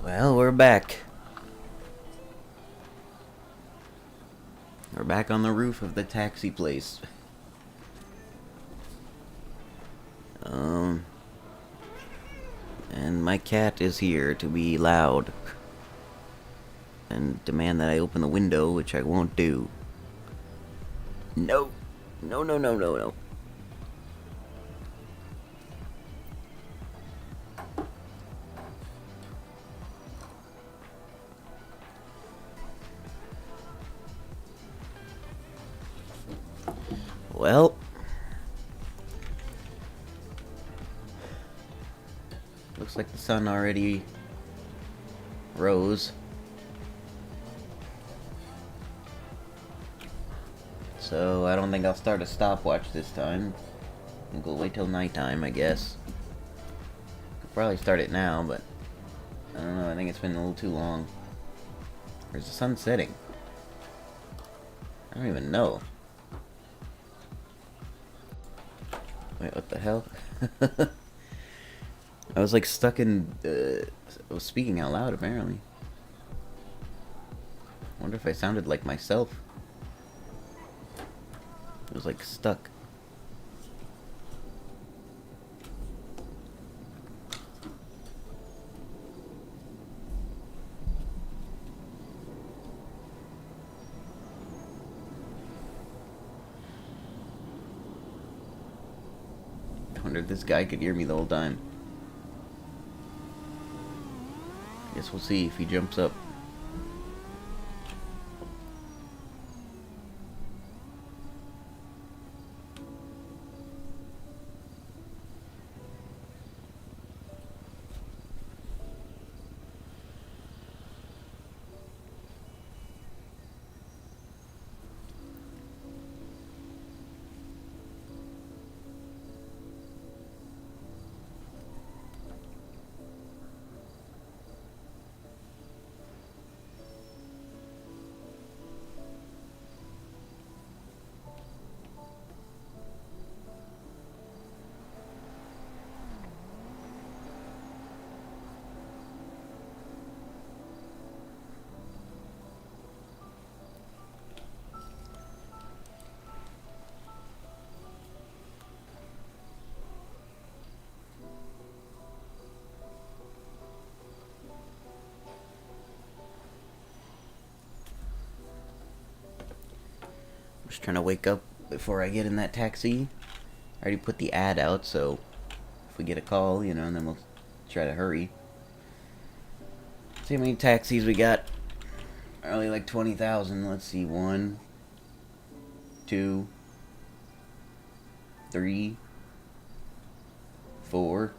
Well, we're back. We're back on the roof of the taxi place. And my cat is here to be loud and demand that I open the window, which I won't do. No. No, no, no, no, no. Well, looks like the sun already rose. So I don't think I'll start a stopwatch this time. I'll go wait till nighttime, I guess. Could probably start it now, but I don't know, I think it's been a little too long. Where's the sun setting? I don't even know. Wait, what the hell? I was like stuck in, I was speaking out loud apparently. I wonder if I sounded like myself. It was like stuck. I wonder if this guy could hear me the whole time. Guess we'll see if he jumps up. Just trying to wake up before I get in that taxi. I already put the ad out, so if we get a call, you know, and then we'll try to hurry. See how many taxis we got. Only like 20,000. Let's see. 1, 2, 3, 4,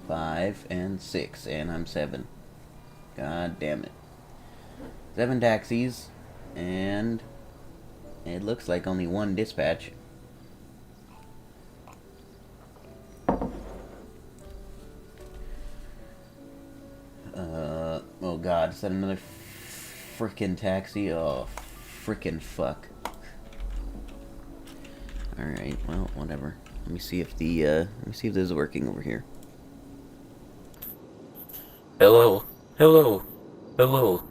5, and 6. And I'm 7. God damn it. 7 taxis. And it looks like only 1 dispatch. Oh god, is that another frickin' taxi? Oh, frickin' fuck. Alright, well, whatever. Let me see if this is working over here. Hello. Hello. Hello.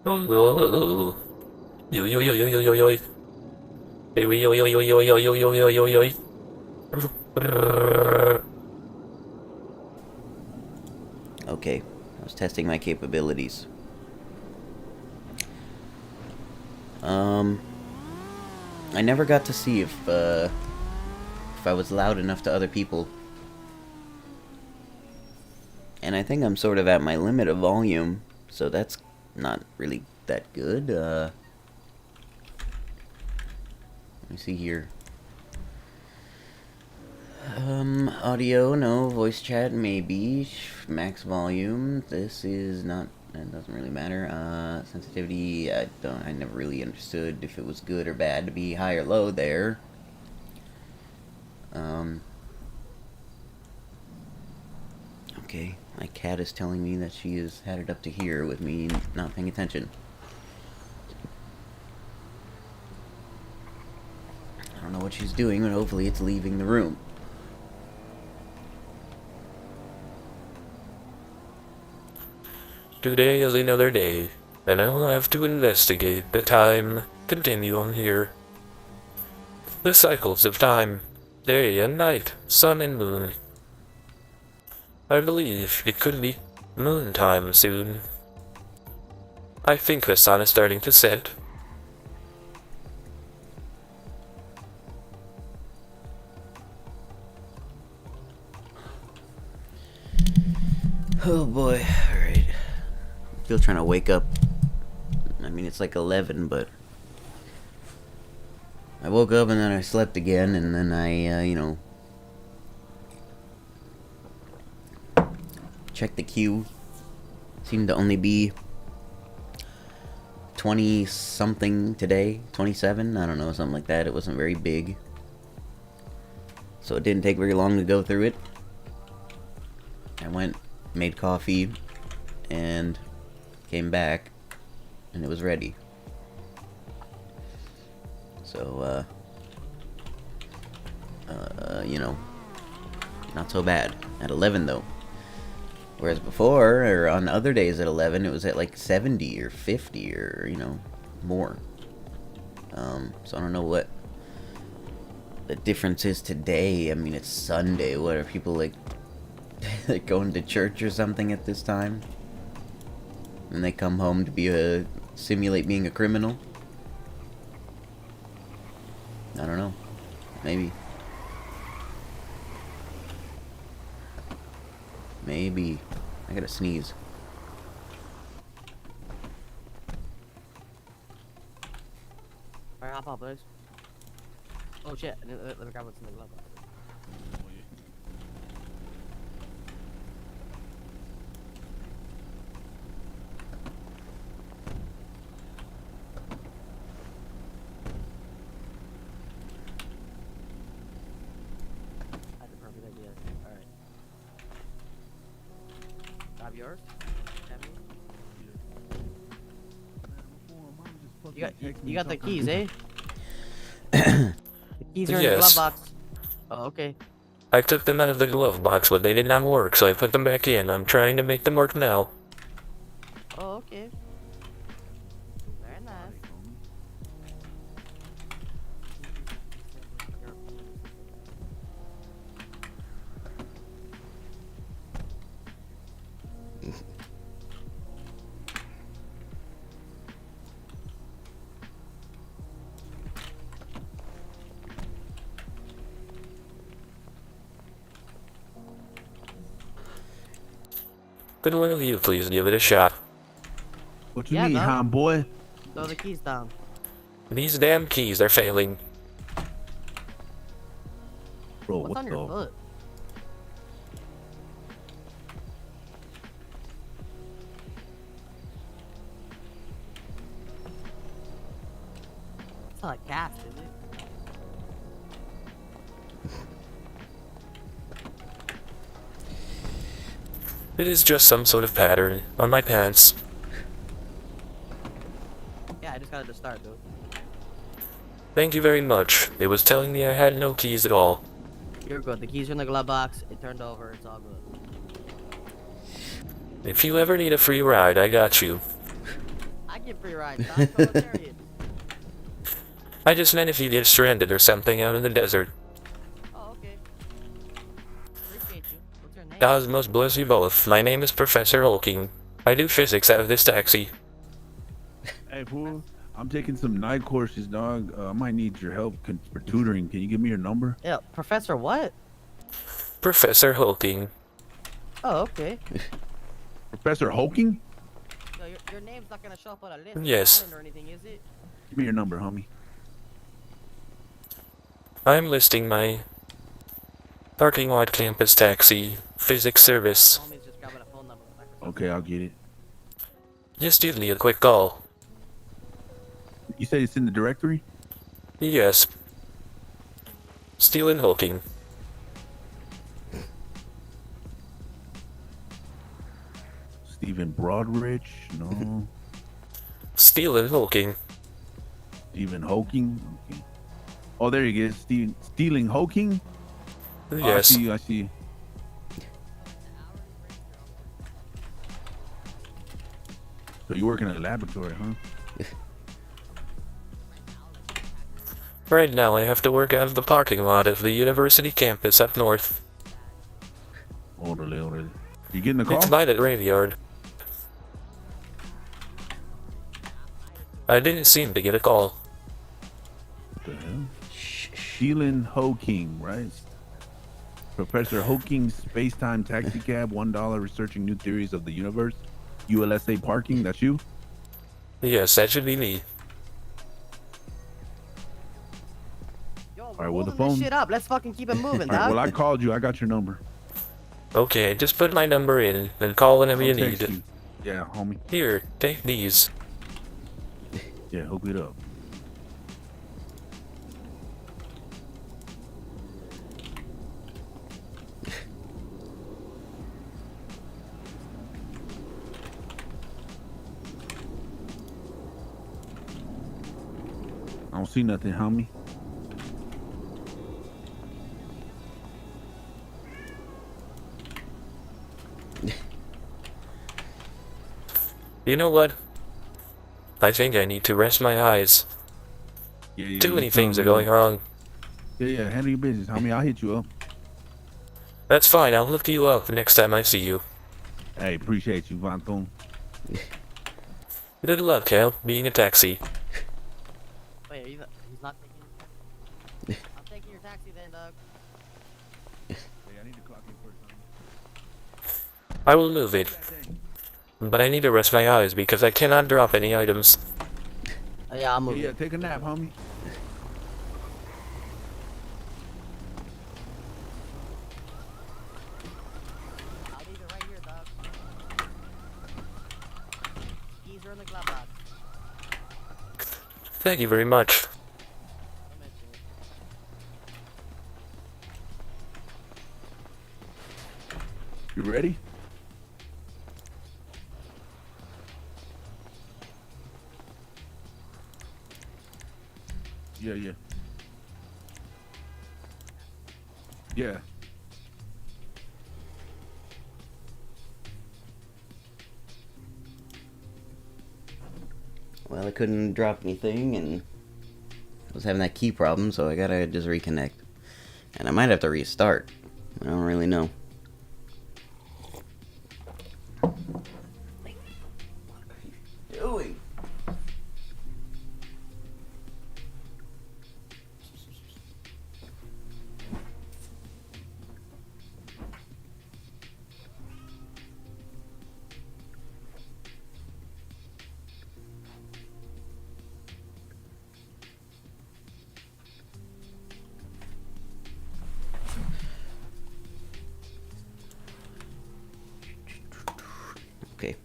Hello. Yo yo yo yo yo yo yo. Yo yo yo yo yo yo yo yo yo yo yo. Okay, I was testing my capabilities. I never got to see if I was loud enough to other people. And I think I'm sort of at my limit of volume, so that's not really that good. Let me see here. Audio, no. Voice chat, maybe. Max volume. This is not. It doesn't really matter. Sensitivity. I never really understood if it was good or bad to be high or low there. Okay. My cat is telling me that she has had it up to here with me not paying attention. I don't know what she's doing, but hopefully it's leaving the room. Today is another day, and I'll have to investigate the time continuum here. The cycles of time, day and night, sun and moon. I believe it could be moon time soon. I think the sun is starting to set. Oh boy, alright. Still trying to wake up. I mean, it's like 11, but I woke up and then I slept again, and then I, checked the queue. Seemed to only be 20 something today, 27, I don't know, something like that. It wasn't very big, so it didn't take very long to go through it. I went, made coffee, and came back, and it was ready. So, not so bad. At 11, though. Whereas before, or on other days at 11, it was at like 70 or 50 or, more. So I don't know what the difference is today. I mean, it's Sunday. What are people like going to church or something at this time? And they come home to simulate being a criminal? I don't know. Maybe. Maybe. I gotta sneeze. Alright, hop on, boys. Oh shit, let me grab what's in the glove. That's a perfect idea. Alright. Grab yours. You got the keys, eh? The keys are in the glove Yes. box. Oh, okay. I took them out of the glove box, but they did not work, so I put them back in. I'm trying to make them work now. Oh, okay. Very nice. Could one of you please give it a shot? What you Yeah, mean, no. huh, boy? Throw the keys down. These damn keys are failing. Bro, What's what on the? your foot? It's not a cast, is it? It is just some sort of pattern on my pants. Yeah, I just got it to start, though. Thank you very much. It was telling me I had no keys at all. You're good. The keys are in the glove box. It turned over. It's all good. If you ever need a free ride, I got you. I get free rides. I'm proletariat. I just meant if you get stranded or something out in the desert. Oh, okay. Appreciate you. What's your name? Cosmos bless you both. My name is Professor Hoeking. I do physics out of this taxi. Hey, fool. I'm taking some night courses, dog. I might need your help for tutoring. Can you give me your number? Yeah, Professor what? Professor Hoeking. Oh, okay. Professor Hoeking? Yo, your name's not gonna show up on a list. Yes. Or anything, is it? Give me your number, homie. I'm listing my parking lot campus taxi physics service. Homie's just grabbing a phone number. Okay, I'll get it. Just give me a quick call. You said it's in the directory? Yes. Steven Hoeking. Stephen Broadridge? No. Steven Hoeking. Stephen Hoeking? Okay. Oh, there you go. Stealing Hoeking? Oh, I Yes. see you. I see you. So you work in a laboratory, huh? Right now I have to work out of the parking lot of the university campus up north. Orderly, orderly. You getting the call? It's night at graveyard. I didn't seem to get a call. What the hell? Hoeking, right? Professor Hoeking's space-time taxicab, $1 researching new theories of the universe. ULSA parking, that's you? Yes, that should be me. Yo, right, we're well, the holding this phone- shit up. Let's fucking keep it moving, All right, dog. well, I called you. I got your number. Okay, just put my number in, then call whenever you I'll need. text you. Yeah, homie. Here, take these. Yeah, hook it up. I don't see nothing, homie. You know what? I think I need to rest my eyes. Yeah, Too you many sound things are real- going wrong. Yeah, handle your business, homie. I'll hit you up. That's fine, I'll look you up the next time I see you. Hey, appreciate you, Vanton. Good luck, Cal, being a taxi. Wait, are you? He's not taking. I'm taking your taxi then, dog. Hey, I need to clock in first, homie. I will move it, but I need to rest my eyes because I cannot drop any items. Oh, yeah, I'll move. Yeah, take a nap, homie. I'll leave it right here, dog. Keys are in the glove box. Thank you very much. Don't mention it. You ready? Yeah, yeah. Yeah. Well, I couldn't drop anything, and I was having that key problem, so I gotta just reconnect. And I might have to restart. I don't really know. What are you doing? Okay.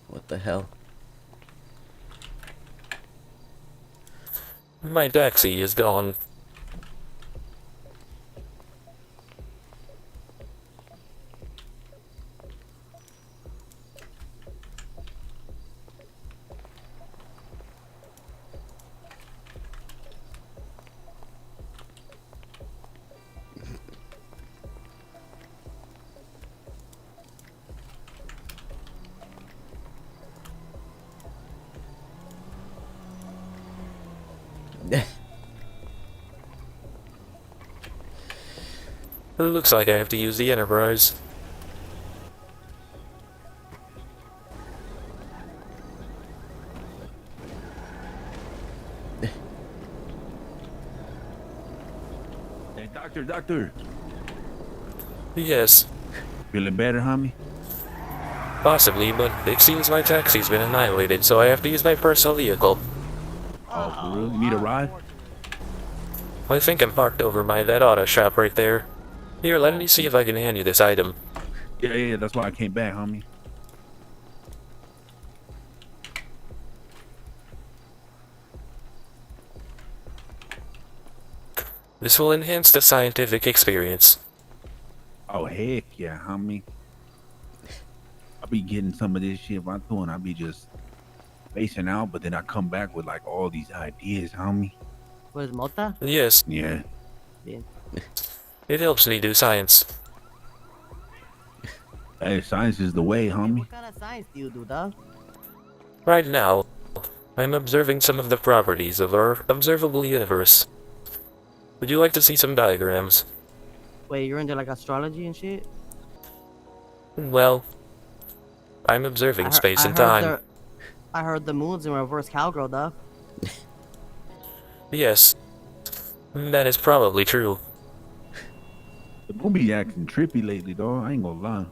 What the hell? My taxi is gone. It looks like I have to use the Enterprise. Hey, doctor. Yes, Feeling better, homie? possibly, but it seems my taxi's been annihilated, so I have to use my personal vehicle. Oh, for real? You need a ride? I think I'm parked over by that auto shop right there. Here, let me see if I can hand you this item. Yeah, that's why I came back, homie. This will enhance the scientific experience. Oh heck yeah, homie. I'll be getting some of this shit right through, and I'll be just spacing out, but then I come back with like all these ideas, homie. What is Mota? Yes, Yeah. Bien. it helps me do science. Hey, science is the way, homie. What kind of science do you do, dog? Right now, I'm observing some of the properties of our observable universe. Would you like to see some diagrams? Wait, you're into like astrology and shit? Well, I'm observing space and heard time. I heard the moon's in reverse cowgirl, dog. Yes, that is probably true. The moon be acting trippy lately, dog. I ain't gonna lie.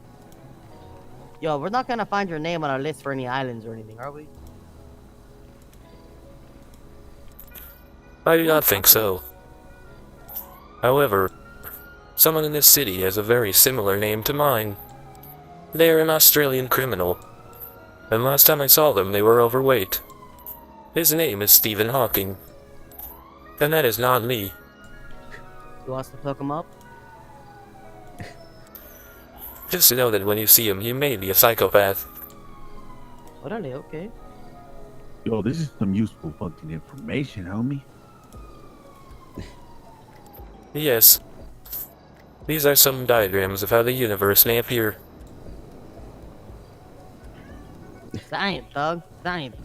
Yo, we're not gonna find your name on our list for any islands or anything, are we? I do not think so. However, someone in this city has a very similar name to mine. They are an Australian criminal, and last time I saw them they were overweight. His name is Stephen Hawking, and that is not me. You want us to look him up? Just know that when you see him, he may be a psychopath. Orale, okay. Yo, this is some useful fucking information, homie. Yes. These are some diagrams of how the universe may appear. Science, dog. Science.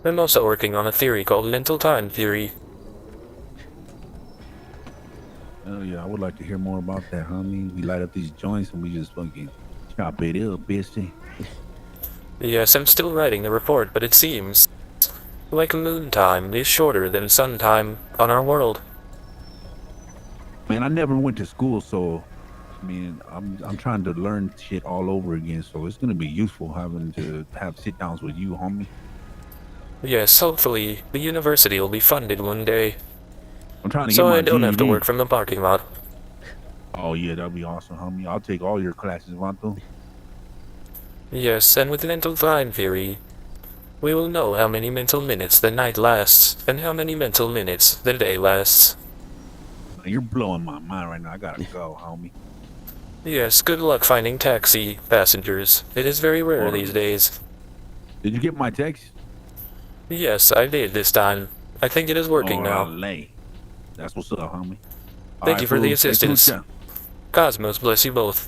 I'm also working on a theory called mental time theory. Oh yeah, I would like to hear more about that, homie. We light up these joints and we just fucking chop it up, bitch. Yes, I'm still writing the report, but it seems like moon time is shorter than sun time on our world. Man, I never went to school, so I mean, I'm trying to learn shit all over again. So it's gonna be useful having to have sit downs with you, homie. Yes, hopefully the university will be funded one day, I'm trying to so get my I don't have to GED. work from the parking lot. Oh yeah, that'd be awesome, homie. I'll take all your classes, Vato. Yes, and with mental time theory, we will know how many mental minutes the night lasts, and how many mental minutes the day lasts. You're blowing my mind right now. I gotta go, homie. Yes, good luck finding taxi passengers. It is very rare these days. Did you get my text? Yes, I did this time. I think it is working now. Lay. That's what's up, homie. Thank you for the fool. Stay tuned, assistance. yeah. Cosmos bless you both.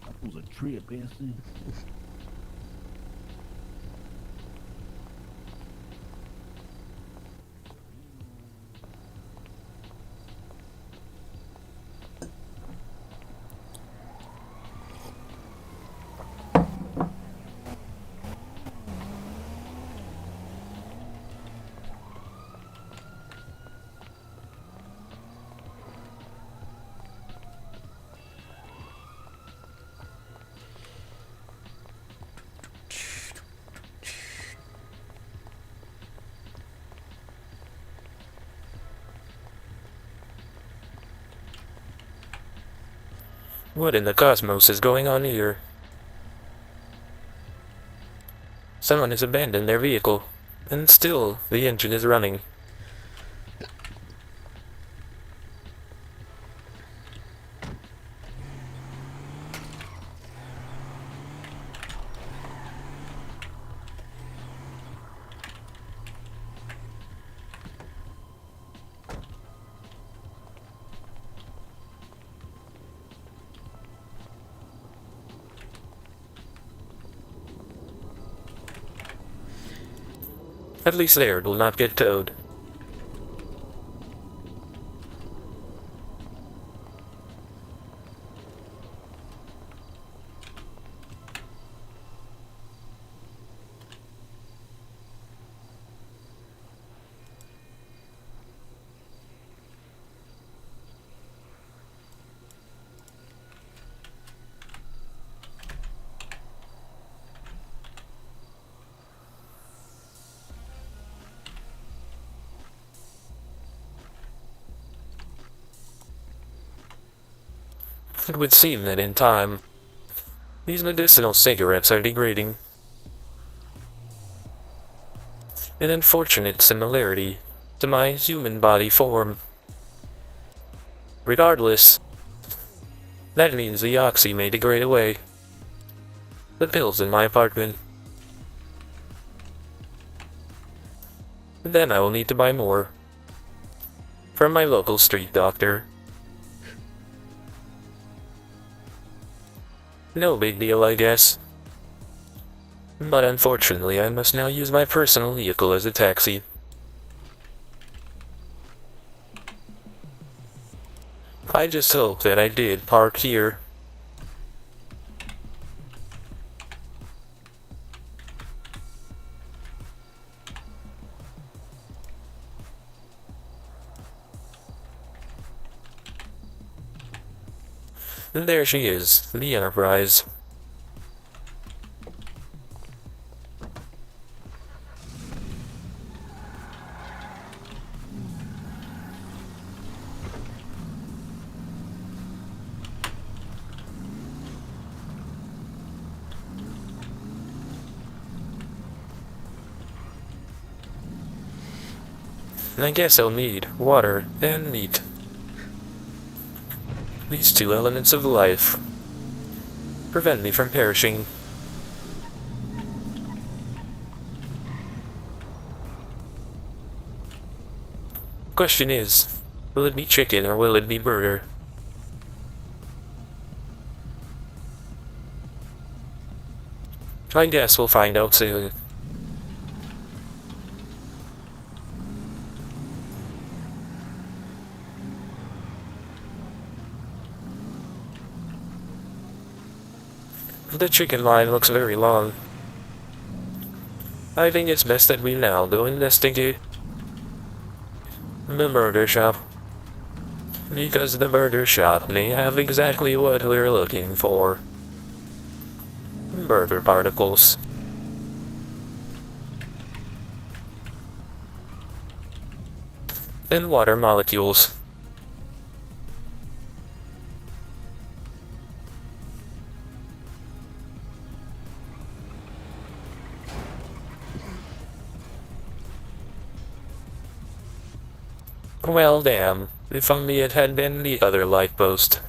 That was a trip, man. What in the cosmos is going on here? Someone has abandoned their vehicle, and still the engine is running. At least there it will not get towed. It would seem that in time, these medicinal cigarettes are degrading. An unfortunate similarity to my human body form. Regardless, that means the oxy may degrade away. The pills in my apartment. Then I will need to buy more. From my local street doctor. No big deal, I guess. But unfortunately, I must now use my personal vehicle as a taxi. I just hope that I did park here. There she is, the Enterprise. I guess I'll need water and meat. These two elements of life prevent me from perishing. Question is, will it be chicken or will it be burger? I guess we'll find out soon. The chicken line looks very long. I think it's best that we now go investigate the burger shop. Because the burger shop may have exactly what we're looking for. Burger particles. And water molecules. Well, damn. If only it had been the other light post.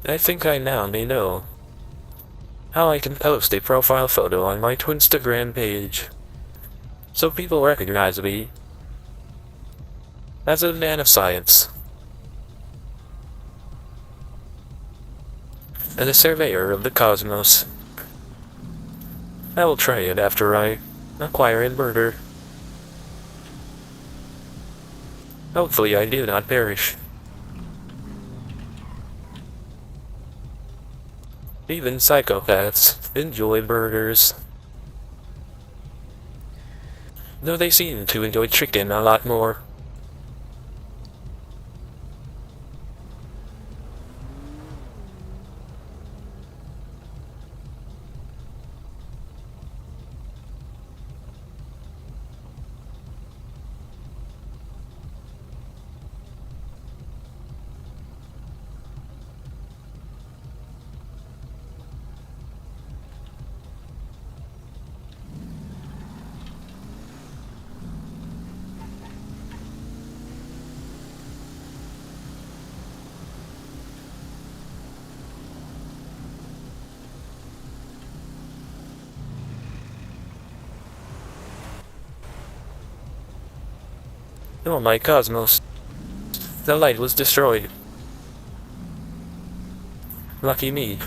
I think I now may know how I can post a profile photo on my Twinstagram page, so people recognize me as a man of science, and a surveyor of the cosmos. I will try it after I acquire a burger. Hopefully I do not perish. Even psychopaths enjoy burgers. Though they seem to enjoy chicken a lot more. Oh my cosmos. The light was destroyed. Lucky me.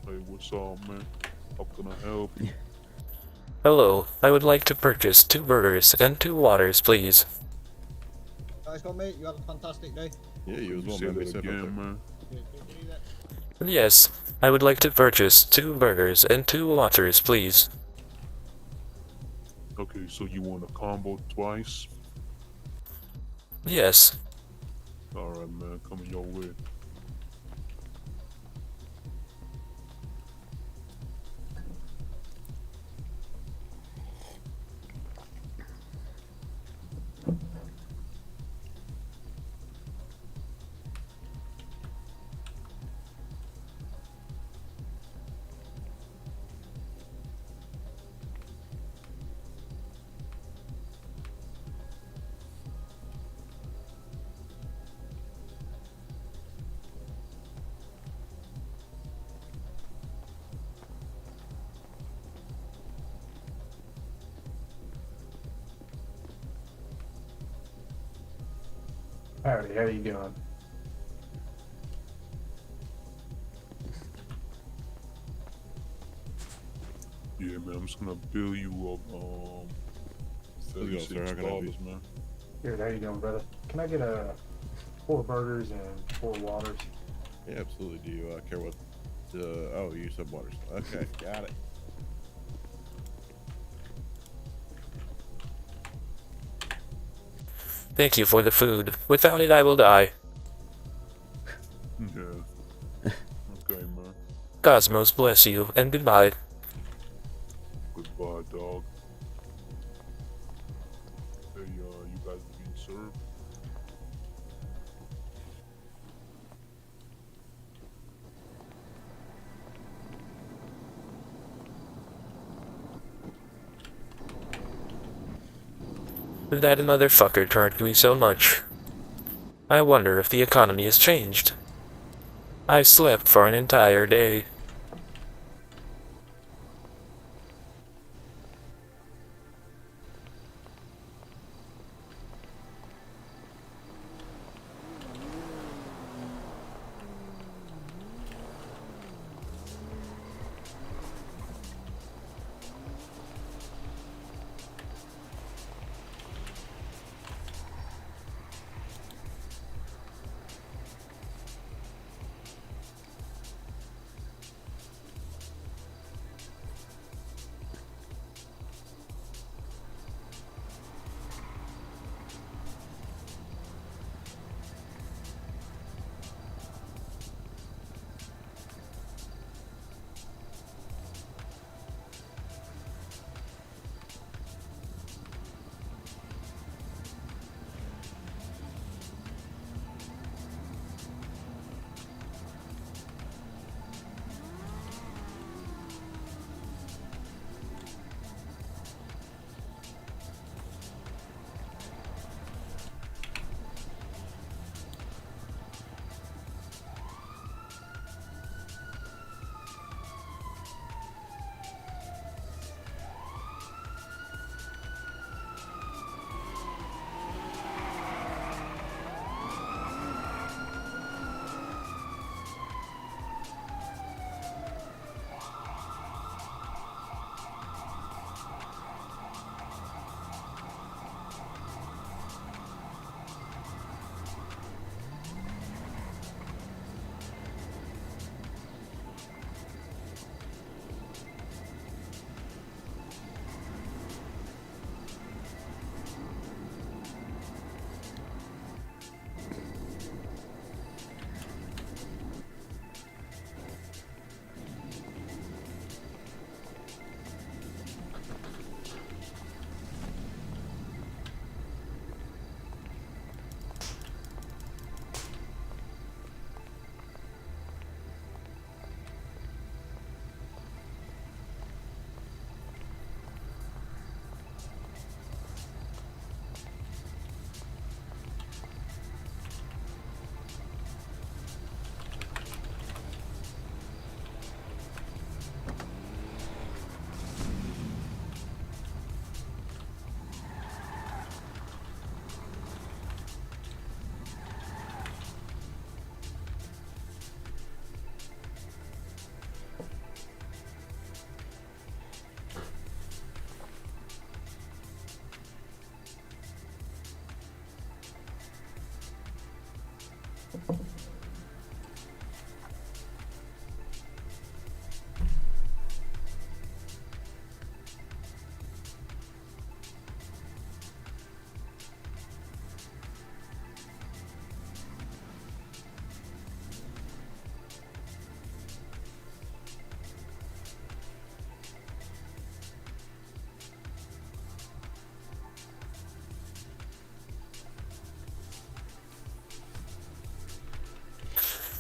Hey, what's up, man? How can I help you? Hello, I would like to purchase 2 burgers and 2 waters, please. Nice one, mate. You have a fantastic day. Yeah, you Can as you well, say man. Be that safe out there. again, man? Yeah, take it easy. Yes, I would like to purchase 2 burgers and 2 waters, please. Okay, so you want a combo twice? Yes. Alright, man, coming your way. Howdy, how you doing? Yeah, man, I'm just gonna bill you up, Let's go, sir. How can I help you? $36, man. Good, how you doing, brother? Can I get 4 burgers and 4 waters? Yeah, absolutely. Do you care what? Oh, you said waters. Okay, got it. Thank you for the food. Without it, I will die. Yeah. Okay, man. Cosmos bless you, and goodbye. Goodbye, dog. Hey, you guys being served? That motherfucker charged me so much. I wonder if the economy has changed. I slept for an entire day.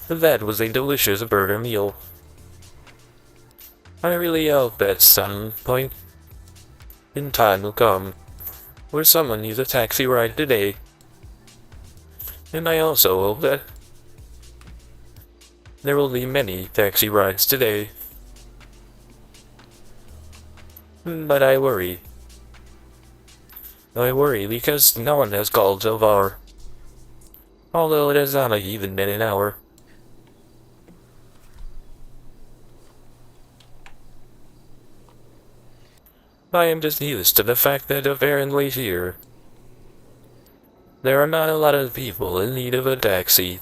That was a delicious burger meal. I really hope that some point in time will come where someone needs a taxi ride today. And I also hope that there will be many taxi rides today. But I worry. I worry because no one has called so far. Although it has not even been an hour. I am just used to the fact that apparently here, there are not a lot of people in need of a taxi.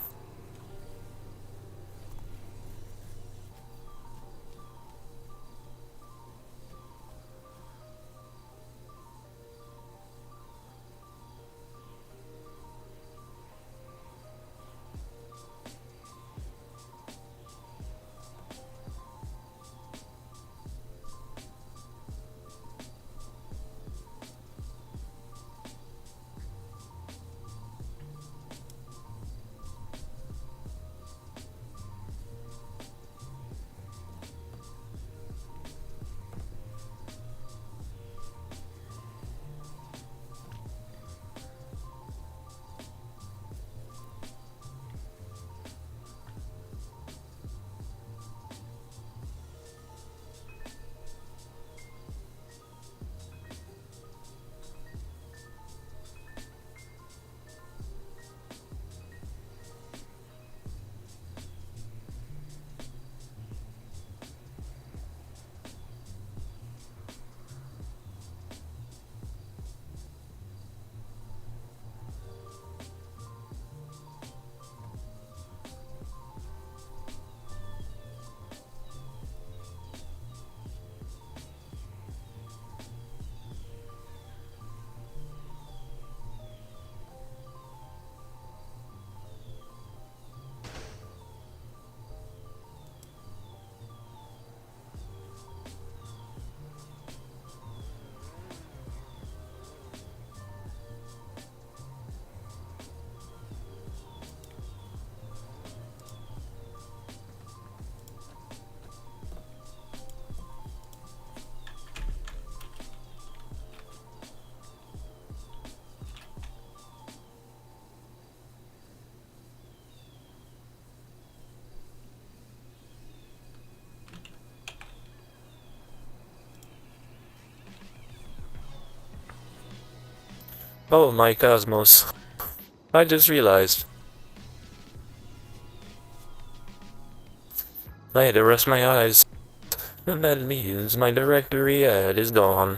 Oh my cosmos. I just realized. I had to rest my eyes. And that means my directory ad is gone.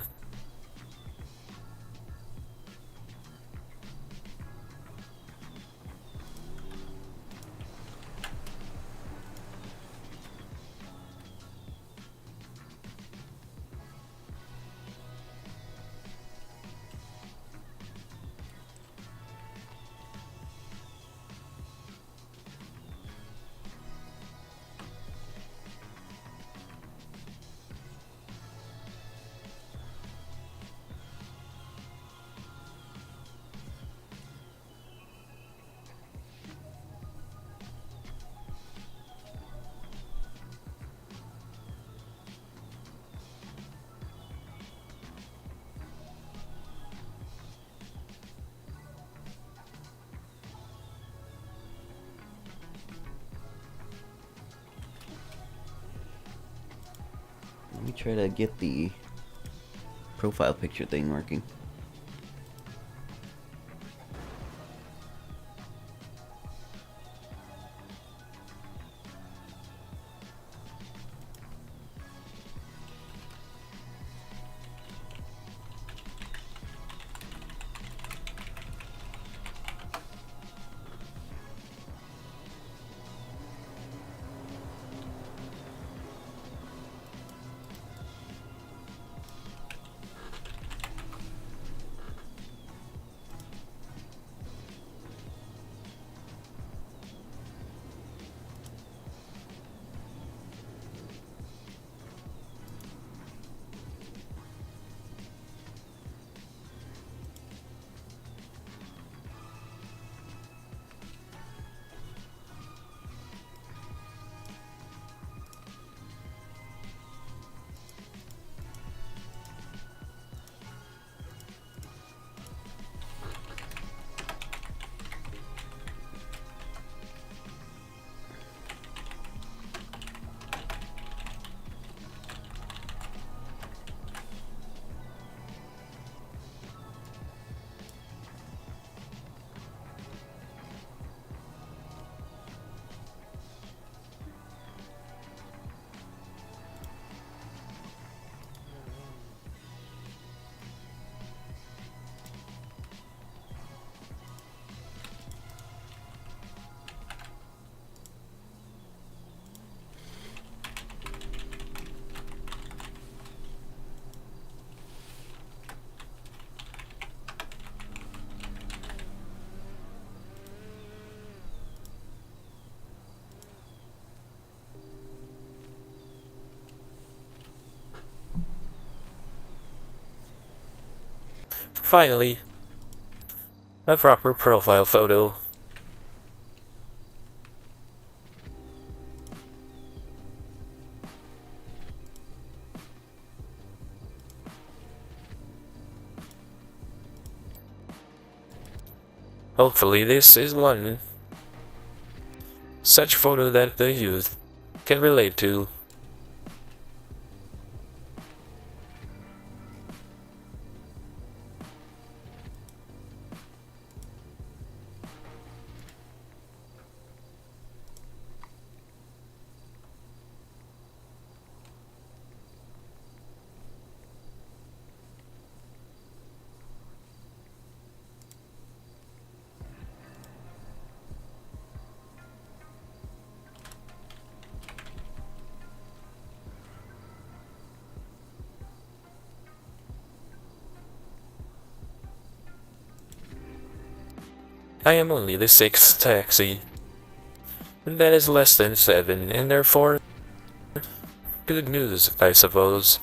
Let me try to get the profile picture thing working. Finally, a proper profile photo. Hopefully this is one such photo that the youth can relate to. I am only the 6th taxi. That is less than 7, and therefore, good news, I suppose.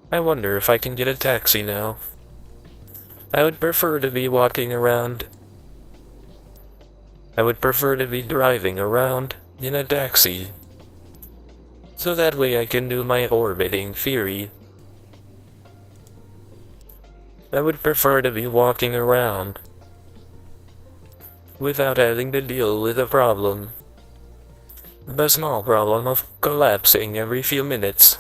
I wonder if I can get a taxi now. I would prefer to be walking around. I would prefer to be driving around in a taxi. So that way I can do my orbiting theory. I would prefer to be walking around without having to deal with a problem. The small problem of collapsing every few minutes.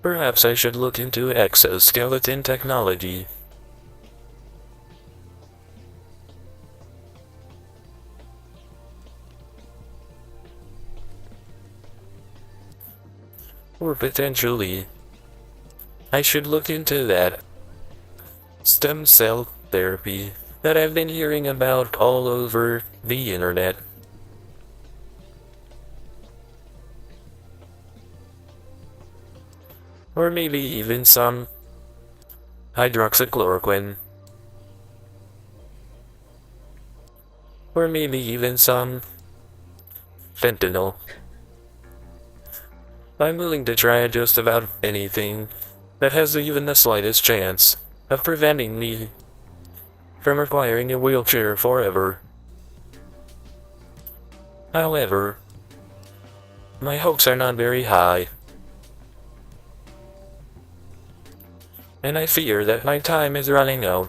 Perhaps I should look into exoskeleton technology. Or potentially, I should look into that stem cell therapy that I've been hearing about all over the internet. Or maybe even some hydroxychloroquine. Or maybe even some fentanyl. I'm willing to try just about anything that has even the slightest chance of preventing me from requiring a wheelchair forever. However, my hopes are not very high, and I fear that my time is running out.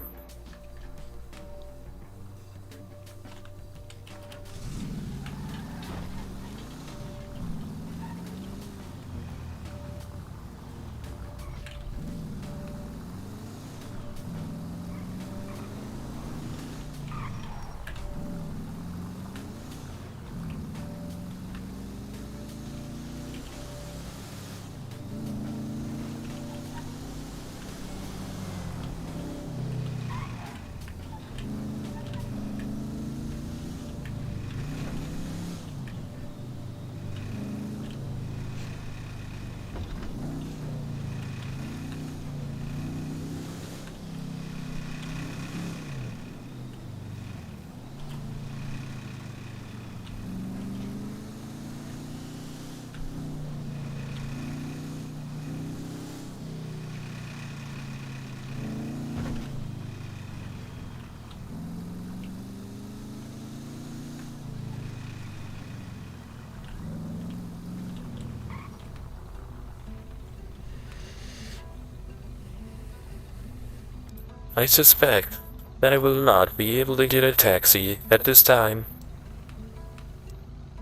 I suspect that I will not be able to get a taxi at this time.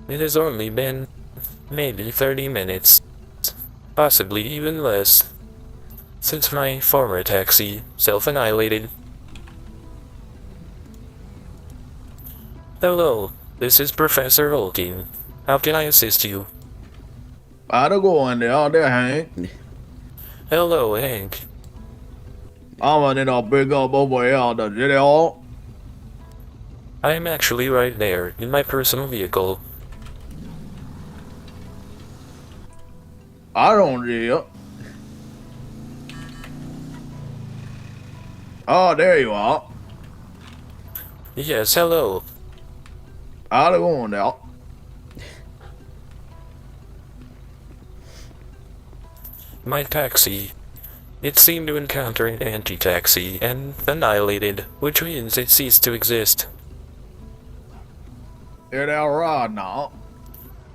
It has only been maybe 30 minutes, possibly even less, since my former taxi self-annihilated. Hello, this is Professor Hoeking. How can I assist you? How's it going there, Hank? Hello, Hank. I'm gonna pick up over here the video. I am actually right there, in my personal vehicle. I don't see it. Oh, there you are. Yes, hello. How's it going there? My taxi. It seemed to encounter an anti-taxi and annihilated, which means it ceased to exist. Is that right now?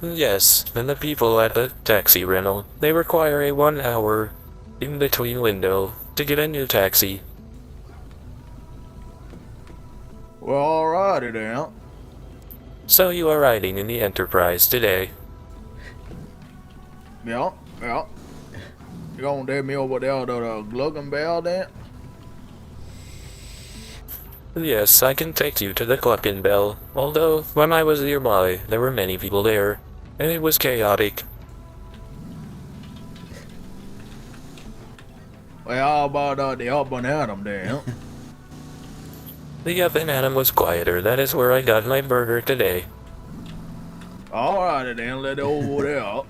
Yes, and the people at the taxi rental, they require a 1 hour in-between window to get a new taxi. Well, alrighty then. So you are riding in the Enterprise today. Yeah, yeah. You gonna take me over there to the Gluggen Bell then? Yes, I can take you to the Cluckin' Bell, although when I was nearby, there were many people there, and it was chaotic. Well, how about the Up and Adam then? The Up and Adam was quieter, that is where I got my burger today. Alrighty then, let it over there.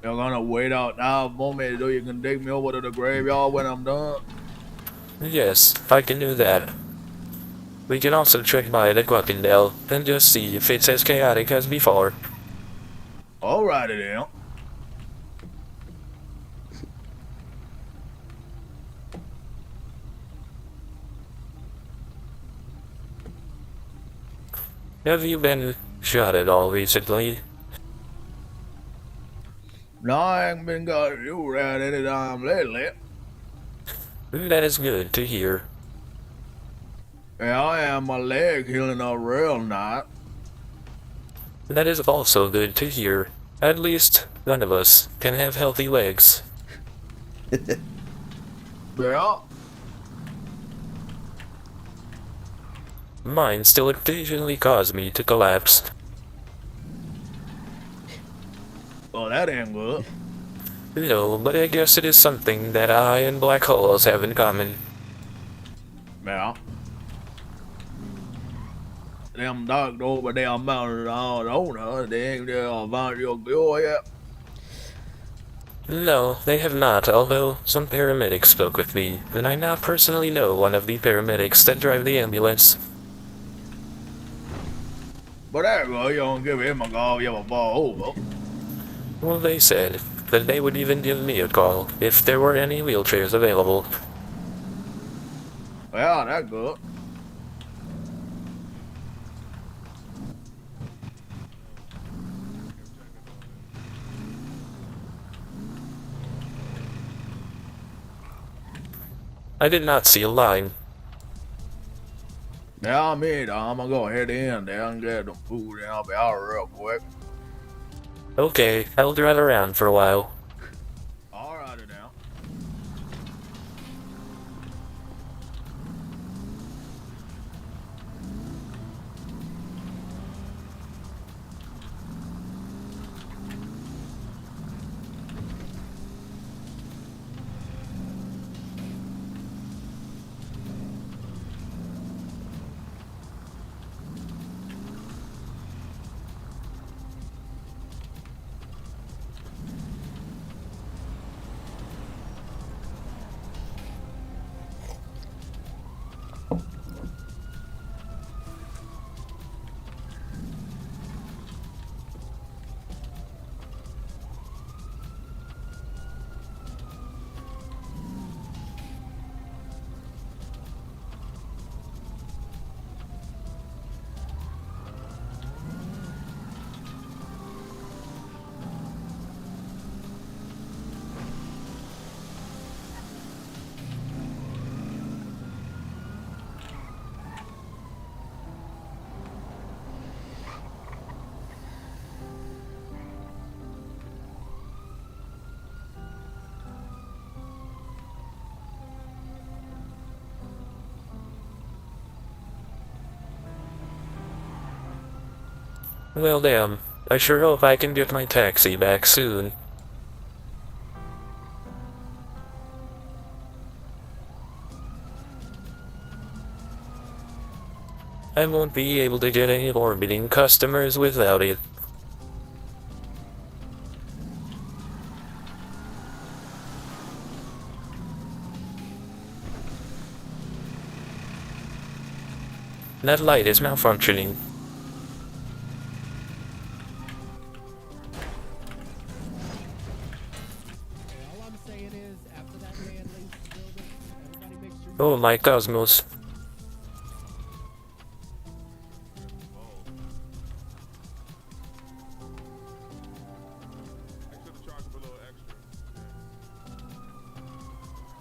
You're gonna wait out now for me so you can take me over to the graveyard when I'm done? Yes, I can do that. We can also check by the Cluckin' Bell and just see if it's as chaotic as before. Alrighty then. Have you been shot at all recently? No, I ain't been got you around any time lately. That is good to hear. Yeah, I have my leg healing up real nice. That is also good to hear. At least none of us can have healthy legs. Yeah. Mine still occasionally cause me to collapse. Well, that ain't good. No, but I guess it is something that I and black holes have in common. Yeah. Them doctors over there mounted on us, they ain't there found your cure yet. No, they have not, although some paramedics spoke with me, and I now personally know one of the paramedics that drive the ambulance. But there you go, you don't give him a call, you have a ball over. Well, they said that they would even give me a call if there were any wheelchairs available. Yeah, that's good. I did not see a line. Yeah, I'm gonna go head in there and get some food and I'll be out real quick. Okay, I'll drive around for a while. Alrighty now. Well, damn. I sure hope I can get my taxi back soon. I won't be able to get any orbiting customers without it. That light is malfunctioning. All I'm saying is, after that man leaves the building, everybody make sure you Oh my cosmos. I should have charged him a little extra.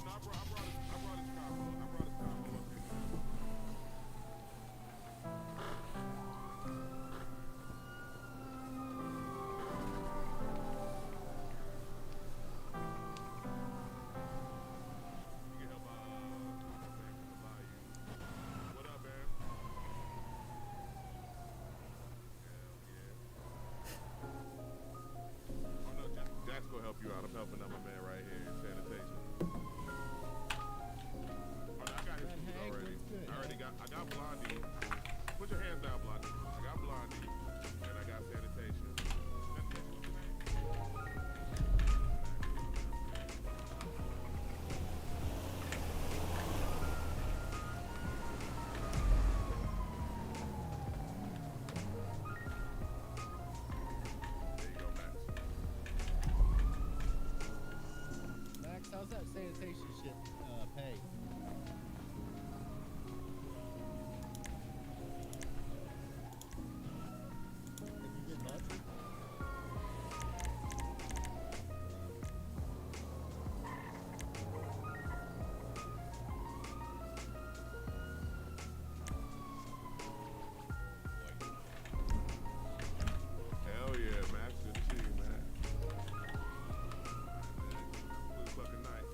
No, I brought his combo. I brought his combo up here. You can help what up, man? Hell yeah. Oh no, Jack's gonna help you out. I'm helping out my man right here, sanitation. Oh, no, I got his food already. I got Blondie. Put your hands down, Blondie. I got Blondie, and I got sanitation. Sanitation, what's your name? There you go, Max. Max, how's that sanitation shit pay? Have you been much? Hell yeah, Max. Good to see you, man. Good fucking night.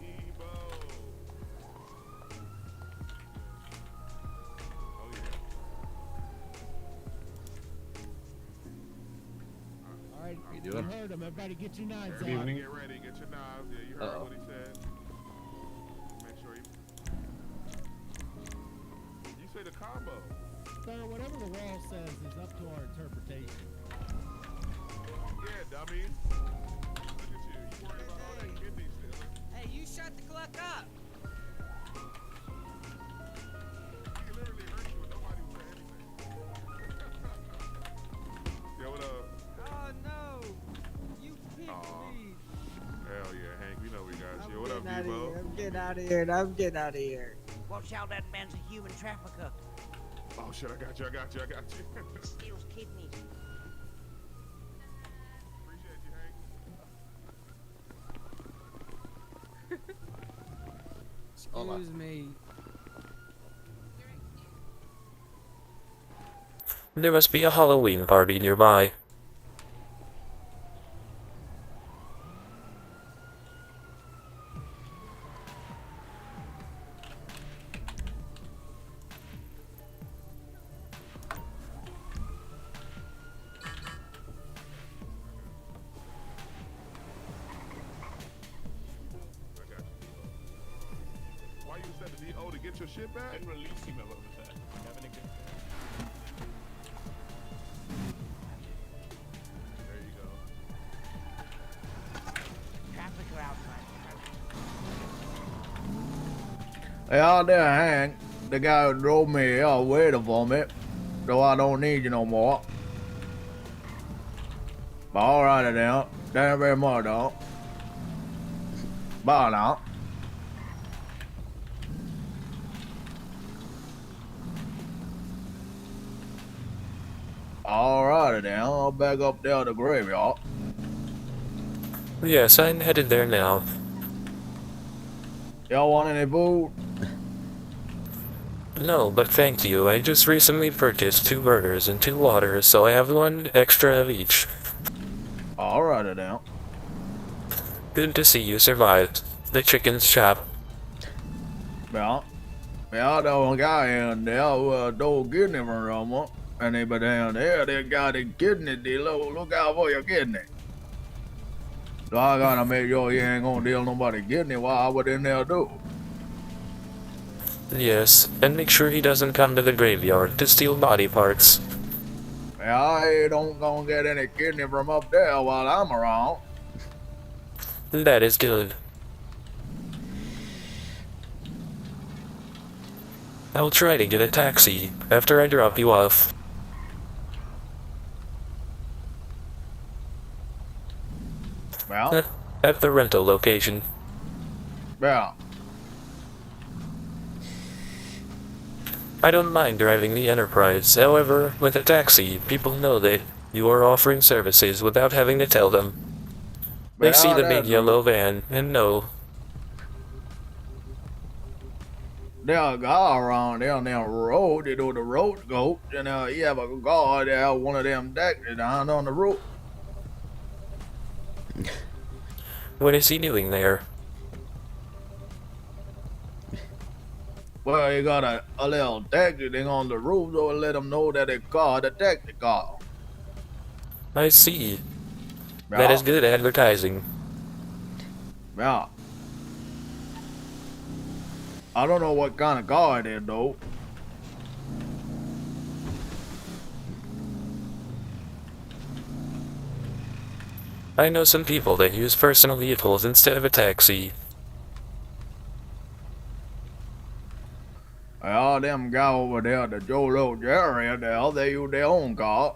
Evo. Oh yeah. All right, You doing? heard him. Everybody get your knives Everybody out. get ready. Get your knives. Yeah, you heard what he said. Make sure you. You say the combo. Sir, whatever the wall says is up to our interpretation. Yeah, dummy. Look at you. You worried about all that kidney shit. Hey, you shut the clock up! He can literally hurt you and nobody will say anything. Yo, what up? Oh no! You kicked Aw. me! Hell yeah, Hank. We know we got you. What up, getting out of Devo? here. I'm getting out of here. I'm getting out of here. Watch out, that man's a human trafficker. Oh shit, I got you. Steals kidneys. Appreciate you, Hank. Excuse me. There must be a Halloween party nearby. I got you. Why you said the DO to get your shit back? And release him over that. Having a good There you go. Trafficker outside. Hey, out there, Hank. The guy who drove me here waiting for me. So I don't need you no more. Alright then. Thank you very much, though. Bye now. Alrighty then. I'll back up there to the graveyard. Yes, I'm headed there now. Y'all want any food? No, but thank you. I just recently purchased 2 burgers and 2 waters, so I have 1 extra of each. Alrighty then. Good to see you survived the chicken's shop. Yeah. Yeah, there was a guy in there who stole kidney from someone. And they but down there, they got a kidney dealer. Look out for your kidney. So I gotta make sure you ain't gonna deal nobody kidney while I was in there too. Yes, and make sure he doesn't come to the graveyard to steal body parts. Yeah, I don't gonna get any kidney from up there while I'm around. That is good. I'll try to get a taxi after I drop you off. Well, At the rental location. yeah. I don't mind driving the Enterprise, however, with a taxi, people know that you are offering services without having to tell them. They see Well, the big that's yellow van and know. There's a guy around there on the road. They do the road scope, and you have a guard that have one of them taxis down on the road. What is he doing there? Well, you got a little taxi thing on the roof, so let them know that it's called a taxi car. I see. Yeah. That is good advertising. Yeah. I don't know what kind of car it is, though. I know some people that use personal vehicles instead of a taxi. Well, them guy over there, the Joe Low Jerry, they use their own car.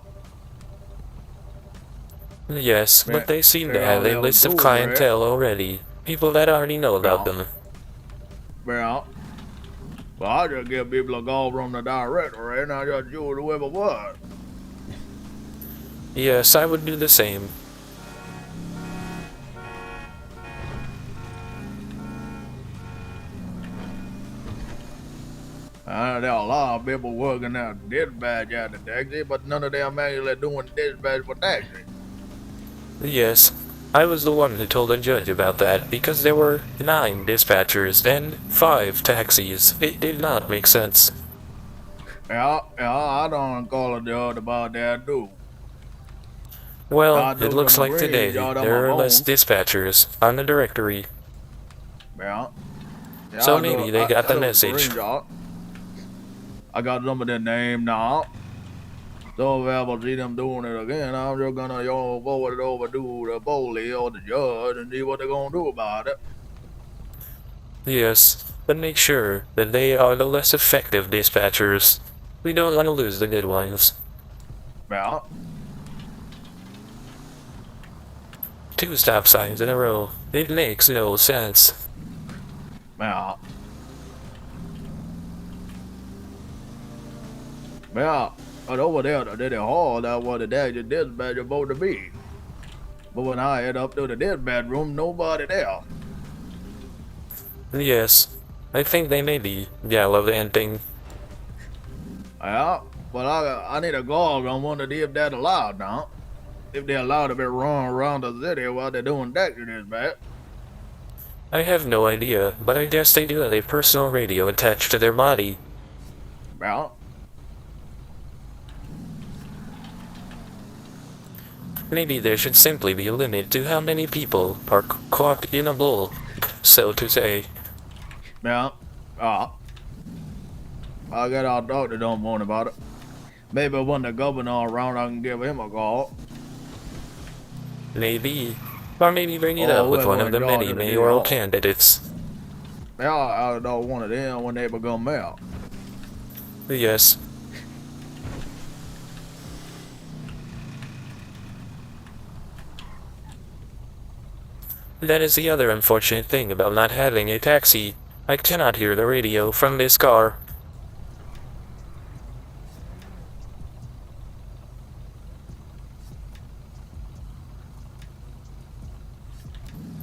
Yes, Yeah, but they seem to they're have all a little list of tools, clientele already. People that already know about Yeah. them. Well, I just give people a call from the directory, and I just choose whoever was. Yes, I would do the same. There are a lot of people working out dispatch at the taxi, but none of them actually doing dispatch for taxi. Yes, I was the one who told the judge about that because there were 9 dispatchers and 5 taxis. It did not make sense. Yeah, I don't call a judge about that, too. Well, I it took looks them like today screenshots on there my are less phone. dispatchers on the directory. Yeah. So maybe they got the message. I got some of their name now. So if I ever see them doing it again, I'm just gonna forward it over to the police or the judge and see what they're gonna do about it. Yes, but make sure that they are the less effective dispatchers. We don't want to lose the good ones. Yeah. 2 stop signs in a row. It makes no sense. Yeah. Yeah. But over there, the hall, that was the dash dispatch supposed to be. But when I head up to the dispatch room, nobody there. Yes, I think they may be gallivanting. Yeah. Well, I need a guard on one to see if that's allowed now. If they're allowed to be running around the city while they're doing taxi dispatch. I have no idea, but I guess they do have a personal radio attached to their body. Yeah. Maybe there should simply be a limit to how many people are clocked in a bowl, so to say. Yeah. I'll get our doctor don't moan about it. Maybe when the governor around, I can give him a call. Maybe. Or maybe bring it up with one of the many mayoral candidates. Yeah, I don't want it in when they become mayor. Yes. That is the other unfortunate thing about not having a taxi. I cannot hear the radio from this car.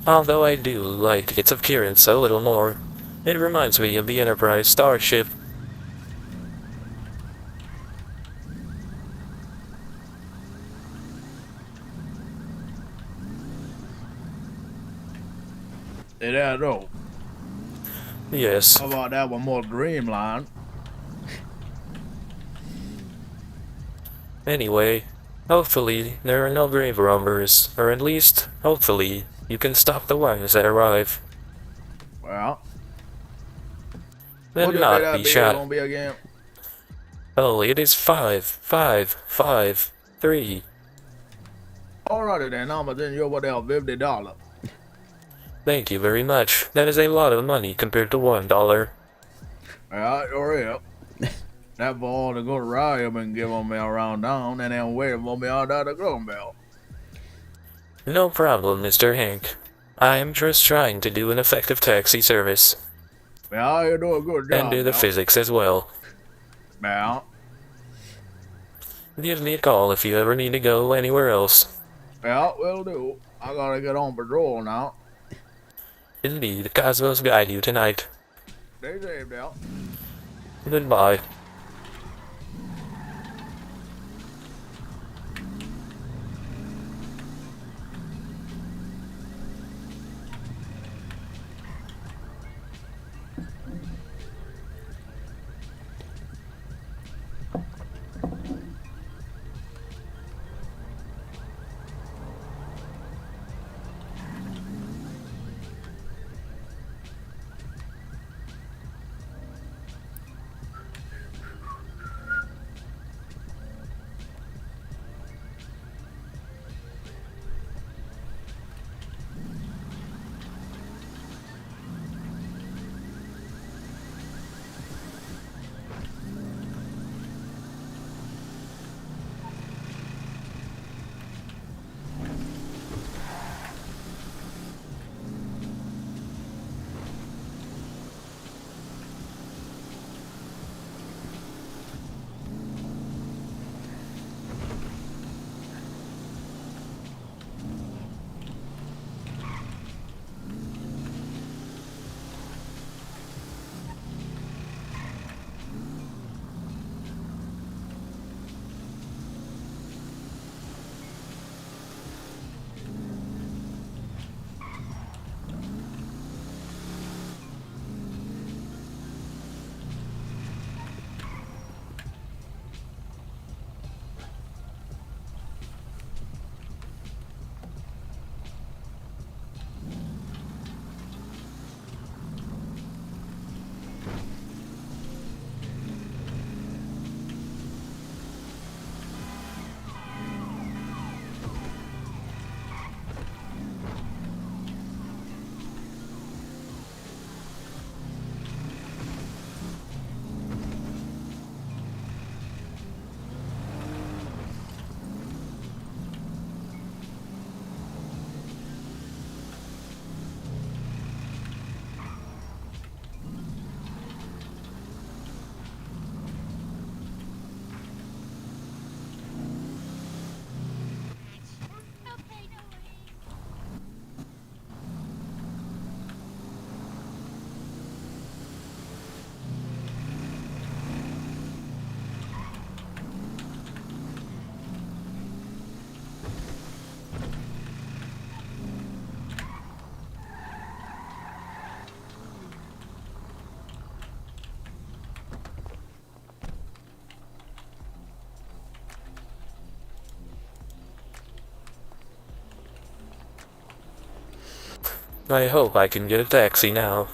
Although I do like its appearance a little more. It reminds me of the Enterprise starship. Yeah, no. Yes. How about that one more dreamline? Anyway, hopefully there are no grave robbers, or at least, hopefully, you can stop the ones that arrive. Well, Then what you say not that be bill shot. gonna be again? Oh, it is 5, 5, 5, 3. Alrighty then, I'ma send you over there $50. Thank you very much. That is a lot of money compared to $1. Yeah, sure is. That for all the good ride you been giving me around town and then waiting for me out at the gun belt. No problem, Mr. Hank. I am just trying to do an effective taxi service. Yeah, you do a good And job, do the Mel. physics as well. Yeah, Give me a call if you ever need to go anywhere else. yeah, will do. I gotta get on patrol now. Indeed, Cosmos guide you tonight. Stay safe, Del. Goodbye. I hope I can get a taxi now.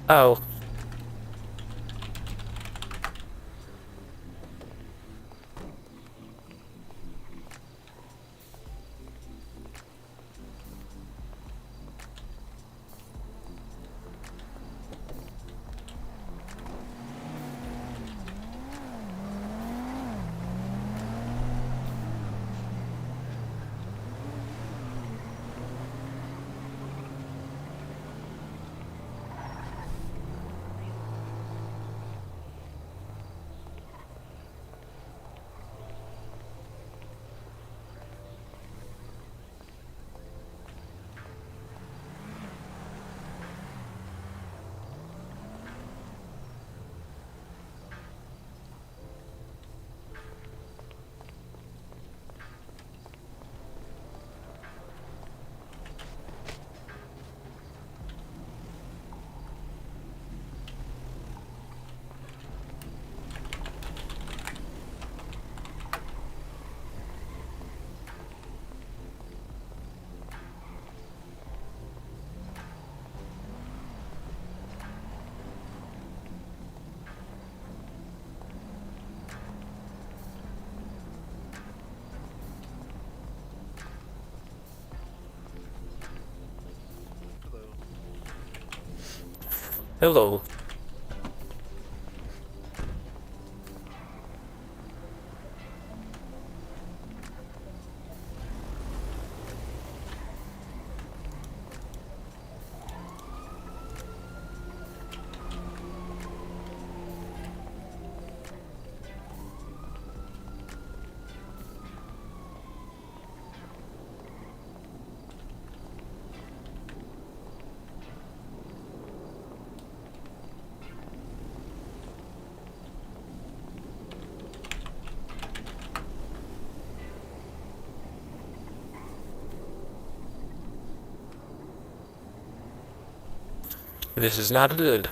Oh. Hello. This is not good.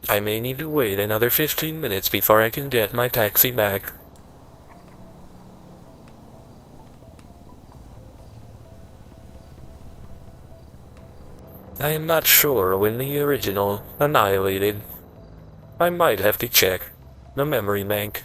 I may need to wait another 15 minutes before I can get my taxi back. I am not sure when the original annihilated. I might have to check the memory bank.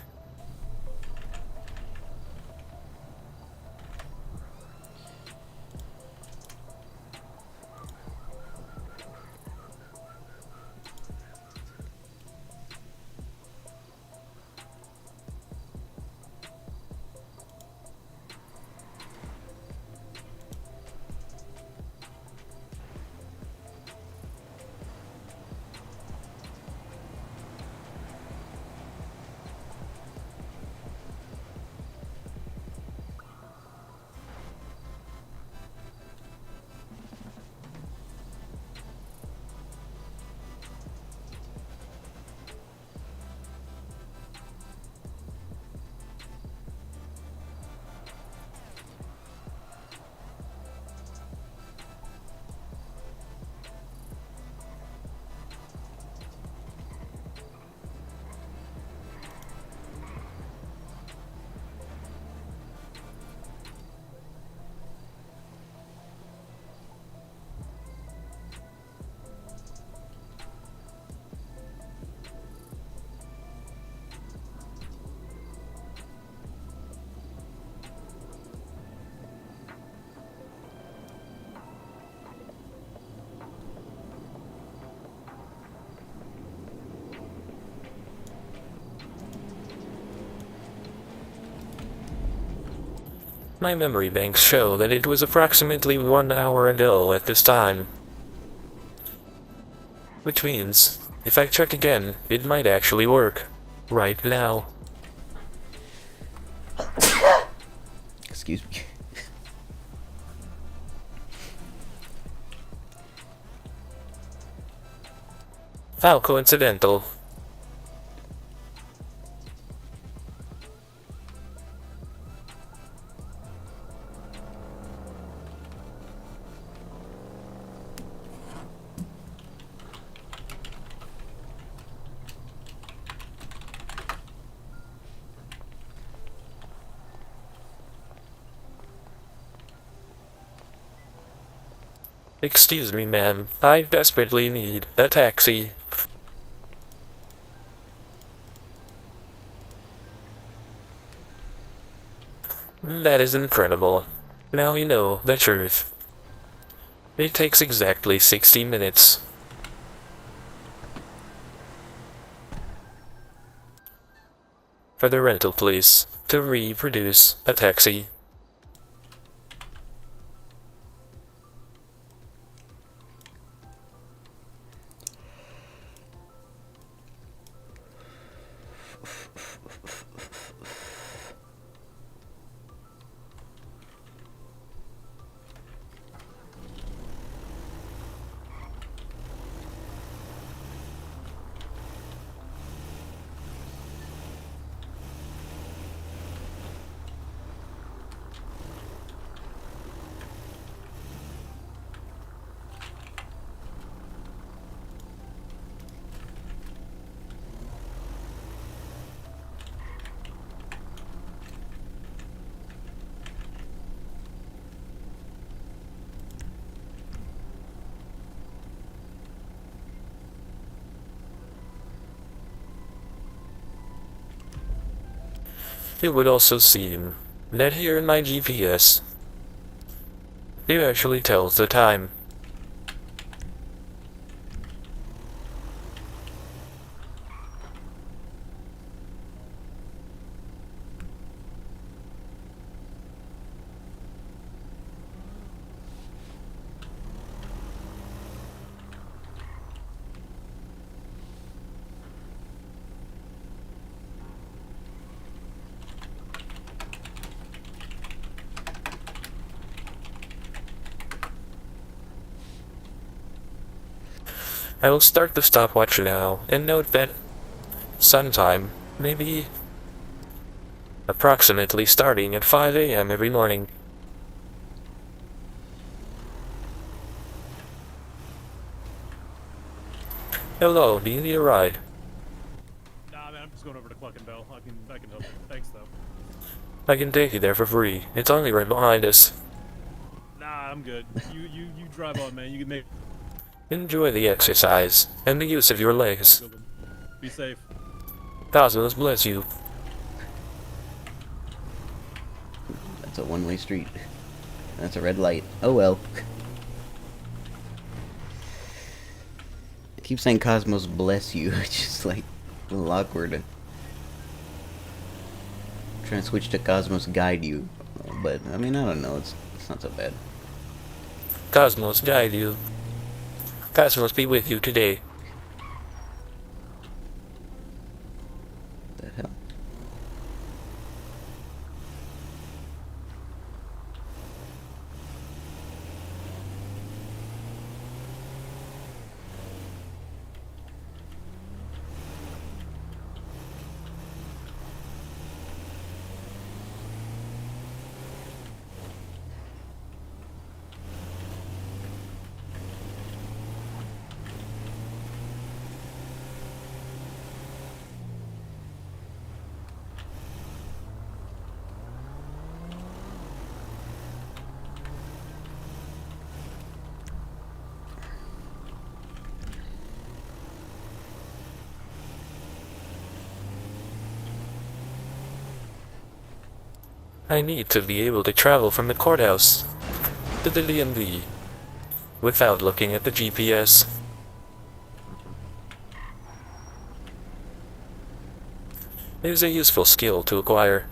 My memory banks show that it was approximately 1 hour ago at this time. Which means, if I check again, it might actually work. Right now. Excuse me. How coincidental. Excuse me, ma'am. I desperately need a taxi. That is incredible. Now you know the truth. It takes exactly 60 minutes. For the rental place to reproduce a taxi. It would also seem that here in my GPS, it actually tells the time. I will start the stopwatch now, and note that sun time may be approximately starting at 5 a.m. every morning. Hello, do you need a ride? Nah, man, I'm just going over to Cluckenbell. I can help you. Thanks, though. I can take you there for free. It's only right behind us. Nah, I'm good. You drive on, man. You can make Enjoy the exercise, and the use of your legs. good one. Be safe. Cosmos bless you. That's a one-way street. That's a red light. Oh well. I keep saying Cosmos bless you. It's just like a little awkward. Trying to switch to Cosmos guide you. But, I mean, I don't know. It's not so bad. Cosmos guide you. Cosmos be with you today. What the hell? I need to be able to travel from the courthouse to the DMV without looking at the GPS. It is a useful skill to acquire.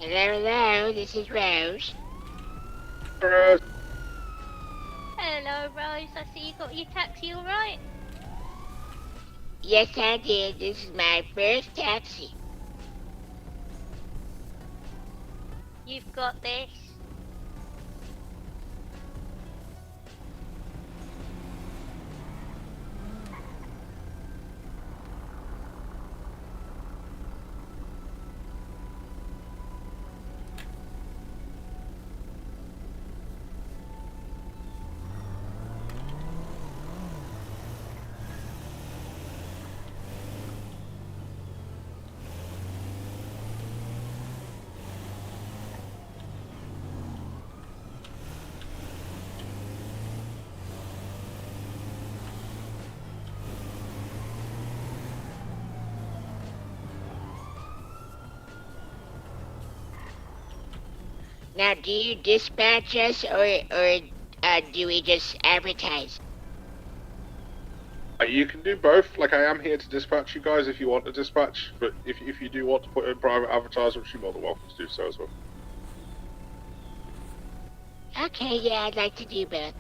Hello, this is Rose. Rose. Hello, Rose. I see you got your taxi all right. Yes, I did. This is my first taxi. You've got this. Now, do you dispatch us, or do we just advertise? You can do both. Like, I am here to dispatch you guys if you want to dispatch, but if you do want to put in private advertisements, you're more than welcome to do so as well. Okay, yeah, I'd like to do both.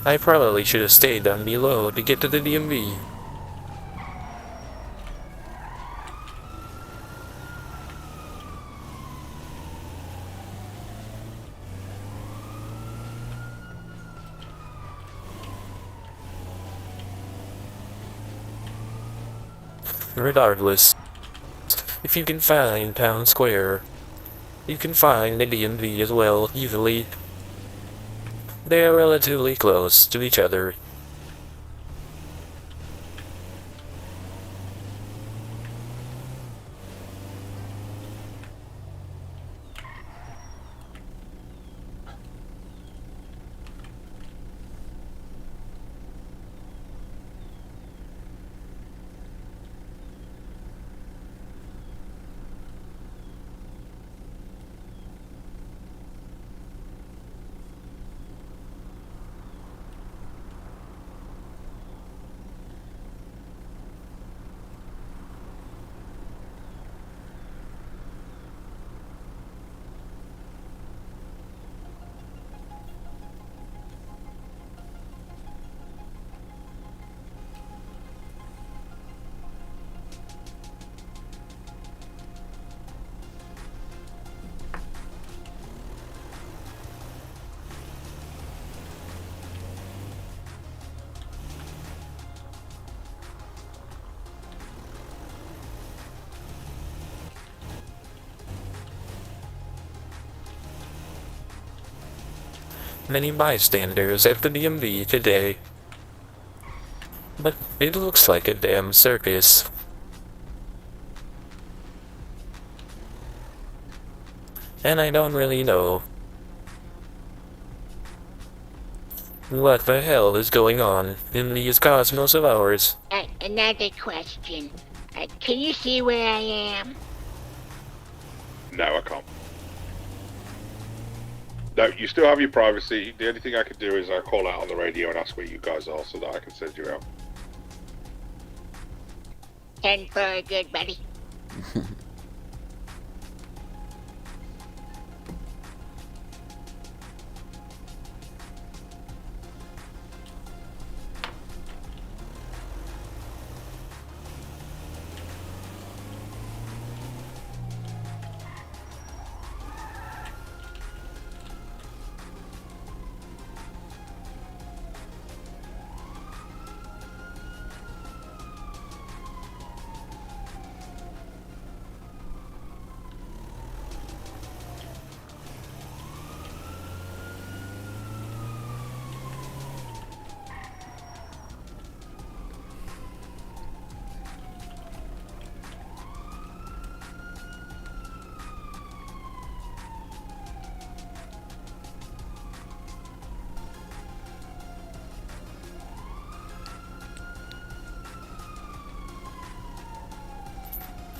I probably should have stayed down below to get to the DMV. Regardless, if you can find Town Square, you can find the DMV as well, easily. They are relatively close to each other. many bystanders at the DMV today. But it looks like a damn circus. And I don't really know what the hell is going on in these cosmos of ours. Another question. Can you see where I am? No, I can't. No, you still have your privacy. The only thing I can do is I call out on the radio and ask where you guys are so that I can send you out. 10 for a good buddy.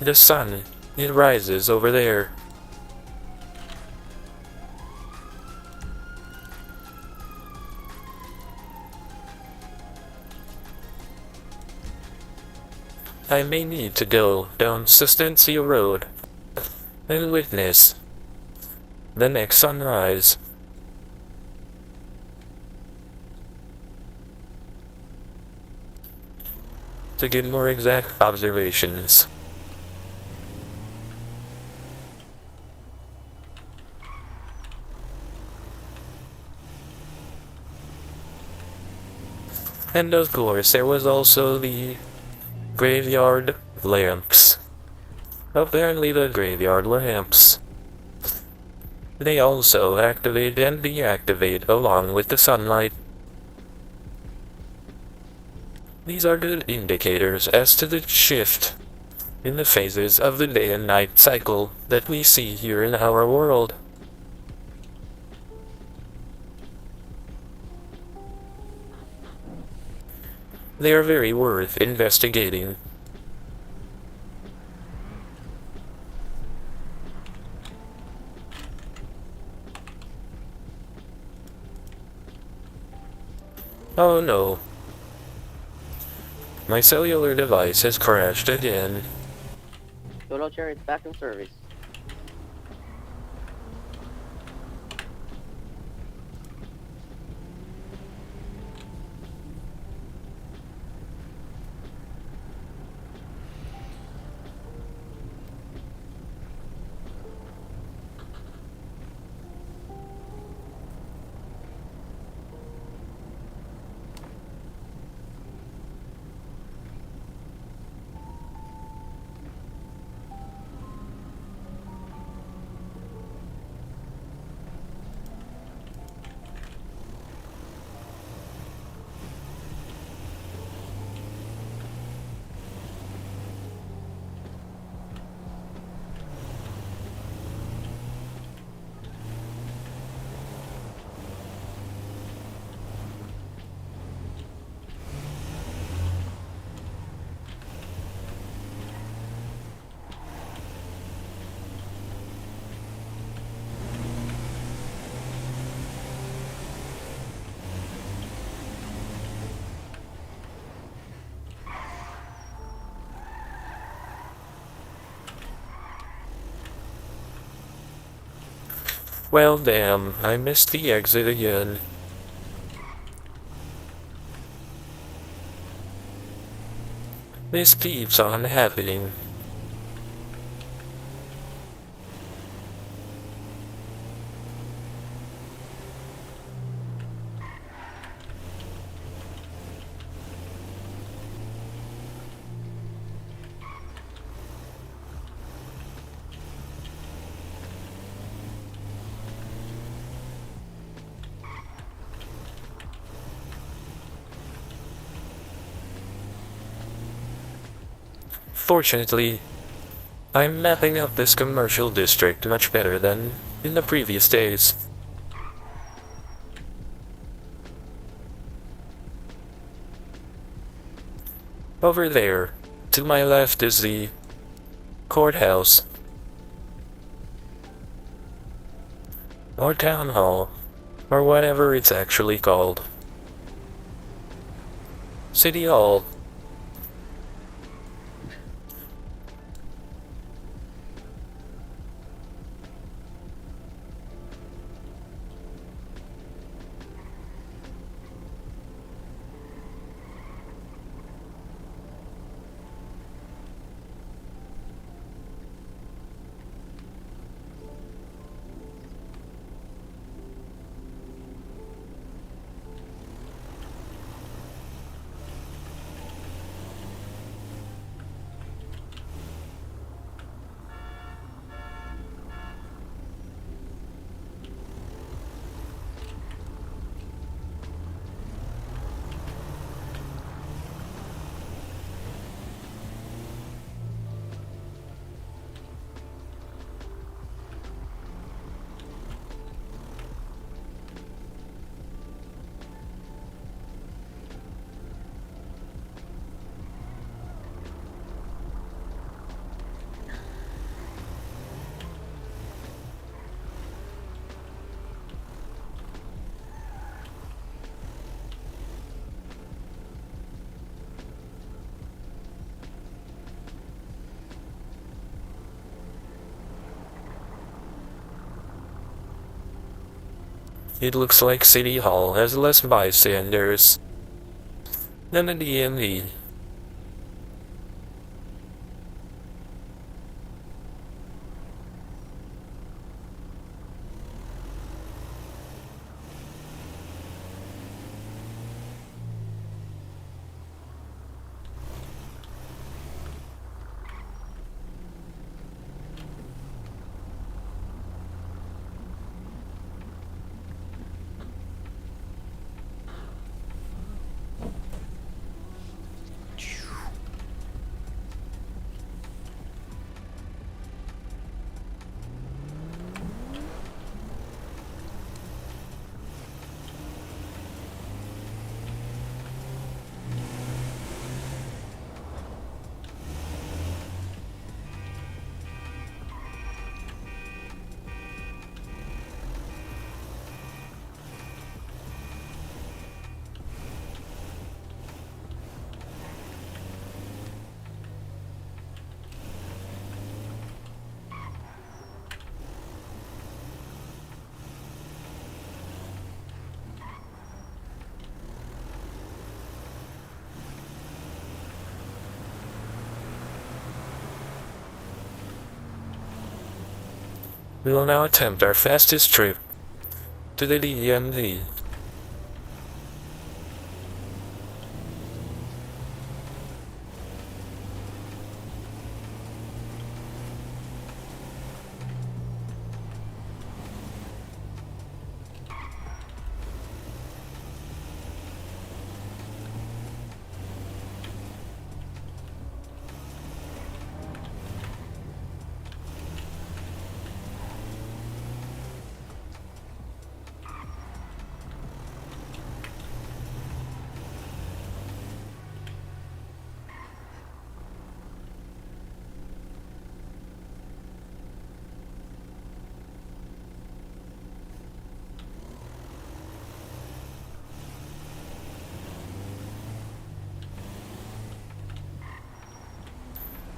The sun, it rises over there. I may need to go down Sustancia Road and witness the next sunrise. To get more exact observations. And of course, there was also the graveyard lamps. Apparently the graveyard lamps. They also activate and deactivate along with the sunlight. These are good indicators as to the shift in the phases of the day and night cycle that we see here in our world. They are very worth investigating. Oh no. My cellular device has crashed again. Dodo Cherry, it's back in service. Well damn, I missed the exit again. This keeps on happening. Fortunately, I'm mapping out this commercial district much better than in the previous days. Over there, to my left is the courthouse, or town hall, or whatever it's actually called. City Hall. It looks like City Hall has less bystanders than the DMV. We will now attempt our fastest trip to the DMV.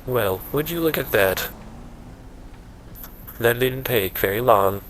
Well, would you look at that? That didn't take very long.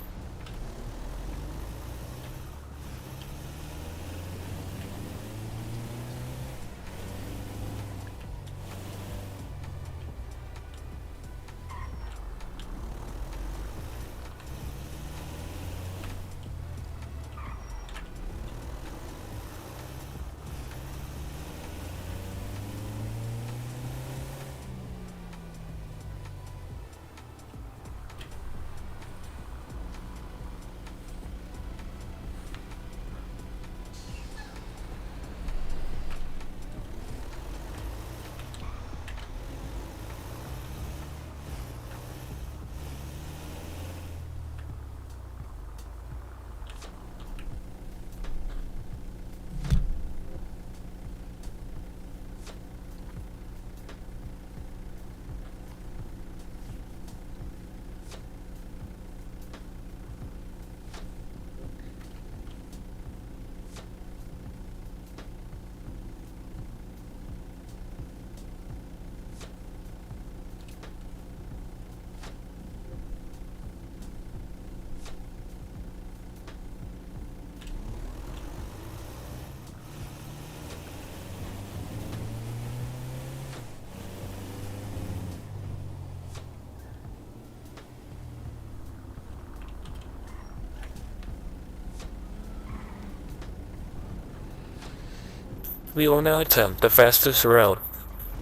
We will now attempt the fastest route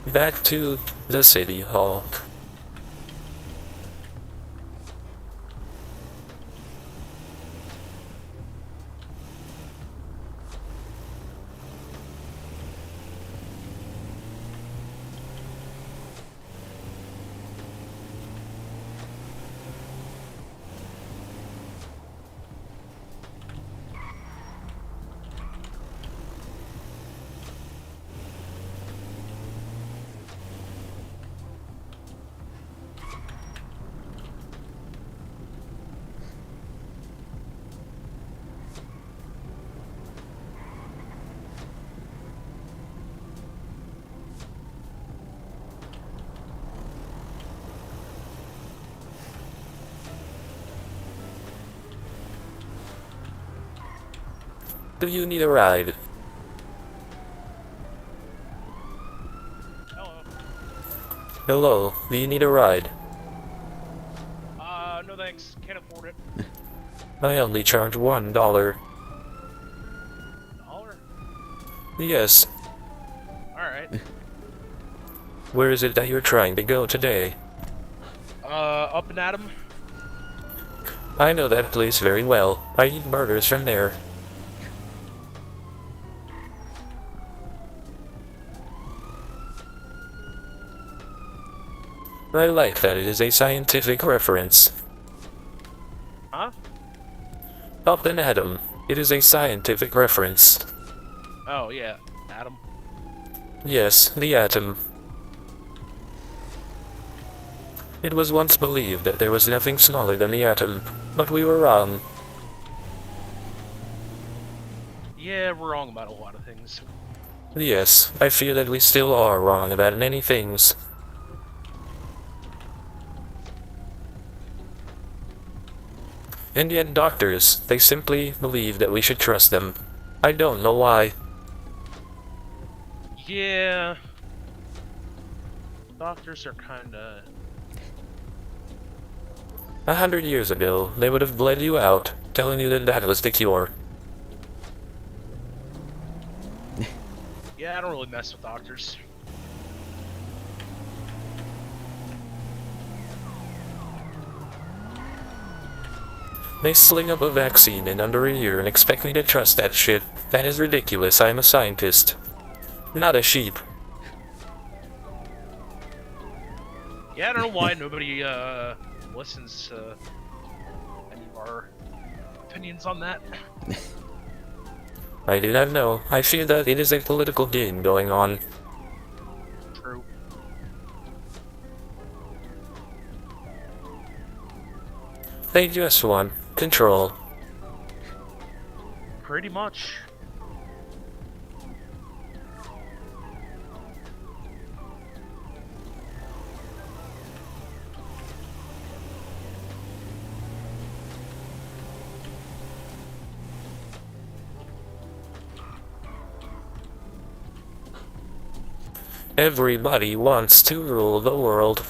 back to the city hall. Do you need a ride? Hello. Hello, do you need a ride? No thanks. Can't afford it. I only charge $1. $1? Yes. Alright. Where is it that you're trying to go today? Up and at 'em. I know that place very well. I eat burgers from there. I like that it is a scientific reference. Huh? Up and Atom. It is a scientific reference. Oh, yeah. Adam. Yes, the atom. It was once believed that there was nothing smaller than the atom, but we were wrong. Yeah, we're wrong about a lot of things. Yes, I fear that we still are wrong about many things. And yet doctors, they simply believe that we should trust them. I don't know why. Yeah. Doctors are kinda... 100 years ago, they would have bled you out, telling you that that was the cure. Yeah, I don't really mess with doctors. They sling up a vaccine in under a year and expect me to trust that shit. That is ridiculous. I'm a scientist. Not a sheep. Yeah, I don't know why nobody, listens to any of our opinions on that. I do not know. I fear that it is a political game going on. True. They just want control. Pretty much. Everybody wants to rule the world.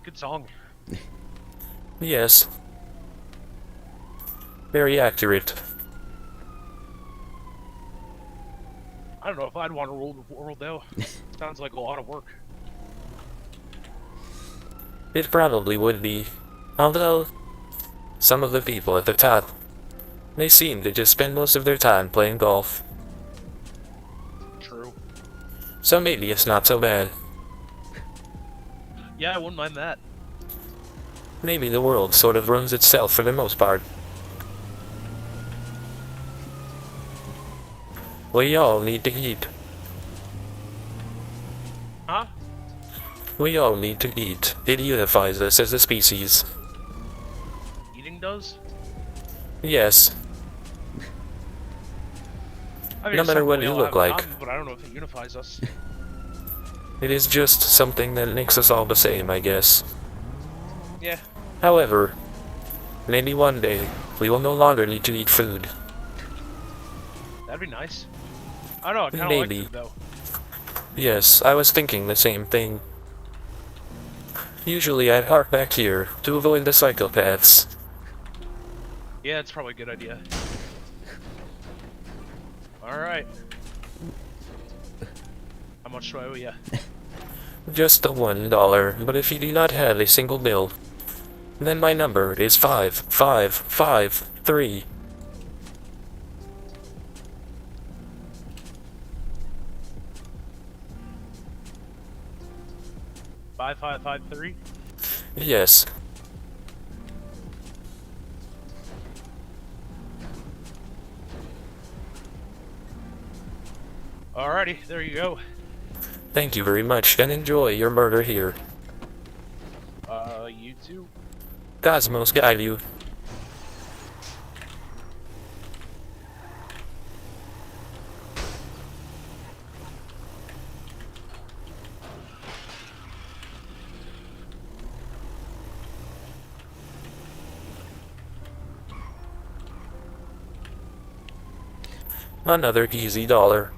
Good song. Yes. Very accurate. I don't know if I'd want to rule the world though. Sounds like a lot of work. It probably would be. Although, some of the people at the top, they seem to just spend most of their time playing golf. True. So maybe it's not so bad. Yeah, I wouldn't mind that. Maybe the world sort of runs itself for the most part. We all need to eat. Huh? We all need to eat. It unifies us as a species. Eating does? Yes. I mean, No it's matter something what we you all look have in like. common, but I don't know if it unifies us. It is just something that makes us all the same, I guess. Yeah. However, maybe one day, we will no longer need to eat food. That'd be nice. I don't know, I kinda like Maybe. food though. Yes, I was thinking the same thing. Usually I park back here to avoid the psychopaths. Yeah, it's probably a good idea. Alright. How much do I owe ya? Just the $1, but if you do not have a single bill, then my number is 5553. 5553? Yes. Alrighty, there you go. Thank you very much, and enjoy your murder here. You too. Cosmos guide you. Another easy dollar.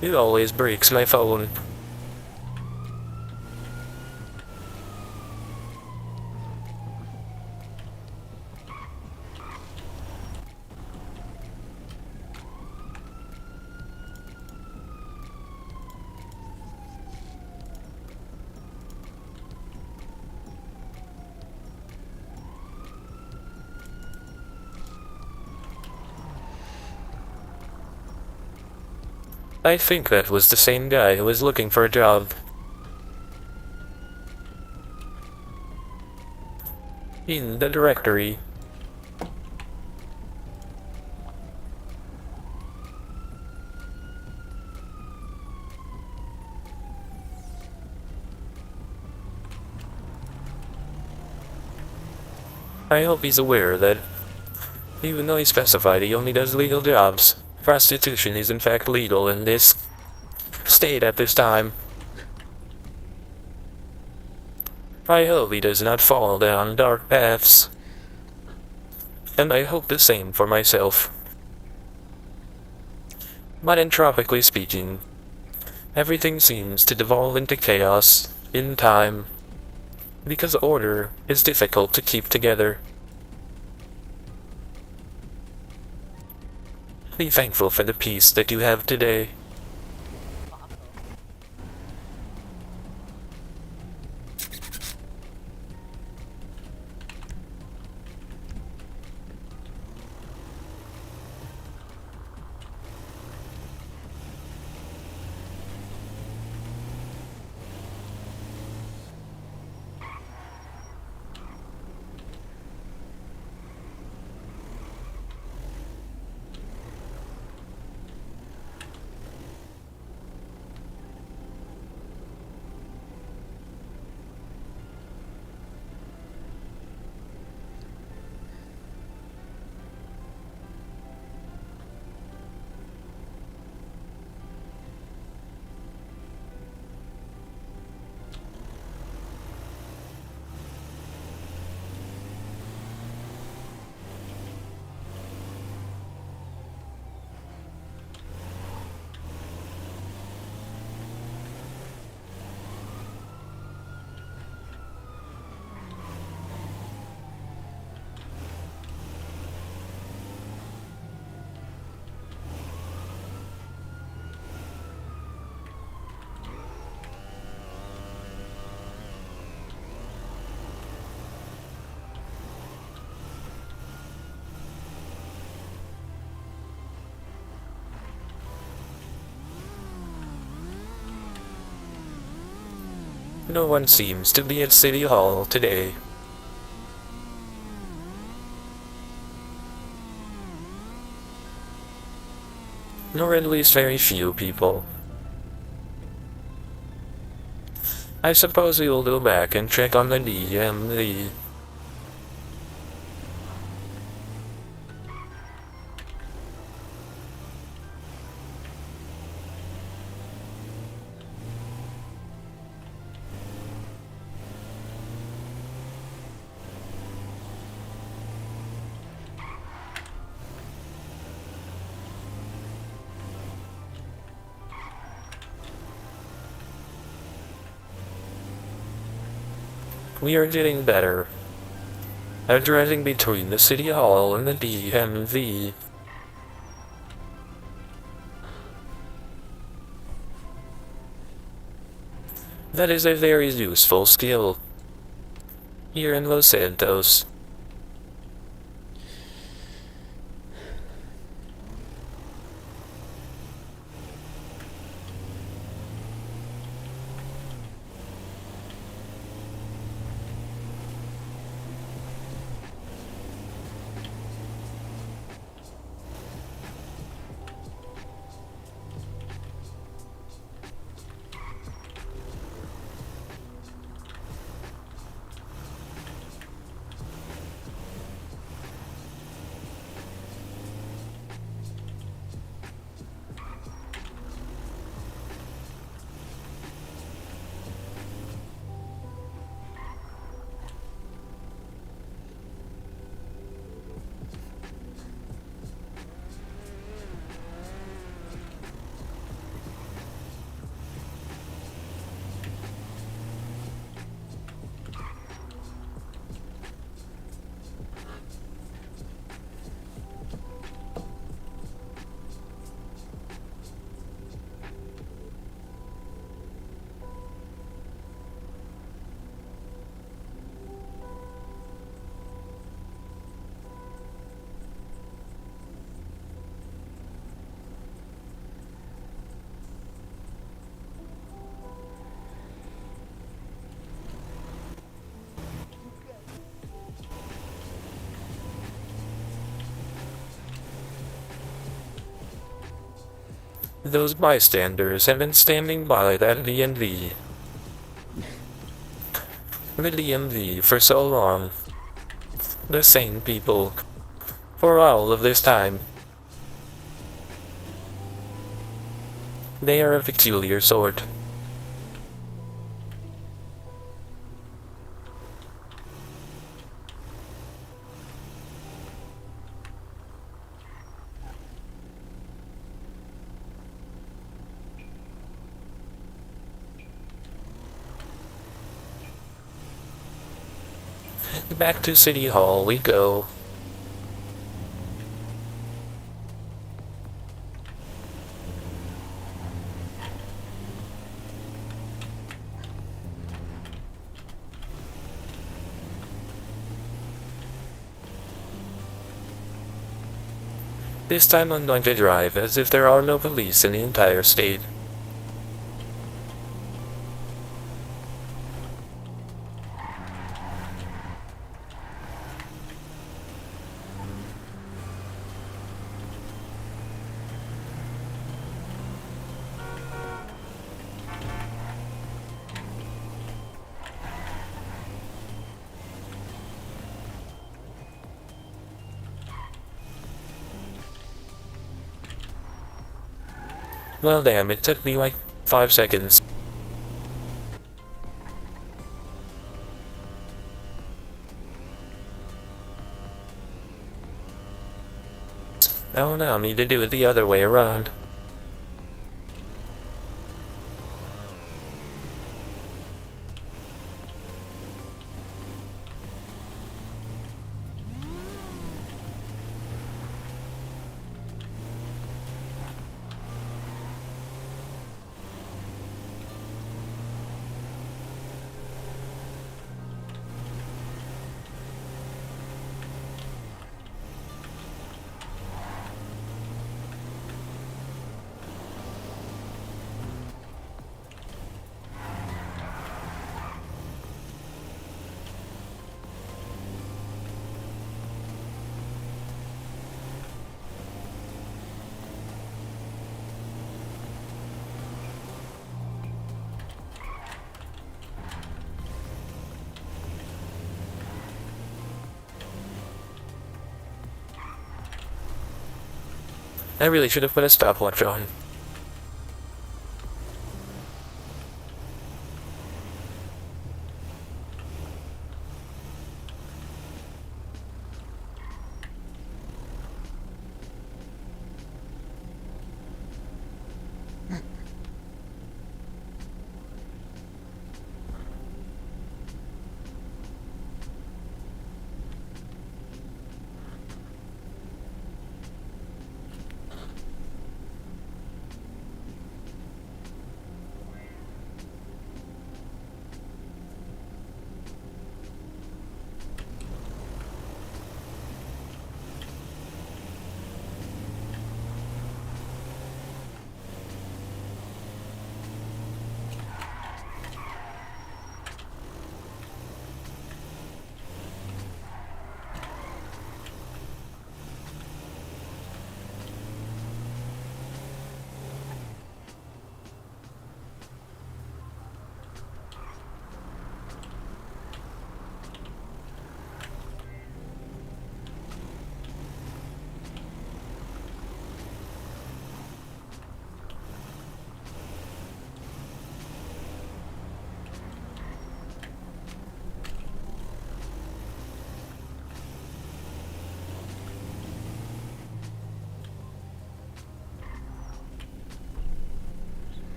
It always breaks my phone. I think that was the same guy who was looking for a job. In the directory. I hope he's aware that, even though he specified he only does legal jobs, prostitution is in fact legal in this state at this time. I hope he does not fall down dark paths. And I hope the same for myself. But entropically speaking, everything seems to devolve into chaos in time, because order is difficult to keep together. Be thankful for the peace that you have today. No one seems to be at City Hall today. Nor at least very few people. I suppose we will go back and check on the DMV. We are getting better. I'm driving between the City Hall and the DMV. That is a very useful skill here in Los Santos. Those bystanders have been standing by that DMV. The DMV for so long. The same people. For all of this time. They are a peculiar sort. Back to City Hall we go. This time I'm going to drive as if there are no police in the entire state. Well damn, it took me like 5 seconds. Oh no, I need to do it the other way around. I really should have put a stopwatch on.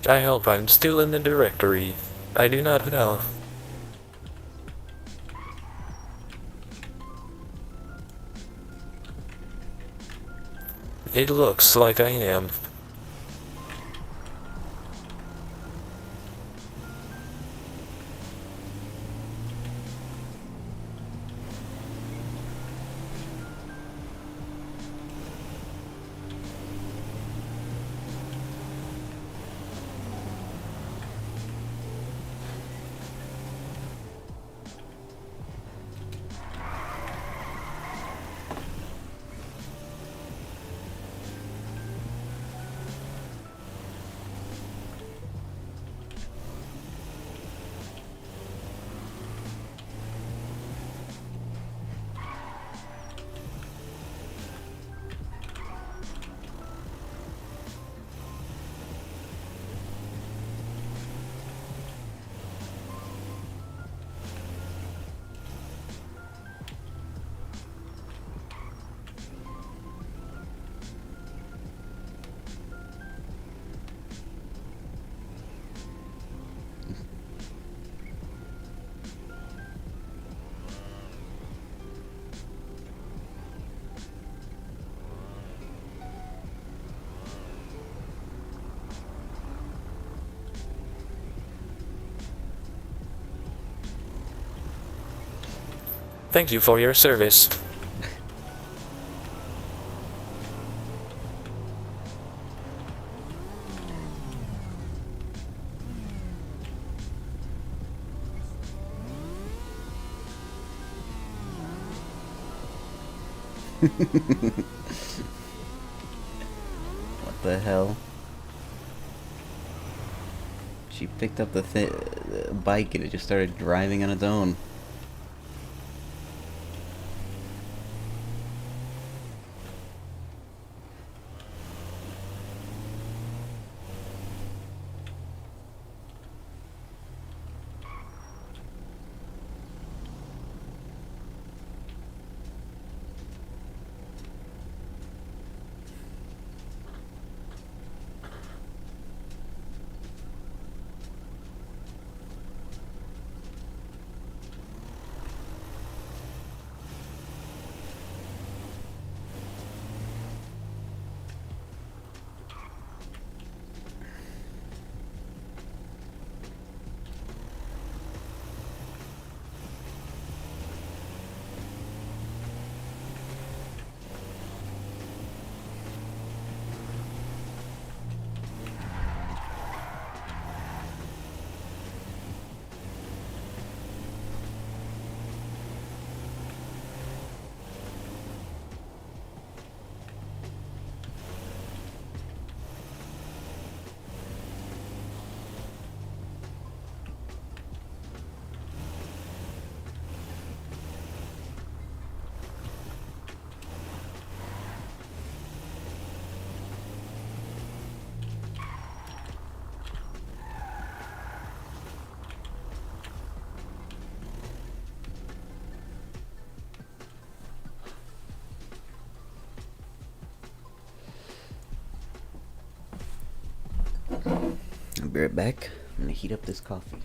I hope I'm still in the directory. I do not know. It looks like I am. Thank you for your service. What the hell? She picked up the bike and it just started driving on its own. I'll be right back. I'm gonna heat up this coffee.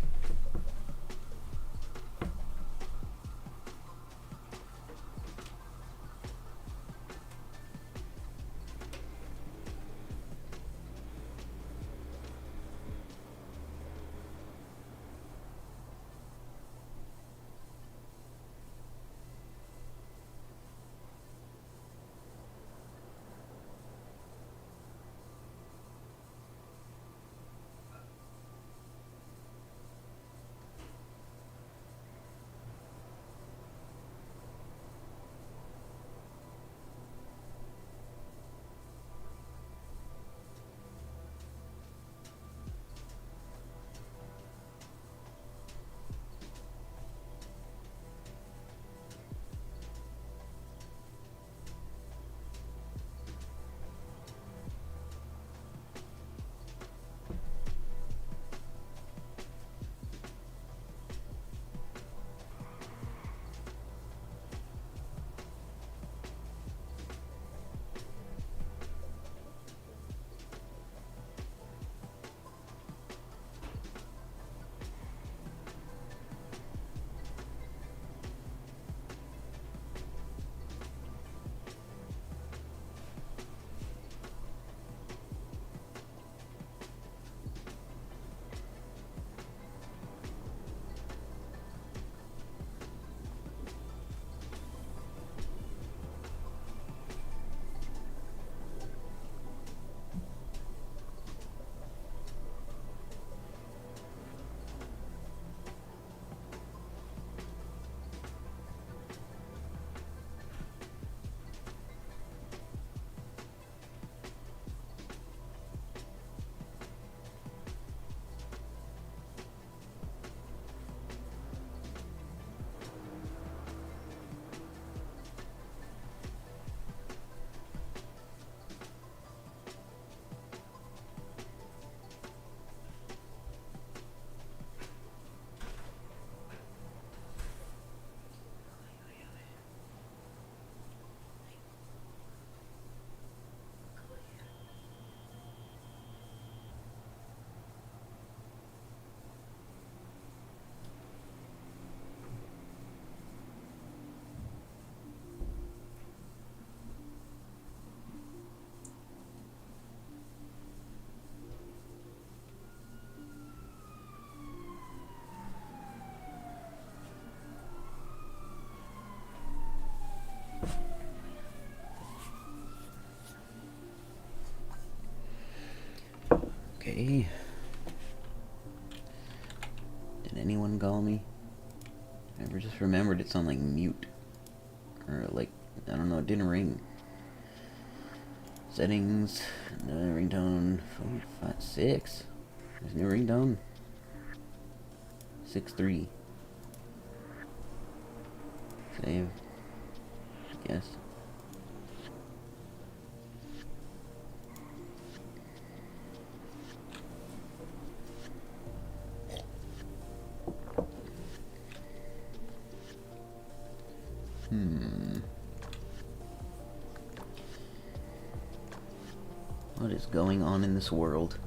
Okay. Did anyone call me? I never just remembered it's on like mute. Or like, I don't know, it didn't ring. Settings, ringtone, 4, 5, 6. There's no ringtone. 6-3. Save. Yes. What is going on in this world?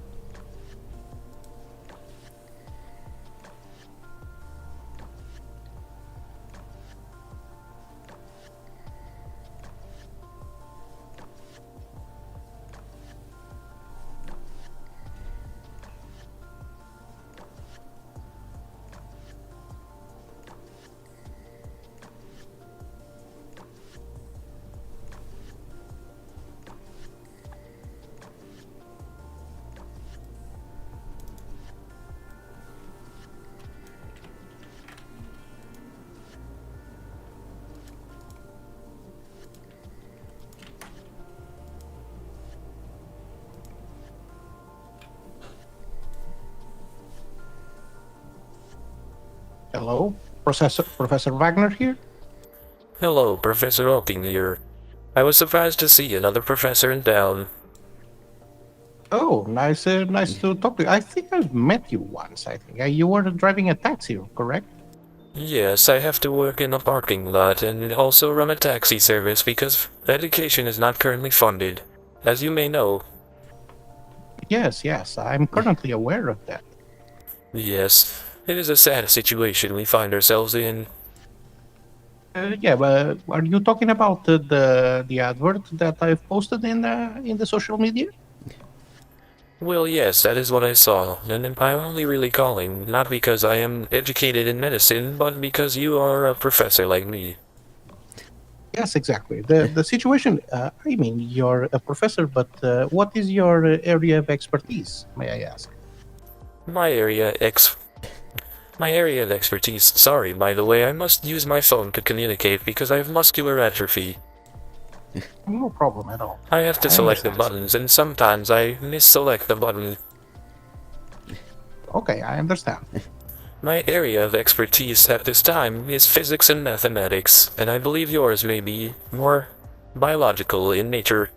Hello, Professor Wagner here. Hello, Professor Hoeking here. I was surprised to see another professor in town. Oh, nice to talk to you. I think I've met you once. I think you were driving a taxi, correct? Yes, I have to work in a parking lot and also run a taxi service because education is not currently funded, as you may know. Yes, I'm currently aware of that. Yes, it is a sad situation we find ourselves in. Yeah, but are you talking about the advert that I've posted in the social media? Well, yes, that is what I saw, and I'm only really calling, not because I am educated in medicine, but because you are a professor like me. Yes, exactly. The situation. I mean, you're a professor, but what is your area of expertise? May I ask? My area of expertise. Sorry, by the way, I must use my phone to communicate because I have muscular atrophy. No problem at all. I have to select the buttons, and sometimes I misselect the button. Okay, I understand. My area of expertise at this time is physics and mathematics, and I believe yours may be more biological in nature.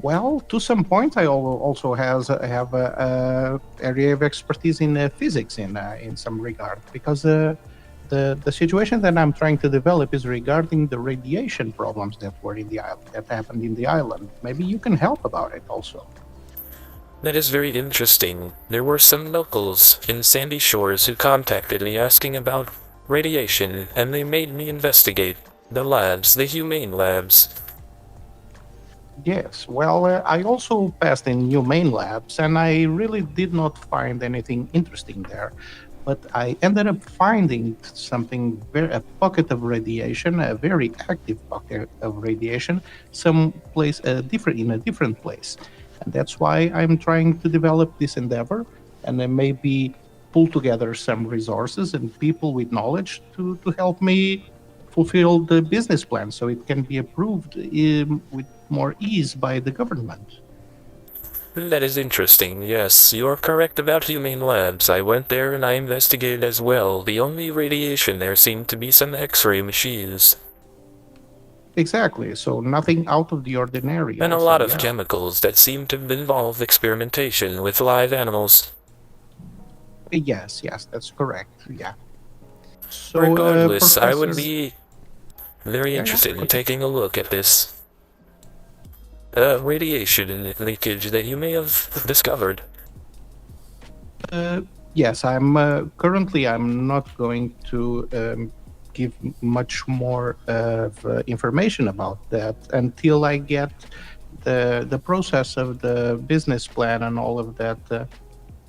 Well, to some point, I also have a area of expertise in physics in some regard, because the situation that I'm trying to develop is regarding the radiation problems that were in the island, that happened in the island. Maybe you can help about it also. That is very interesting. There were some locals in Sandy Shores who contacted me asking about radiation, and they made me investigate the labs, the humane labs. Yes, well, I also passed in humane labs, and I really did not find anything interesting there. But I ended up finding something a pocket of radiation, a very active pocket of radiation, someplace in a different place, and that's why I'm trying to develop this endeavor, and then maybe pull together some resources and people with knowledge to help me fulfill the business plan so it can be approved with more ease by the government. That is interesting, yes. You're correct about humane labs. I went there and I investigated as well. The only radiation there seemed to be some X-ray machines. Exactly, so nothing out of the ordinary. And also, a lot of yeah. chemicals that seem to involve experimentation with live animals. Yes, that's correct, yeah. So, regardless, I would Professor- be very interested in taking a look at this radiation leakage that you may have discovered. Yes, I'm currently I'm not going to give much more of information about that until I get the process of the business plan and all of that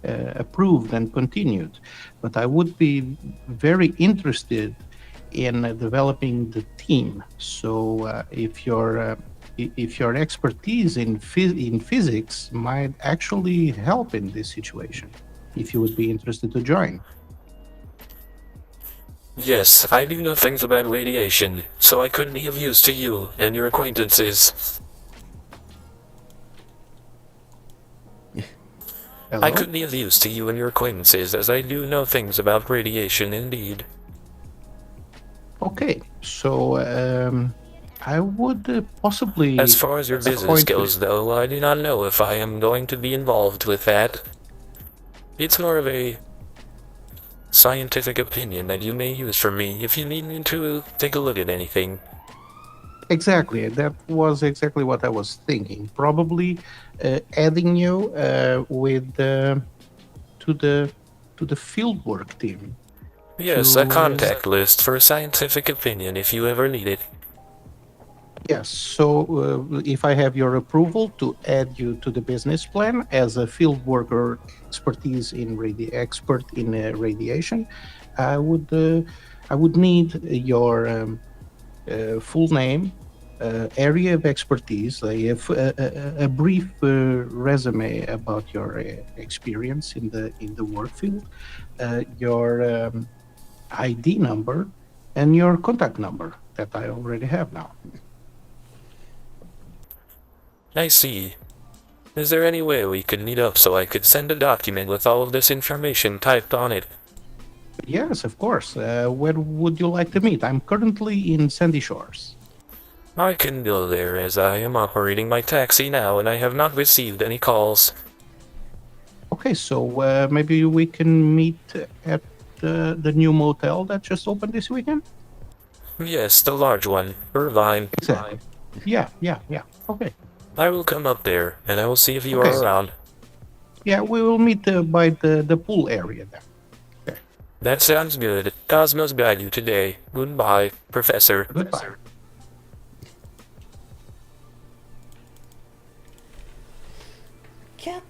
approved and continued. But I would be very interested in developing the team. So if you're if your expertise in physics might actually help in this situation, if you would be interested to join. Yes, I do know things about radiation, so I could be of use to you and your acquaintances. Hello? I could be of use to you and your acquaintances, as I do know things about radiation indeed. Okay, so I would possibly. As far as your business goes, though, I do not know if I am going to be involved with that. It's more of a scientific opinion that you may use for me if you need me to take a look at anything. Exactly, that was exactly what I was thinking. Probably adding you with to the fieldwork team. Yes, a contact list for a scientific opinion if you ever need it. Yes, so if I have your approval to add you to the business plan as a field worker expertise in expert in radiation, I would need your full name, area of expertise, a brief resume about your experience in the work field, your ID number, and your contact number that I already have now. I see. Is there any way we could meet up so I could send a document with all of this information typed on it? Yes, of course. Where would you like to meet? I'm currently in Sandy Shores. I can go there as I am operating my taxi now and I have not received any calls. Okay, so maybe we can meet at the new motel that just opened this weekend? Yes, the large one, Irvine. Exactly. Yeah. Okay. I will come up there, and I will see if you are around. Yeah, we will meet by the pool area then. Okay. That sounds good. Cosmos guide you today. Goodbye, Professor. Goodbye. Cat.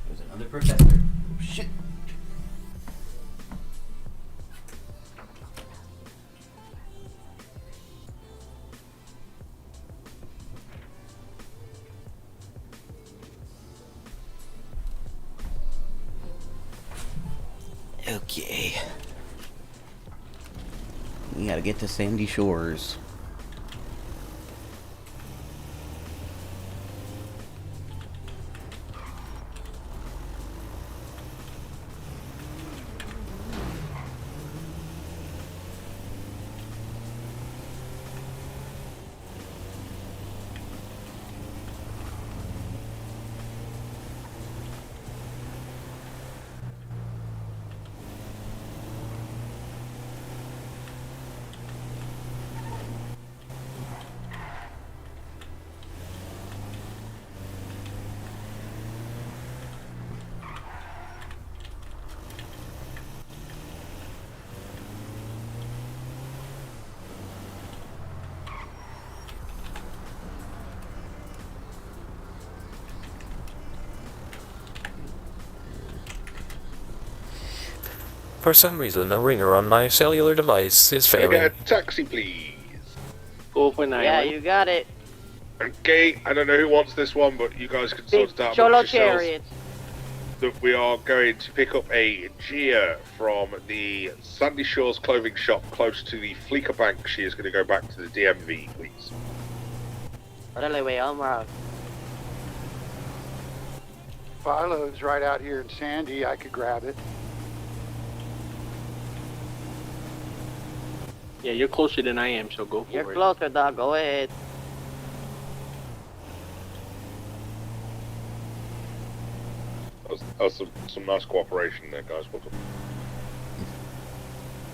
There's another professor. Shit. Okay. We gotta get to Sandy Shores. For some reason, the ringer on my cellular device is Can I failing. get a taxi, please? Yeah, you got it. Okay, I don't know who wants this one, but you guys can sort Big it out Cholo amongst yourselves. Chariots. That we are going to pick up a Gia from the Sandy Shores clothing shop close to the Fleeca Bank. She is going to go back to the DMV, please. Órale, Omar. Philo's right out here in Sandy. I could grab it. Yeah, you're closer than I am, so go for it. You're closer, dog. Go ahead. That was some nice cooperation there, guys. Well done.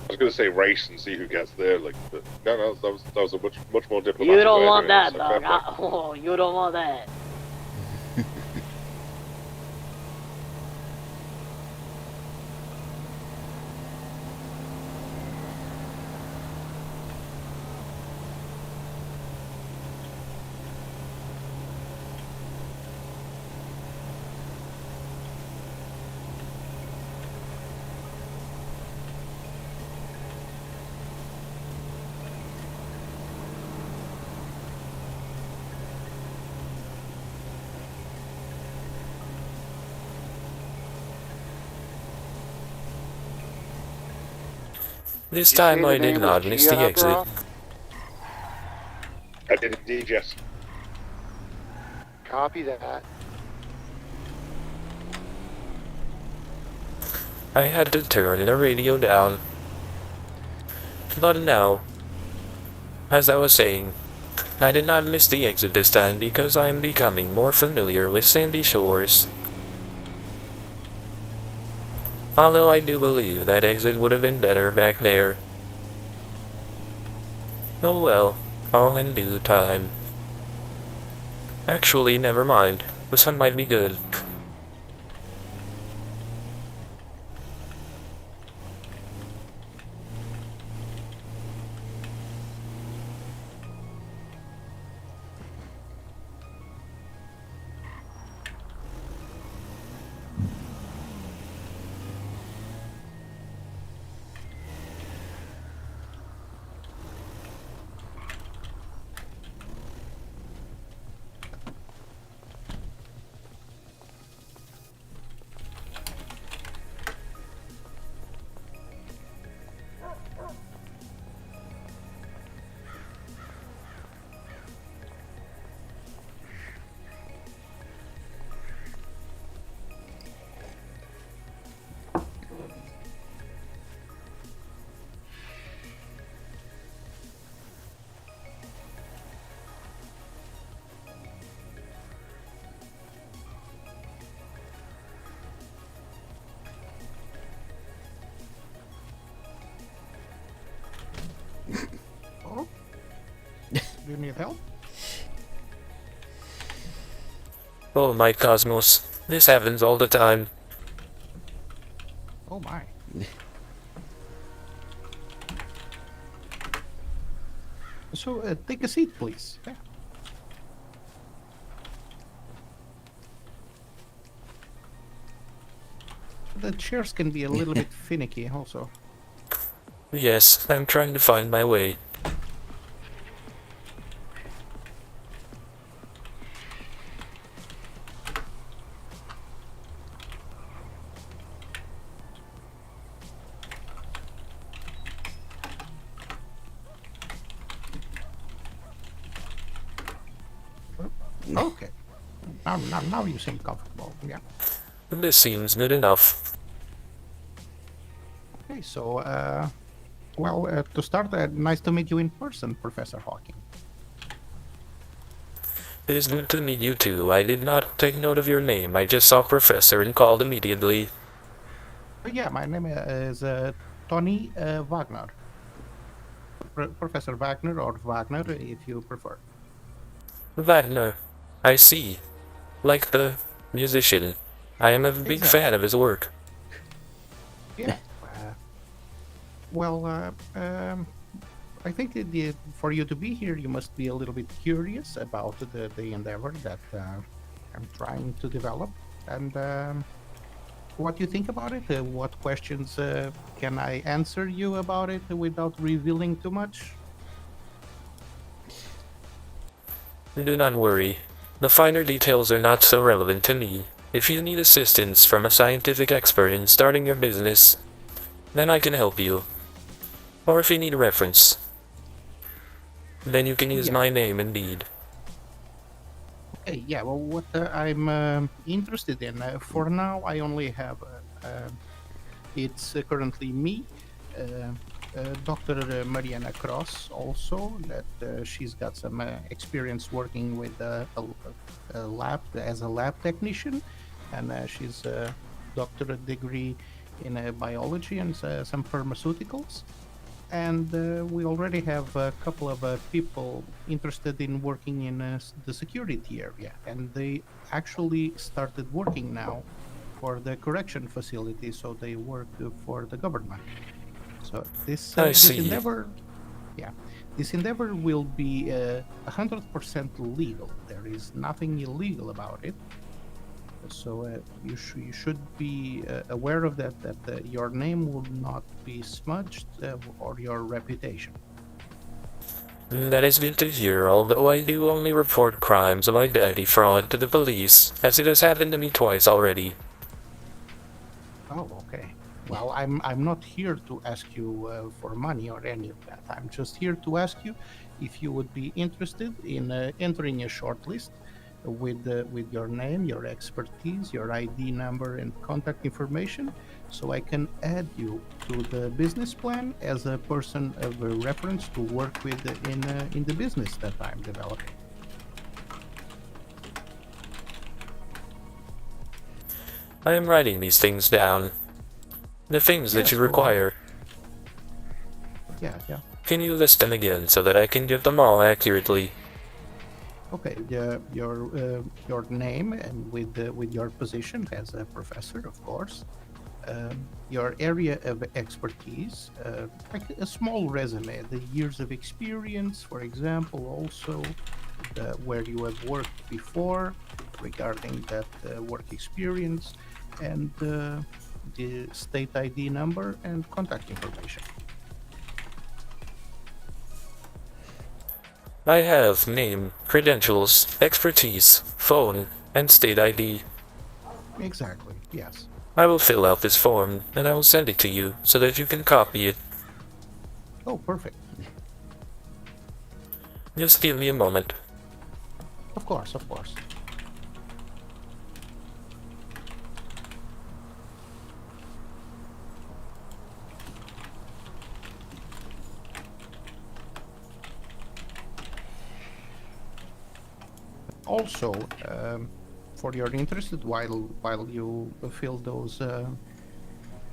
I was going to say race and see who gets there, like, but no, that was a much more diplomatic. You don't way of want doing it, that, so dog. fair play. Oh, you don't want that. This Did you say time the I did name not was miss the Gia, exit. bro? I did indeed, yes. Copy that. I had to turn the radio down. But now, as I was saying, I did not miss the exit this time because I am becoming more familiar with Sandy Shores. Although I do believe that exit would have been better back there. Oh well, all in due time. Actually, never mind. This one might be good. Oh? Do you need help? Oh my cosmos, this happens all the time. Oh my. So, take a seat, please. Yeah. The chairs can be a little bit finicky, also. Yes, I'm trying to find my way. Okay. Now you seem comfortable. Yeah. This seems good enough. Okay, so, well, to start, nice to meet you in person, Professor Hawking. It is good to meet you too. I did not take note of your name. I just saw Professor and called immediately. Yeah, my name is Tony Wagner. Professor Wagner, or Wagner, if you prefer. Wagner. I see. Like the musician. I am a big fan of his work. Yeah. Well, I think for you to be here, you must be a little bit curious about the endeavor that I'm trying to develop. And what do you think about it? What questions can I answer you about it without revealing too much? Do not worry. The finer details are not so relevant to me. If you need assistance from a scientific expert in starting your business, then I can help you. Or if you need a reference, then you can use my name indeed. Okay, yeah, well, what I'm interested in, for now, I only have, it's currently me, Dr. Mariana Cross also, that she's got some experience working with a lab, as a lab technician, and she's a doctorate degree in biology and some pharmaceuticals. And we already have a couple of people interested in working in the security area, and they actually started working now for the correction facility, so they work for the government. So this endeavor, yeah, this endeavor will be 100% legal. There is nothing illegal about it. So you should be aware of that your name will not be smudged or your reputation. That is good to hear, although I do only report crimes of identity fraud to the police, as it has happened to me twice already. Oh, okay. Well, I'm not here to ask you for money or any of that. I'm just here to ask you if you would be interested in entering a short list with your name, your expertise, your ID number, and contact information, so I can add you to the business plan as a person of a reference to work with in the business that I'm developing. I am writing these things down. The things that Yes, you go ahead. require. Yeah. Can you list them again so that I can give them all accurately? Okay, your name and with your position as a professor, of course. Your area of expertise, like a small resume, the years of experience, for example, also where you have worked before regarding that work experience, and the state ID number and contact information. I have name, credentials, expertise, phone, and state ID. Exactly, yes. I will fill out this form, and I will send it to you so that you can copy it. Oh, perfect. Just give me a moment. Of course, of course. Also, for your interest, while you fill those, oh,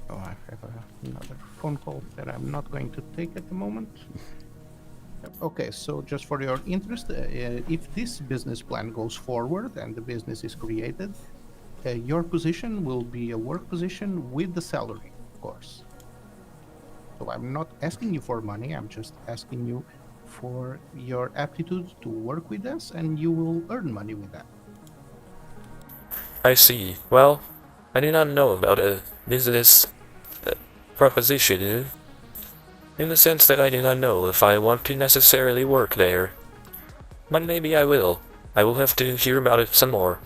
I have another phone call that I'm not going to take at the moment. Okay, so just for your interest, if this business plan goes forward and the business is created, your position will be a work position with the salary, of course. So I'm not asking you for money, I'm just asking you for your aptitude to work with us, and you will earn money with that. I see. Well, I do not know about a business proposition, in the sense that I do not know if I want to necessarily work there. But maybe I will. I will have to hear about it some more.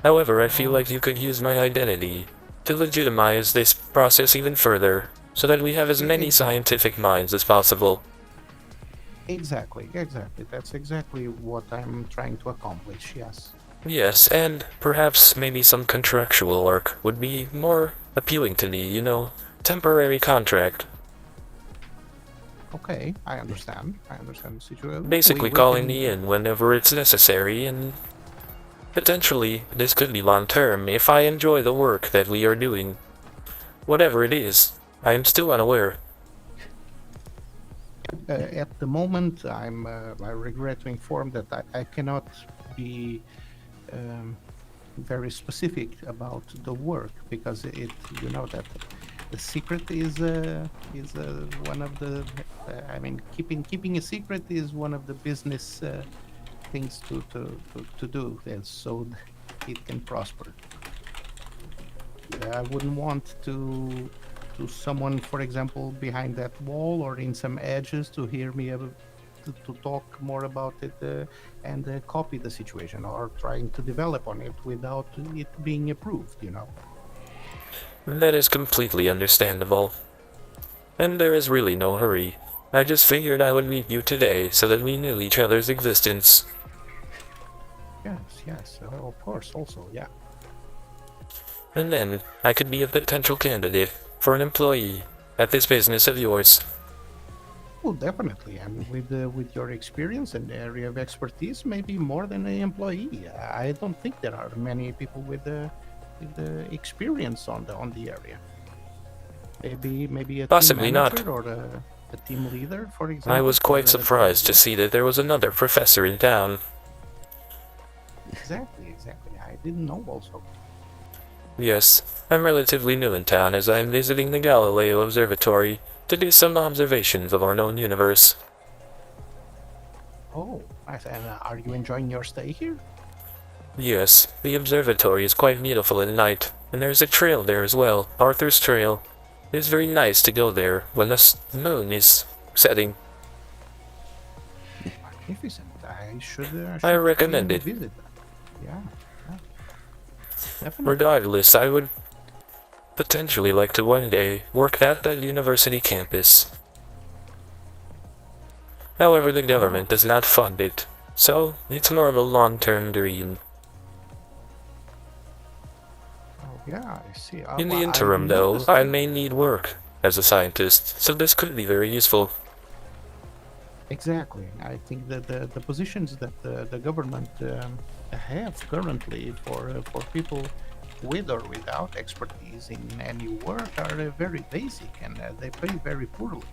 However, I feel like you could use my identity to legitimize this process even further, so that we have as many scientific minds as possible. Exactly. That's exactly what I'm trying to accomplish, yes. Yes, and perhaps maybe some contractual work would be more appealing to me, you know, temporary contract. Okay, I understand the situation. Basically calling me in whenever it's necessary, and potentially this could be long term if I enjoy the work that we are doing. Whatever it is, I am still unaware. At the moment, I regret to inform that I cannot be very specific about the work, because you know that the secret is one of the I mean, keeping a secret is one of the business things to do, so it can prosper. I wouldn't want to someone, for example, behind that wall or in some edges to hear me to talk more about it and copy the situation, or trying to develop on it without it being approved, you know. That is completely understandable. And there is really no hurry. I just figured I would meet you today so that we knew each other's existence. Yes, of course, also, yeah. And then I could be a potential candidate for an employee at this business of yours. Well, definitely. I mean, with your experience and area of expertise, maybe more than an employee. I don't think there are many people with the experience on the area. Maybe a Possibly team not. manager or a team leader, for example. I was quite surprised to see that there was another professor in town. Exactly. I didn't know also. Yes, I'm relatively new in town as I'm visiting the Galileo Observatory to do some observations of our known universe. Oh, nice. And are you enjoying your stay here? Yes, the observatory is quite beautiful at night, and there's a trail there as well, Arthur's Trail. It's very nice to go there when the moon is setting. Magnificent. I should I recommend it. Visit that. Yeah. Definitely. Regardless, I would potentially like to one day work at the university campus. However, the government does not fund it, so it's more of a long-term dream. Oh, yeah, I see. In the Well, interim, I've though, noticed I may need work as a scientist, so this could be very useful. Exactly. I think that the positions that the government have currently for people with or without expertise in any work are very basic, and they pay very poorly.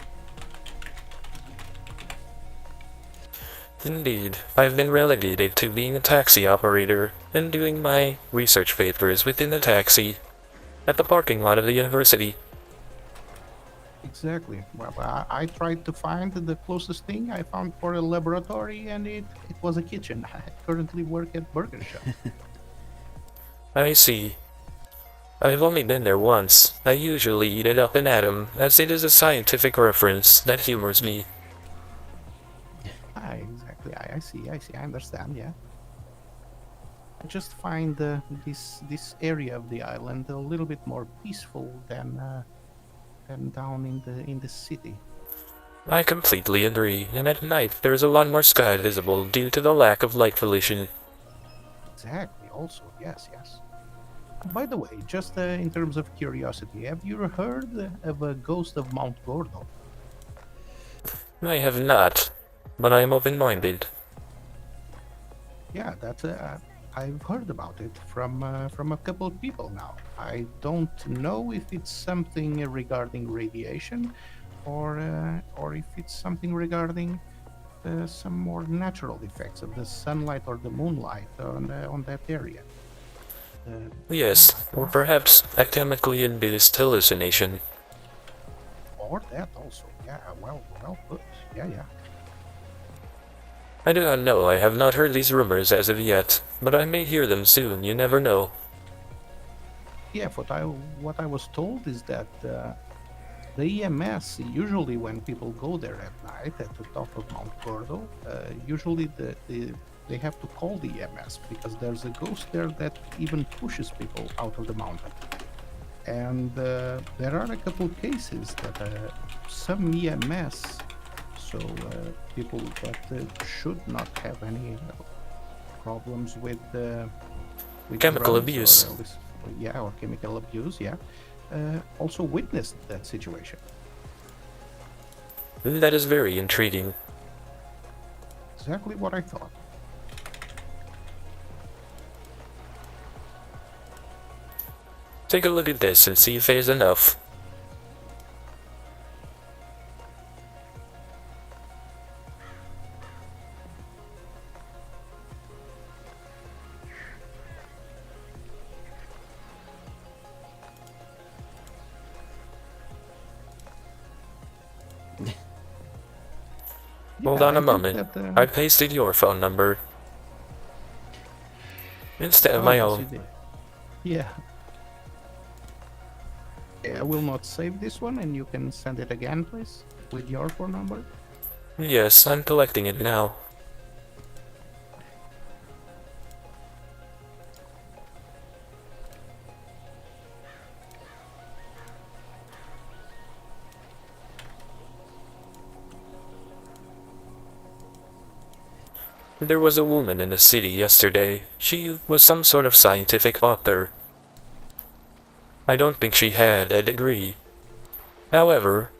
Indeed, I've been relegated to being a taxi operator and doing my research papers within the taxi at the parking lot of the university. Exactly. Well, I tried to find the closest thing I found for a laboratory, and it was a kitchen. I currently work at Burger Shop. I see. I've only been there once. I usually eat it up and atom, as it is a scientific reference that humors me. Exactly. I see. I understand. Yeah. I just find this area of the island a little bit more peaceful than down in the city. I completely agree, and at night there's a lot more sky visible due to the lack of light pollution. Exactly. Also, yes. By the way, just in terms of curiosity, have you heard of a ghost of Mount Gordo? I have not, but I am open-minded. Yeah, I've heard about it from a couple of people now. I don't know if it's something regarding radiation, or if it's something regarding some more natural effects of the sunlight or the moonlight on that area. Yes, or perhaps a chemically induced hallucination. Or that also. Yeah, well put. Yeah. I do not know, I have not heard these rumors as of yet, but I may hear them soon, you never know. Yeah, what I was told is that the EMS, usually when people go there at night at the top of Mount Gordo, usually they have to call the EMS because there's a ghost there that even pushes people out of the mountain. And there are a couple of cases that some EMS, so people that should not have any problems with chemical drugs abuse. or chemical abuse, also witnessed that situation. That is very intriguing. Exactly what I thought. Take a look at this and see if there's enough. Hold on a moment. I pasted your phone number instead of my yes, own. you did. Yeah. I will not save this one, and you can send it again, please, with your phone number. Yes, I'm collecting it now. There was a woman in the city yesterday. She was some sort of scientific author. I don't think she had a degree. However,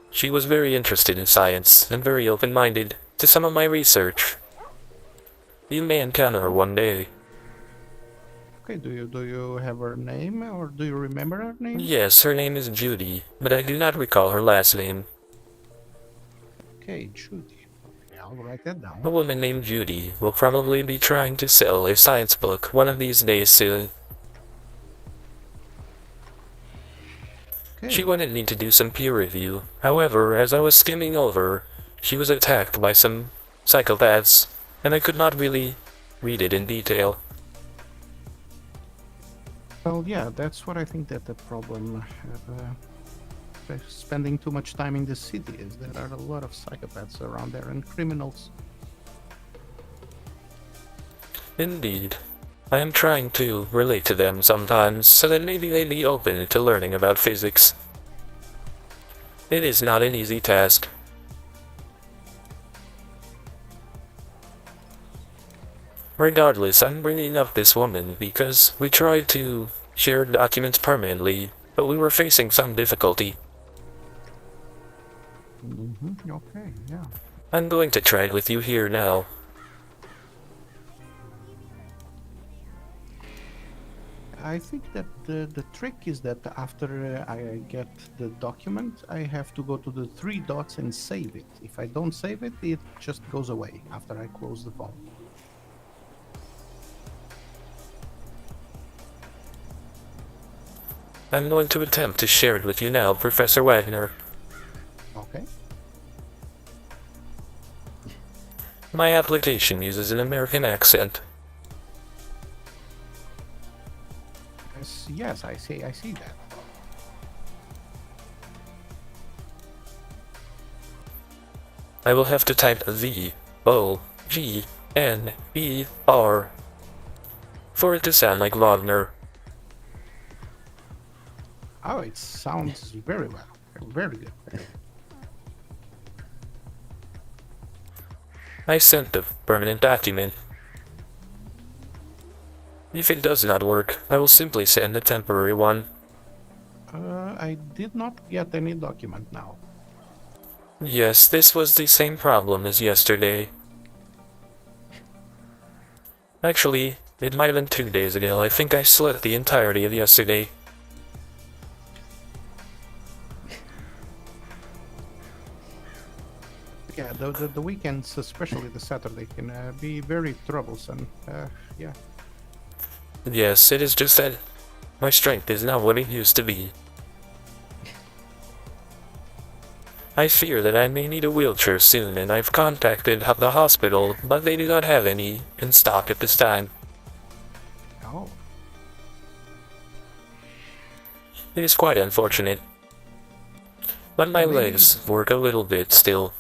she was very interested in science and very open-minded to some of my research. You may encounter her one day. Okay, do you have her name, or do you remember her name? Yes, her name is Judy, but I do not recall her last name. Okay, Judy. I'll write that down. A woman named Judy will probably be trying to sell a science book one of these days soon. Okay. She wanted me to do some peer review. However, as I was skimming over, she was attacked by some psychopaths, and I could not really read it in detail. Well, yeah, that's what I think that the problem of spending too much time in the city is. There are a lot of psychopaths around there and criminals. Indeed. I am trying to relate to them sometimes, so that maybe they'd be open to learning about physics. It is not an easy task. Regardless, I'm bringing up this woman because we tried to share documents permanently, but we were facing some difficulty. Okay, yeah. I'm going to try it with you here now. I think that the trick is that after I get the document, I have to go to the three dots and save it. If I don't save it, it just goes away after I close the phone. I'm going to attempt to share it with you now, Professor Wagner. Okay. My application uses an American accent. Yes, I see that. I will have to type VOGNBR for it to sound like Wagner. Oh, it sounds very well. Very good. I sent the permanent document. If it does not work, I will simply send a temporary one. I did not get any document now. Yes, this was the same problem as yesterday. Actually, it might have been 2 days ago. I think I slept the entirety of yesterday. Yeah, the weekends, especially the Saturday, can be very troublesome. Yeah. Yes, it is just that my strength is not what it used to be. I fear that I may need a wheelchair soon, and I've contacted the hospital, but they do not have any in stock at this time. Oh. It is quite unfortunate. But my Maybe- legs work a little bit still.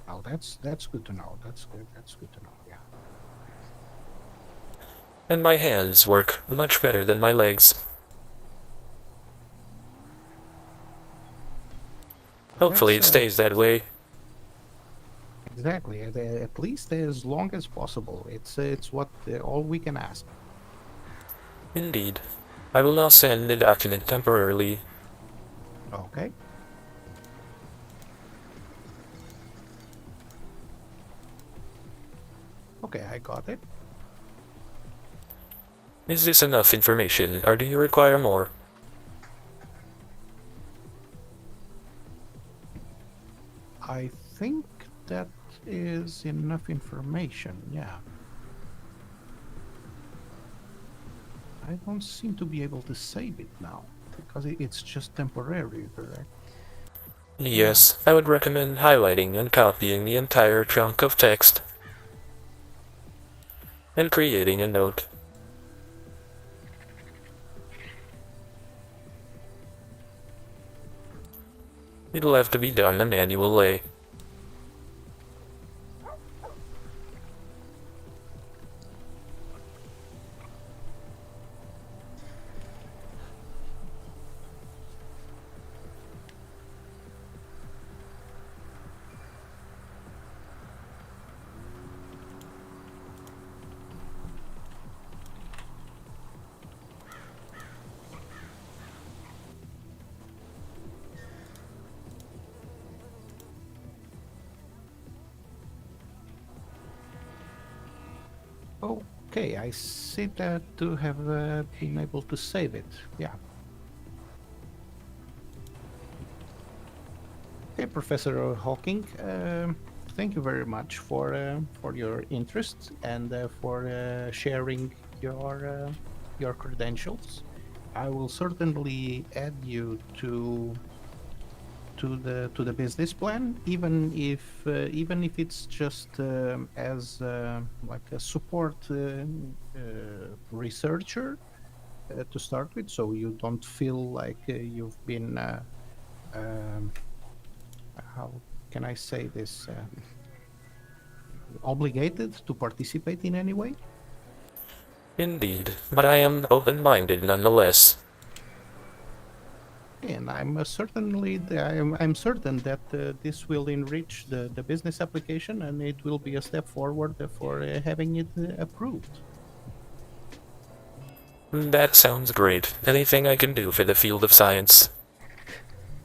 Oh, that's good to know. That's good to know. Yeah. And my hands work much better than my legs. Hopefully it That's, stays that way. Exactly. At least as long as possible. It's what all we can ask. Indeed. I will now send the document temporarily. Okay. Okay, I got it. Is this enough information, or do you require more? I think that is enough information, yeah. I don't seem to be able to save it now, because it's just temporary, correct? Yes, I would recommend highlighting and copying the entire chunk of text. And creating a note. It'll have to be done the manual way. Okay, I see that to have been able to save it, yeah. Okay, Professor Hawking, thank you very much for your interest and for sharing your credentials. I will certainly add you to the business plan, even if it's just as like a support researcher to start with, so you don't feel like you've been how can I say this, obligated to participate in any way. Indeed, but I am open-minded nonetheless. And I'm certain that this will enrich the business application, and it will be a step forward for having it approved. That sounds great. Anything I can do for the field of science.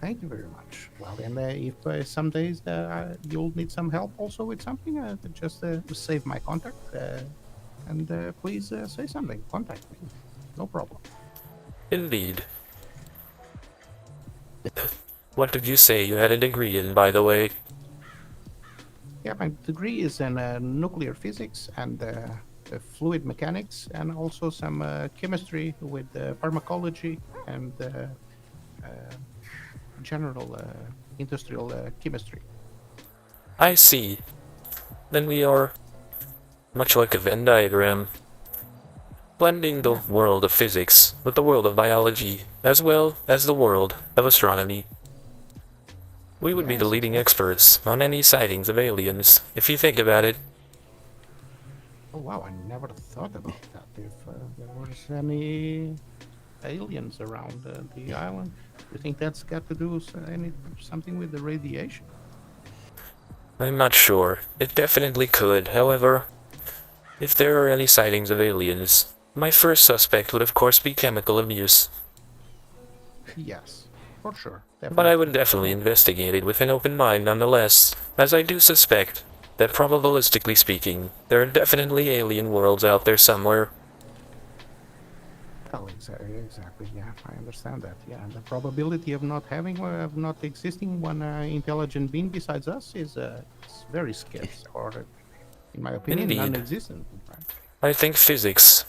Thank you very much. Well, and if some days you'll need some help also with something, just save my contact, and please say something. Contact me. No problem. Indeed. What did you say you had a degree in, by the way? Yeah, my degree is in nuclear physics and fluid mechanics, and also some chemistry with pharmacology and general industrial chemistry. I see. Then we are much like a Venn diagram, blending the world of physics with the world of biology, as well as the world of astronomy. We would be the leading experts on any sightings of aliens, if you think about it. Oh wow, I never thought about that. If there was any aliens around the island, you think that's got to do with something with the radiation? I'm not sure. It definitely could, however. If there are any sightings of aliens, my first suspect would of course be chemical abuse. Yes, for sure. But I would definitely investigate it with an open mind nonetheless, as I do suspect that probabilistically speaking, there are definitely alien worlds out there somewhere. Oh, exactly. Yeah, I understand that. Yeah, the probability of not having or of not existing one intelligent being besides us is very scarce, or, in my opinion, Indeed. non-existent. Right? I think physics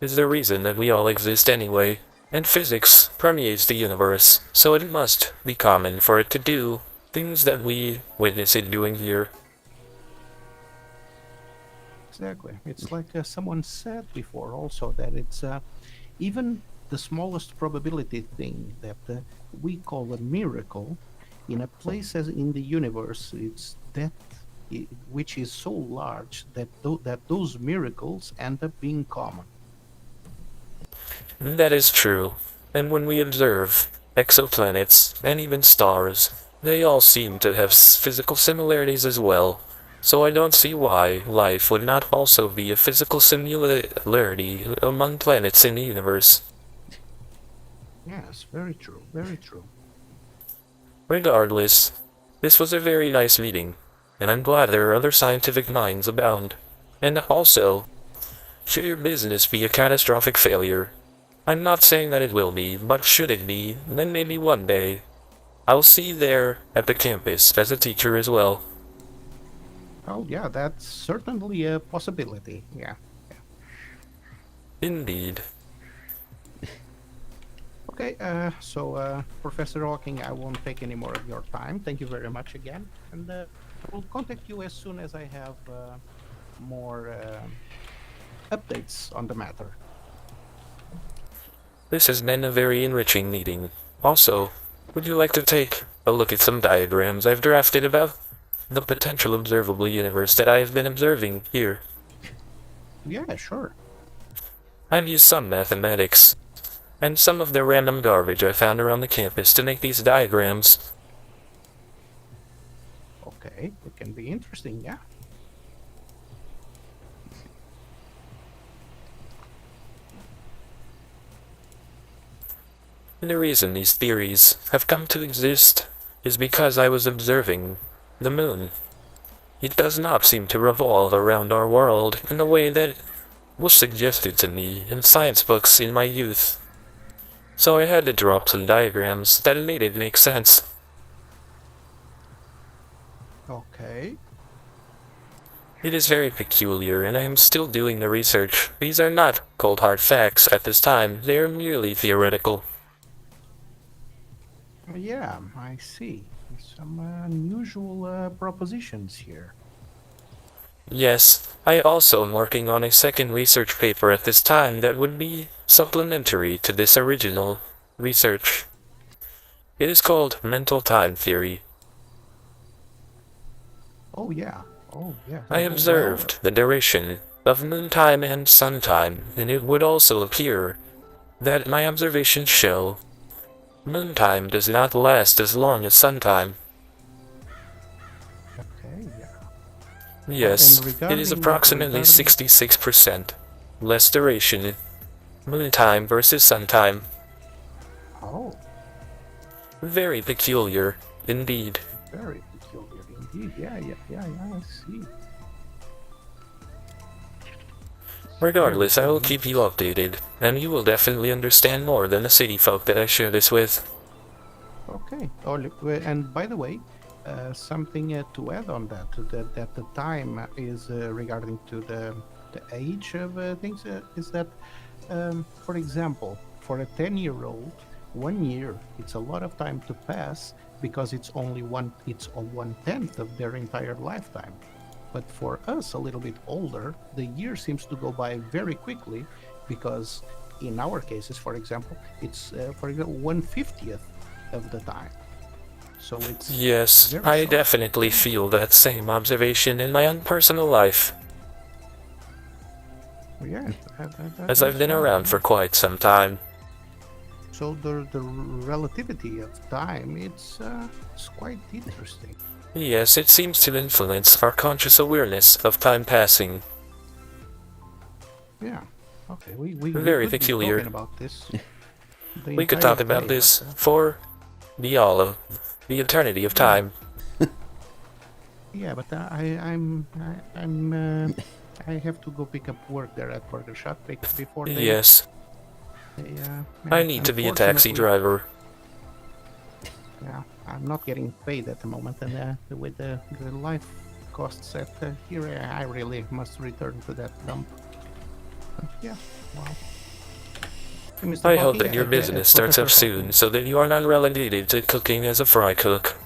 is the reason that we all exist anyway, and physics permeates the universe, so it must be common for it to do things that we witness it doing here. Exactly. It's like someone said before also that it's even the smallest probability thing that we call a miracle in a place as in the universe, it's that which is so large that that those miracles end up being common. That is true, and when we observe exoplanets and even stars, they all seem to have physical similarities as well. So I don't see why life would not also be a physical similarity among planets in the universe. Yes, very true, very true. Regardless, this was a very nice meeting, and I'm glad there are other scientific minds abound. And also, should your business be a catastrophic failure, I'm not saying that it will be, but should it be, then maybe one day, I'll see you there at the campus as a teacher as well. Oh yeah, that's certainly a possibility. Yeah. Indeed. Okay, so Professor Hoeking, I won't take any more of your time. Thank you very much again, and I will contact you as soon as I have more updates on the matter. This has been a very enriching meeting. Also, would you like to take a look at some diagrams I've drafted about the potential observable universe that I have been observing here? Yeah, sure. I've used some mathematics, and some of the random garbage I found around the campus to make these diagrams. Okay, it can be interesting, yeah. The reason these theories have come to exist is because I was observing the moon. It does not seem to revolve around our world in the way that was suggested to me in science books in my youth. So I had to draw up some diagrams that made it make sense. Okay. It is very peculiar, and I am still doing the research. These are not cold hard facts at this time, they are merely theoretical. Yeah, I see. Some unusual propositions here. Yes, I also am working on a second research paper at this time that would be supplementary to this original research. It is called mental time theory. Oh yeah. Oh yeah. I observed the duration of noontime and suntime, and it would also appear that my observations show noontime does not last as long as suntime. Okay, yeah. Yes, And it is regarding- approximately regarding- 66% less duration. Noontime versus suntime. Oh, Very peculiar, indeed. very peculiar indeed. Yeah, I see. Regardless, I will keep you updated, and you will definitely understand more than the city folk that I share this with. Okay. Oh, and by the way, something to add on that, that the time is regarding to the age of things, is that, for example, for a 10-year-old, 1 year, it's a lot of time to pass because it's only it's 1/10 of their entire lifetime. But for us, a little bit older, the year seems to go by very quickly because in our cases, for example, it's, for example, 1/50th of the time. So it's Yes, very I short. definitely feel that same observation in my own personal life, Yeah, as I've been that's around right. for quite some time. So the relativity of time, it's quite interesting. Yes, it seems to influence our conscious awareness of time passing. Yeah. Okay. We Very could be peculiar. talking about this. The We could entire talk about day, this but, for the eternity of time. yeah, but I have to go pick up work there at Burger Shop before they. Yes, Yeah, I need to be a taxi unfortunately, driver. Yeah, I'm not getting paid at the moment, and with the life costs at here, I really must return to that dump. Yeah, wow. Hey, Mr. I hope Bucky, that your business starts Professor up soon, Hoeking. so that you are not relegated to cooking as a fry cook.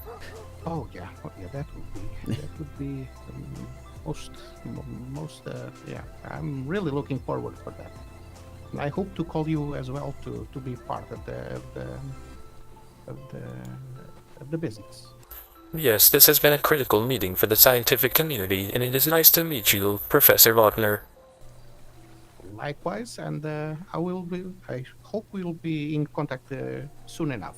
Oh yeah, that would be most yeah. I'm really looking forward for that. And I hope to call you as well to be part of the business. Yes, this has been a critical meeting for the scientific community, and it is nice to meet you, Professor Wagner. Likewise, and I hope we'll be in contact soon enough.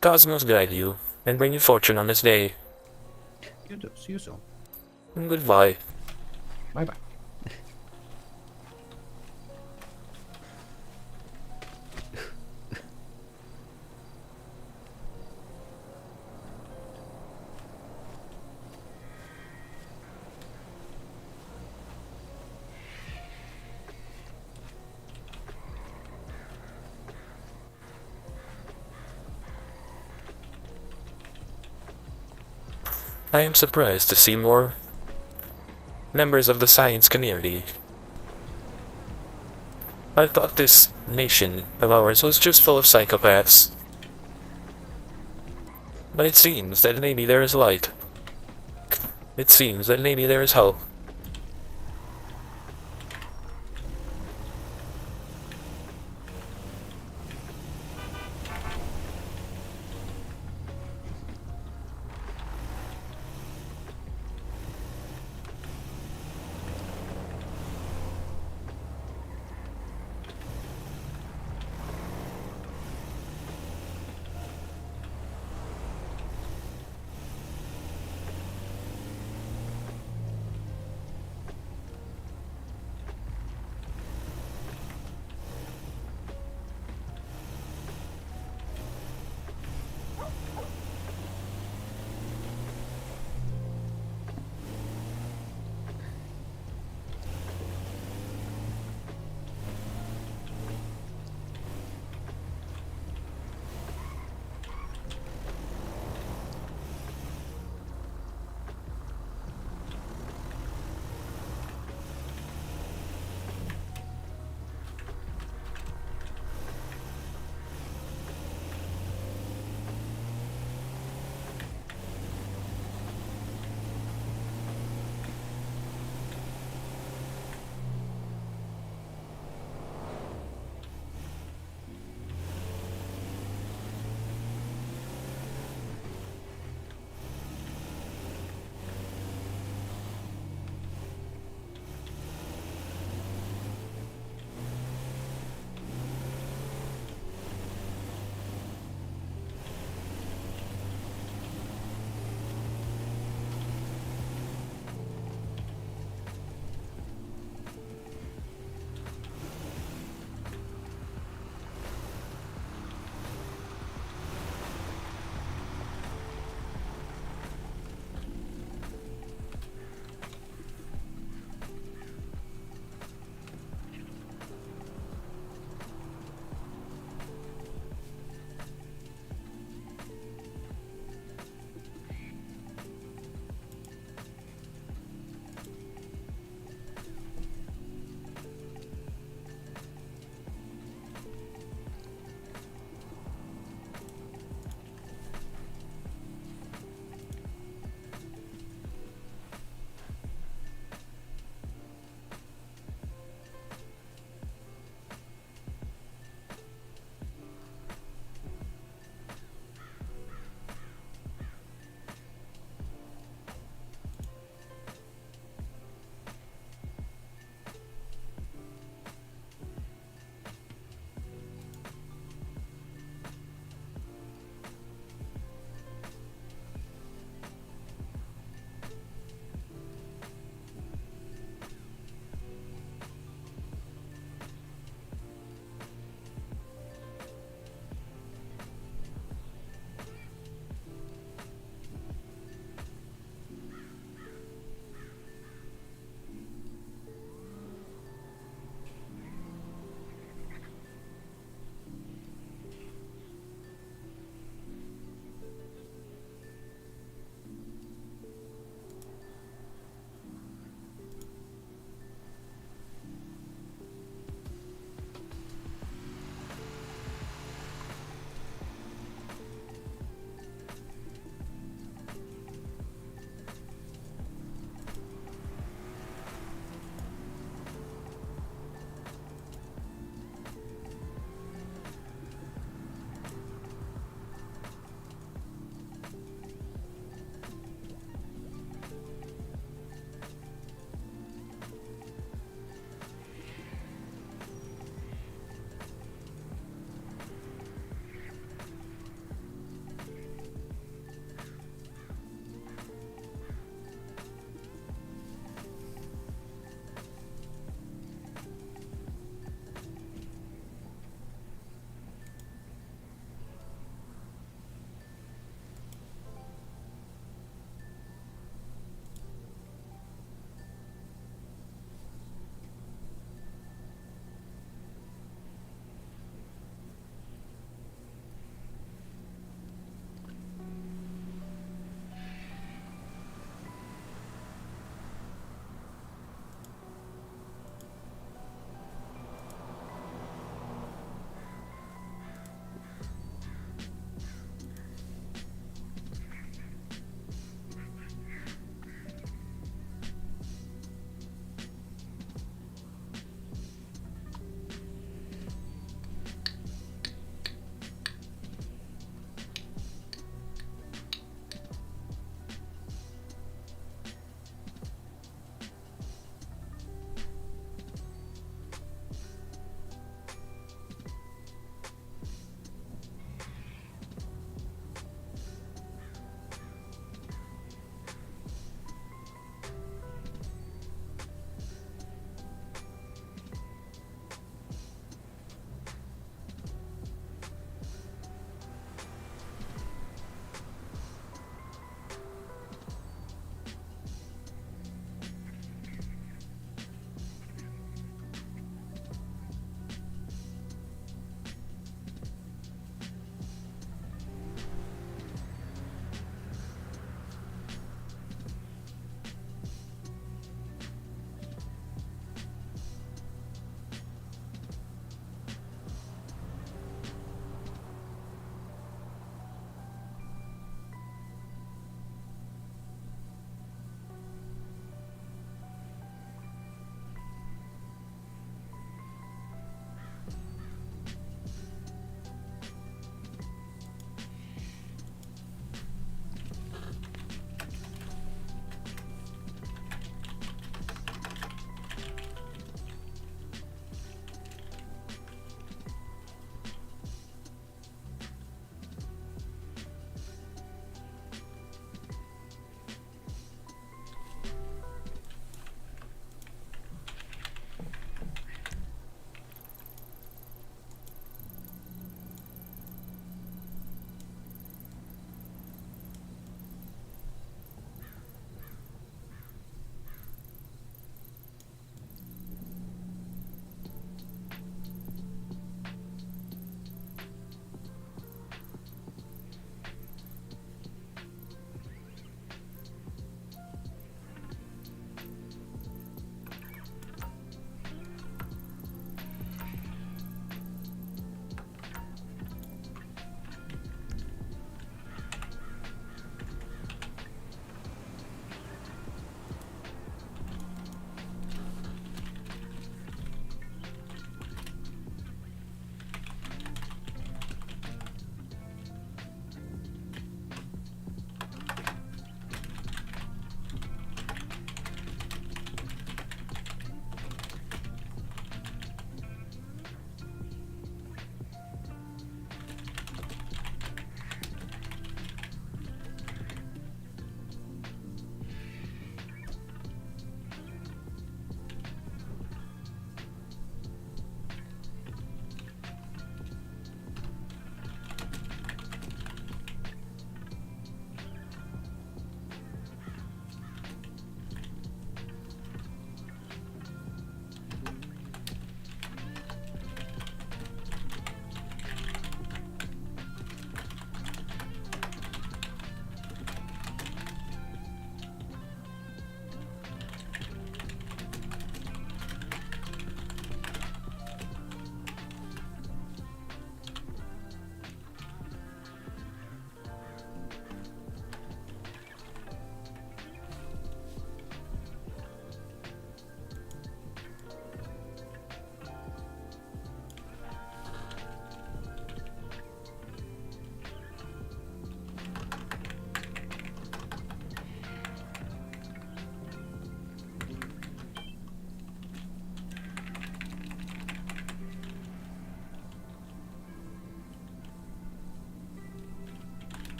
Cosmos guide you, and bring you fortune on this day. You too. See you soon. Goodbye. Bye bye. I am surprised to see more members of the science community. I thought this nation of ours was just full of psychopaths. But it seems that maybe there is light. It seems that maybe there is hope.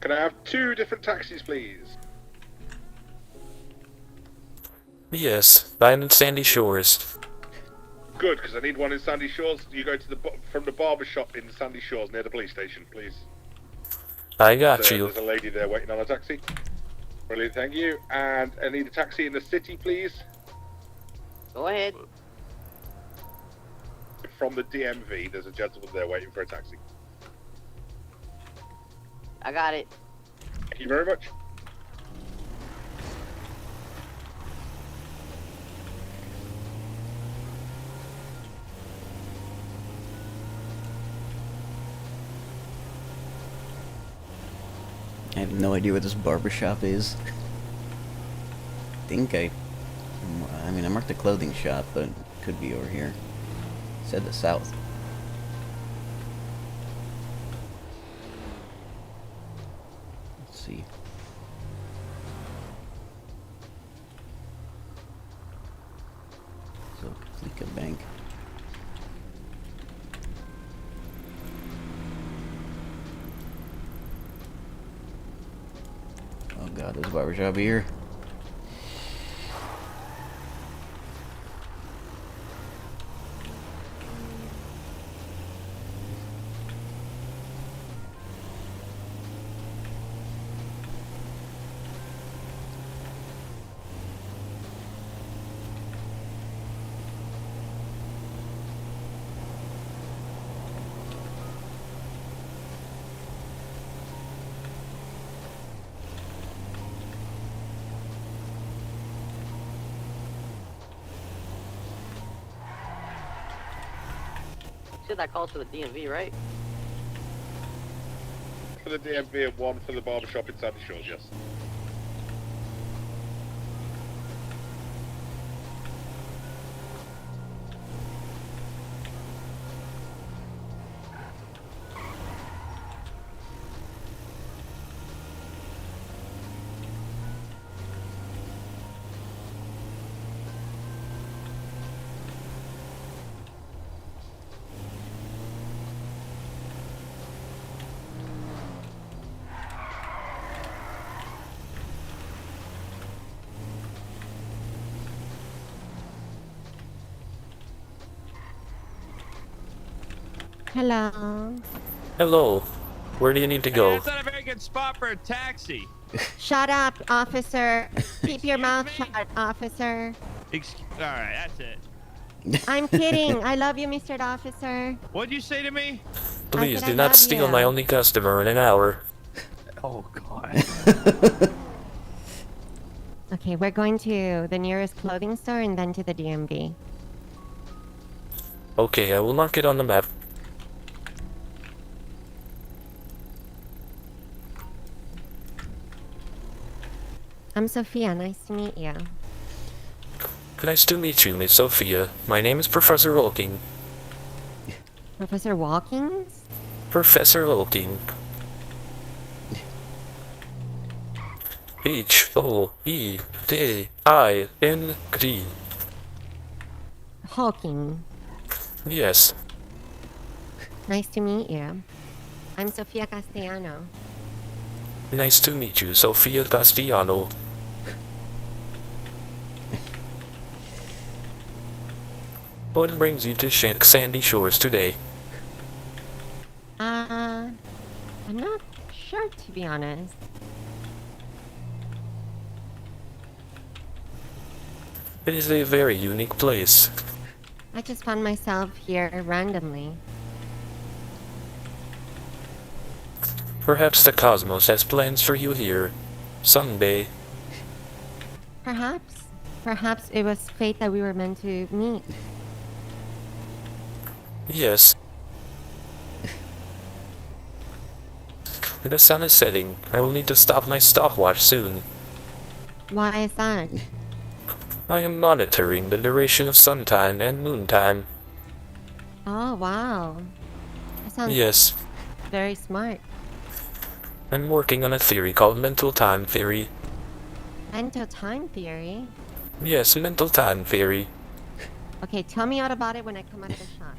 Can I have 2 different taxis, please? Yes, I'm in Sandy Shores. Good, because I need one in Sandy Shores. You go to from the barber shop in Sandy Shores near the police station, please. I got you. There's a lady there waiting on a taxi. Brilliant, thank you. And I need a taxi in the city, please. Go ahead. From the DMV, there's a gentleman there waiting for a taxi. I got it. Thank you very much. I have no idea where this barbershop is. I mean, I marked the clothing shop, but it could be over here. It said the south. Let's see. So, Fleeka Bank. Oh god, there's a barbershop here. Said that calls for the DMV, right? For the DMV and 1 for the barbershop in Sandy Shores, yes. Hello. Hello. Where do you need to go? That's not a very good spot for a taxi. Shut up, officer. Keep your mouth shut, officer. Alright, that's it. I'm kidding. I love you, Mr. Officer. What'd you say to me? Please said do I not love steal you. my only customer in an hour. Oh god. Okay, we're going to the nearest clothing store and then to the DMV. Okay, I will mark it on the map. I'm Sophia. Nice to meet you. Nice to meet you, Miss Sophia. My name is Professor Hoeking. Professor Walkings? Professor Hoeking. Hoeking. Hawking. Yes. Nice to meet you. I'm Sophia Castellano. Nice to meet you, Sophia Castellano. What brings you to Sandy Shores today? I'm not sure, to be honest. It is a very unique place. I just found myself here randomly. Perhaps the cosmos has plans for you here. Someday. Perhaps. Perhaps it was fate that we were meant to meet. Yes. The sun is setting. I will need to stop my stopwatch soon. Why is that? I am monitoring the duration of sun time and moon time. Oh, wow. That sounds Yes. very smart. I'm working on a theory called mental time theory. Mental time theory? Yes, mental time theory. Okay, tell me all about it when I come out of the shop.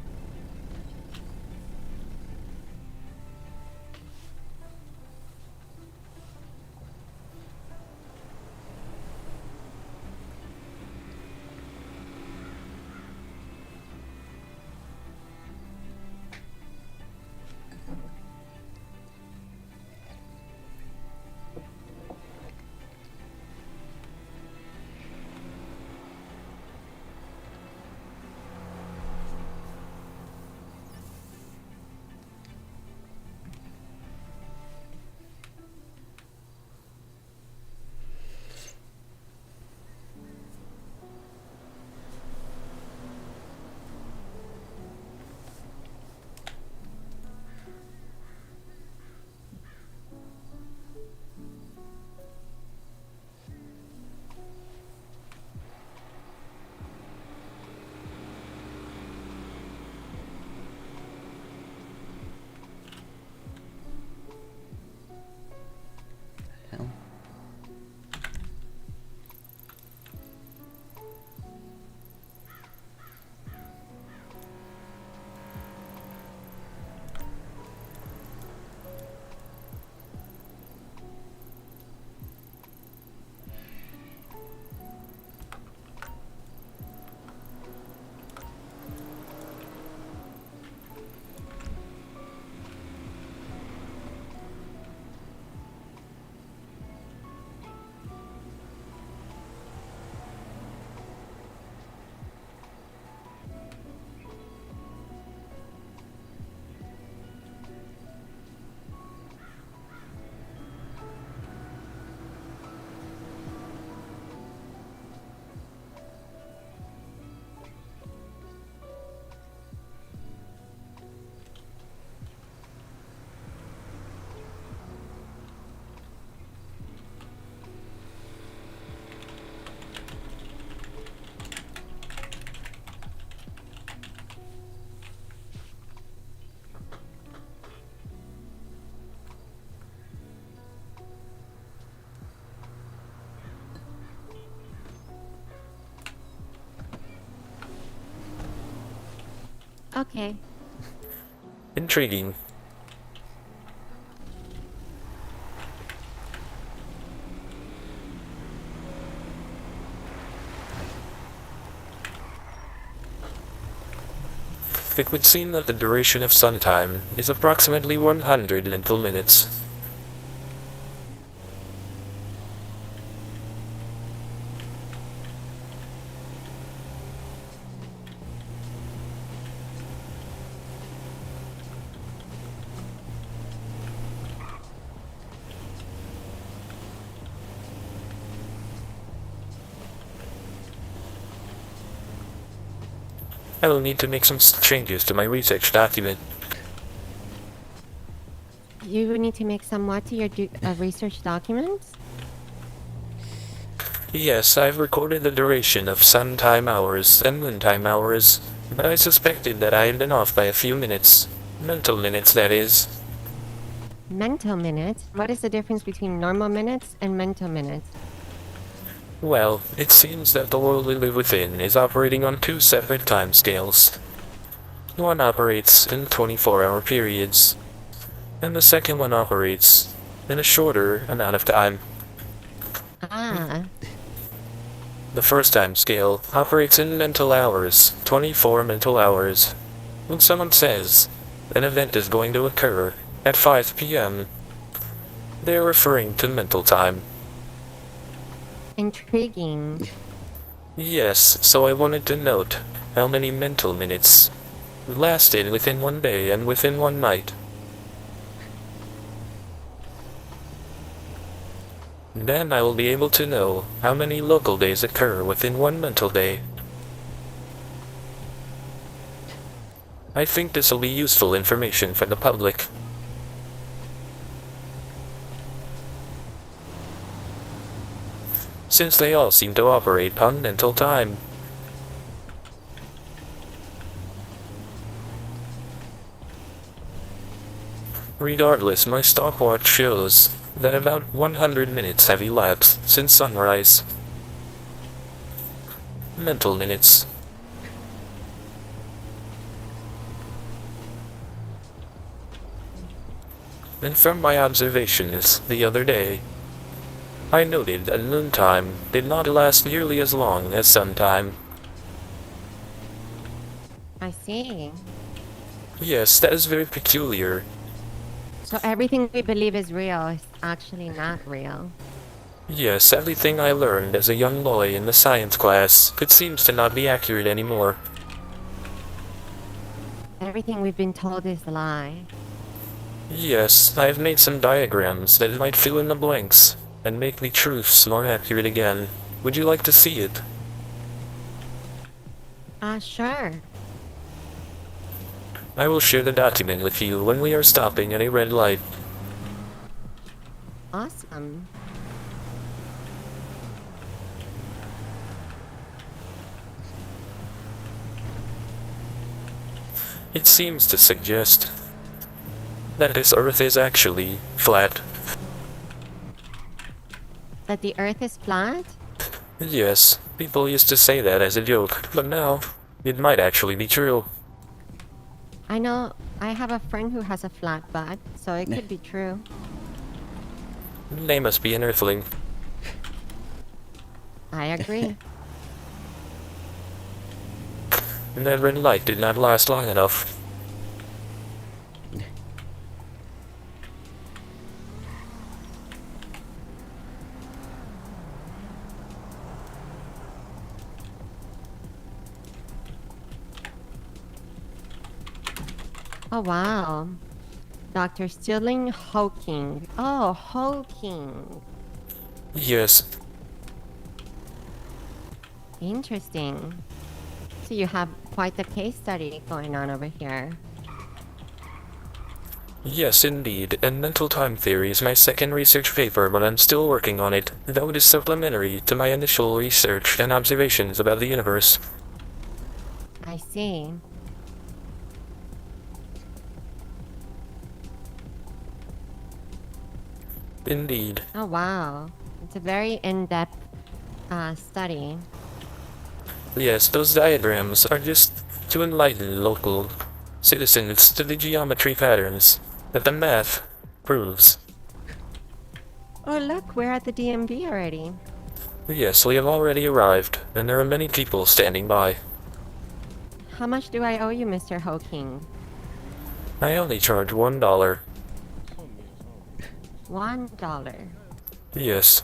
Okay. Intriguing. It would seem that the duration of sun time is approximately 100 mental minutes. I will need to make some changes to my research document. You would need to make some what to your research documents? Yes, I've recorded the duration of sun time hours and moon time hours, but I suspected that I had been off by a few minutes. Mental minutes, that is. Mental minutes? What is the difference between normal minutes and mental minutes? Well, it seems that the world we live within is operating on two separate timescales. One operates in 24-hour periods, and the second one operates in a shorter amount of time. Ah. The first timescale operates in mental hours, 24 mental hours. When someone says an event is going to occur at 5 p.m., they're referring to mental time. Intriguing. Yes, so I wanted to note how many mental minutes lasted within one day and within one night. Then I will be able to know how many local days occur within one mental day. I think this will be useful information for the public. Since they all seem to operate on mental time. Regardless, my stopwatch shows that about 100 minutes have elapsed since sunrise. Mental minutes. And from my observations the other day, I noted that noontime did not last nearly as long as suntime. I see. Yes, that is very peculiar. So everything we believe is real is actually not real. Yes, everything I learned as a young boy in the science class, it seems to not be accurate anymore. Everything we've been told is a lie. Yes, I have made some diagrams that might fill in the blanks and make the truths more accurate again. Would you like to see it? Sure. I will share the document with you when we are stopping at a red light. Awesome. It seems to suggest that this Earth is actually flat. That the Earth is flat? Yes, people used to say that as a joke, but now it might actually be true. I know I have a friend who has a flat butt, so it could be true. They must be an Earthling. I agree. And that red light did not last long enough. Oh wow. Dr. Stirling Hoeking. Oh, Hoeking. Yes. Interesting. So you have quite the case study going on over here. Yes, indeed, and mental time theory is my second research paper, but I'm still working on it, though it is supplementary to my initial research and observations about the universe. I see. Indeed. Oh wow. It's a very in-depth study. Yes, those diagrams are just to enlighten local citizens to the geometry patterns that the math proves. Oh, look, we're at the DMV already. Yes, we have already arrived, and there are many people standing by. How much do I owe you, Mr. Hoeking? I only charge $1. $1. Yes.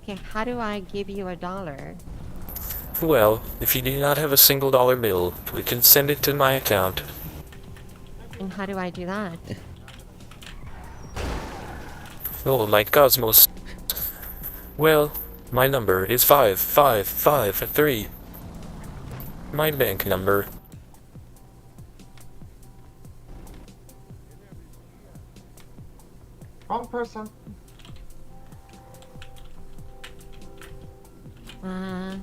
Okay, how do I give you $1? Well, if you do not have a single dollar bill, we can send it to my account. And how do I do that? Oh my cosmos. Well, my number is 5553. My bank number. Wrong person. I'm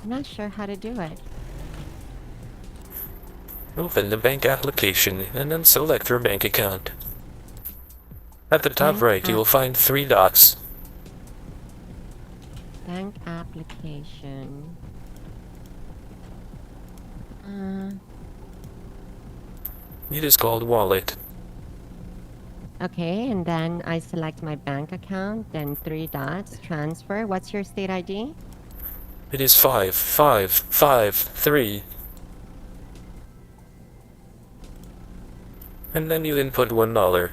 not sure how to do it. Open the bank application and then select your bank account. At the top Bank right, you will find 3 dots. Bank application. It is called Wallet. Okay, and then I select my bank account, then 3 dots, transfer. What's your state ID? It is 5553. And then you input $1.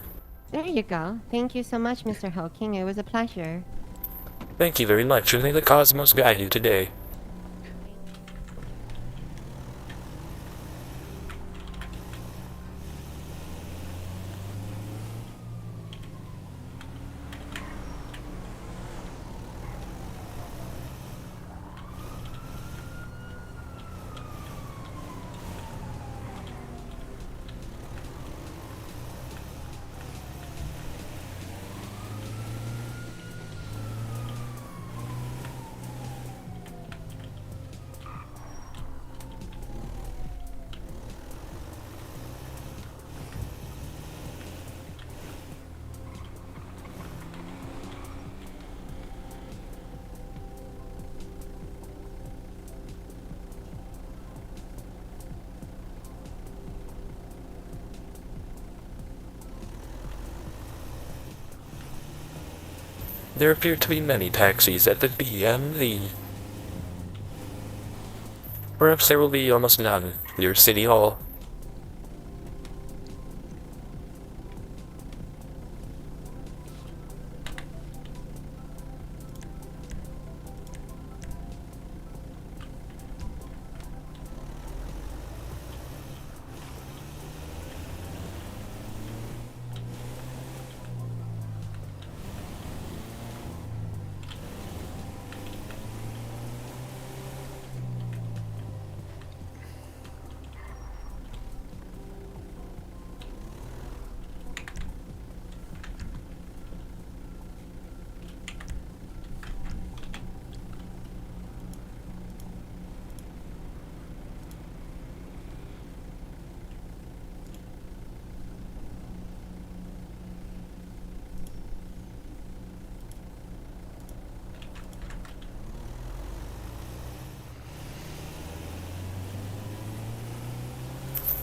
There you go. Thank you so much, Mr. Hoeking. It was a pleasure. Thank you very much, and may the cosmos guide you today. There appear to be many taxis at the DMV. Perhaps there will be almost none near City Hall.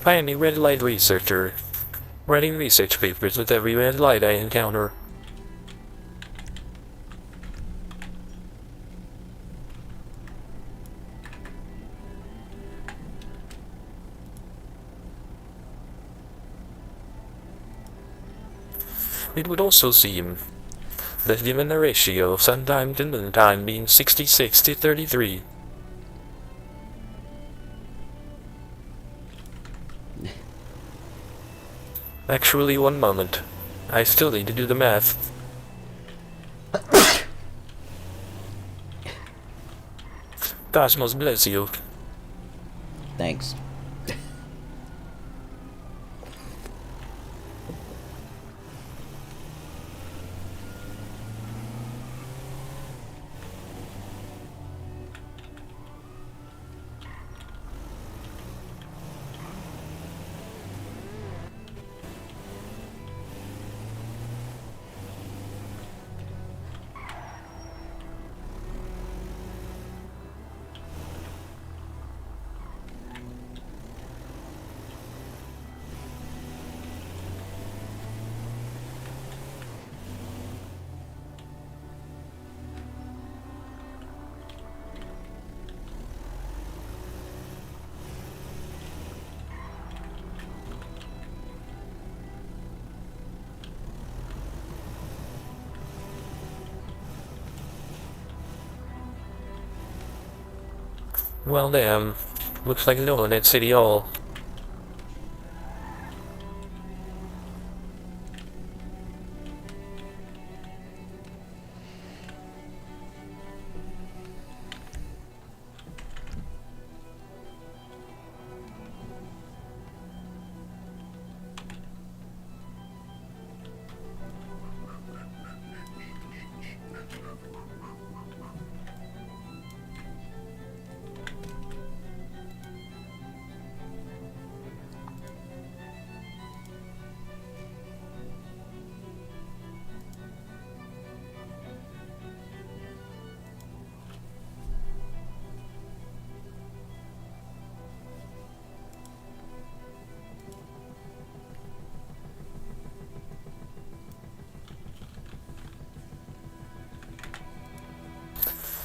I am a red light researcher, writing research papers with every red light I encounter. It would also seem that given the ratio of sun time to moon time being 66 to 33, actually, one moment. I still need to do the math. Cosmos bless you. Thanks. Well, damn. Looks like no one at City Hall.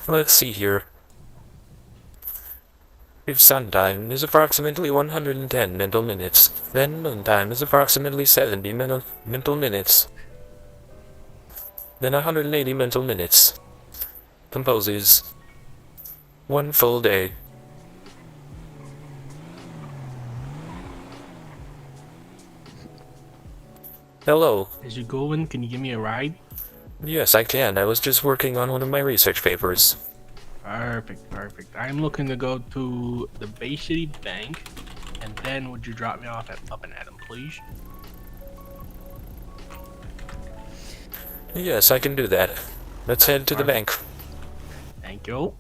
Let's see here. If sun time is approximately 110 mental minutes, then moon time is approximately 70 mental minutes. Then 180 mental minutes composes one full day. Hello. Is you going? Can you give me a ride? Yes, I can. I was just working on one of my research papers. Perfect, perfect. I'm looking to go to the Bay City Bank, and then would you drop me off at Up and Adam, please? Yes, I can do that. Let's head to the bank. Thank you.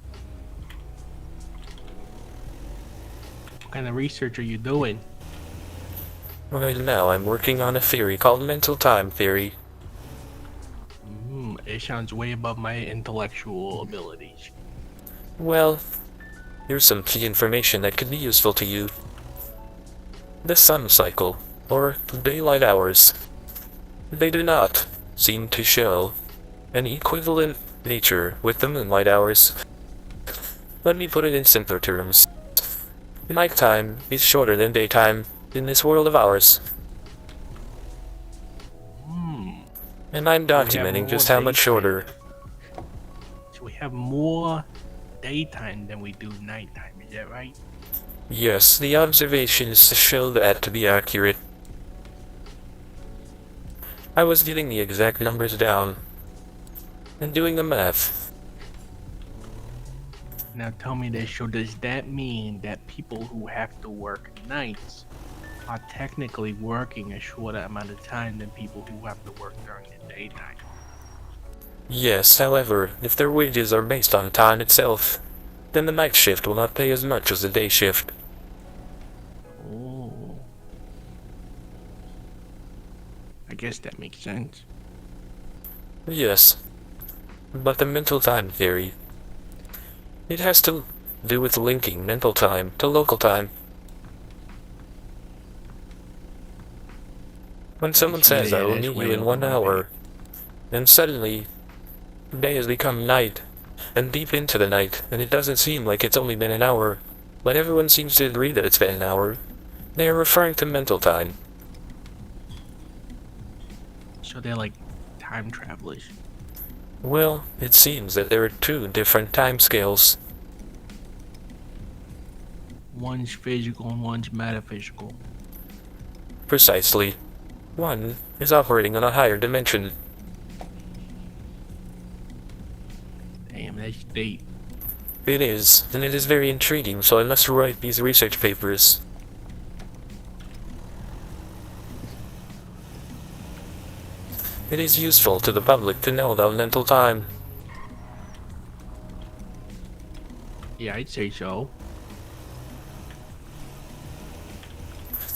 What kind of research are you doing? Right now, I'm working on a theory called mental time theory. It sounds way above my intellectual abilities. Well, here's some key information that could be useful to you. The sun cycle, or daylight hours. They do not seem to show an equivalent nature with the moonlight hours. Let me put it in simpler terms. Nighttime is shorter than daytime in this world of ours. And I'm documenting just how much shorter. So we have more daytime than we do nighttime, is that right? Yes, the observations show that to be accurate. I was getting the exact numbers down and doing the math. Now tell me this, so does that mean that people who have to work nights are technically working a shorter amount of time than people who have to work during the daytime? Yes, however, if their wages are based on time itself, then the night shift will not pay as much as the day shift. Oh. I guess that makes sense. Yes, but the mental time theory, it has to do with linking mental time to local time. When someone says, I will meet you in 1 hour, then suddenly, day has become night, and deep into the night, and it doesn't seem like it's only been an hour, but everyone seems to agree that it's been an hour. They are referring to mental time. So they're like time travelers. Well, it seems that there are two different time scales. One's physical and one's metaphysical. Precisely. One is operating on a higher dimension. Damn, that's deep. It is, and it is very intriguing, so I must write these research papers. It is useful to the public to know about mental time. Yeah, I'd say so.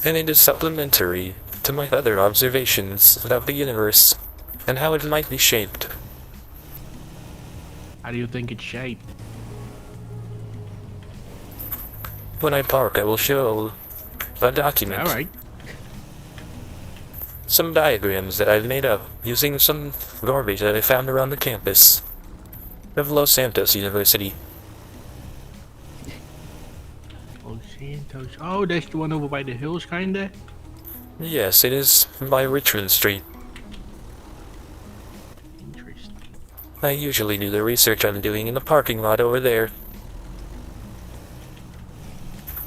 And it is supplementary to my other observations about the universe, and how it might be shaped. How do you think it's shaped? When I park, I will show a document. Alright. Some diagrams that I've made up using some garbage that I found around the campus of Los Santos University. Los Santos. Oh, that's the one over by the hills, kinda? Yes, it is by Richmond Street. Interesting. I usually do the research I'm doing in the parking lot over there.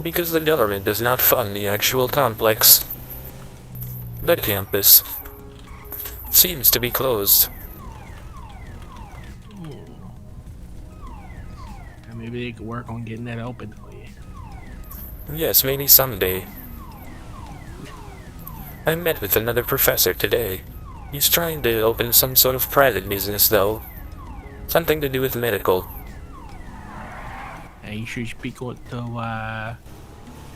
Because the government does not fund the actual complex. The campus seems to be closed. And maybe they could work on getting that open for you. Yes, maybe someday. I met with another professor today. He's trying to open some sort of private business, though. Something to do with medical. And you should speak to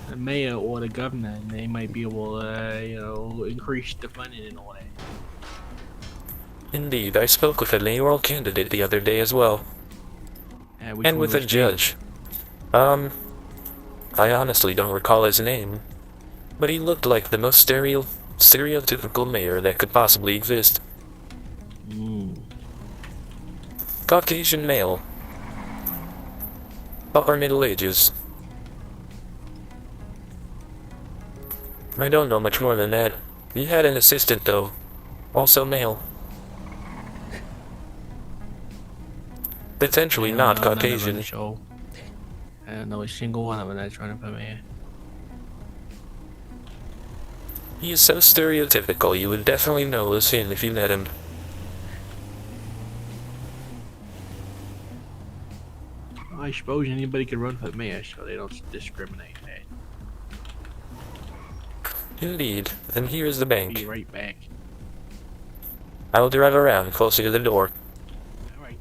the mayor or the governor, and they might be able to, increase the funding and all that. Indeed, I spoke with a mayoral candidate the other day as well. Which And one with a was you? judge. I honestly don't recall his name. But he looked like the most stereotypical mayor that could possibly exist. Caucasian male. Upper Middle Ages. I don't know much more than that. He had an assistant, though. Also male. Potentially not Caucasian. I don't know a single one of them that's running for mayor. He is so stereotypical, you would definitely know it was him if you met him. I suppose anybody could run for mayor, so they don't discriminate. Indeed. Then here is the bank. Be right back. I will drive around closer to the door. Alright.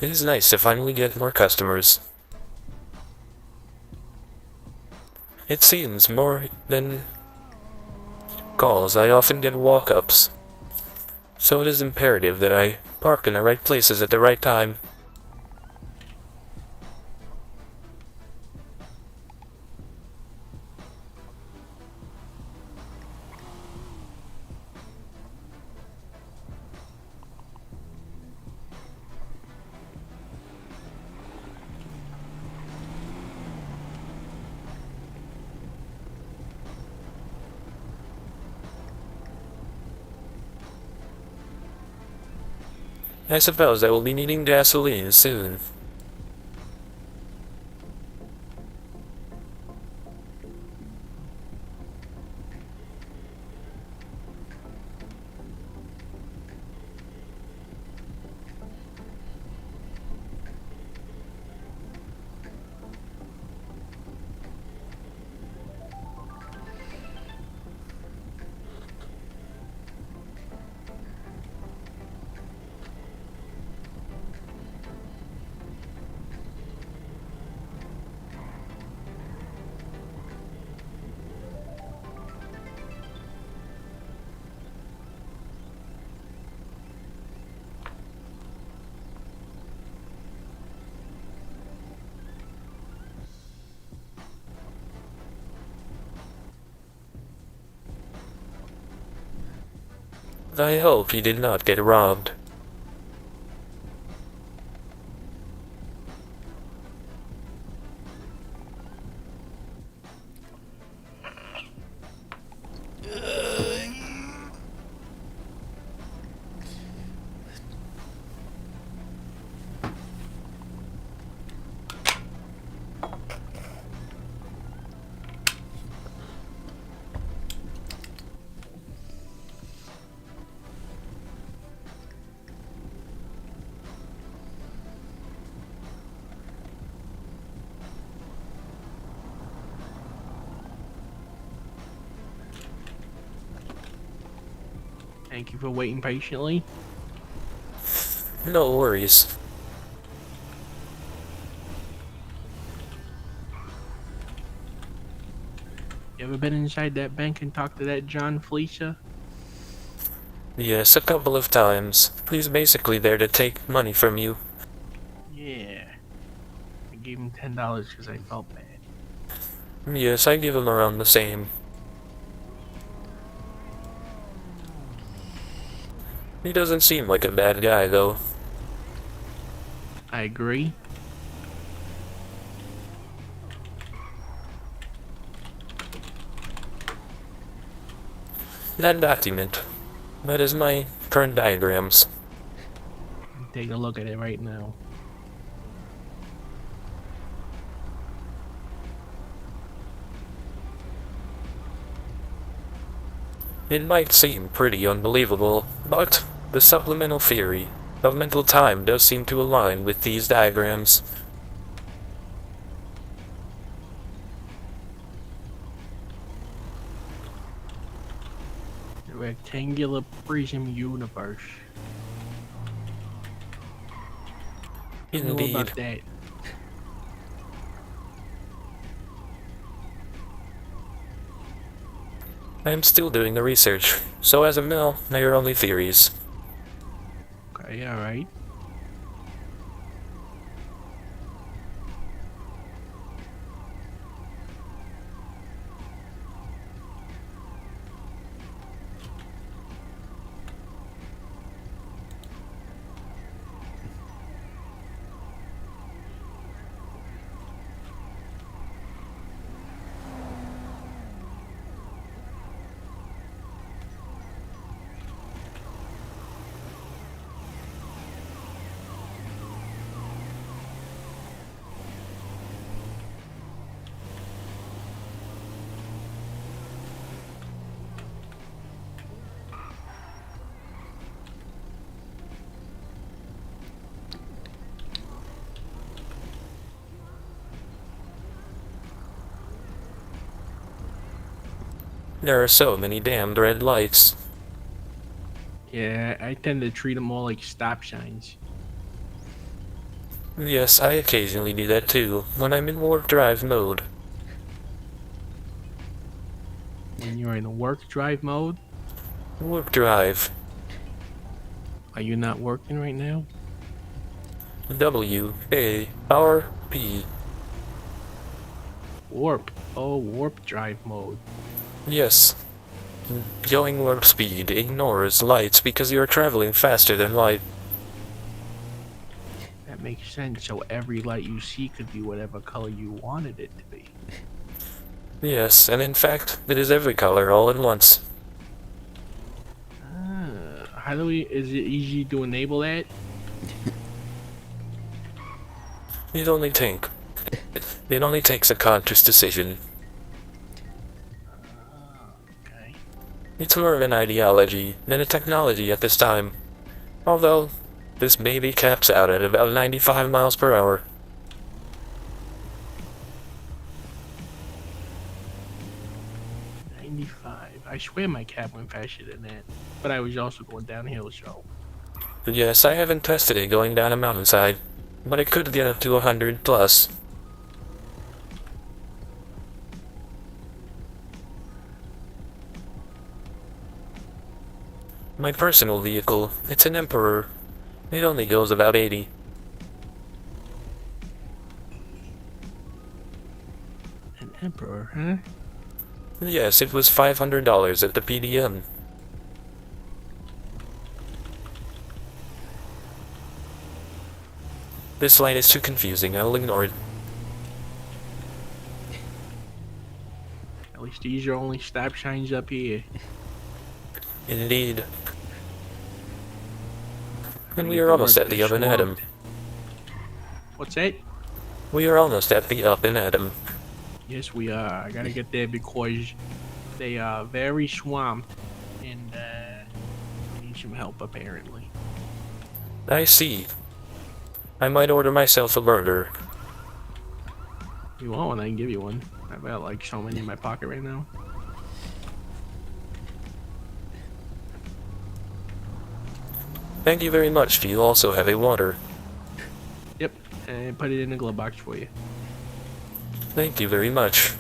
It is nice to finally get more customers. It seems more than calls, I often get walk-ups. So it is imperative that I park in the right places at the right time. I suppose I will be needing gasoline soon. I hope he did not get robbed. Thank you for waiting patiently. No worries. You ever been inside that bank and talked to that John Felicia? Yes, a couple of times. He's basically there to take money from you. Yeah. I gave him $10 because I felt bad. Yes, I give him around the same. He doesn't seem like a bad guy, though. I agree. That document. That is my current diagrams. Take a look at it right now. It might seem pretty unbelievable, but the supplemental theory of mental time does seem to align with these diagrams. The rectangular prism universe. I know Indeed. about that. I am still doing the research, so as of now, they are only theories. Okay, alright. There are so many damned red lights. Yeah, I tend to treat them all like stop signs. Yes, I occasionally do that too, when I'm in warp drive mode. When you're in a work drive mode, Warp drive. are you not working right now? W-A-R-P. Warp. Oh, warp drive mode. Yes. Going warp speed ignores lights because you are traveling faster than light. That makes sense. So every light you see could be whatever color you wanted it to be. Yes, and in fact, it is every color all at once. How do we? Is it easy to enable that? It only takes a conscious decision. Okay. It's more of an ideology than a technology at this time. Although, this baby caps out at about 95 miles per hour. I swear my cab went faster than that. But I was also going downhill, so. Yes, I haven't tested it going down a mountainside, but it could get up to 100 plus. My personal vehicle, it's an Emperor. It only goes about 80. An Emperor, huh? Yes, it was $500 at the PDM. This light is too confusing, I'll ignore it. At least these are only stop signs up here. Indeed. And we are almost at the up and atom. What's that? We are almost at the up and atom. Yes, we are. I gotta get there because they are very swamped and need some help apparently. I see. I might order myself a burger. You want one? I can give you one. I've got like so many in my pocket right now. Thank you very much. Do you also have a water? Yep, and put it in the glove box for you. Thank you very much.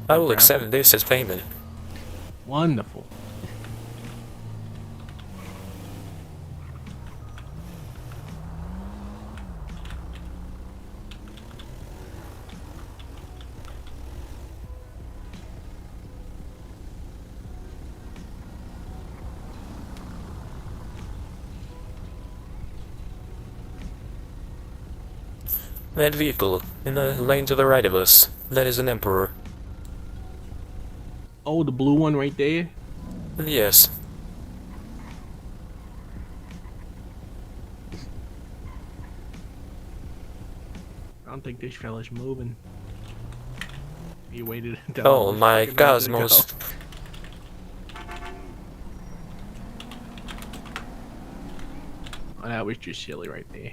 I will problem. accept this as payment. Wonderful. That vehicle, in the lane to the right of us, that is an Emperor. Oh, the blue one right there? Yes. I don't think this fella's moving. He waited until I Oh was my fucking ready to go. cosmos. Oh, that was just silly right there.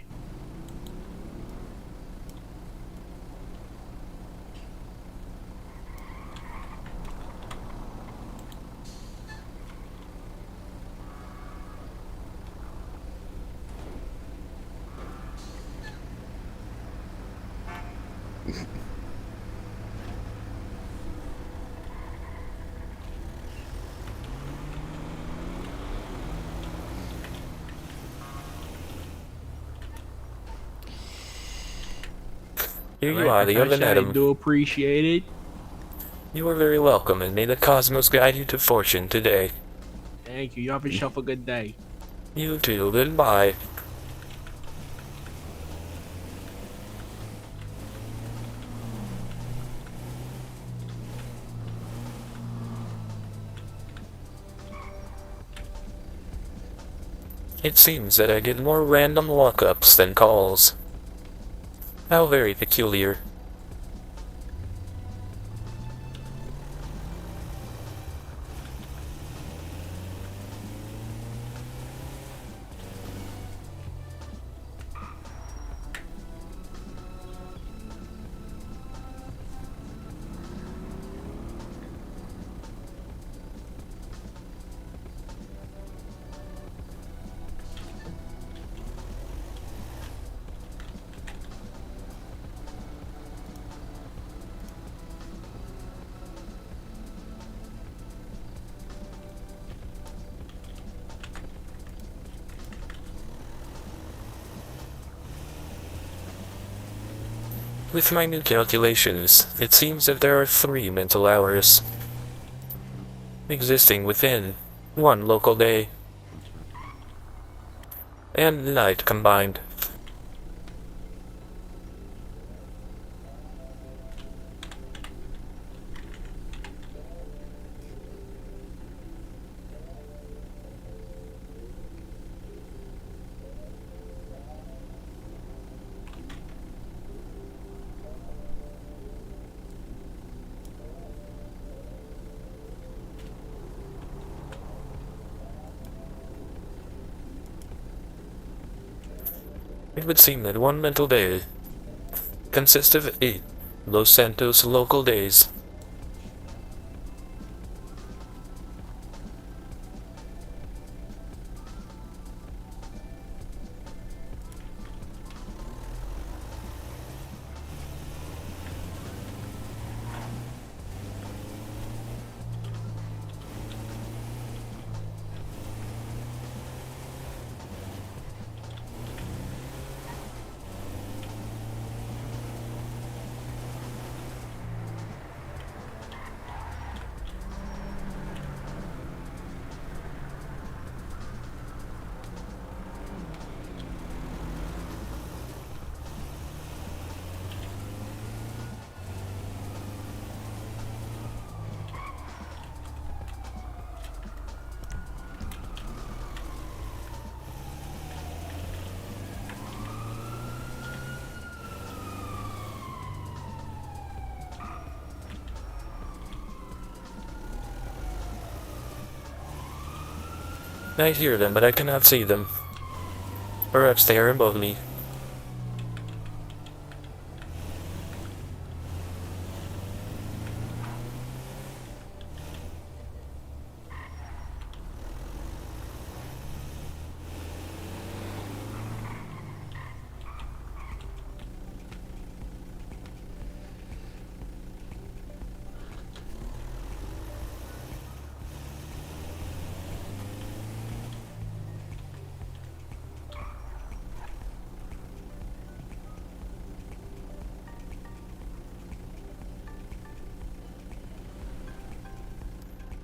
Here you are, the oven I atom. do appreciate it. You are very welcome, and may the cosmos guide you to fortune today. Thank you. You have yourself a good day. You too, goodbye. It seems that I get more random walk-ups than calls. How very peculiar. With my new calculations, it seems that there are 3 mental hours existing within one local day and night combined. It would seem that one mental day consists of 8 Los Santos local days. I hear them, but I cannot see them. Perhaps they are above me.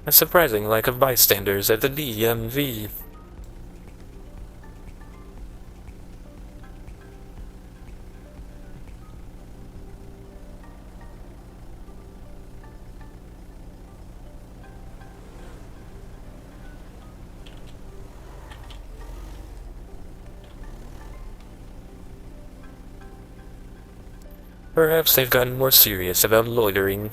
A surprising lack of bystanders at the DMV. Perhaps they've gotten more serious about loitering.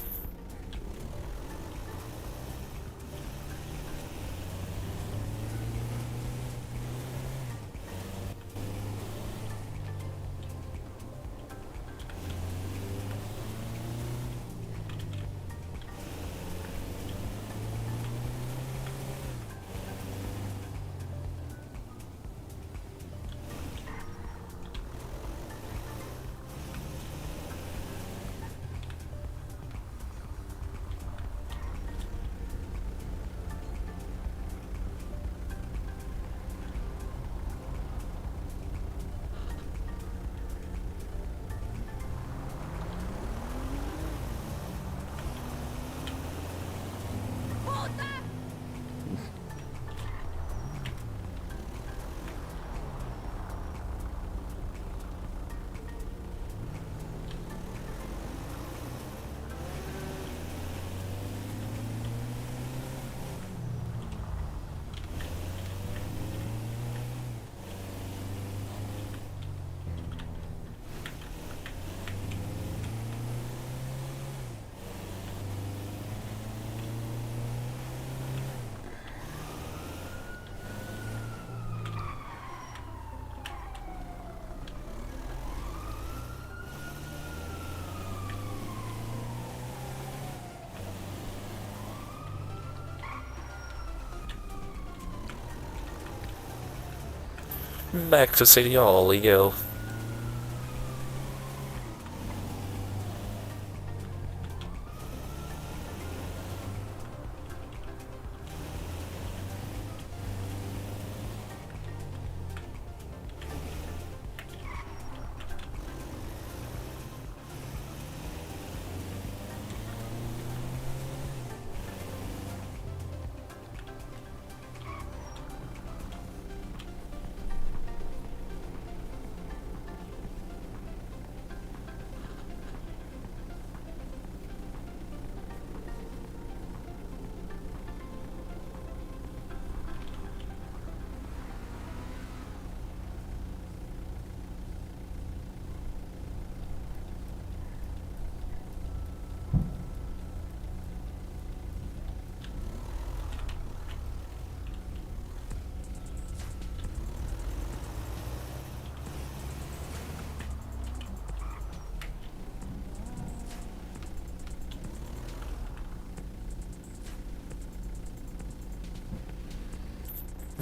Back to City Hall we go.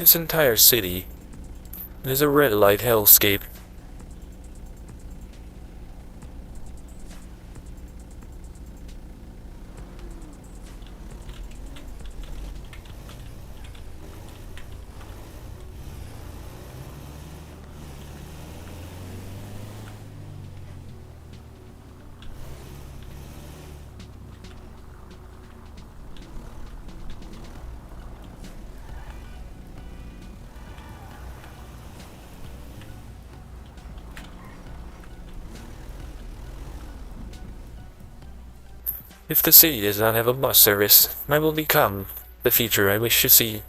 This entire city is a red light hellscape. If the city does not have a bus service, I will become the future I wish to see.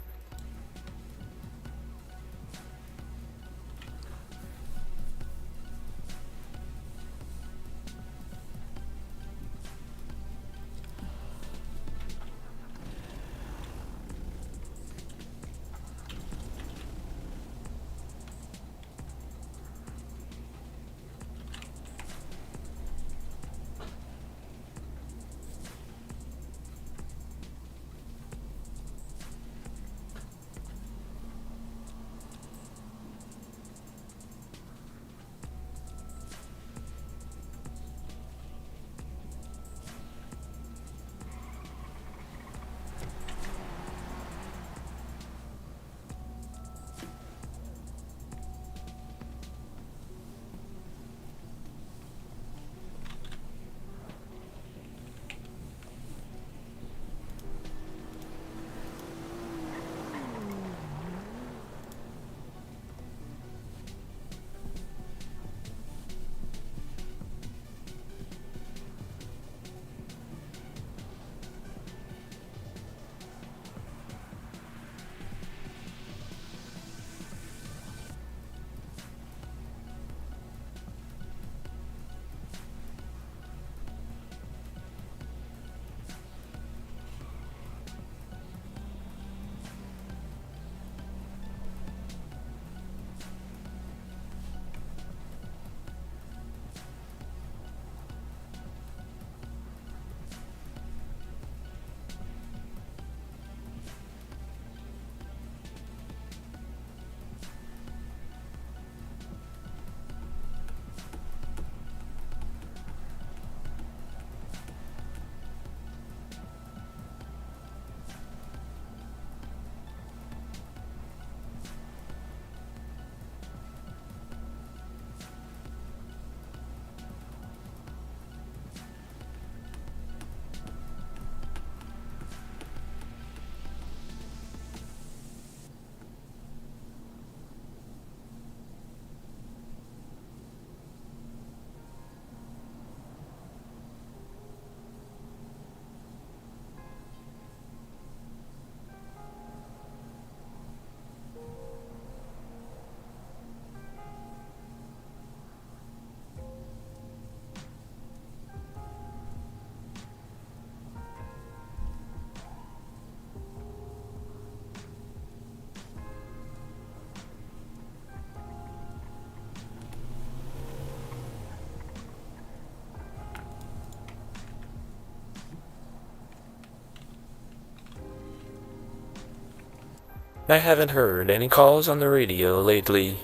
I haven't heard any calls on the radio lately.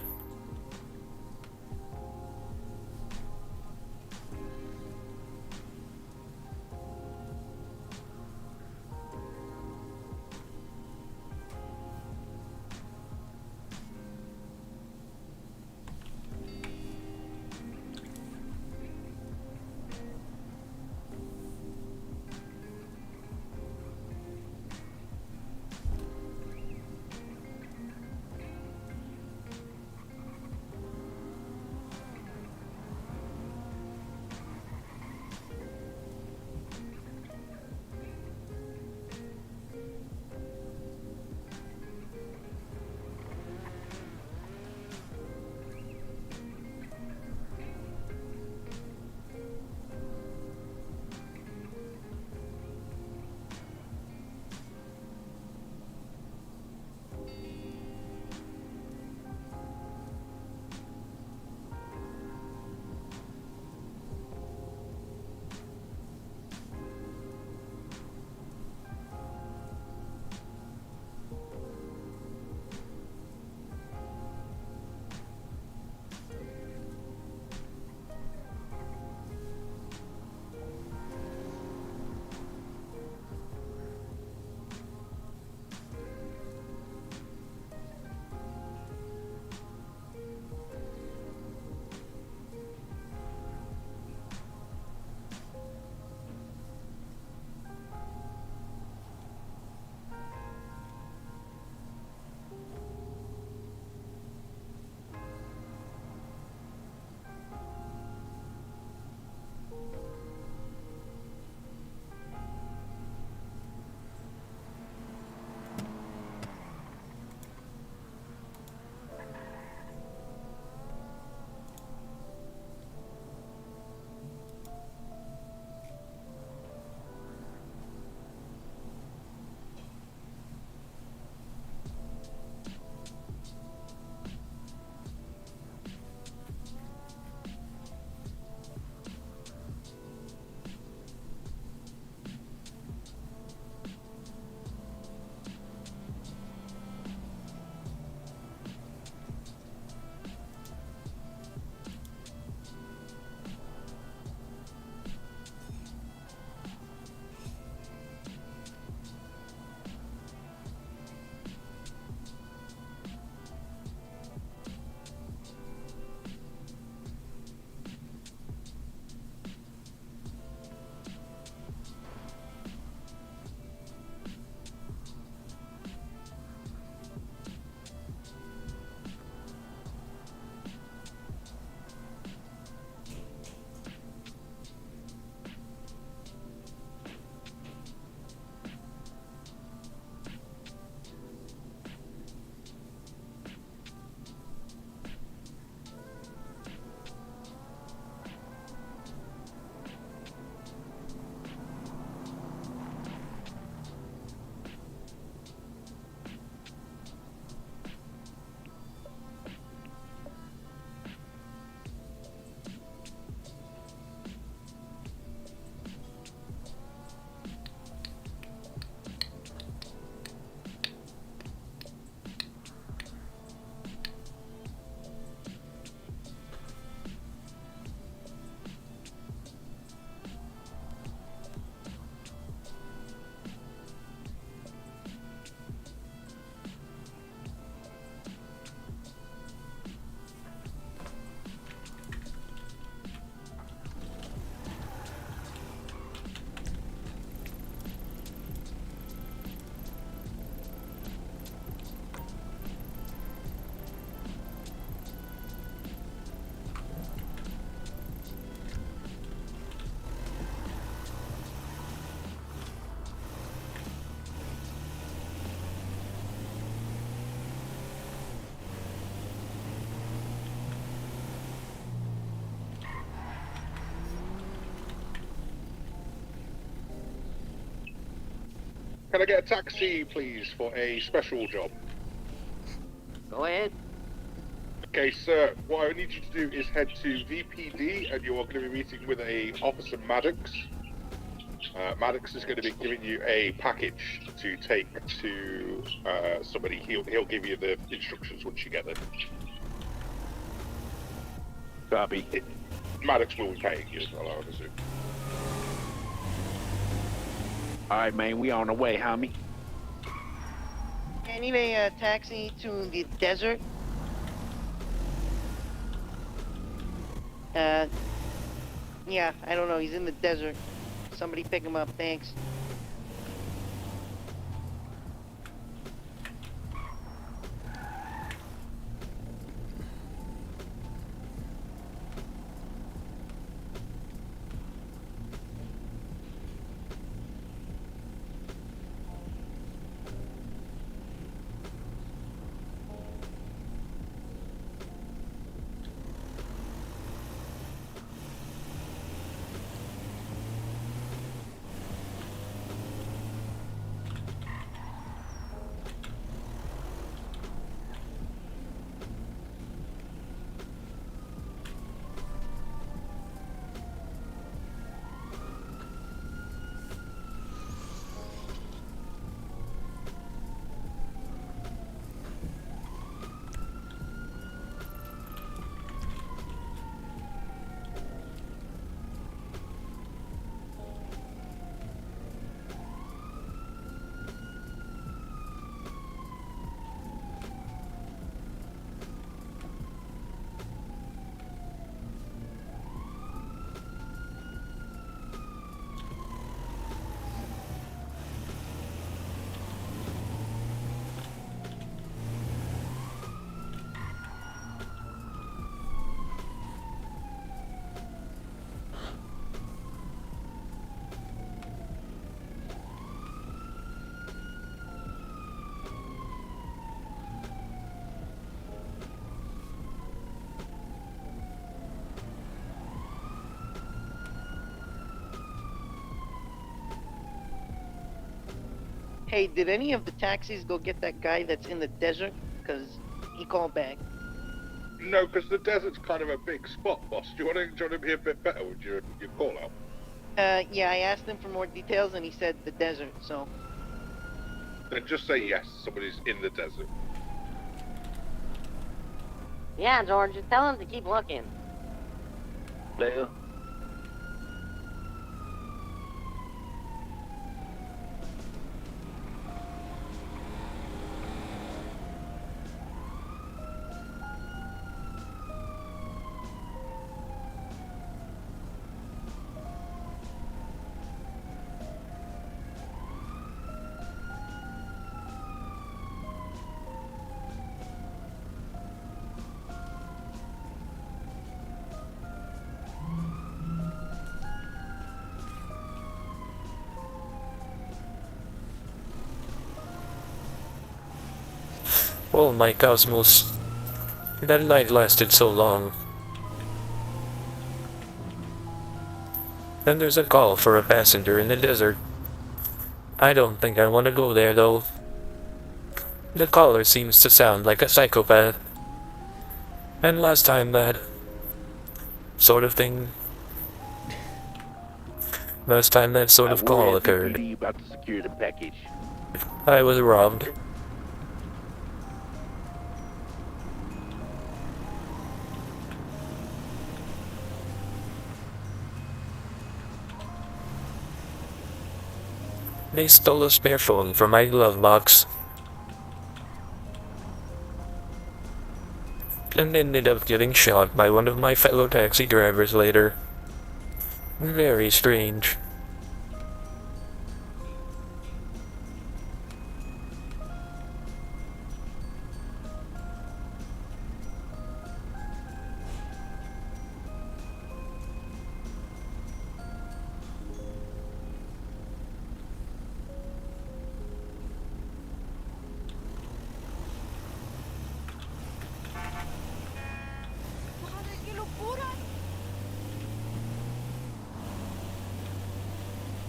Can I get a taxi, please, for a special job? Go ahead. Okay, sir. What I need you to do is head to VPD, and you are going to be meeting with a Officer Maddox. Maddox is going to be giving you a package to take to somebody. He'll give you the instructions once you get there. Copy. Maddox will be paying you as well, I would assume. Alright, man, we on the way, homie. I need a taxi to the desert. Yeah, I don't know. He's in the desert. Somebody pick him up. Thanks. Hey, did any of the taxis go get that guy that's in the desert? Because he called back. No, because the desert's kind of a big spot, boss. Do you want to be a bit better with your call out? Yeah, I asked him for more details and he said the desert, so. Then just say yes, somebody's in the desert. Yeah, George, just tell him to keep looking. Later. Oh my cosmos. That night lasted so long. Then there's a call for a passenger in the desert. I don't think I want to go there though. The caller seems to sound like a psychopath. And last time that sort of thing. Last time that sort of call occurred, About to secure the package. I was robbed. They stole a spare phone from my glove box. And ended up getting shot by one of my fellow taxi drivers later. Very strange.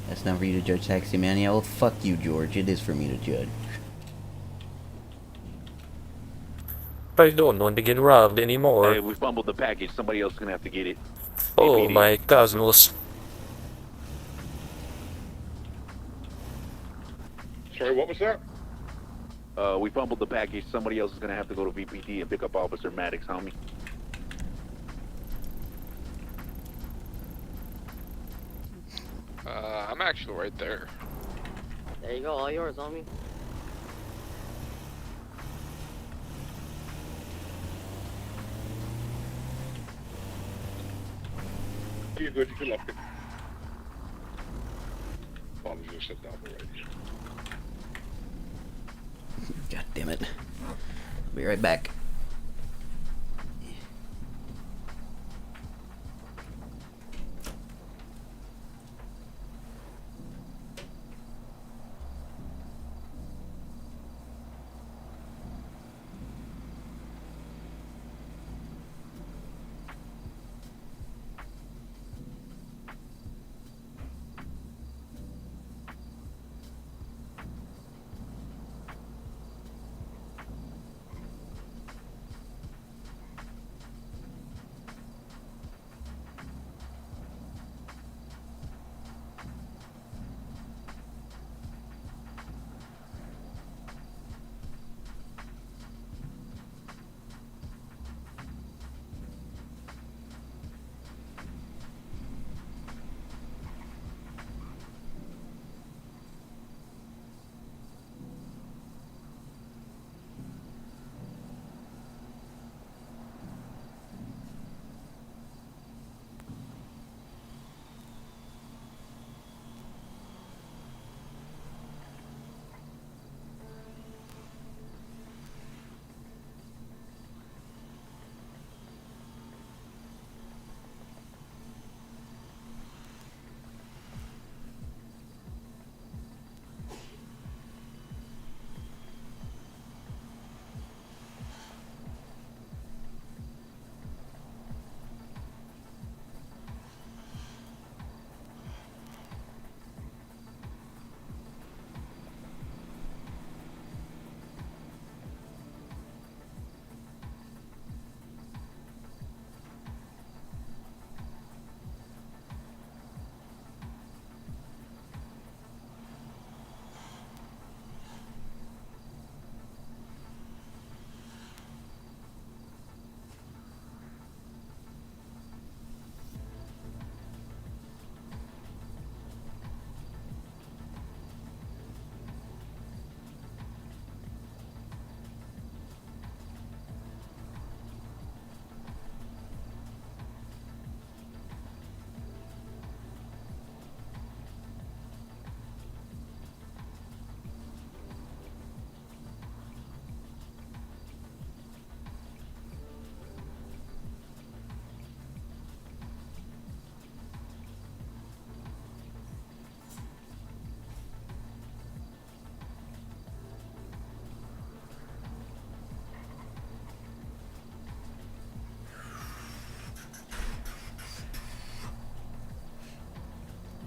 That's not for you to judge, Taxi Man. Yeah, well, fuck you, George. It is for me to judge. I don't want to get robbed anymore. Hey, we fumbled the package. Somebody else is gonna have to get it. Oh my cosmos. Sorry, what was that? We fumbled the package. Somebody else is gonna have to go to VPD and pick up Officer Maddox, homie. I'm actually right there. There you go, all yours, homie. You're good, you can lock it. I'll just set down the radio. God damn it. I'll be right back.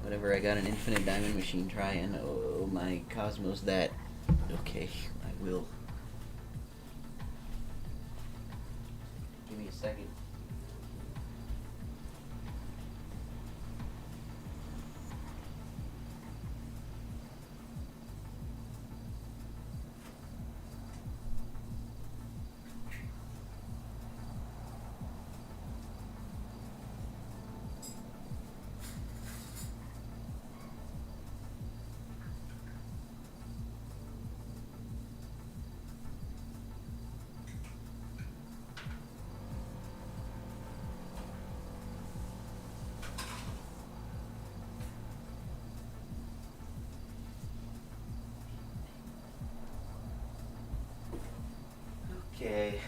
Whenever I got an infinite diamond machine trying, oh my cosmos, that. Okay, I will. Give me a second. Okay.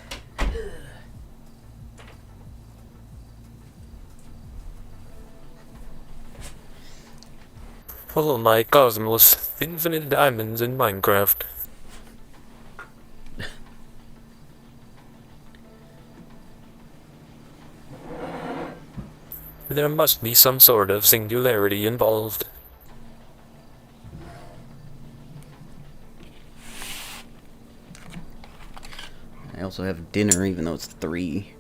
Follow my cosmos, infinite diamonds in Minecraft. There must be some sort of singularity involved. I also have dinner, even though it's 3.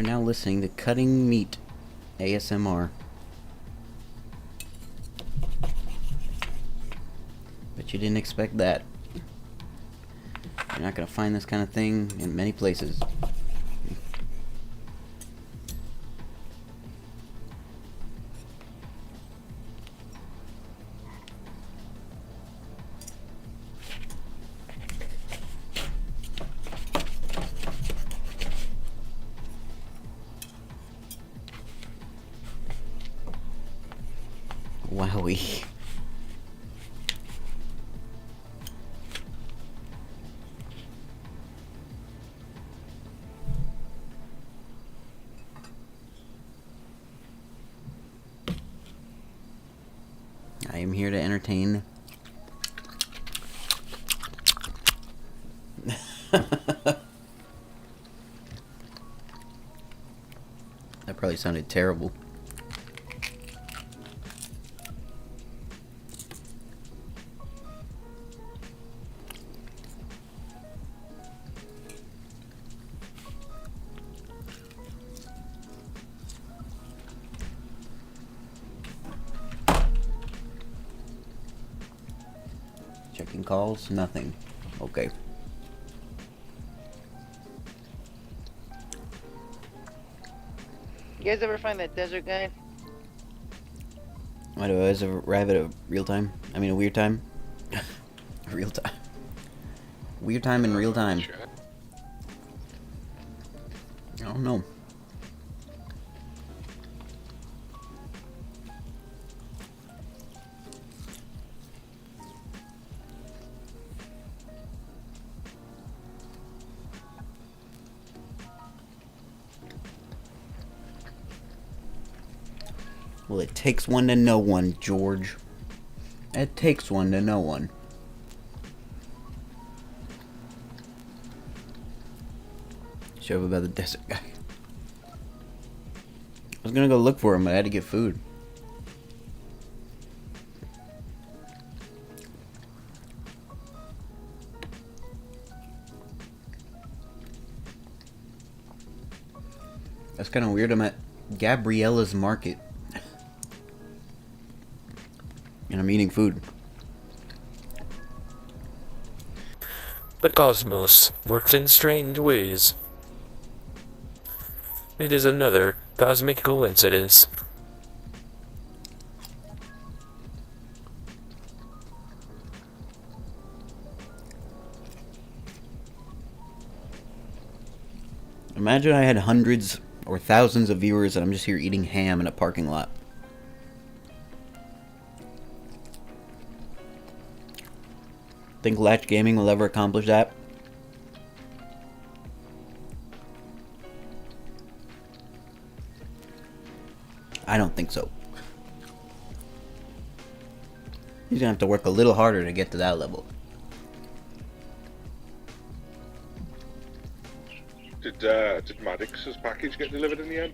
You're now listening to Cutting Meat ASMR. But you didn't expect that. You're not gonna find this kind of thing in many places. Wowie. I am here to entertain. That probably sounded terrible. Checking calls, nothing. Okay. You guys ever find that desert guy? Why do I always arrive at a real time? I mean, a weird time? Real time. Weird time in real time. I don't know. Well, it takes one to know one, George. It takes one to know one. Shut up about the desert guy. I was gonna go look for him, but I had to get food. That's kind of weird. I'm at Gabriella's Market. And I'm eating food. The cosmos works in strange ways. It is another cosmic coincidence. Imagine I had hundreds or thousands of viewers and I'm just here eating ham in a parking lot. Think Latch Gaming will ever accomplish that? I don't think so. He's gonna have to work a little harder to get to that level. Did Maddox's package get delivered in the end?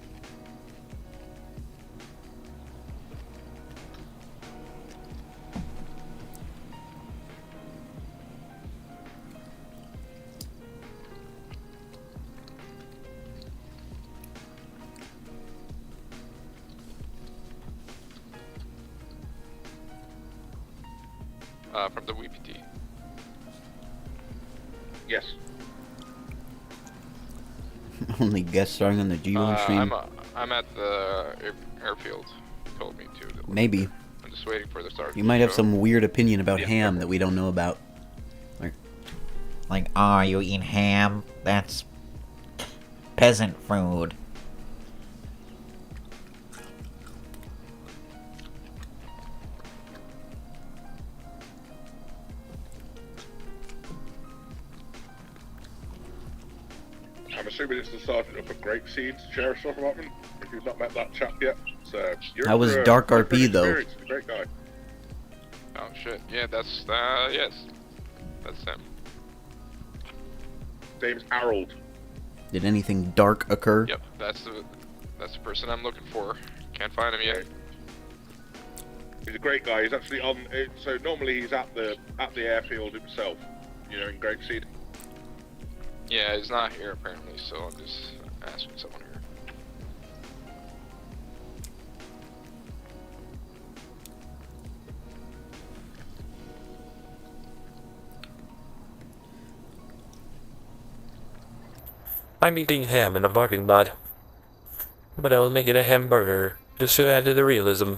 From the WPT. Yes. Only guest starring on the G1 stream. I'm at the airfield. Told me to. Maybe. I'm just waiting for the start. You might have some weird opinion about ham that we don't know about. Like, oh, you eat ham? That's peasant food. I'm assuming it's the sergeant up at Grapeseed Sheriff's Department. If you've not met that chap yet, so you're That was Dark RP though. He's a great guy. Oh shit! Yeah, that's yes, that's him. Name's Harold. Did anything dark occur? Yep, that's the person I'm looking for. Can't find him yet. He's a great guy. He's actually on. So normally he's at the airfield himself. You know, in Grapeseed. Yeah, he's not here apparently, so I'm just asking someone here. I'm eating ham in a parking lot. But I'll make it a hamburger, just to add to the realism.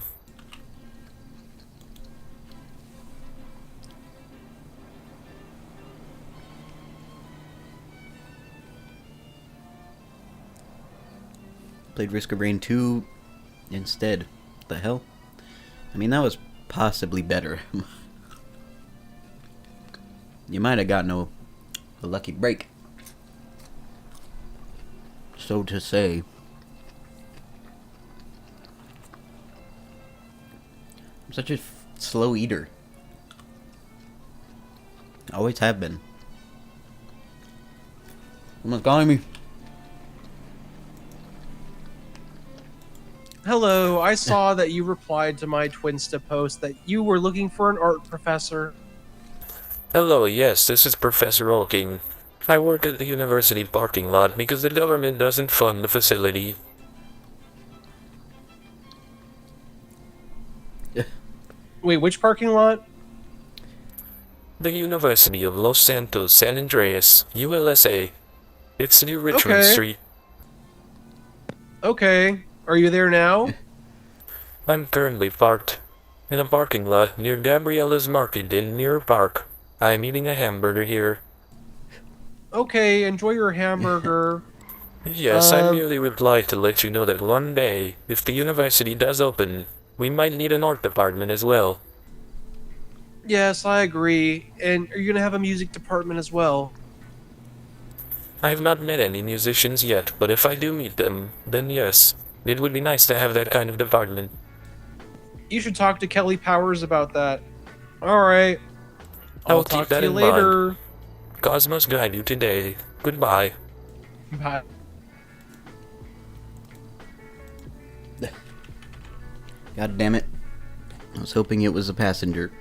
Played Risk of Rain 2 instead. The hell? I mean, that was possibly better. You might have gotten a lucky break, so to say. I'm such a slow eater. Always have been. Someone's calling me. Hello, I saw that you replied to my Twinsta post that you were looking for an art professor. Hello, yes, this is Professor Hoeking. I work at the university parking lot because the government doesn't fund the facility. Wait, which parking lot? The University of Los Santos San Andreas, ULSA. It's near Richmond Okay. Street. Okay, are you there now? I'm currently parked in a parking lot near Gabriella's Market in Near Park. I'm eating a hamburger here. Okay, enjoy your hamburger. Yes, I merely replied to let you know that one day, if the university does open, we might need an art department as well. Yes, I agree. And are you gonna have a music department as well? I've not met any musicians yet, but if I do meet them, then yes, it would be nice to have that kind of department. You should talk to Kelly Powers about that. Alright. I'll talk keep that to you in later. mind. Cosmos guide you today. Goodbye. Bye. God damn it. I was hoping it was a passenger.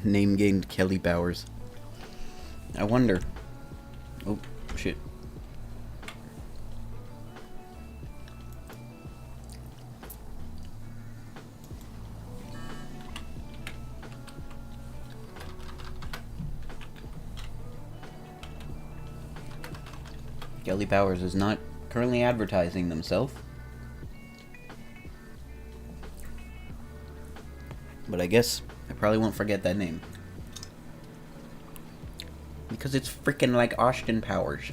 Name gained Kelly Bowers. I wonder. Oh, shit. Kelly Bowers is not currently advertising themselves. But I guess I probably won't forget that name. Because it's freaking like Austin Powers.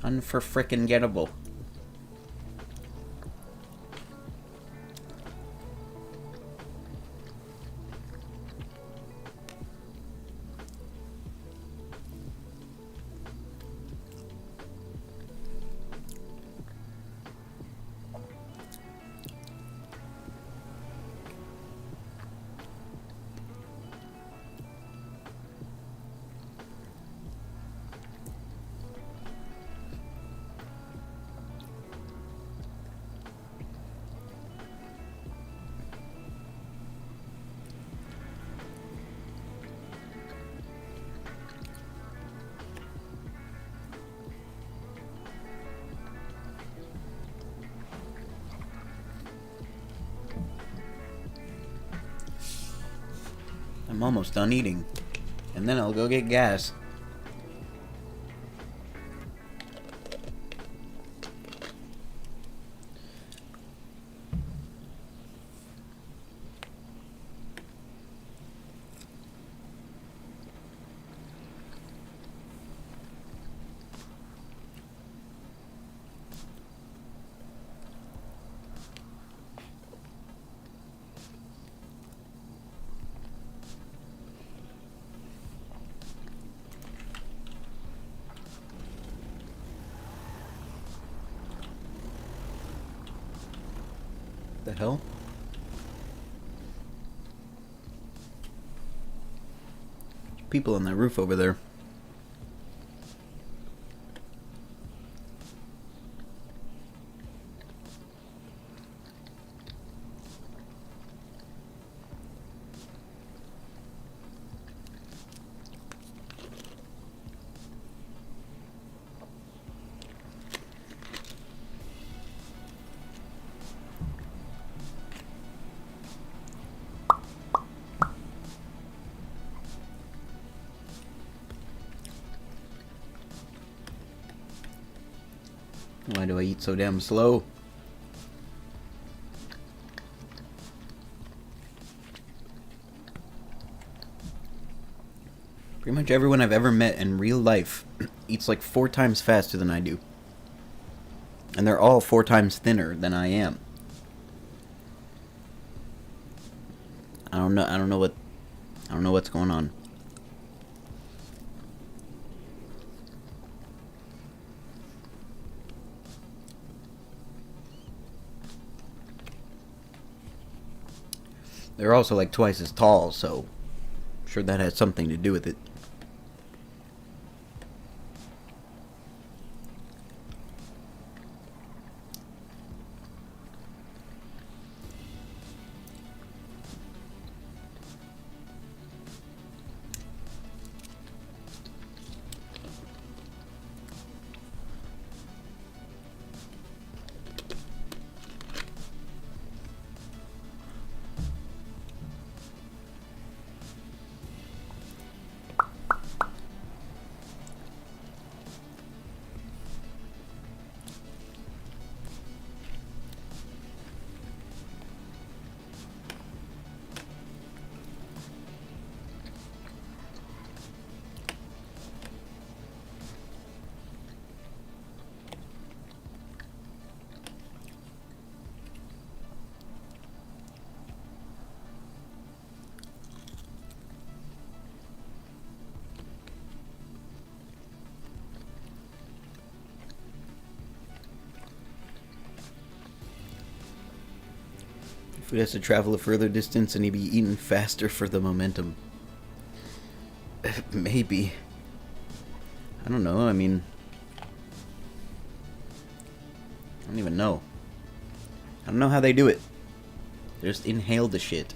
Unfor-frickin' gettable. I'm almost done eating. And then I'll go get gas. The hell? People on that roof over there. Why do I eat so damn slow? Pretty much everyone I've ever met in real life eats like 4 times faster than I do. And they're all 4 times thinner than I am. I don't know what's going on. They're also like twice as tall, so I'm sure that has something to do with it. Food has to travel a further distance and he'd be eaten faster for the momentum. Maybe. I don't know, I mean... I don't even know. I don't know how they do it. They just inhale the shit.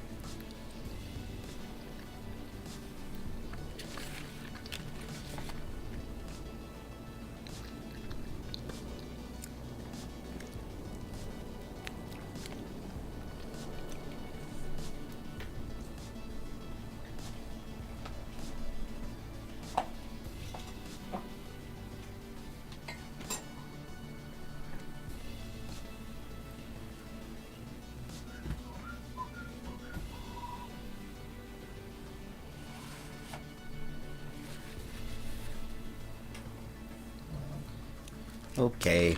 Okay.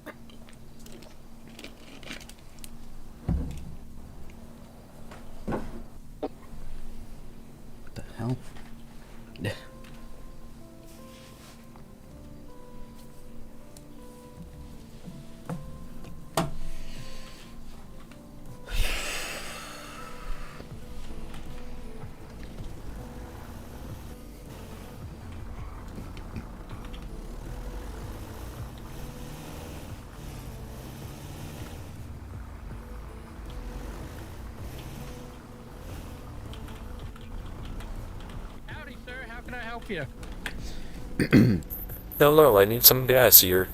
What the hell? Howdy, sir. How can I help you? Hello, I need some gas here.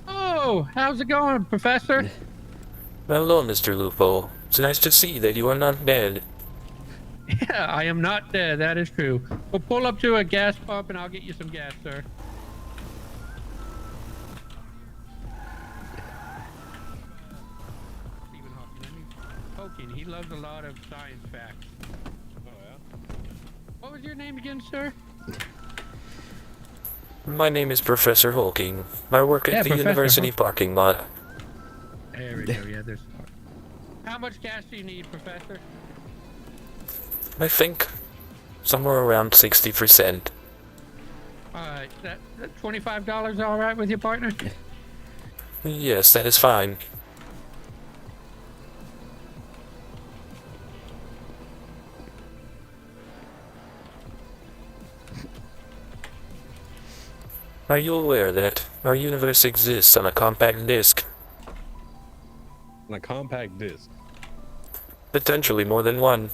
Oh, how's it going, Professor? Hello, Mr. Lupo. It's nice to see that you are not dead. Yeah, I am not dead. That is true. We'll pull up to a gas pump and I'll get you some gas, sir. Stephen Hawking. He loves a lot of science facts. Oh, yeah? What was your name again, sir? My name is Professor Hoeking. I work at the Professor university Hoeking. parking lot. There we go. Yeah, there's. How much gas do you need, Professor? I think somewhere around 60%. Alright, that $25 all right with your partner? Yes, that is fine. Are you aware that our universe exists on a compact disc? On a compact disc? Potentially more than one.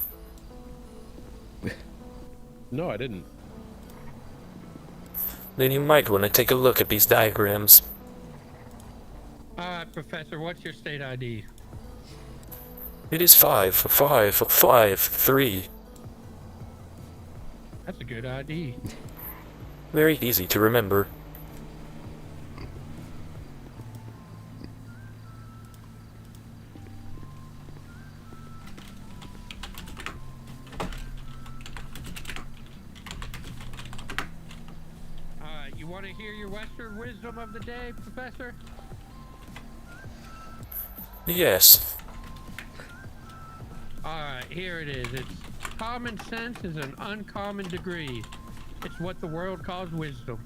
No, I didn't. Then you might want to take a look at these diagrams. Alright, Professor, what's your state ID? It is 55553. That's a good ID. Very easy to remember. You want to hear your Western wisdom of the day, Professor? Yes. Alright, here it is. It's common sense is an uncommon degree. It's what the world calls wisdom.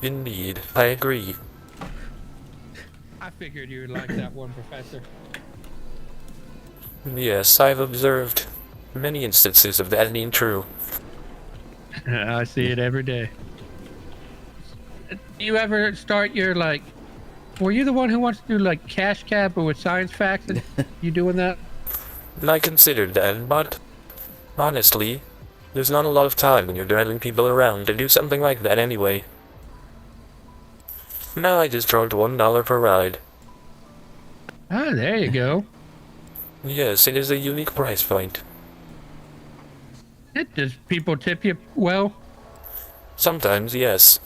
Indeed, I agree. I figured you would like that one, Professor. Yes, I've observed many instances of that being true. I see it every day. Do you ever start your, like... Were you the one who wants to do, like, cash cab but with science facts? You doing that? I considered that, but honestly, there's not a lot of time when you're driving people around to do something like that anyway. Now I just charge $1 per ride. Ah, there you go. Yes, it is a unique price point. Does people tip you well? Sometimes, yes.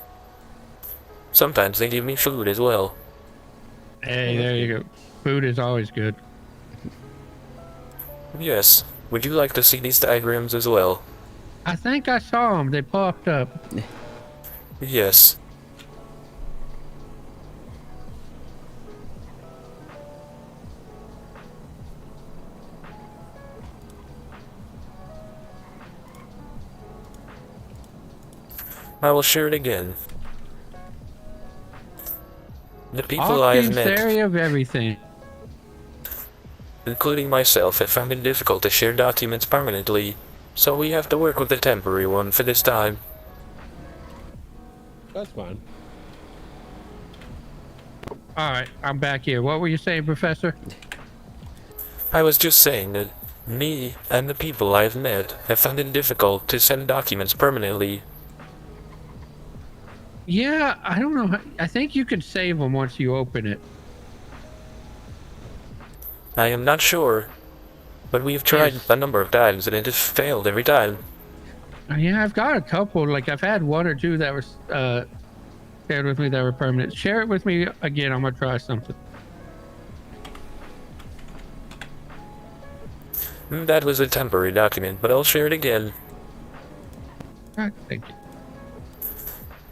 Sometimes they give me food as well. Hey, there you go. Food is always good. Yes. Would you like to see these diagrams as well? I think I saw them. They popped up. Yes. I will share it again. The people I have met, theory of everything. including myself, have found it difficult to share documents permanently, so we have to work with a temporary one for this time. That's fine. Alright, I'm back here. What were you saying, Professor? I was just saying that me and the people I have met have found it difficult to send documents permanently. Yeah, I don't know. I think you can save them once you open it. I am not sure, but we've tried a number of times and it has failed every time. Yeah, I've got a couple. Like, I've had one or two that were shared with me that were permanent. Share it with me again. I'm going to try something. That was a temporary document, but I'll share it again. Alright, thank you.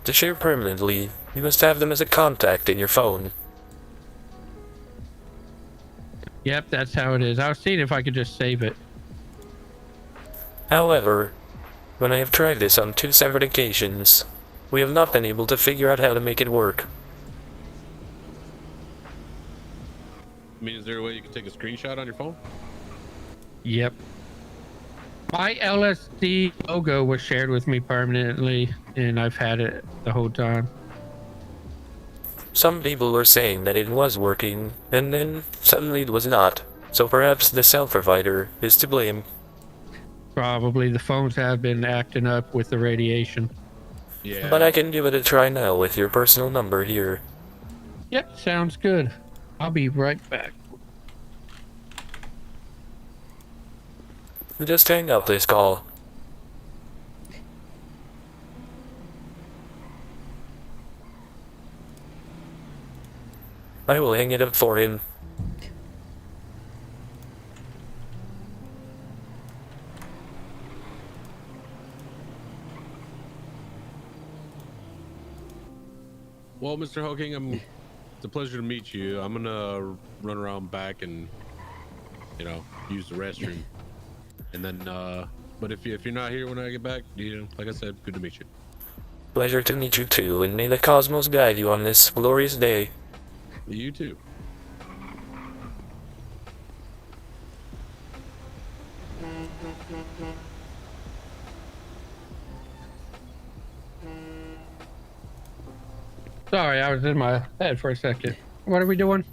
To share permanently, you must have them as a contact in your phone. Yep, that's how it is. I was seeing if I could just save it. However, when I have tried this on 2 separate occasions, we have not been able to figure out how to make it work. I mean, is there a way you can take a screenshot on your phone? Yep. My LSD logo was shared with me permanently, and I've had it the whole time. Some people were saying that it was working, and then suddenly it was not. So perhaps the cell provider is to blame. Probably the phones have been acting up with the radiation. Yeah. But I can give it a try now with your personal number here. Yep, sounds good. I'll be right back. Just hang up this call. I will hang it up for him. Well, Mr. Hoeking, it's a pleasure to meet you. I'm gonna run around back and, use the restroom. And then, but if you're not here when I get back, like I said, good to meet you. Pleasure to meet you too, and may the cosmos guide you on this glorious day. You too. Sorry, I was in my head for a second. What are we doing?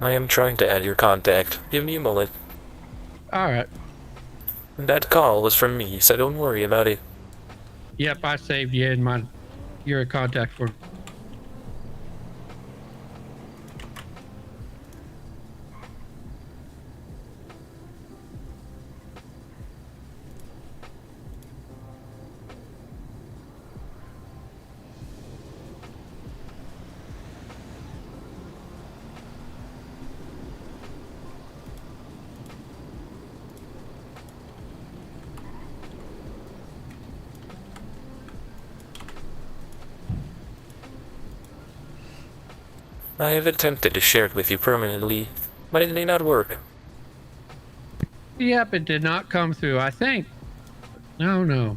I am trying to add your contact. Give me a moment. Alright. That call was from me, so don't worry about it. Yep, I saved you in my... You're a contact for... I have attempted to share it with you permanently, but it may not work. Yep, it did not come through, I think. No.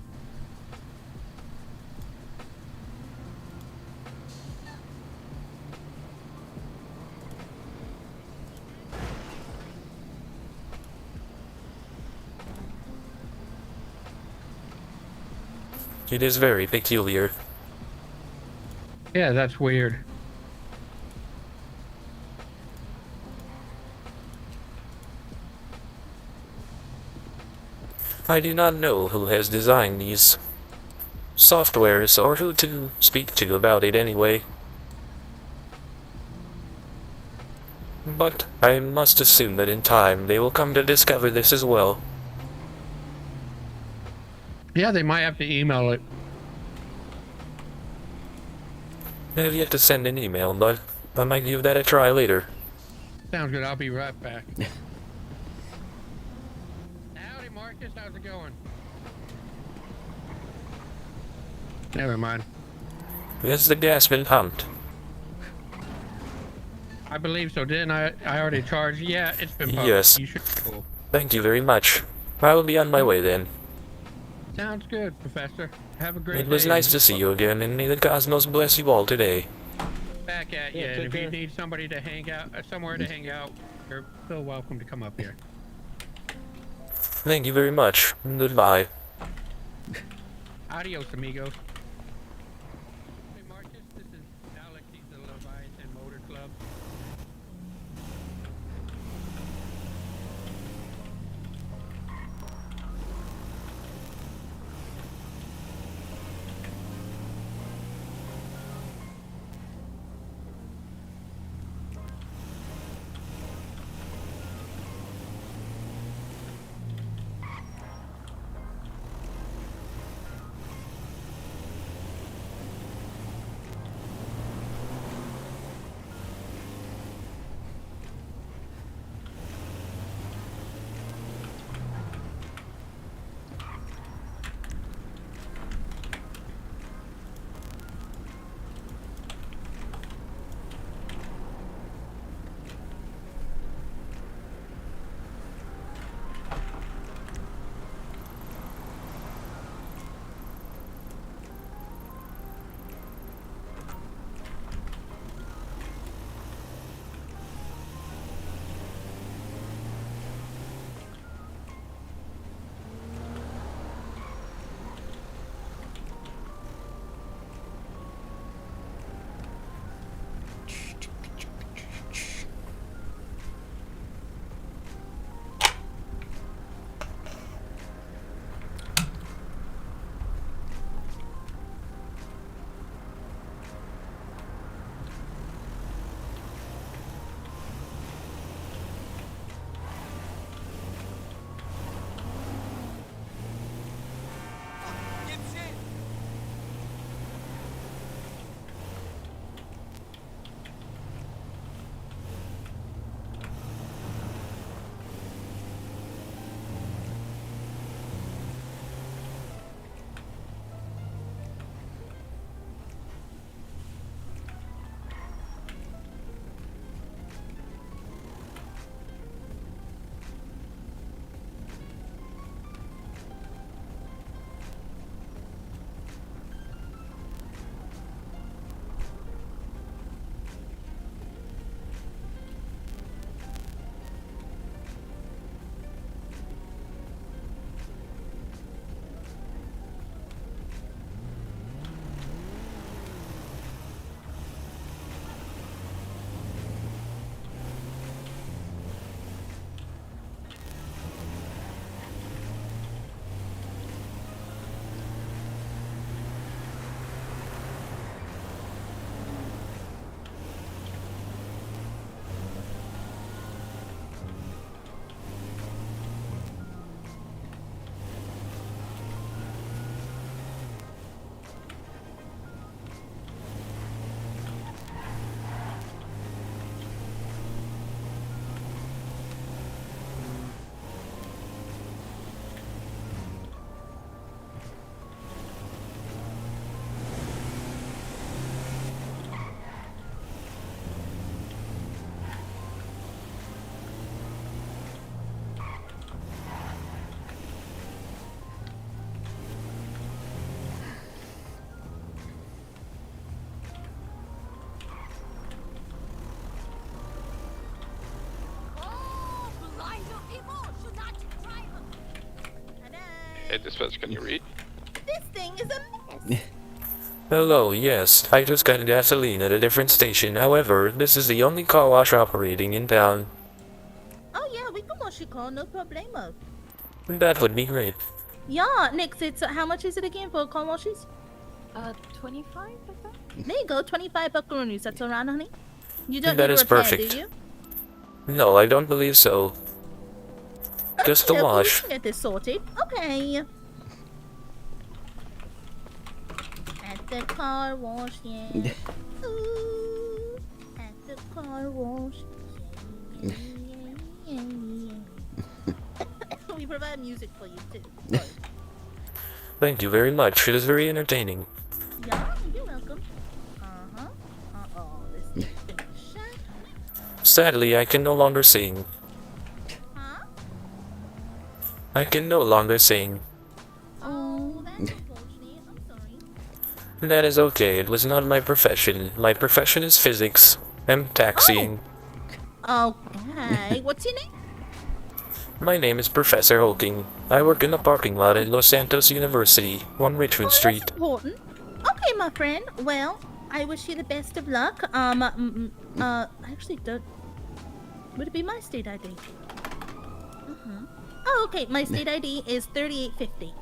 It is very peculiar. Yeah, that's weird. I do not know who has designed these softwares or who to speak to about it anyway. But I must assume that in time they will come to discover this as well. Yeah, they might have to email it. I have yet to send an email, but I might give that a try later. Sounds good. I'll be right back. Howdy, Marcus. How's it going? Never mind. Has the gas been pumped? I believe so. Didn't I? I already charged. Yeah, it's been pumped. Yes. You should be cool. Thank you very much. I will be on my way then. Sounds good, Professor. Have a great day. It was nice to see you again, and may the cosmos bless you all today. Back at you. And if you need somebody to hang out, somewhere to hang out, you're still welcome to come up here. Thank you very much. Goodbye. Adios, amigo. Hey, Marcus. This is Alex. He's the Leviathan Motor Club. Hey, dispatch, can you read? This thing is a mess. Hello, yes, I just got gasoline at a different station. However, this is the only car wash operating in town. Oh yeah, we can wash your car, no problemo. That would be great. Yeah, Nix, it's how much is it again for car washes? 25, I think. There you go, 25 buckaroonies. That's all right, honey. You don't That need a is repair, perfect. do you? No, I don't believe so. Just a Okay, wash. we can get this sorted. Okay. At the car wash, yeah. Ooh, at the car wash. Yeah, yeah, yeah. We provide music for you too. Sorry. Thank you very much. It is very entertaining. Yeah, you're welcome. Uh-huh. Uh-oh, this thing is shut. Sadly, I can no longer sing. Huh? I can no longer sing. Oh, that's unfortunate. I'm sorry. That is okay. It was not my profession. My profession is physics. I'm taxiing. Okay, what's your name? My name is Professor Hoeking. I work in the parking lot at Los Santos University, 1 Richmond Street. Important. Okay, my friend. Well, I wish you the best of luck. I actually don't. Would it be my state ID? Oh, okay. My state ID is 3850.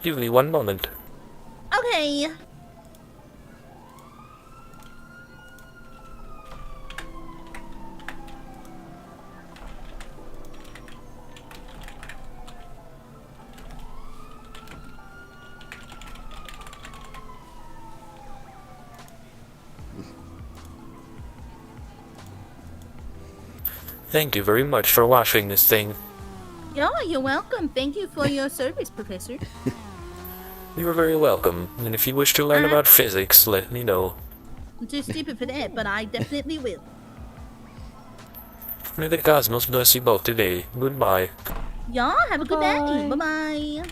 Give me 1 moment. Okay. Thank you very much for washing this thing. Yeah, you're welcome. Thank you for your service, Professor. You are very welcome, and if you wish to learn about physics, let me know. I'm too stupid for that, but I definitely will. May the cosmos bless you both today. Goodbye. Yeah, have a good day. Bye-bye.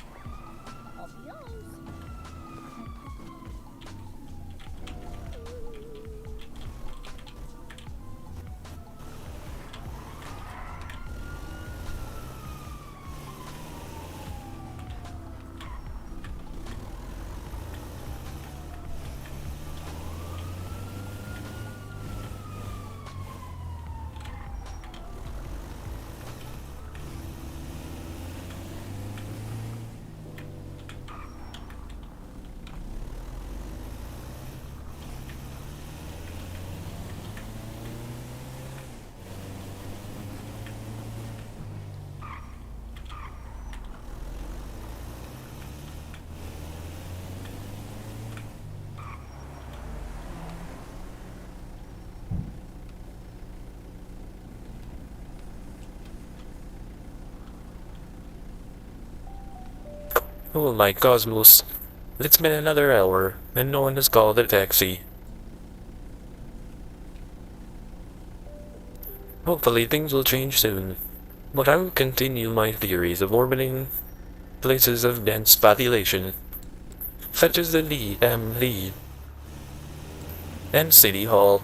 Oh my cosmos. It's been another hour, and no one has called a taxi. Hopefully things will change soon, but I will continue my theories of orbiting places of dense population, such as the DMV and City Hall.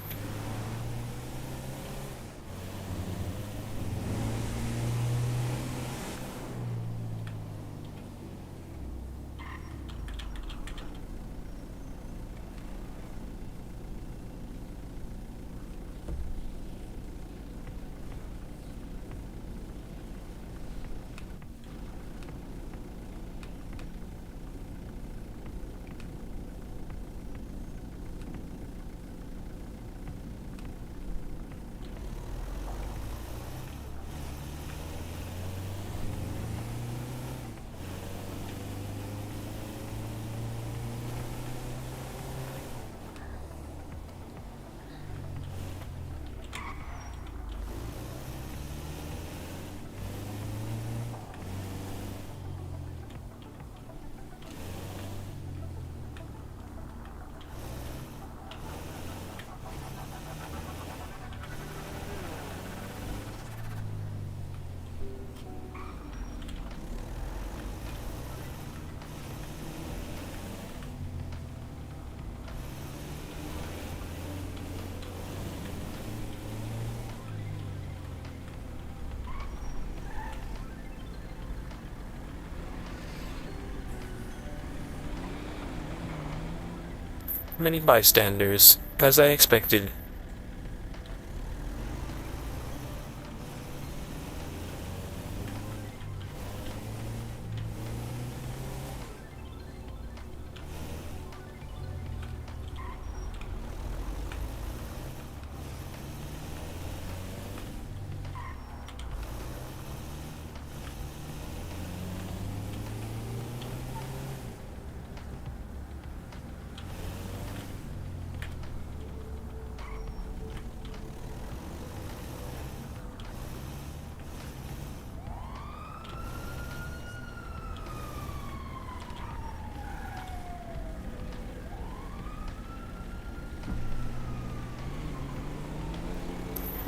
many bystanders, as I expected.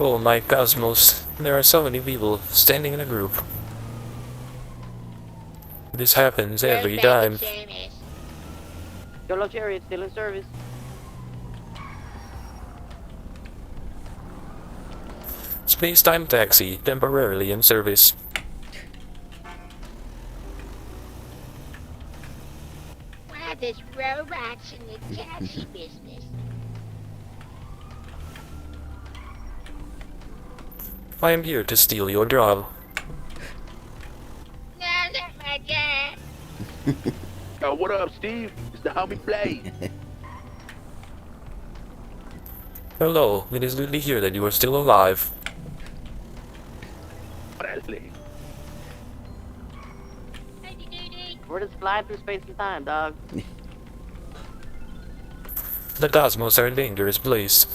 Oh my cosmos, there are so many people standing in a group. This happens every time. Yolo Chariot still in service. Space-time taxi, temporarily in service. Wow, there's robots in the taxi business. I am here to steal your job. No, not my job. Yo, what up, Steve? It's the homie Blaze. Hello, it is good to hear that you are still alive. We're just flying through space and time, dog. The cosmos are a dangerous place.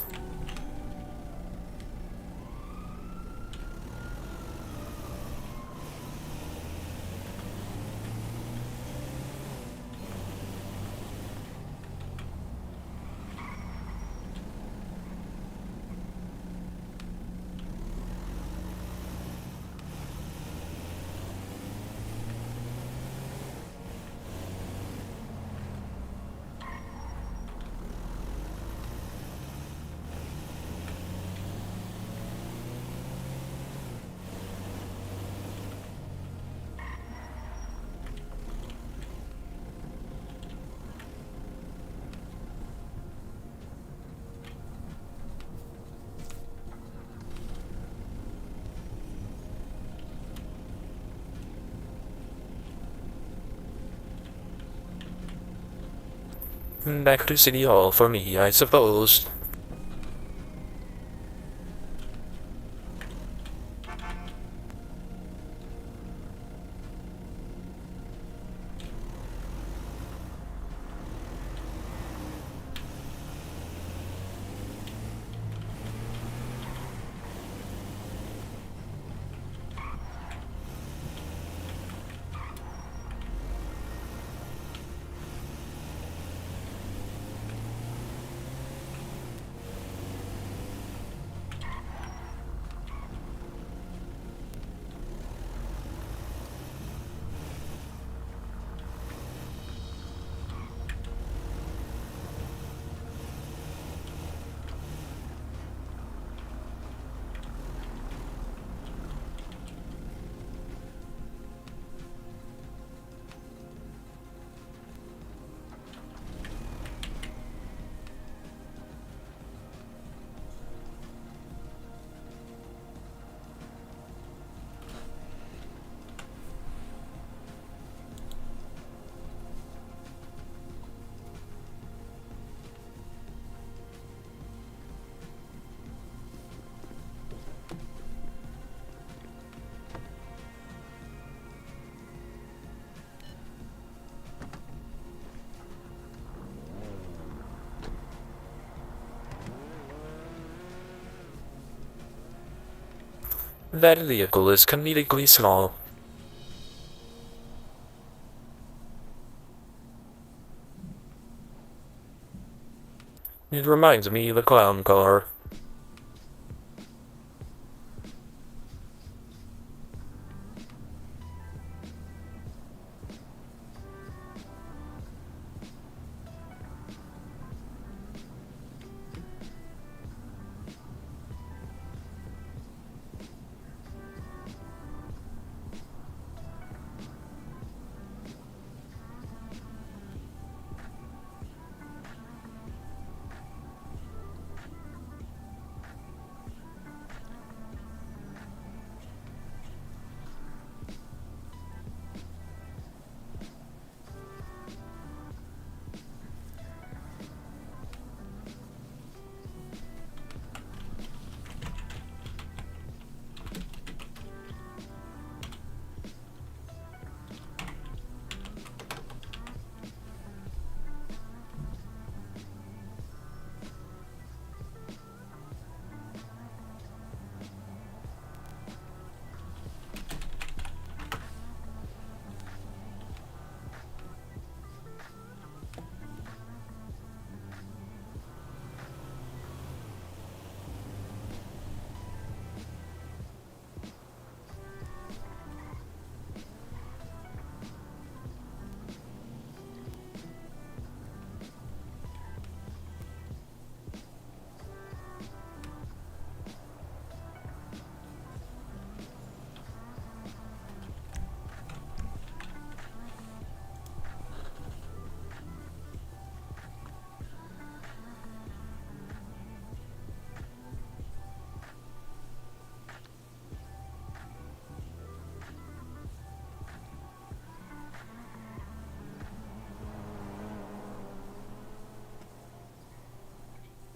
Back to City Hall for me, I suppose. That vehicle is comedically small. It reminds me of a clown car.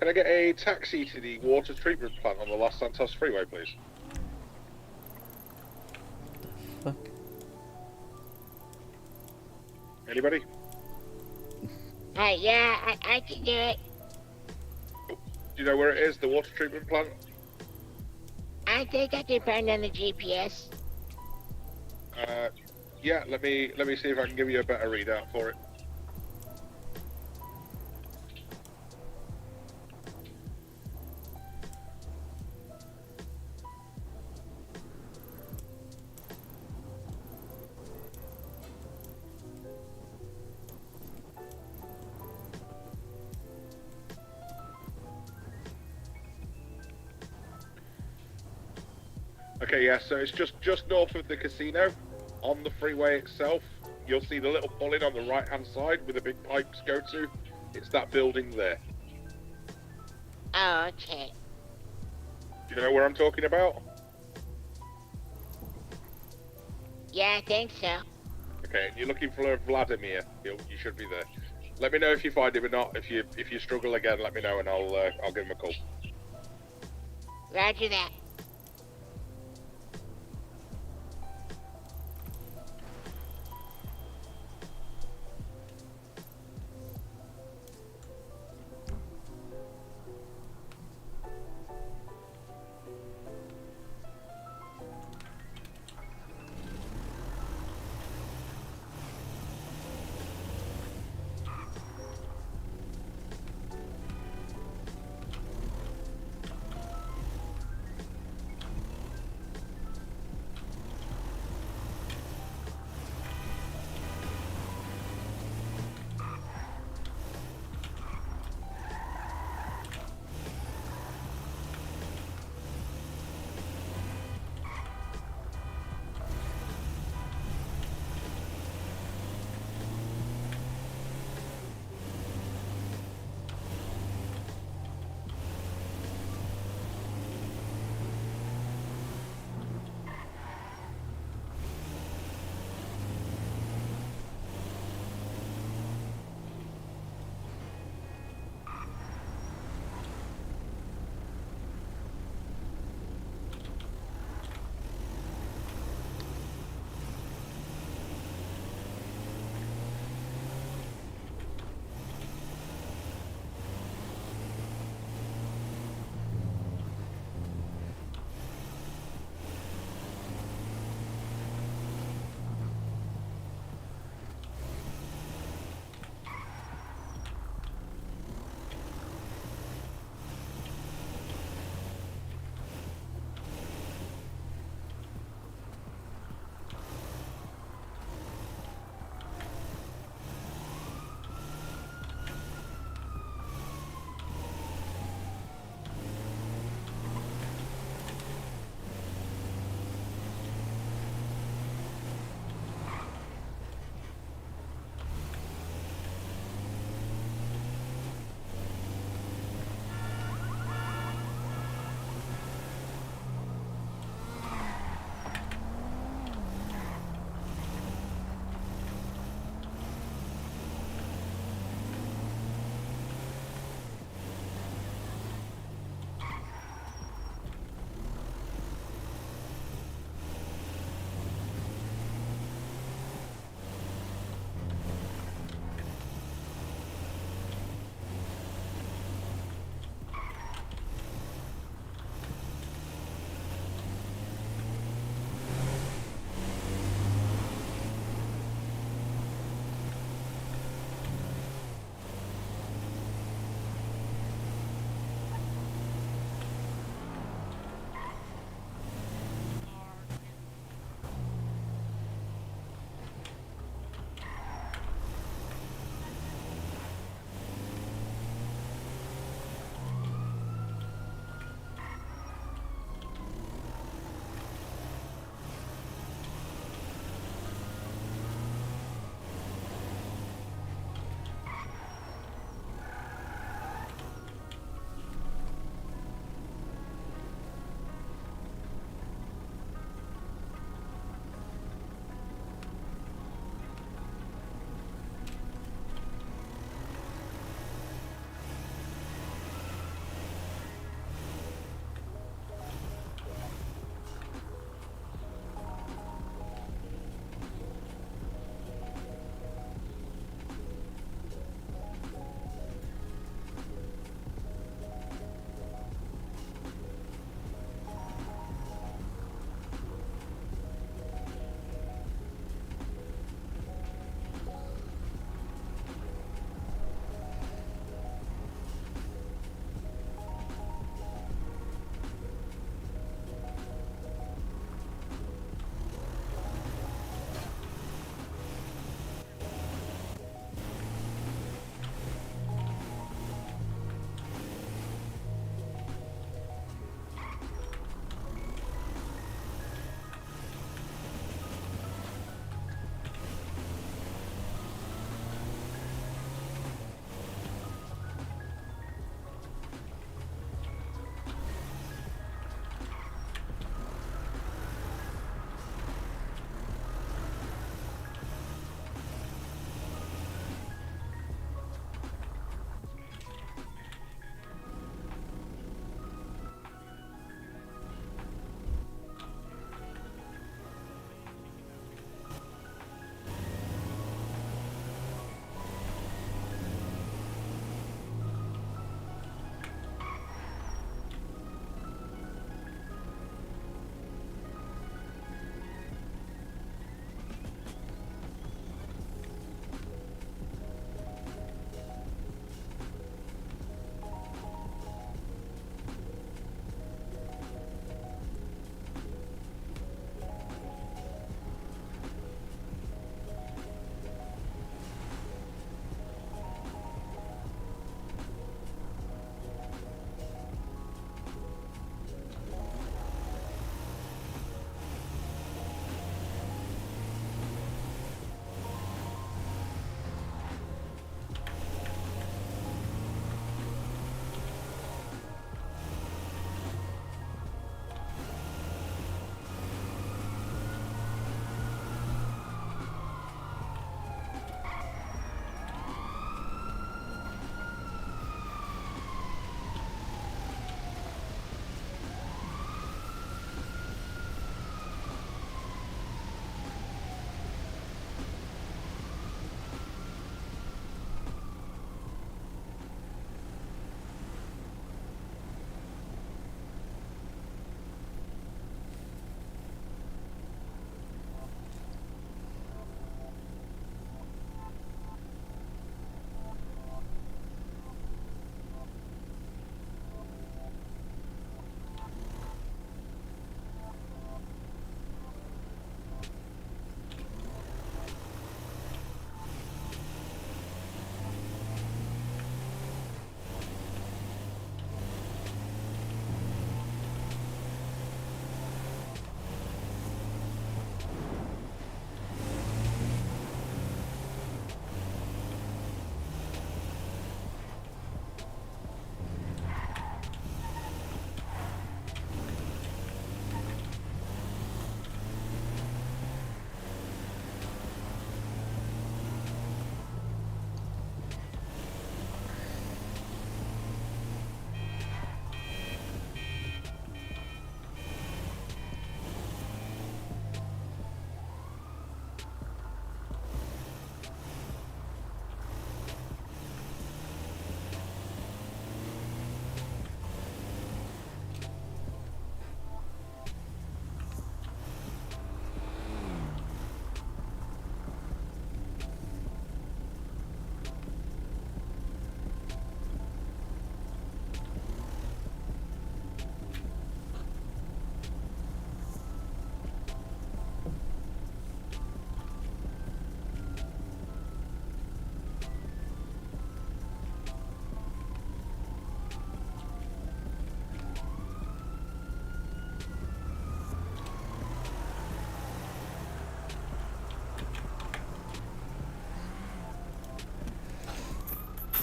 Can I get a taxi to the water treatment plant on the Los Santos Freeway, please? Fuck. Anybody? Yeah, I can do it. Do you know where it is, the water treatment plant? I think I can find on the GPS. Yeah, let me see if I can give you a better readout for it. Okay, yeah, so it's just north of the casino, on the freeway itself. You'll see the little pull-in on the right-hand side where the big pipes go to. It's that building there. Oh, okay. Do you know where I'm talking about? Yeah, I think so. Okay, and you're looking for Vladimir. You should be there. Let me know if you find him or not. If you struggle again, let me know and I'll give him a call. Roger that.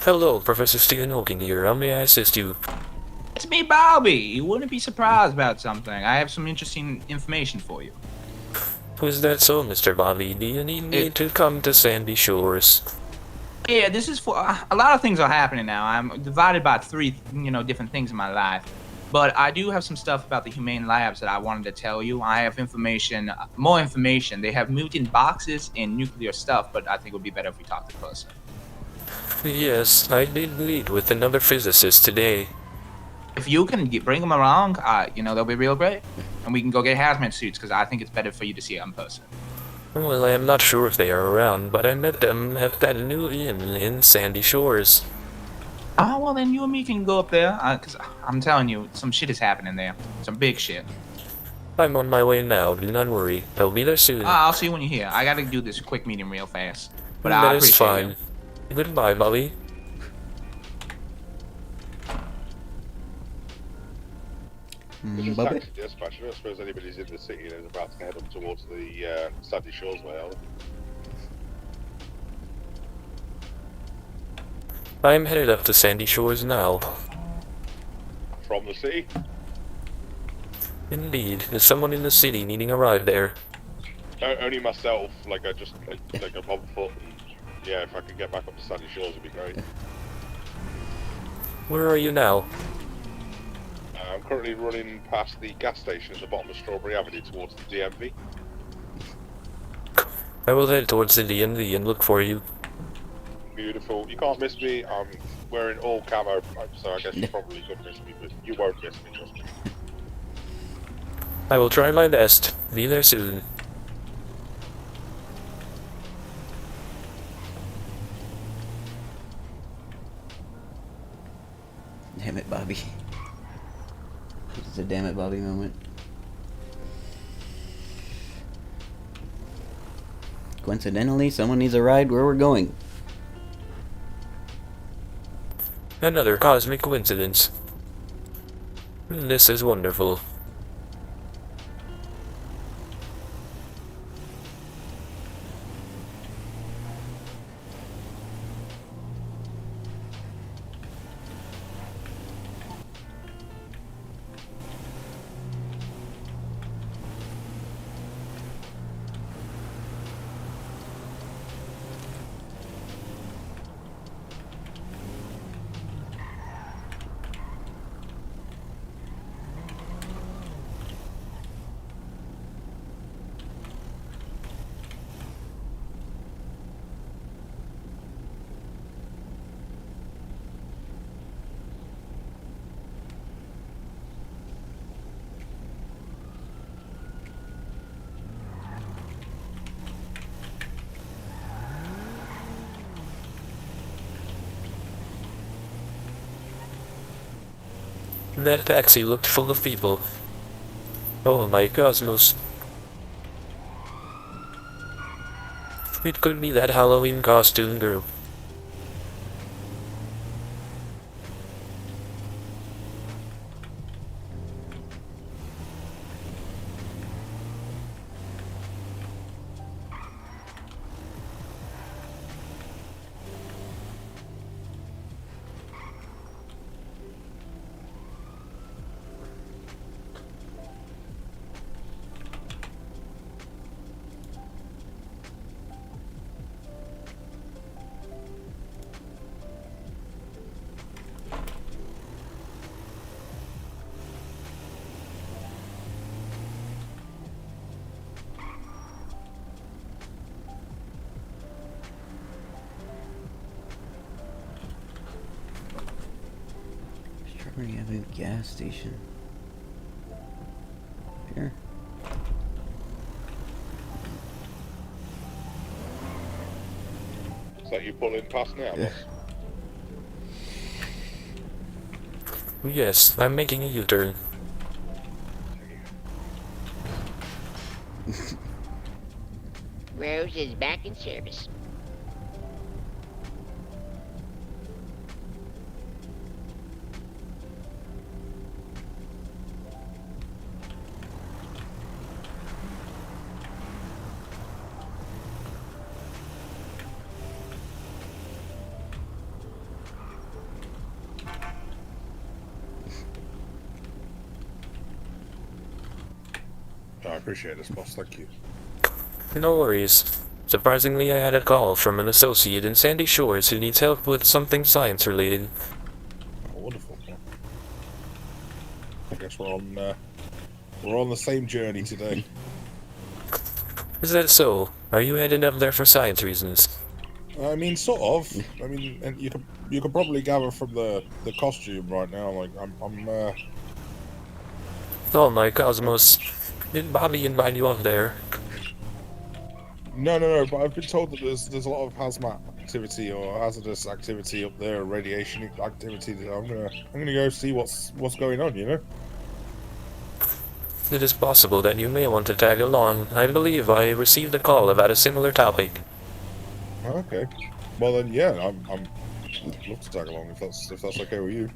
Hello, Professor Stephen Hoeking here. How may I assist you? It's me, Bobby. You wouldn't be surprised about something. I have some interesting information for you. Was that so, Mr. Bobby? Do you need me to come to Sandy Shores? Yeah, this is for a lot of things are happening now. I'm divided by three, different things in my life. But I do have some stuff about the humane labs that I wanted to tell you. I have information, more information. They have mutant boxes and nuclear stuff, but I think it would be better if we talked in person. Yes, I did meet with another physicist today. If you can bring them along, they'll be real great. And we can go get hazmat suits, because I think it's better for you to see it in person. Well, I am not sure if they are around, but I met them at that new inn in Sandy Shores. Oh, well, then you and me can go up there, because I'm telling you, some shit is happening there. Some big shit. I'm on my way now, do not worry. I'll be there soon. I'll see you when you're here. I gotta do this quick meeting real fast. But That I is appreciate fine. you. Goodbye, Bobby. Just Bobby? taxi dispatch. I don't suppose anybody's in the city and is about to head up towards the Sandy Shores way, are they? I am headed up to Sandy Shores now. From the city? Indeed, there's someone in the city needing a ride there. Only myself, like I'm on foot. And, yeah, if I could get back up to Sandy Shores, it'd be great. Where are you now? I'm currently running past the gas station at the bottom of Strawberry Avenue towards the DMV. I will head towards the DMV and look for you. Beautiful. You can't miss me. I'm wearing all camo, so I guess you probably could miss me, but you won't miss me, trust me. I will try my best. Be there soon. Damn it, Bobby. It's a damn it, Bobby moment. Coincidentally, someone needs a ride where we're going. Another cosmic coincidence. This is wonderful. That taxi looked full of people. Oh my cosmos. It could be that Halloween costume girl. Strawberry Avenue gas station. Here. Is that you pulling past now, boss? Yes, I'm making a U-turn. Rose is back in service. appreciate this, boss. Thank you. No worries. Surprisingly, I had a call from an associate in Sandy Shores who needs help with something science-related. Oh, wonderful. I guess we're on the same journey today. Is that so? Are you headed up there for science reasons? I mean, sort of. I mean, and you can probably gather from the costume right now. Like, I'm Oh my cosmos. Did Bobby invite you up there? No. But I've been told that there's a lot of hazmat activity or hazardous activity up there, radiation activity. That I'm gonna go see what's going on. You know. It is possible that you may want to tag along. I believe I received a call about a similar topic. Okay. Well then, yeah, I'd love to tag along if that's okay with you.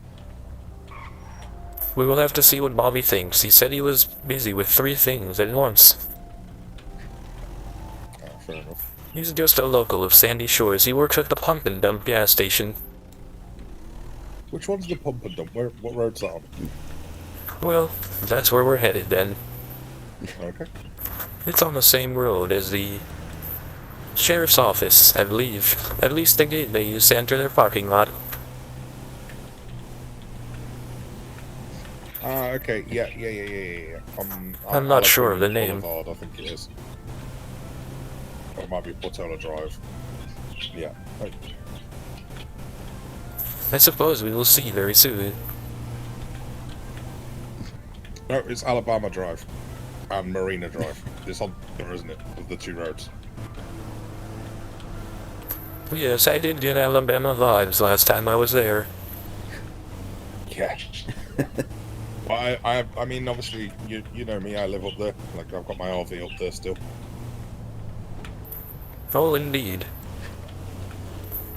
We will have to see what Bobby thinks. He said he was busy with 3 things at once. Fair enough. He's just a local of Sandy Shores. He works at the pump and dump gas station. Which one's the pump and dump? What road's that on? Well, that's where we're headed then. Okay. It's on the same road as the sheriff's office, I believe. At least the gate they use to enter their parking lot. Okay. Yeah. I'm not sure of the name. Boulevard, I think it is. Or it might be Portola Drive. Yeah. Right. I suppose we will see very soon. No, it's Alabama Drive and Marina Drive. It's on there, isn't it? Of the 2 roads. Yes, I did get Alabama vibes last time I was there. Yeah. Well, I mean, obviously, you know me. I live up there. Like, I've got my RV up there still. Oh, indeed.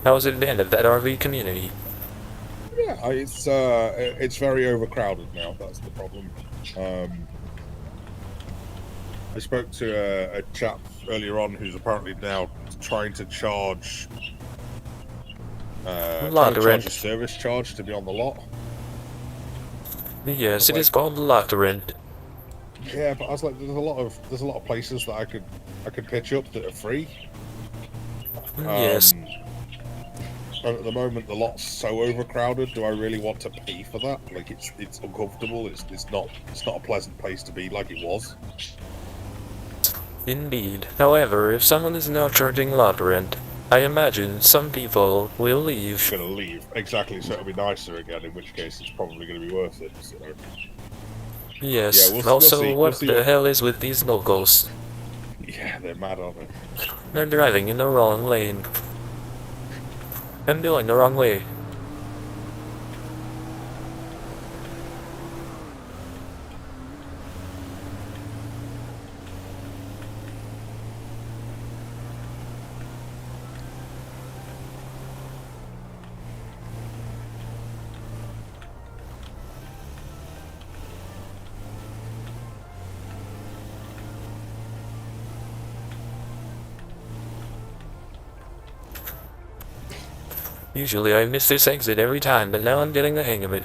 How's it been at that RV community? Yeah, it's very overcrowded now. That's the problem. I spoke to a chap earlier on who's apparently now trying to charge rent. A service charge to be on the lot. Yes, it is called lot rent. Yeah, but I was like, there's a lot of places that I could pitch up that are free. Yes. And at the moment, the lot's so overcrowded. Do I really want to pay for that? Like, it's uncomfortable. It's not a pleasant place to be like it was. Indeed. However, if someone is now charging lot rent, I imagine some people will leave. Gonna leave, exactly. So it'll be nicer again. In which case, it's probably gonna be worth it. So. Yes. Yeah, also, we'll what see the hell is with these locals? Yeah, they're mad, aren't they? They're driving in the wrong lane. I'm doing the wrong way. Usually I miss this exit every time, but now I'm getting the hang of it.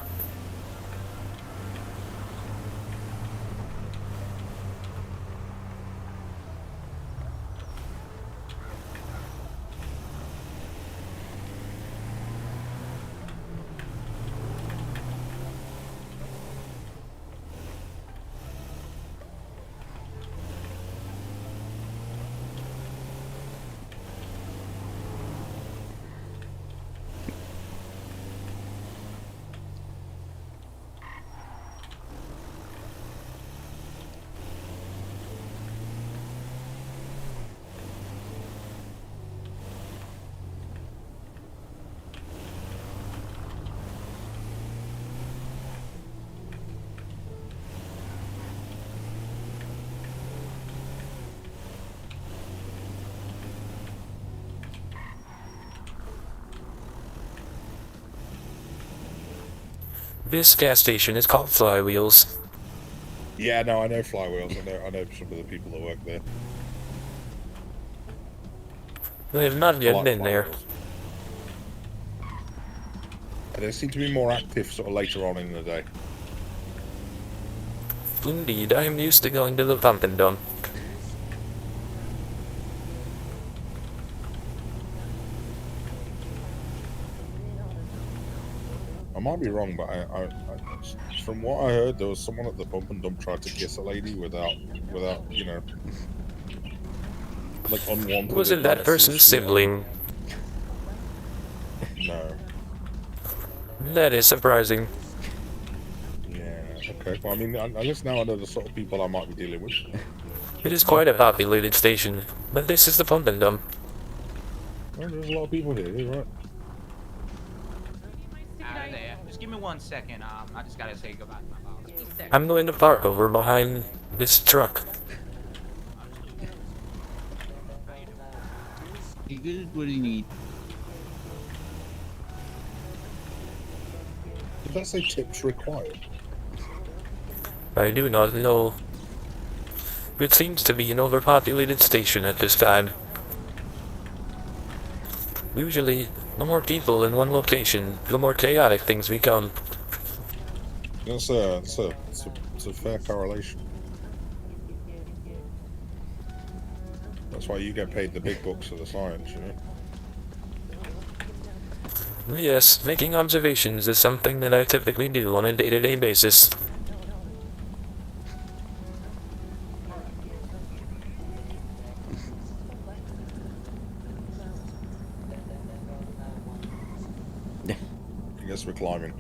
This gas station is called Flywheels. Yeah, no, I know Flywheels. I know some of the people that work there. They have not yet been there. They seem to be more active sort of later on in the day. Indeed, I am used to going to the pump and dump. I might be wrong, but from what I heard, there was someone at the pump and dump tried to kiss a lady without you know, like unwanted. Wasn't that person's sibling? No. That is surprising. Yeah. Okay. Well, I mean, at least now I know the sort of people I might be dealing with. It is quite a populated station, but this is the pump and dump. Well, there's a lot of people here. You're right. There. Just give me 1 second. I just gotta say goodbye to my boss. I'm going to park over behind this truck. You good? What do you need? Did that say tips required? I do not know. It seems to be an overpopulated station at this time. Usually, the more people in one location, the more chaotic things become. It's a fair correlation. That's why you get paid the big bucks for the science, you know? Yes, making observations is something that I typically do on a day-to-day basis. I guess we're climbing.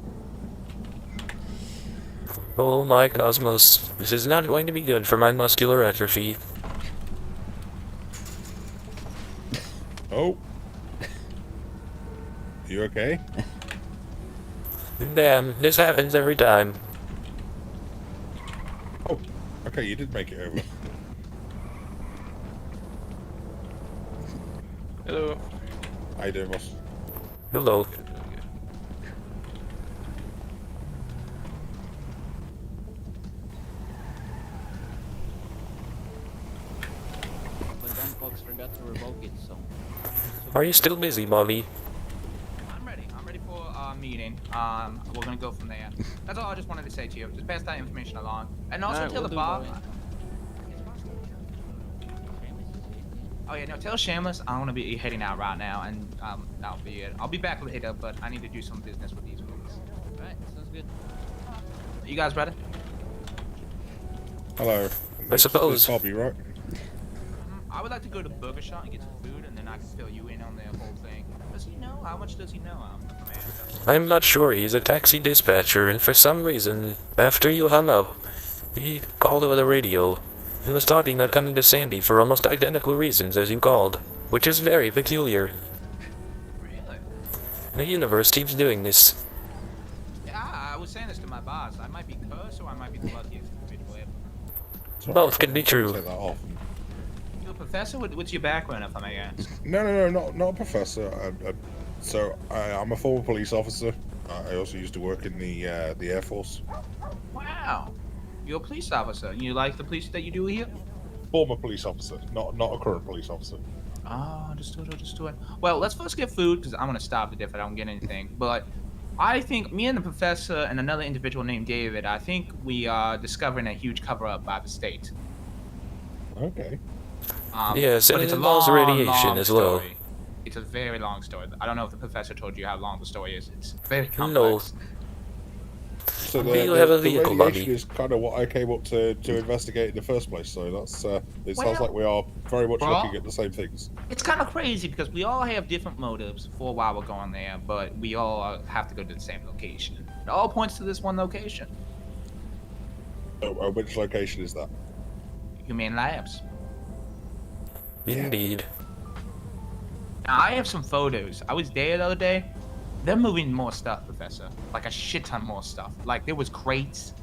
Oh my cosmos, this is not going to be good for my muscular atrophy. Oh. You okay? Damn, this happens every time. Oh, okay, you did make it over. Hello. How you doing, boss? Hello. But them folks forgot to revoke it, so. Are you still busy, Bobby? I'm ready. I'm ready for a meeting. We're gonna go from there. That's all I just wanted to say to you. Just pass that information along, and also Alright, tell we'll the do, Bob. Bobby. Oh yeah, no, tell Shameless I want to be heading out right now, and that'll be it. I'll be back later, but I need to do some business with these folks. Alright, sounds good. You guys ready? Hello. I suppose. It's Bobby, right? I would like to go to Burger Shot and get some food, and then I can fill you in on the whole thing. Does he know? How much does he know? I'm not sure. He's a taxi dispatcher, and for some reason, after you hung up, he called over the radio and was talking about coming to Sandy for almost identical reasons as you called, which is very peculiar. Really? The universe keeps doing this. Yeah, I was saying this to my boss. I might be cursed, or I might be the luckiest individual ever. Both can be true. Take that off. You a professor? What's your background, if I may ask? No, not a professor. I'm a former police officer. I also used to work in the Air Force. Wow. You're a police officer. You like the police that you do here? Former police officer, not a current police officer. Oh, understood. Well, let's first get food, because I'm going to stop it if I don't get anything. But I think me and the professor and another individual named David, I think we are discovering a huge cover-up by the state. Okay. Yes, but and it's it a involves long, radiation long as well. story. It's a very long story. I don't know if the professor told you how long the story is. It's very complex. No. So Do you have a the vehicle, radiation Bobby? is kind of what I came up to investigate in the first place. So that's it sounds like we are very much Well, looking at the same things. It's kind of crazy because we all have different motives for why we're going there, but we all have to go to the same location. It all points to this one location. Which location is that? Humane Labs. Indeed. Now, I have some photos. I was there the other day. They're moving more stuff, Professor. Like a shit ton more stuff. Like there was crates.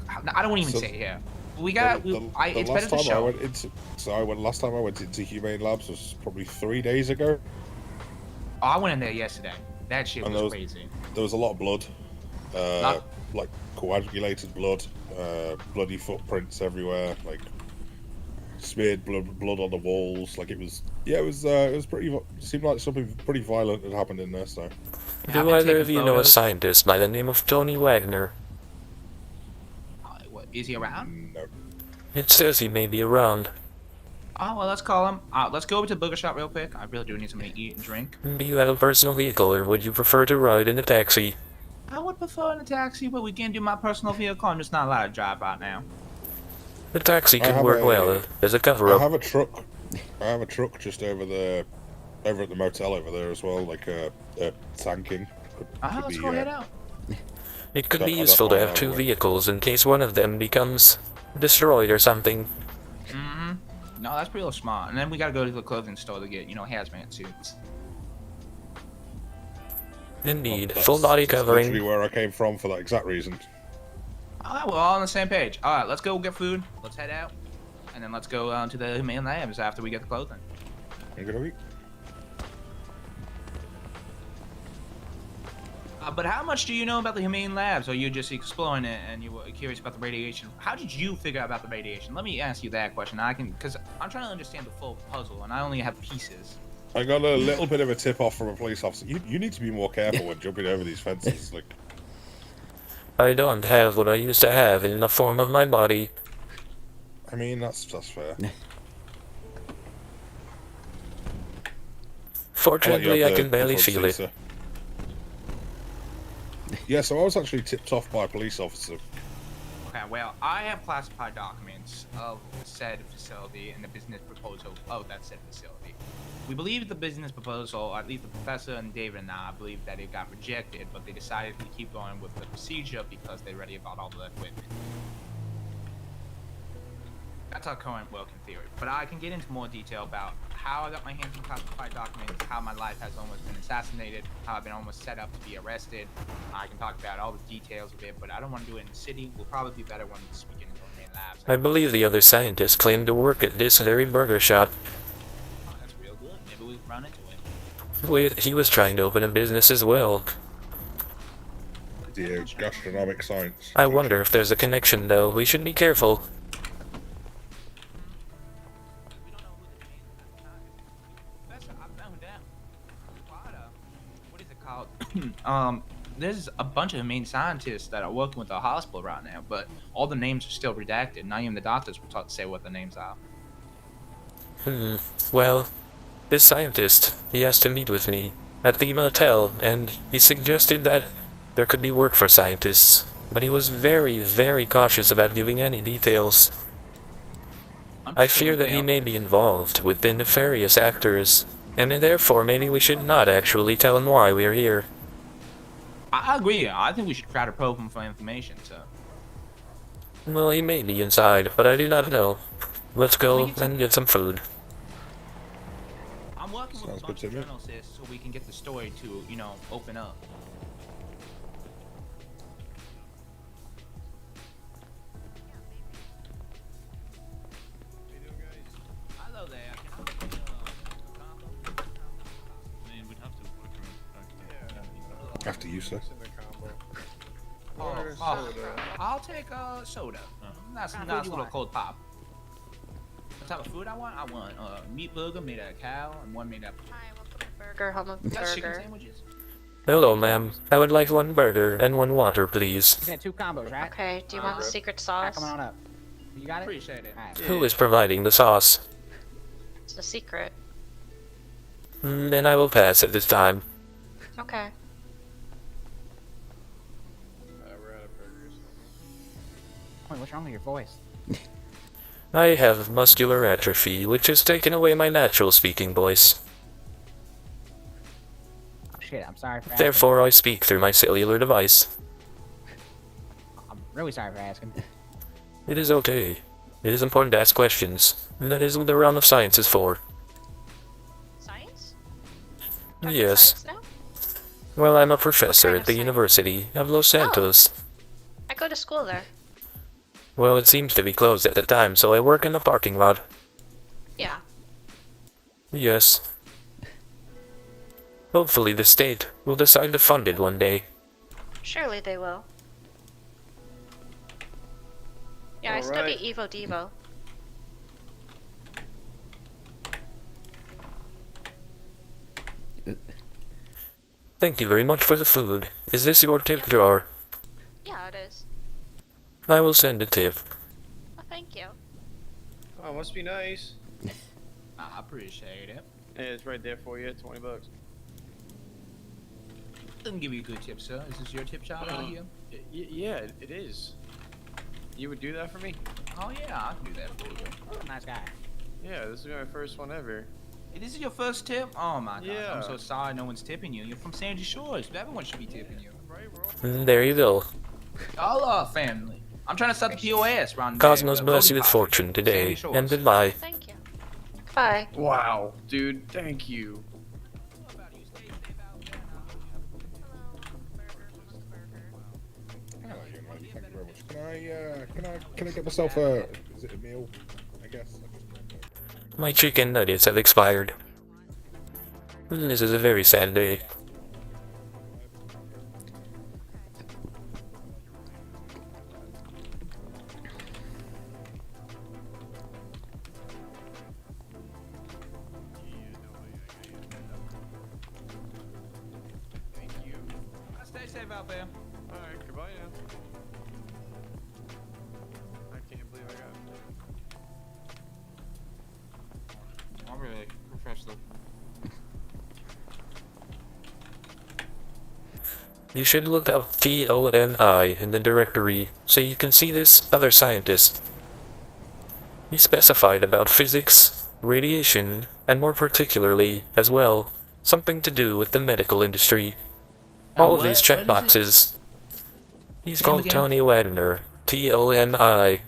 I don't even So, say it here. We got. It's better to show. Last time I went into Humane Labs was probably 3 days ago. Oh, I went in there yesterday. That shit And was crazy. There was a lot of blood, like coagulated blood, bloody footprints everywhere, like smeared blood on the walls. Like it was pretty. Seemed like something pretty violent had happened in there. So. Do either of you know a scientist by the name of Tony Wagner? Is he around? No. It says he may be around. Oh, well, let's call him. Let's go over to the burger shop real quick. I really do need something to eat and drink. Do you have a personal vehicle, or would you prefer to ride in a taxi? I would prefer in a taxi, but we can't do my personal vehicle. I'm just not allowed to drive right now. The taxi I could have work a- well as a I cover-up. have a truck. I have a truck just over at the motel over there as well, like tanking. Let's go head out. It could I be don't useful to know have how two it works. vehicles in case one of them becomes destroyed or something. No, that's real smart. And then we gotta go to the clothing store to get, hazmat suits. Indeed, That's- full body that's covering. literally where I came from for that exact reason. Alright, we're all on the same page. Alright, let's go get food. Let's head out. And then let's go to the main labs after we get the clothing. But how much do you know about the Humane Labs? Or are you just exploring it and you were curious about the radiation? How did you figure out about the radiation? Let me ask you that question. Because I'm trying to understand the full puzzle and I only have pieces. I got a little bit of a tip off from a police officer. You need to be more careful when jumping over these fences. Like, I don't have what I used to have in the form of my body. I mean, that's fair. Fortunately, I'll let I you can barely have the feel it. sir. Yeah, so I was actually tipped off by a police officer. Okay, well, I have classified documents of said facility and the business proposal of that said facility. We believe the business proposal, or at least the professor and David and I believe that it got rejected, but they decided to keep going with the procedure because they already got all the equipment. That's our current working theory, but I can get into more detail about how I got my hands on classified documents, how my life has almost been assassinated, how I've been almost set up to be arrested. I can talk about all the details of it, but I don't want to do it in the city. We'll probably be better when we speak into the main labs. I believe the other scientists claimed to work at this very burger shop. Oh, that's real good. Maybe we can run into it. Wait, he was trying to open a business as well. The gastronomic science. I wonder if there's a connection, though. We should be careful. There's a bunch of humane scientists that are working with the hospital right now, but all the names are still redacted. Not even the doctors will talk to say what the names are. Well, this scientist, he asked to meet with me at the motel, and he suggested that there could be work for scientists, but he was very, very cautious about giving any details. I fear that he may be involved with the nefarious actors, and therefore maybe we should not actually tell him why we are here. I agree. I think we should try to probe him for information, so. Well, he may be inside, but I do not know. Let's go and get some food. I'm working with Sounds a bunch good of to me. journalists so we can get the story to, open up. Hello there. After you, sir. I'll take a soda. That's a What kind of nice food you little want? cold pop. What type of food I want? I want a meat burger made out of cow and one made out of Burger, hummus That's chicken burger. sandwiches. Hello, ma'am. I would like one burger and one water, please. You said 2 combos, right? Okay, do you want the secret sauce? Come on up. You got it? Appreciate it. Alright. Who is providing the sauce? It's a secret. Then I will pass at this time. Okay. Wait, what's wrong with your voice? I have muscular atrophy, which has taken away my natural speaking voice. Oh, shit, I'm sorry for asking. Therefore, I speak through my cellular device. I'm really sorry for asking. It is okay. It is important to ask questions. That is what the realm of science is for. Science? Yes. Science now? Well, I'm a professor kind at of the science? University of Los Santos. I go to school there. Well, it seems to be closed at the time, so I work in the parking lot. Yeah. Yes. Hopefully the state will decide to fund it one day. Surely they will. Yeah, I study Evo Devo. Thank you very much for the food. Is this your tip jar? Yeah, it is. I will send a tip. Oh, thank you. Oh, must be nice. I appreciate it. Yeah, it's right there for you. $20. Doesn't give you a good tip, sir. Is this your tip jar right here? Yeah, it is. You would do that for me? Oh yeah, I can do that for you. Nice guy. Yeah, this is my first one ever. Hey, this is your first tip? Oh my god. Yeah. I'm so sorry no one's tipping you. You're from Sandy Shores. Everyone should be tipping you. There you go. All our family. I'm trying to start the POS around Cosmos there. bless you with fortune today, Sandy and Shores. goodbye. Thank you. Bye. Wow, dude, thank you. Hello, young lady. Thank you very much. Can I get myself a? Is it a meal? I guess. My chicken nuggets have expired. This is a very sad day. Stay safe out there. Alright, goodbye now. I can't believe I got. I'm really professional. You should look up TONI in the directory so you can see this other scientist. He specified about physics, radiation, and more particularly, as well, something to do with the medical industry. All of these checkboxes. He's Name called again? Tony Wagner. TONI.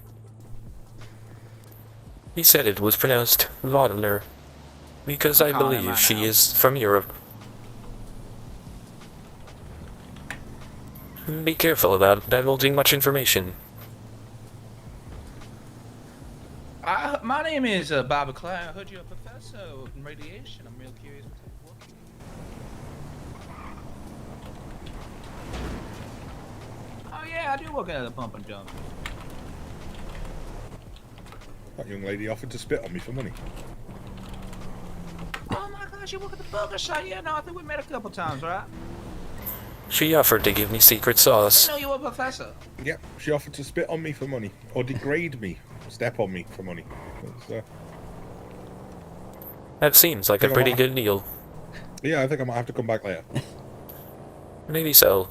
He said it was pronounced Wagner. Because I calling him believe right she now. is from Europe. Be careful about divulging much information. My name is Bobby Klein. I heard you're a professor in radiation. I'm real curious what type of work you do. Oh yeah, I do work at a pump and dump. That young lady offered to spit on me for money. Oh my gosh, you work at the burger shop? Yeah, no, I think we met a couple times, right? She offered to give me secret I sauce. didn't know you were a professor. Yep, she offered to spit on me for money, or degrade me, step on me for money. That seems like a pretty good deal. Yeah, I think I might have to come back later. Maybe so.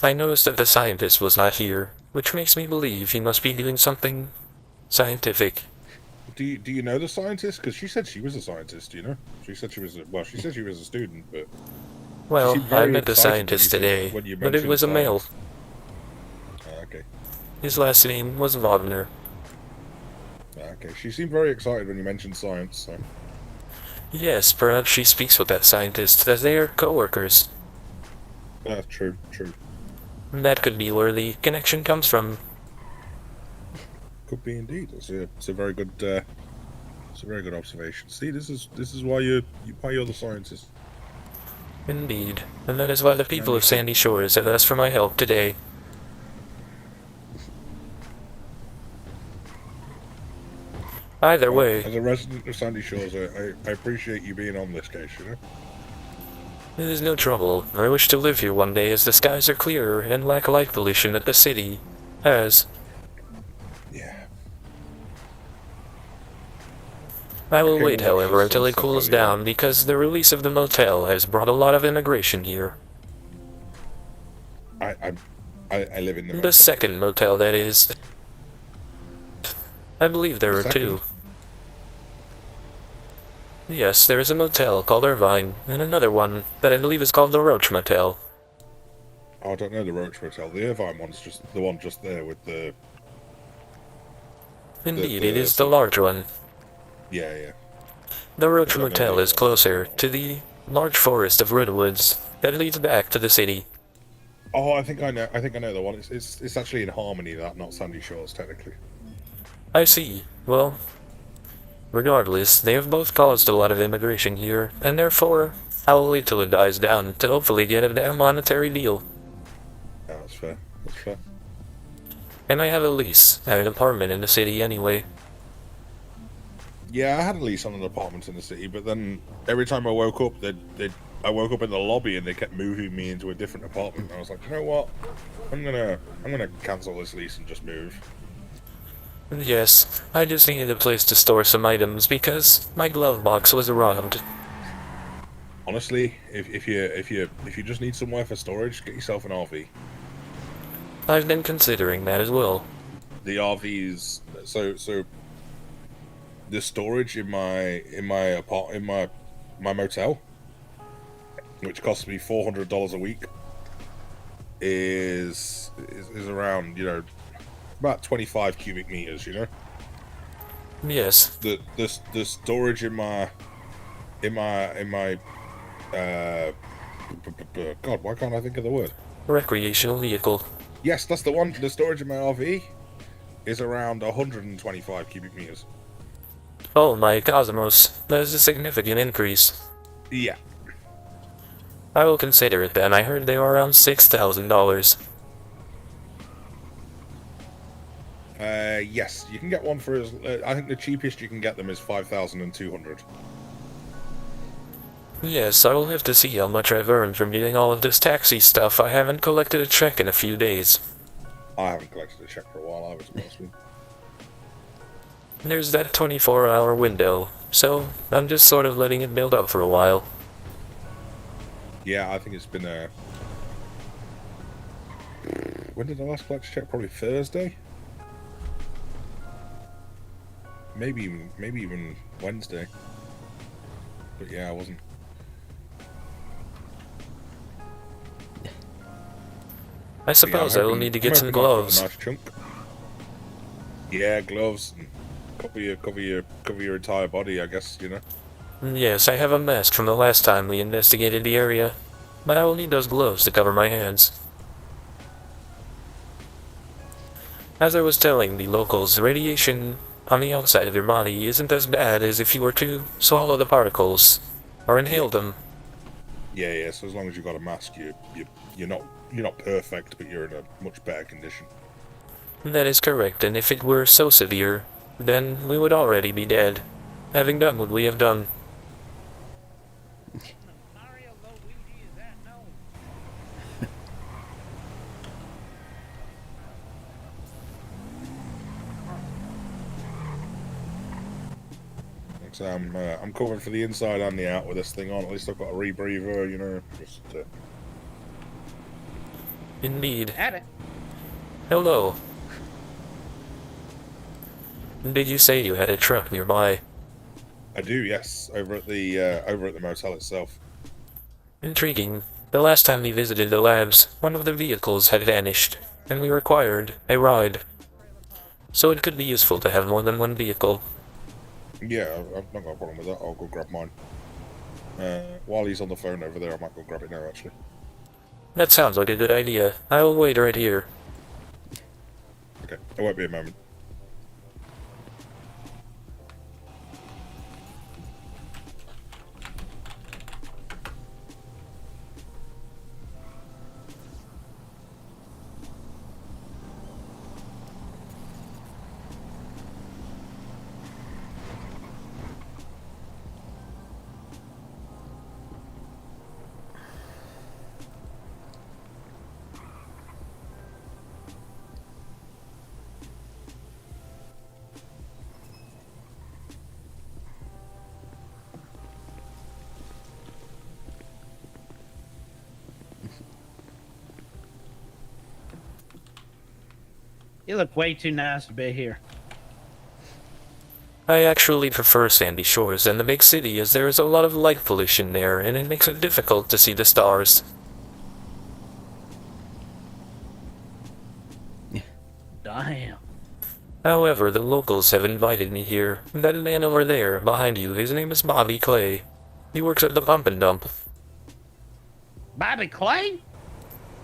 I noticed that the scientist was not here, which makes me believe he must be doing something scientific. Do you know the scientist? Because she said she was a scientist. You know, she said she was she said she was a student, but Well, she seemed I very met the excited scientist when you today, when you but it mentioned was a male. science. Okay. His last name was Wagner. Okay. She seemed very excited when you mentioned science. So. Yes, perhaps she speaks with that scientist as they are co-workers. True. That could be where the connection comes from. Could be indeed. It's a very good it's a very good observation. See, this is why you're the scientist. Indeed, and that is why the people of Sandy Shores have asked for my help today. Either way, As a resident of Sandy Shores, I appreciate you being on this case. You know. it is no trouble. I wish to live here one day as the skies are clearer and lack light pollution that the city has. Yeah. I will Okay, wait, well, however, that's until it something cools really down because the release of the motel has brought a lot of immigration here. I live in the. The second motel, that is. I believe there are two. Yes, there is a motel called Irvine, and another one that I believe is called the Roach Motel. Oh, I don't know the Roach Motel. The Irvine one's just the one just there with the. Indeed, it is the large one. Yeah. The Roach I don't know Motel the is other closer to the large forest of redwoods that leads back to the city. Oh, I think I know the one. It's actually in Harmony, that, not Sandy Shores, technically. I see. Well, regardless, they have both caused a lot of immigration here, and therefore, I will wait till it dies down to hopefully get a damn monetary deal. Yeah, that's fair. That's fair. And I have a lease at an apartment in the city anyway. Yeah, I had a lease on an apartment in the city, but then every time I woke up, they'd I woke up in the lobby and they kept moving me into a different apartment. And I was like, you know what? I'm gonna cancel this lease and just move. Yes, I just needed a place to store some items because my glove box was robbed. Honestly, if you just need somewhere for storage, get yourself an RV. I've been considering that as well. The RVs, so the storage in my motel, which costs me $400 a week, is around, you know, about 25 cubic meters. You know. Yes. The storage in my God, why can't I think of the word? Recreational vehicle. Yes, that's the one. The storage in my RV is around 125 cubic meters. Oh my cosmos, that is a significant increase. Yeah. I will consider it then. I heard they were around $6,000. Yes, you can get one for as. I think the cheapest you can get them is 5,200. Yes, I will have to see how much I've earned from getting all of this taxi stuff. I haven't collected a check in a few days. I haven't collected a check for a while either, to be honest with you. There's that 24-hour window, so I'm just sort of letting it build up for a while. Yeah, I think it's been when did I last collect a check? Probably Thursday? Maybe even Wednesday. But yeah, I wasn't. I suppose I will need to get some gloves. A nice chunk. Yeah, gloves and cover your entire body, I guess, you know. Yes, I have a mask from the last time we investigated the area, but I will need those gloves to cover my hands. As I was telling the locals, radiation on the outside of your body isn't as bad as if you were to swallow the particles or inhale them. Yeah. So as long as you've got a mask, you're not perfect, but you're in a much better condition. That is correct, and if it were so severe, then we would already be dead, having done what we have done. So I'm covered for the inside and the out with this thing on. At least I've got a rebreather, you know. Just Indeed. At it. Hello. Did you say you had a truck nearby? I do, yes. Over at the motel itself. Intriguing. The last time we visited the labs, one of the vehicles had vanished, and we required a ride. So it could be useful to have more than one vehicle. Yeah, I've not got a problem with that. I'll go grab mine. While he's on the phone over there, I might go grab it now, actually. That sounds like a good idea. I will wait right here. Okay, it won't be a moment. You look way too nice to be here. I actually prefer sandy shores than the big city, as there is a lot of light pollution there, and it makes it difficult to see the stars. Damn. However, the locals have invited me here. That man over there, behind you, his name is Bobby Clay. He works at the pump and dump. Bobby Clay?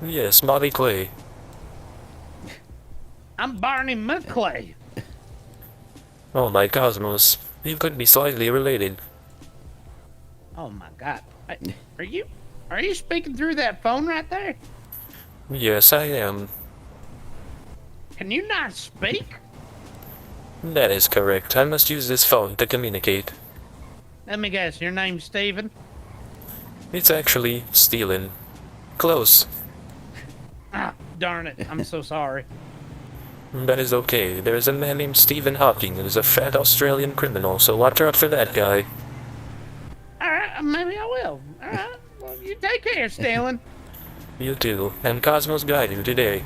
Yes, Bobby Clay. I'm Barney McClay. Oh my cosmos, you could be slightly related. Oh my god. Are you speaking through that phone right there? Yes, I am. Can you not speak? That is correct. I must use this phone to communicate. Let me guess, your name's Steven? It's actually stealing. Close. Ah, darn it. I'm so sorry. That is okay. There's a man named Stephen Hawking who's a fat Australian criminal, so watch out for that guy. Alright, maybe I will. Alright, well, you take care, Stalin. You too, and Cosmos guide you today.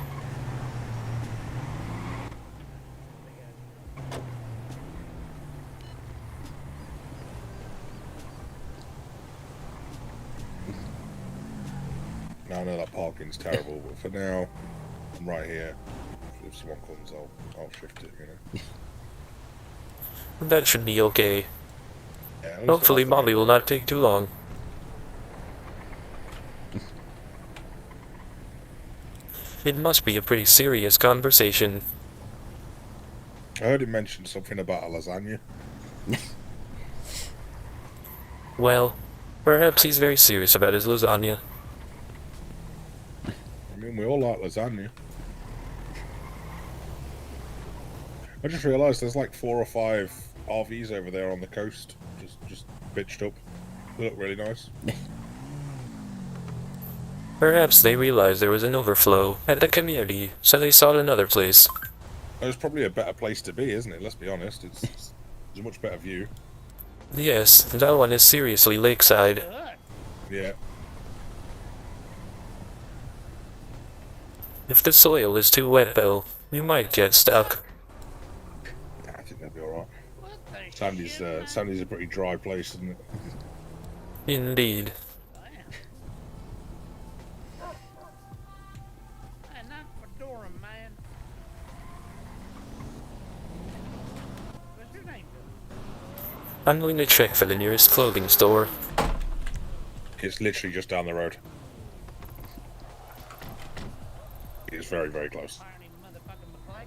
Now I know that parking's terrible, but for now, I'm right here. If someone comes, I'll shift it, you know. That should be okay. Yeah, I'll Hopefully just- Bobby will not take too long. It must be a pretty serious conversation. I heard him mention something about a lasagna. Well, perhaps he's very serious about his lasagna. I mean, we all like lasagna. I just realised there's like 4 or 5 RVs over there on the coast, just bitched up. They look really nice. Perhaps they realized there was an overflow at the community, so they sought another place. It's probably a better place to be, isn't it? Let's be honest. It's a much better view. Yes, that one is seriously lakeside. Yeah. If the soil is too wet, though, you might get stuck. I think that'll be alright. Sandy's a pretty dry place, isn't it? Indeed. Hey, not Fedora, man. What's your name? I'm going to check for the nearest clothing store. It's literally just down the road. It's very, very close. Barney motherfucking McClay.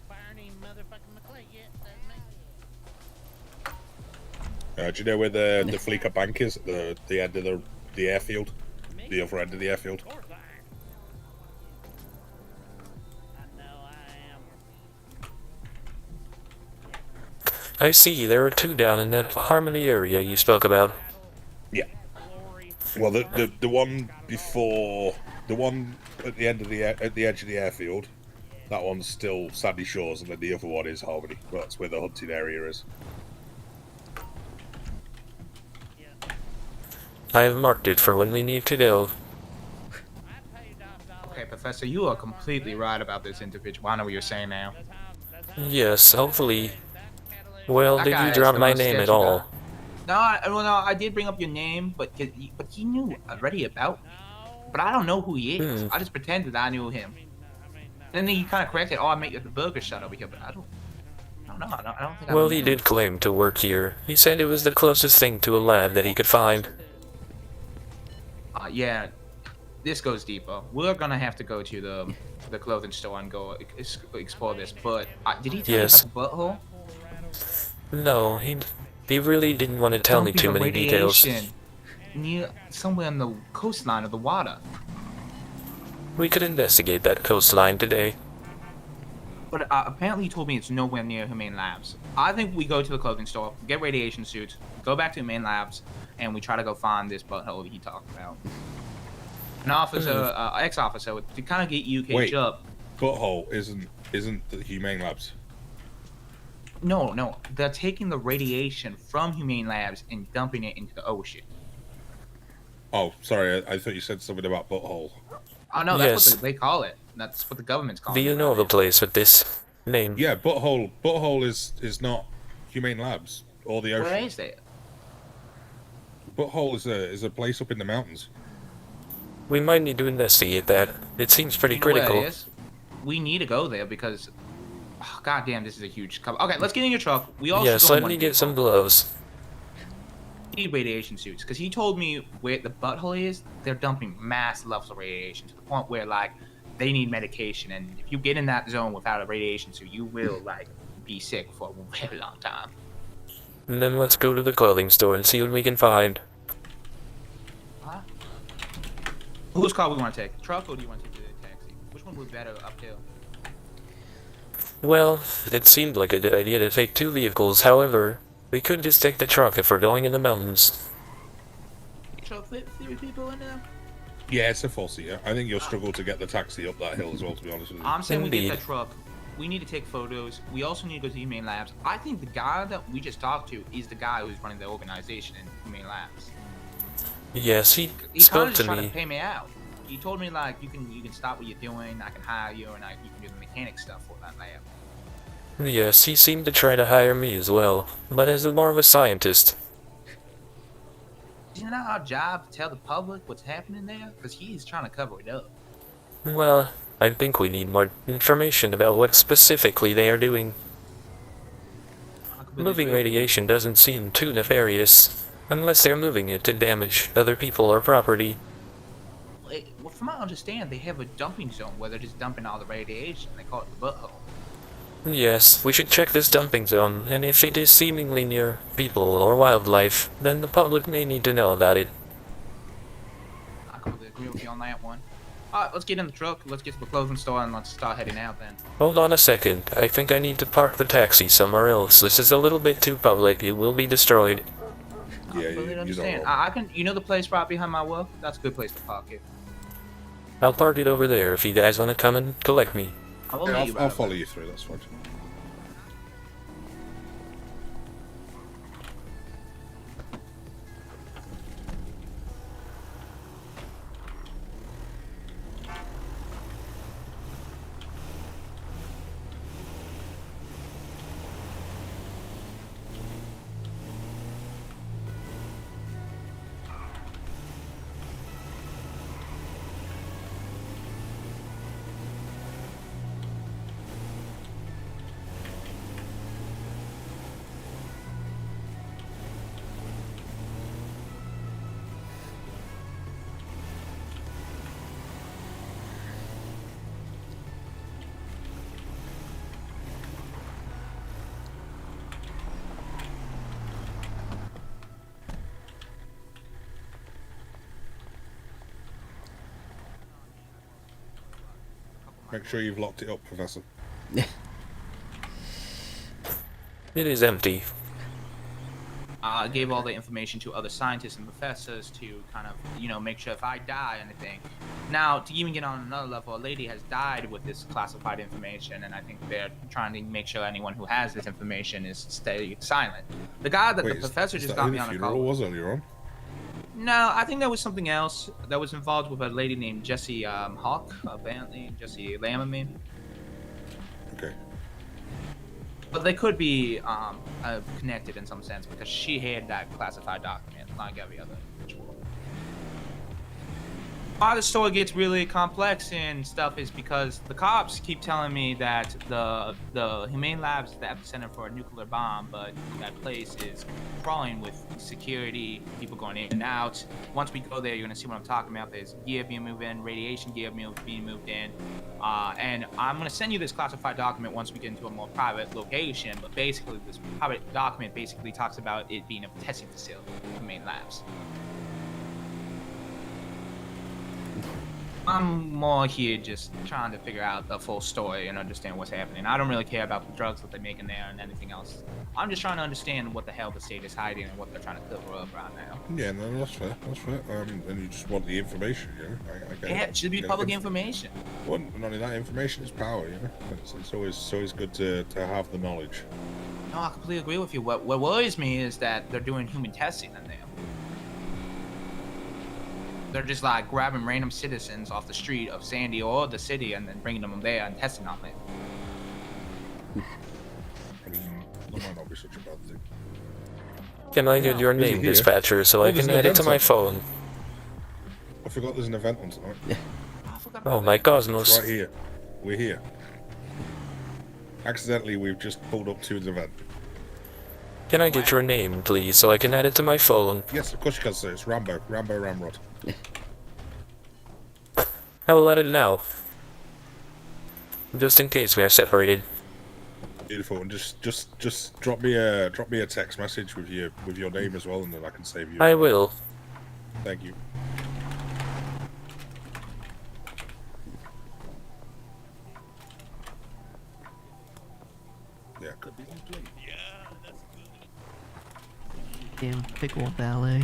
Barney motherfucking McClay, yeah, that's me. Do you know where the Fleeca Bank is? At the end of the airfield? The other end of the airfield? I see, there are 2 down in that Harmony area you spoke about. Yeah. Well, the one before, the one at the end of at the edge of the airfield, that one's still Sandy Shores, and then the other one is Harmony. That's where the hunting area is. I have marked it for when we need to go. Okay, Professor, you are completely right about this individual. I know what you're saying now. Yes, hopefully. Well, That did guy you is drop the my most name at sketchy all? guy. No, I did bring up your name, but he knew already about me. But I don't know who he is. I just pretended I knew him. And then he kind of corrected, "Oh, I met you at the burger shop over here," but I don't know. I don't think I Well, knew he him. did claim to work here. He said it was the closest thing to a lab that he could find. Yeah, this goes deeper. We're gonna have to go to the clothing store and go explore this. But did he tell Yes. you about the butthole? No, he really didn't want to tell me too many details. Near somewhere on the coastline of the water. We could investigate that coastline today. But apparently he told me it's nowhere near Humane Labs. I think we go to the clothing store, get radiation suits, go back to Humane Labs, and we try to go find this butthole that he talked about. An officer, ex-officer, to kind of get you caged Wait, up. Butthole isn't the Humane Labs. No, they're taking the radiation from Humane Labs and dumping it into the ocean. Oh, sorry, I thought you said something about butthole. Oh no, that's Yes. what they call it. That's what the government's Do calling it. you know of a place with this name? Yeah, butthole. Butthole is not Humane Labs or the ocean. Where is it? Butthole is a place up in the mountains. We might need to investigate that. It seems pretty You know where it critical. is? We need to go there because, god damn, this is a huge cover. Okay, let's get in your truck. We also Yes, go in let one me get vehicle. some gloves. We need radiation suits because he told me where the butthole is. They're dumping mass levels of radiation to the point where like they need medication, and if you get in that zone without a radiation suit, you will like be sick for a very long time. And then let's go to the clothing store and see what we can find. Whose car we want to take? Truck or do you want to take the taxi? Which one would be better uphill? Well, it seemed like a good idea to take 2 vehicles. However, we could just take the truck if we're going in the mountains. truck fit 3 people in there? Yeah, it's a four-seater. I think you'll struggle to get the taxi up that hill as well, to be honest with you. I'm saying we get that truck. We need to take photos. We also need to go to Humane Labs. I think the guy that we just talked to is the guy who's running the organization in Humane Labs. Yes, he He kind spoke of to just trying me. to pay me out. He told me like you can stop what you're doing. I can hire you, and you can do the mechanic stuff for that lab. Yes, he seemed to try to hire me as well, but as more of a scientist. Isn't that our job to tell the public what's happening there? Because he's trying to cover it up. Well, I think we need more information about what specifically they are doing. Moving radiation doesn't seem too nefarious, unless they're moving it to damage other people or property. Well, from what I understand, they have a dumping zone where they're just dumping all the radiation. They call it the butthole. Yes, we should check this dumping zone, and if it is seemingly near people or wildlife, then the public may need to know about it. I completely agree with you on that one. Alright, let's get in the truck, let's get to the clothing store, and let's start heading out then. Hold on a second, I think I need to park the taxi somewhere else. This is a little bit too public, it will be destroyed. Yeah, I completely you understand. don't. I can, you know the place right behind my work? That's a good place to park it. I'll park it over there if you guys want to come and collect me. I'll follow you through, that's fine. Make sure you've locked it up, Professor. It is empty. I gave all the information to other scientists and professors to kind of, make sure if I die or anything. Now, to even get on another level, a lady has died with this classified information, and I think they're trying to make sure anyone who has this information is stay silent. The guy that Wait, the professor is just that got who me the on a funeral call. was earlier on? No, I think that was something else that was involved with a lady named Jessie Hawk, apparently. Jessie Lamb, I mean. Okay. But they could be connected in some sense because she had that classified document, like every other individual. Why the story gets really complex and stuff is because the cops keep telling me that the Humane Labs is the epicenter for a nuclear bomb, but that place is crawling with security, people going in and out. Once we go there, you're gonna see what I'm talking about. There's gear being moved in, radiation gear being moved in, and I'm gonna send you this classified document once we get into a more private location. But basically, this private document basically talks about it being a testing facility for Humane Labs. I'm more here just trying to figure out the full story and understand what's happening. I don't really care about the drugs that they make in there and anything else. I'm just trying to understand what the hell the state is hiding and what they're trying to cover up right now. Yeah, no, that's fair. That's fair. And you just want the information, I get Yeah, it. it should be public information. Well, not only that, information is power, It's always good to have the knowledge. No, I completely agree with you. What worries me is that they're doing human testing in there. They're just like grabbing random citizens off the street of Sandy or the city and then bringing them there and testing on them. I mean, that might not be such a bad thing. Can I get your Is it name, here? dispatcher, so Oh, I there's can an add it event to my on. phone? I forgot there's an event on tonight. Oh my cosmos. It's right here. We're here. Accidentally, we've just pulled up to the event. Can I get your name, please, so I can add it to my phone? Yes, of course you can, sir. It's Rambo. Rambo Ramrod. I will add it now. Just in case we are separated. Beautiful. And just drop me a text message with your name as well, and then I can save you. I will. Thank you. Yeah, good. Damn pickle ballet.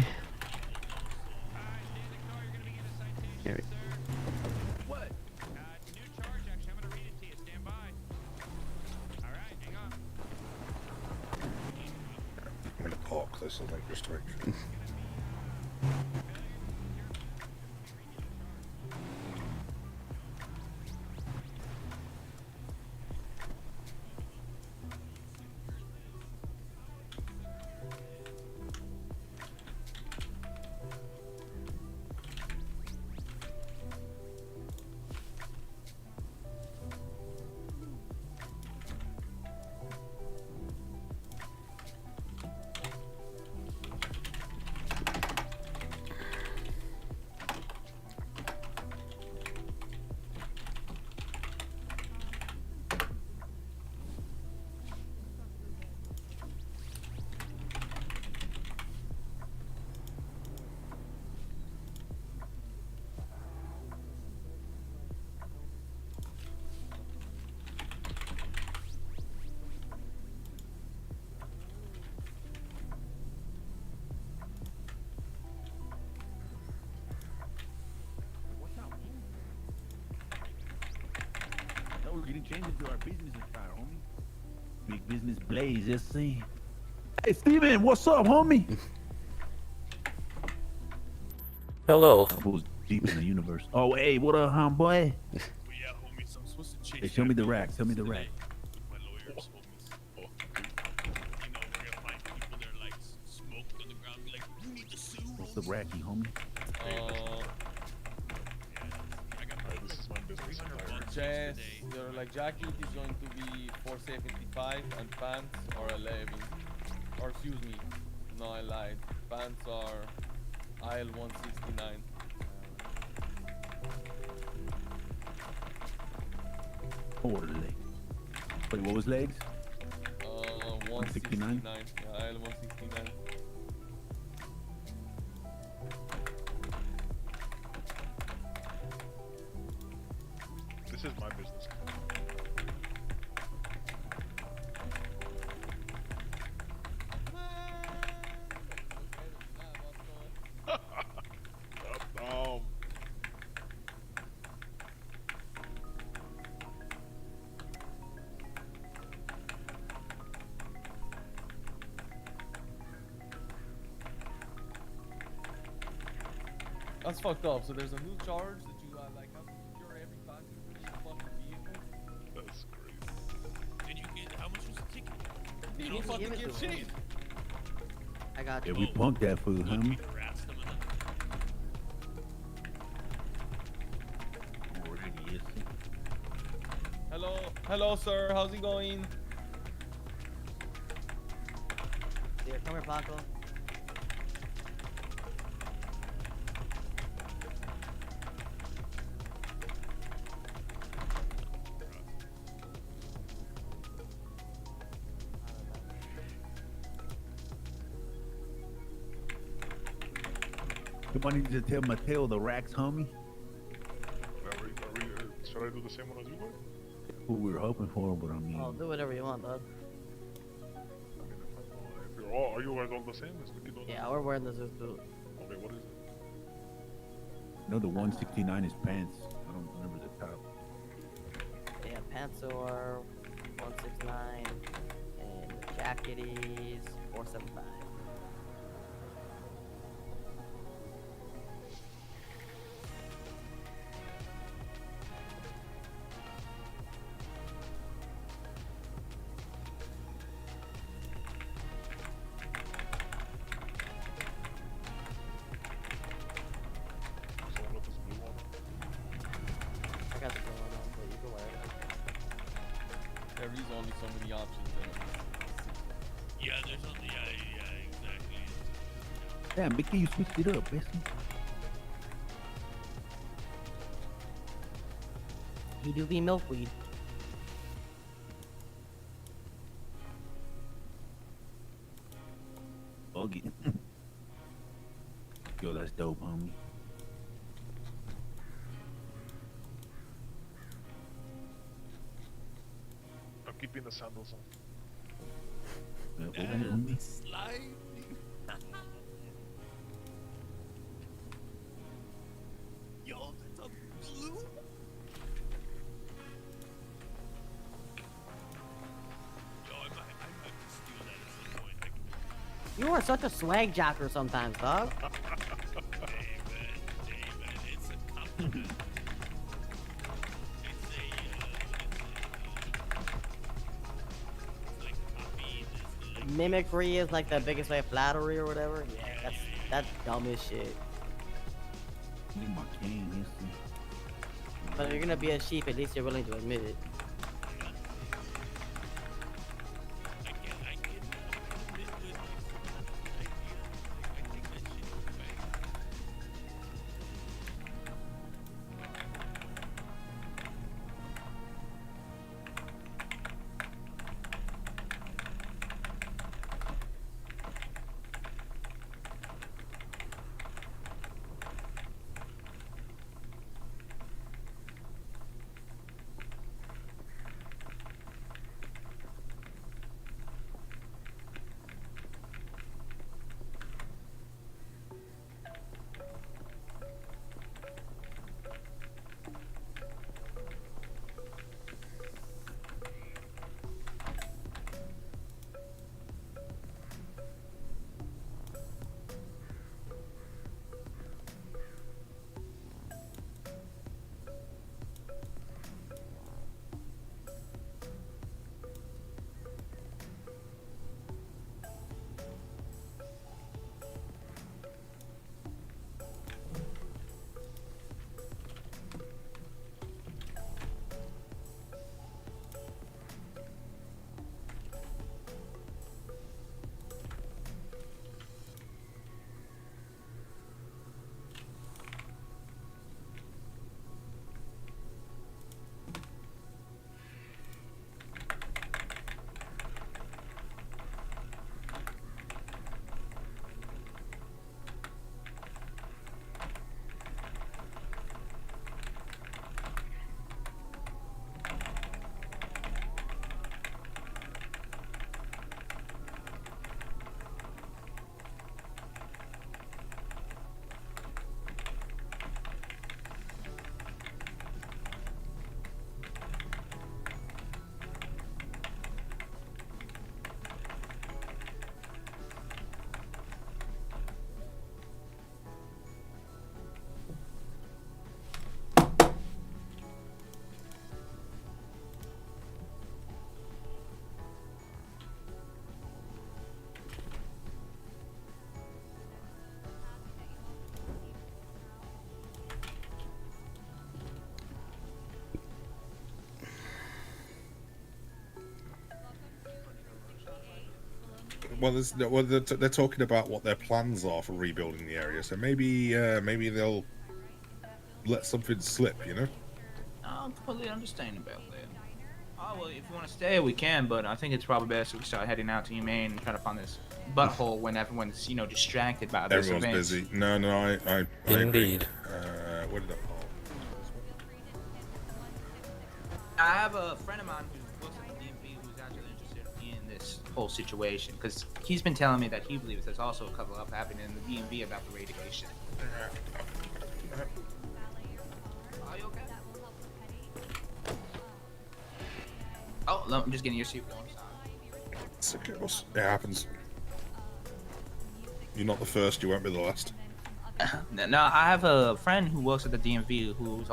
There we What? It's a new charge, actually. I'm gonna read it to you. Stand by. Alright, hang on. I'm gonna park this and make restriction. No, we're getting changes to our business attire, homie. Big business blaze, yes, see. Hey, Steven, what's up, homie? Hello. Who's deep in the universe? Oh, hey, what up, homeboy? Hey, show me the rack. Show me the rack. What's the racky, homie? Chest, your like jacket is going to be 475 and pants are 11. Or excuse me, no I lied. Pants are aisle 169. What are the legs? Wait, what was legs? 169. Yeah, aisle 169. This is my business. That's fucked up. So there's a new charge that you like have to secure every passenger in the fucking vehicle. That's crazy. And you get, how much was the ticket? You don't fucking give shit. I got Yeah, you. we punked that food, homie. Alrighty, yes. Hello, sir. How's it going? Here, come here, Paco. Somebody need to tell Mateo the racks, homie. Should I do the same one as you were? What we were hoping for, but I mean, Oh, do whatever you want, dog. If you're all, are you guys all the same? Is we can do Yeah, we're wearing the suit. Okay, what is it? no, the 169 is pants. I don't remember the top. Yeah, pants are 169, and the jacket is 475. Someone with this blue one. I got the blue one on, but you can wear it. There is only so many options. Yeah, there's only, yeah, exactly. Damn, Mickey, you switched it up, bestie. He do be milkweed. Buggy. Yo, that's dope, homie. I'm keeping the sandals on. Yeah, okay, homie. Slide. Yo, You are such a swag jocker sometimes, dog. Mimicry is like the biggest way of flattery or whatever. Yeah, that's dumb as shit. Need my cane, yes, sir. But if you're gonna be a sheep, at least you're willing to admit it. Well, they're talking about what their plans are for rebuilding the area, so maybe they'll let something slip, you know? I completely understand about that. Oh, well, if you want to stay, we can, but I think it's probably best if we start heading out to Humane and try to find this butthole when everyone's, distracted by this Everyone's event. busy. No, I Indeed. Agree. What did I I have a friend of mine who works at the DMV who's actually interested in this whole situation because he's been telling me that he believes there's also a cover-up happening in the DMV about the radiation. Are you okay? Oh, no, I'm just getting your seat warm. It's okay, boss. It happens. You're not the first, you won't be the last. No, I have a friend who works at the DMV who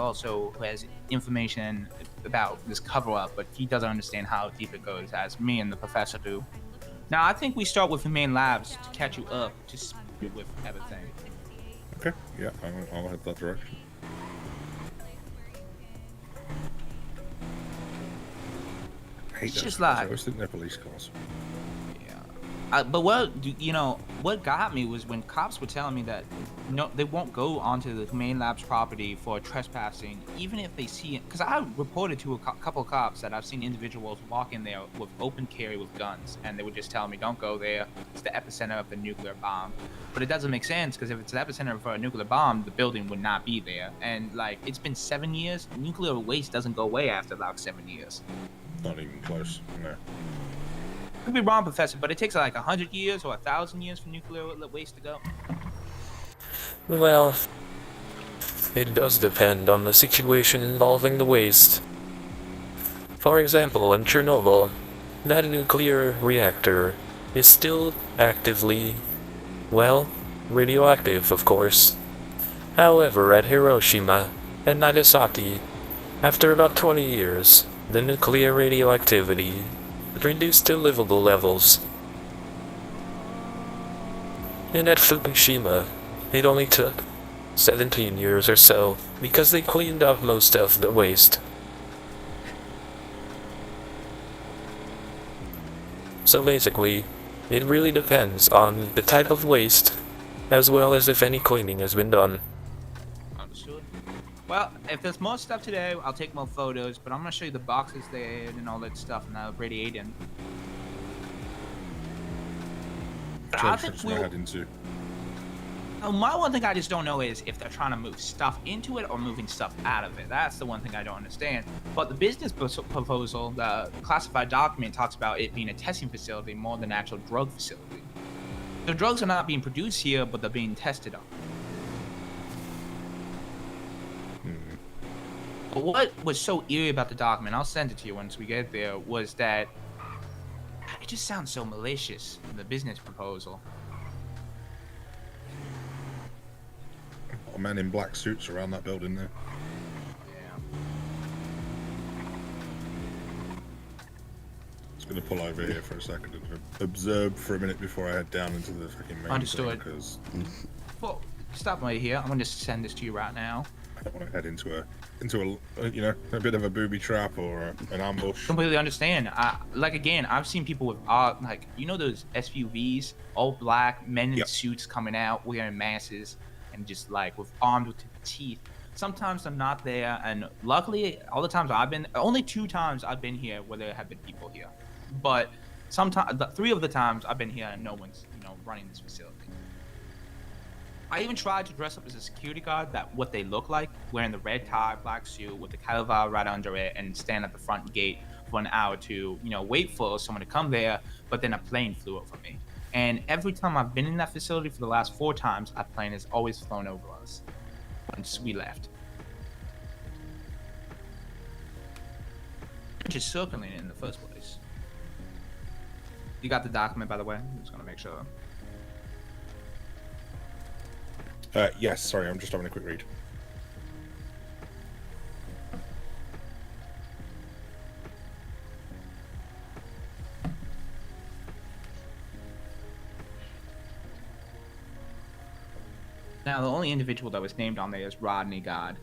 has information about this cover-up, but he doesn't understand how deep it goes, as me and the professor do. Now, I think we start with Humane Labs to catch you up to speed with everything. Okay, yeah, I'll head that direction. I hate It's those just cars. like- I always think they're police cars. But what got me was when cops were telling me that no, they won't go onto the Humane Labs property for trespassing, even if they see it. Because I reported to a couple of cops that I've seen individuals walk in there with open carry with guns, and they would just tell me, "Don't go there. It's the epicenter of a nuclear bomb." But it doesn't make sense because if it's the epicenter for a nuclear bomb, the building would not be there. And it's been 7 years. Nuclear waste doesn't go away after 7 years. Not even close. No. Could be wrong, Professor, but it takes 100 years or 1,000 years for nuclear waste to go. Well, it does depend on the situation involving the waste. For example, in Chernobyl, that nuclear reactor is still actively, well, radioactive, of course. However, at Hiroshima and Nagasaki, after about 20 years, the nuclear radioactivity reduced to livable levels. And at Fukushima, it only took 17 years or so, because they cleaned up most of the waste. So basically, it really depends on the type of waste, as well as if any cleaning has been done. Understood. Well, if there's more stuff today, I'll take more photos, but I'm gonna show you the boxes there and all that stuff and the radiating. But I think Trench head into. my one thing I just don't know is if they're trying to move stuff into it or moving stuff out of it. That's the one thing I don't understand. But the business proposal, the classified document, talks about it being a testing facility more than an actual drug facility. The drugs are not being produced here, but they're being tested on. But what was so eerie about the document, I'll send it to you once we get there, was that it just sounds so malicious, the business proposal. Men in black suits around that building there. Just gonna pull over here for a second and observe for a minute before I head down into the fucking main. Understood. Because Well, stop right here. I'm gonna just send this to you right now. I don't want to head into a you know, a bit of a booby trap or an ambush. Completely understand. Like again, I've seen people with like, you know, those SUVs, all black, men in suits coming out wearing masks and just like with armed with teeth. Sometimes they're not there, and luckily, all the times only 2 times I've been here where there have been people here. But sometimes, 3 of the times I've been here and no one's, running this facility. I even tried to dress up as a security guard, what they look like, wearing the red tie, black suit with the caliber right under it, and stand at the front gate for an hour to, wait for someone to come there. But then a plane flew over me. And every time I've been in that facility for the last 4 times, that plane has always flown over us once we left. Just circling it in the first place. You got the document, by the way? I'm just gonna make sure. Yes, sorry, I'm just having a quick read. Now, the only individual that was named on there is Rodney God.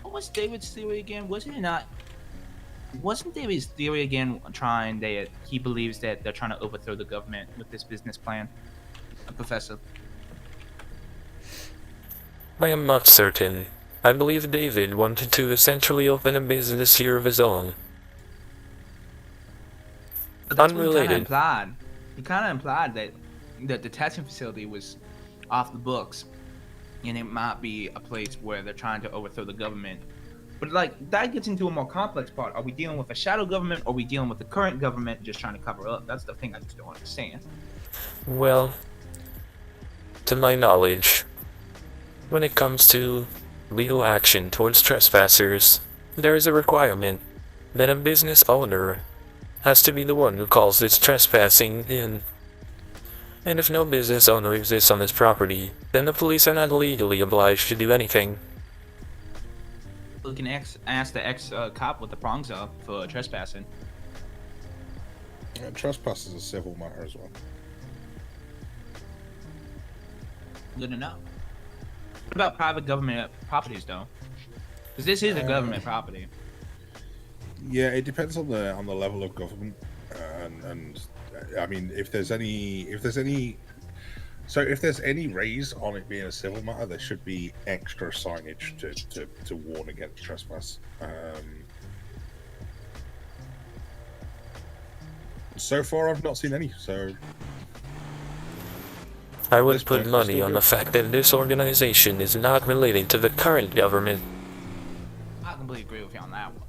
What was David's theory again? Wasn't David's theory again he believes that they're trying to overthrow the government with this business plan? Professor? I am not certain. I believe David wanted to essentially open a business here of his own. But that's Unrelated. What he kind of implied that the testing facility was off the books, and it might be a place where they're trying to overthrow the government. But that gets into a more complex part. Are we dealing with a shadow government, or are we dealing with the current government just trying to cover up? That's the thing I just don't understand. Well, to my knowledge, when it comes to legal action towards trespassers, there is a requirement that a business owner has to be the one who calls this trespassing in. And if no business owner exists on this property, then the police are not legally obliged to do anything. We can ask the ex-cop what the prongs are for trespassing. Trespass is a civil matter as well. Good to know. What about private government properties, though? Because this is a government property. Yeah, it depends on the level of government, and I mean, if there's any raise on it being a civil matter, there should be extra signage to warn against trespass. So far, I've not seen any. So I would put money on the fact that this organization is not related to the current government. I completely agree with you on that one.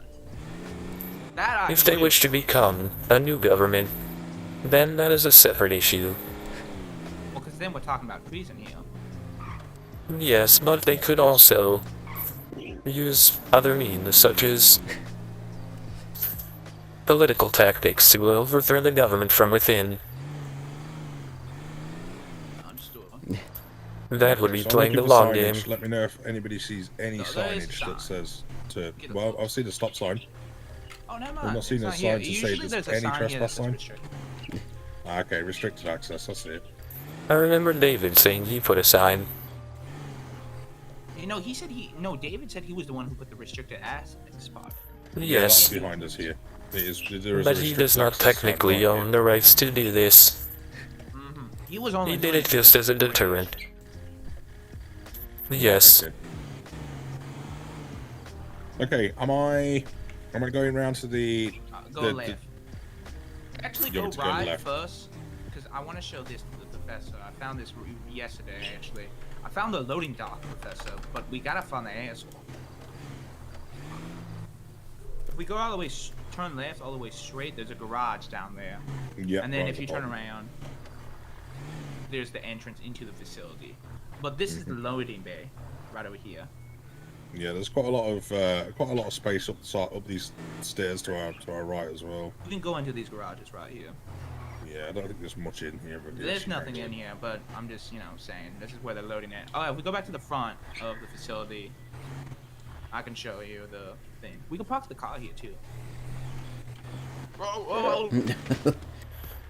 If they wish to become a new government, then that is a separate issue. Well, because then we're talking about treason here. Yes, but they could also use other means, such as political tactics, to overthrow the government from within. That would be So I'm playing the looking for long game. signage. Let me know if anybody sees any signage that says to. Well, I've seen a stop sign. Oh, never I've mind. not seen a It's not here. sign to say Usually there's there's a any sign here that trespass says sign. restricted. Okay, restricted access. I see it. I remember David saying he put a sign. You know, David said he was the one who put the restricted access spot. Yeah, Yes, that's behind us here. There is but a he does restricted not access sign technically right own the rights to do this. He was only He did it just as a deterrent. Yes. Okay, am I going around to the? Go left. Actually, You go want to go right left. first, because I want to show this to the professor. I found this yesterday, actually. I found the loading dock, Professor, but we gotta find the asshole. If we go all the way, turn left, all the way straight, there's a garage down there. Yeah. And then right if you at the turn bottom. around, there's the entrance into the facility. But this is the loading bay, right over here. Yeah, there's quite a lot of space up these stairs to our right as well. You can go into these garages right here. Yeah, I don't think there's much in here. But There's nothing in here, but I'm just, saying, this is where they're loading it. Oh, if we go back to the front of the facility, I can show you the thing. We can park the car here, too.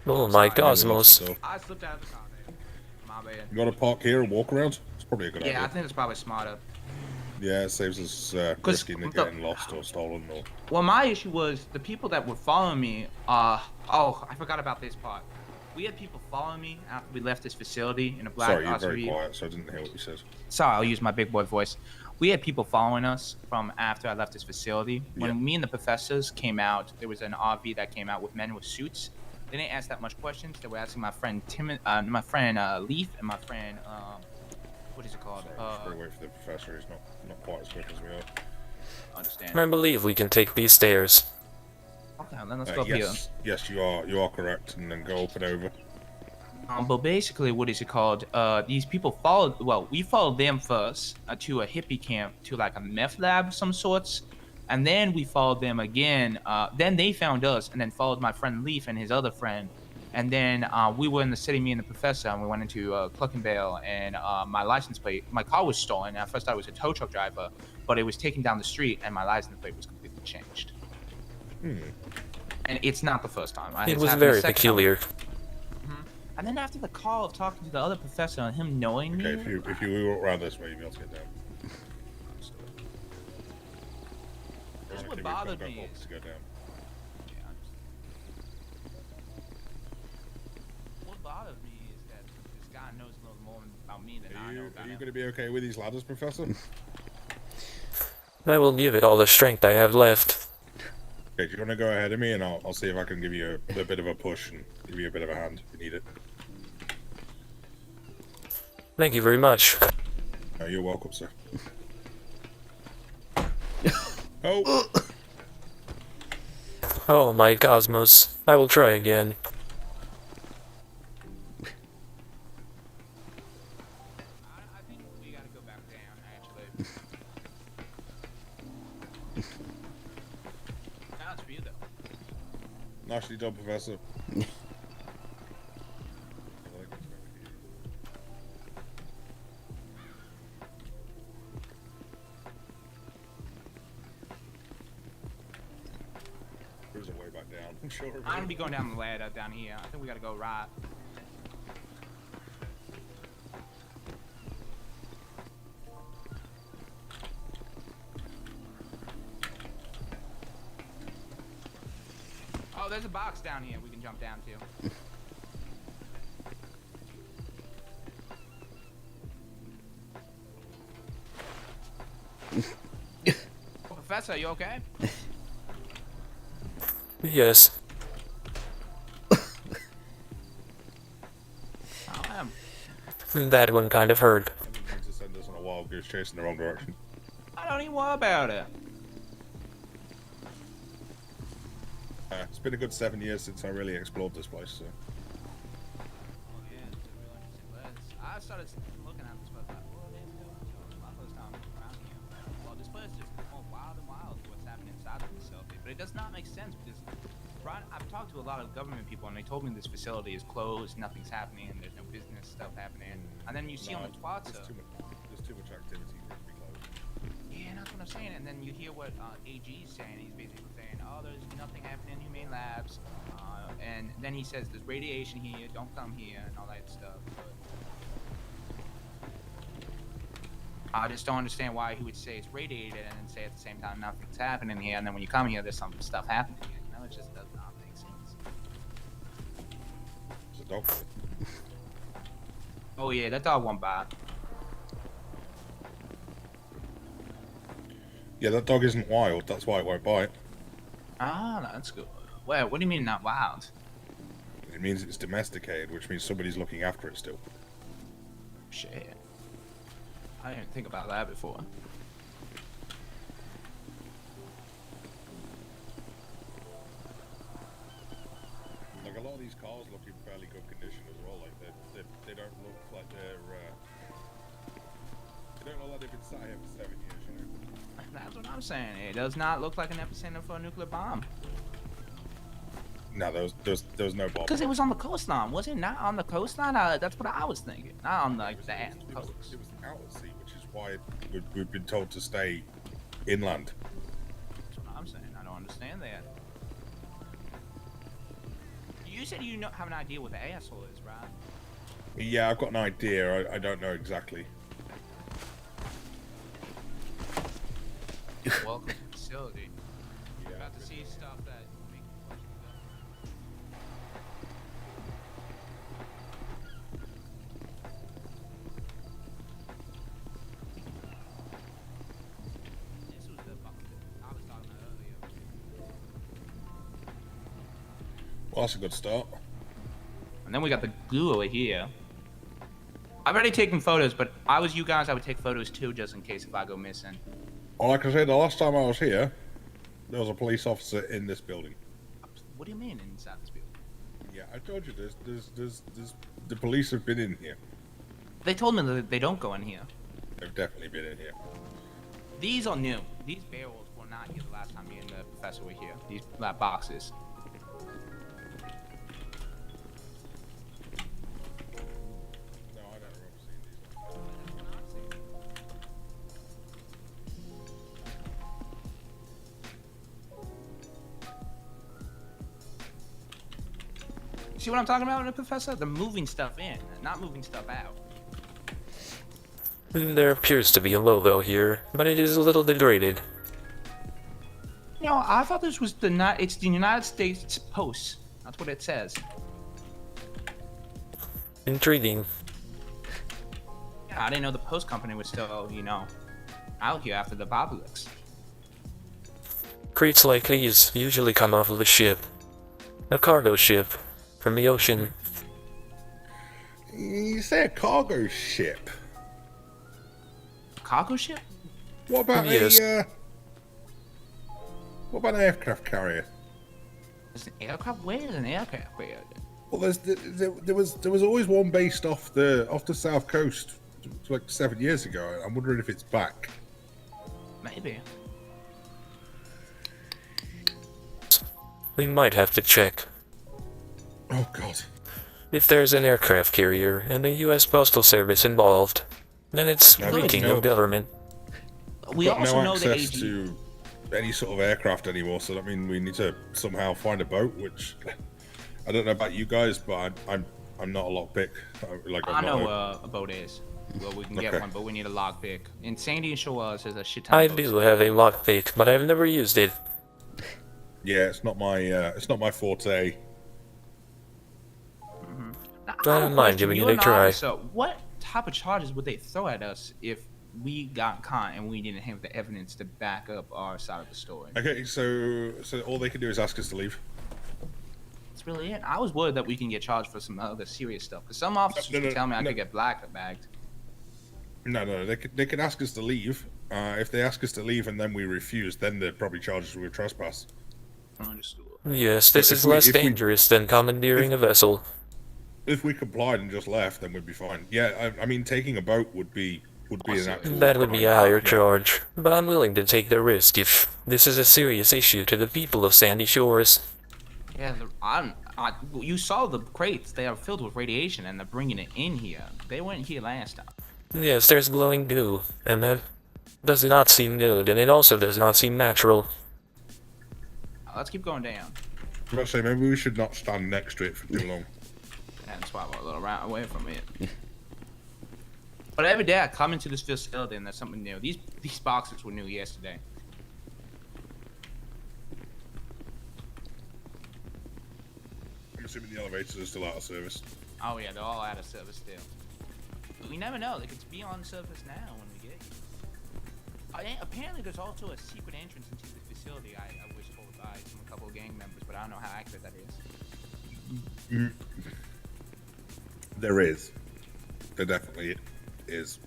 Oh my cosmos. I slipped out of the car there. My bad. You got to park here and walk around. It's probably a good Yeah, I idea. think it's probably smarter. Yeah, it saves us risking it getting lost or stolen or. Well, my issue was the people that were following me. Oh, I forgot about this part. We had people following me after we left this facility in a black Sorry, you're very RV. quiet, so I didn't hear what you said. Sorry, I'll use my big boy voice. We had people following us from after I left this facility. When me and the professors came out, there was an RV that came out with men with suits. They didn't ask that much questions. They were asking my friend my friend Leaf, and my friend what is it called? Sorry, wait for the professor. He's not quite as quick as we are. Understand. I believe we can take these stairs. Okay, then let's go up yes, yes, you are correct, and then go up and over. But basically, what is it called? These people followed. Well, we followed them first to a hippie camp, to like a meth lab of some sorts, and then we followed them again. Then they found us, and then followed my friend Leaf and his other friend, and then we were in the city, me and the professor, and we went into Cluckenvale, and my car was stolen. At first, I was a tow truck driver, but it was taken down the street, and my license plate was completely changed. And it's not the first time. It It's was happened the very second peculiar. time. And then after the call of talking to the other professor and him knowing me, Okay, if you walk around this way, you'll be able to get down. That's Alright, what we've bothered got me up is- to go down. what bothered me is that this guy knows a little more about me than I know about Are you him. going to be okay with these ladders, Professor? I will give it all the strength I have left. Okay, do you want to go ahead of me, and I'll see if I can give you a bit of a push and give you a bit of a hand if you need it. Thank you very much. No, you're welcome, sir. Oh! Oh my cosmos. I will try again. I think we gotta go back down, actually. That's for you, though. Nicely done, Professor. There's a way back down. I'm sure. I'm gonna be going down the ladder down here. I think we gotta go right. there's a box down here we can jump down to. Professor, are you okay? Yes. I am. That one kind of hurt. Everyone's to send us on a wild goose chase in the wrong direction. I don't even worry about it. It's been a good 7 years since I really explored this place, so. I started looking at this place like, well, my first time around here. Well, this place is just more wild and wild to what's happening inside the facility. But it does not make sense because I've talked to a lot of government people and they told me this facility is closed, nothing's happening, there's no business stuff happening. And then you see on the Twitter. There's too much activity for it to be closed. Yeah, that's what I'm saying. And then you hear what AG is saying. He's basically saying, oh, there's nothing happening in humane labs. And then he says there's radiation here, don't come here, and all that stuff. But I just don't understand why he would say it's radiated and then say at the same time nothing's happening here. And then when you come here, there's some stuff happening here. You know, it just does not make sense. It's a dog. Oh, yeah, that dog won't bite. Yeah, that dog isn't wild. That's why it won't bite. Ah, that's good. Well, what do you mean not wild? It means it's domesticated, which means somebody's looking after it still. Shit. I didn't think about that before. Like, a lot of these cars look in fairly good condition as well. Like, they don't look like they're, they don't look like they've been sat here for 7 years, you know? That's what I'm saying. It does not look like an epicenter for a nuclear bomb. No, there was no bomb. Because it was on the coastline, was it not on the coastline? That's what I was thinking. Not on like the coast. It was out at sea, which is why we've been told to stay inland. That's what I'm saying. I don't understand that. You said you have an idea what the asshole is, right? Yeah, I've got an idea. I don't know exactly. Welcome to the facility. You're about to see stuff that will make you question the This was the bucket I was talking about earlier. Well, that's a good start. And then we got the glue over here. I've already taken photos, but if I was you guys, I would take photos too, just in case if I go missing. Well, like I said, the last time I was here, there was a police officer in this building. What do you mean inside this building? Yeah, I told you the police have been in here. They told me that they don't go in here. They've definitely been in here. These are new. These barrels were not here the last time me and the professor were here. These boxes. No, I don't remember seeing these. See what I'm talking about, Professor? They're moving stuff in, not moving stuff out. There appears to be a logo here, but it is a little degraded. You know, I thought this was it's the United States Post. That's what it says. Intriguing. Yeah, I didn't know the post company was still, out here after the apocalypse. Crates like these usually come off of a ship. A cargo ship. From the ocean. You say a cargo ship? Cargo ship? What about Yes. what about an aircraft carrier? There's an aircraft? Where is an aircraft carrier? Well, there was always one based off the south coast, like 7 years ago. I'm wondering if it's back. Maybe. We might have to check. Oh God. If there's an aircraft carrier and a U.S. Postal Service involved, then it's No, reeking no. of government. We Got also no know that access AG. to any sort of aircraft anymore, so that means we need to somehow find a boat. Which I don't know about you guys, but I'm not a lockpick. I know a boat is. Well, we can get Okay. one, but we need a lockpick. In Sandy and Shores, there's a shit ton I of boats. do have a lockpick, but I've never used it. Yeah, it's not my forte. Now, I I have don't a mind question. giving You're it a an try. officer. What type of charges would they throw at us if we got caught and we didn't have the evidence to back up our side of the story? Okay, so all they can do is ask us to leave. That's really it. I was worried that we can get charged for some other serious stuff. Because some officers No, could tell me I no. could get bagged. No, they can ask us to leave. If they ask us to leave and then we refuse, then they'd probably charge us with trespass. Yes, this But is less dangerous than commandeering a vessel. If we complied and just left, then we'd be fine. Yeah, I mean, taking a boat would be an actual. That would be a crime. higher Yeah. charge, but I'm willing to take the risk if this is a serious issue to the people of Sandy Shores. Yeah, you saw the crates. They are filled with radiation and they're bringing it in here. They weren't here last time. Yes, there's glowing goo, and that does not seem good, and it also does not seem natural. Let's keep going down. I was about to say, maybe we should not stand next to it for too long. That's why we're a little round away from it. But every day I come into this facility and there's something new. These boxes were new yesterday. I'm assuming the elevators are still out of service. Oh yeah, they're all out of service still. But we never know. They could be on service now when we get here. Apparently there's also a secret entrance into the facility I was told by a couple of gang members, but I don't know how accurate that is. There is. There definitely is.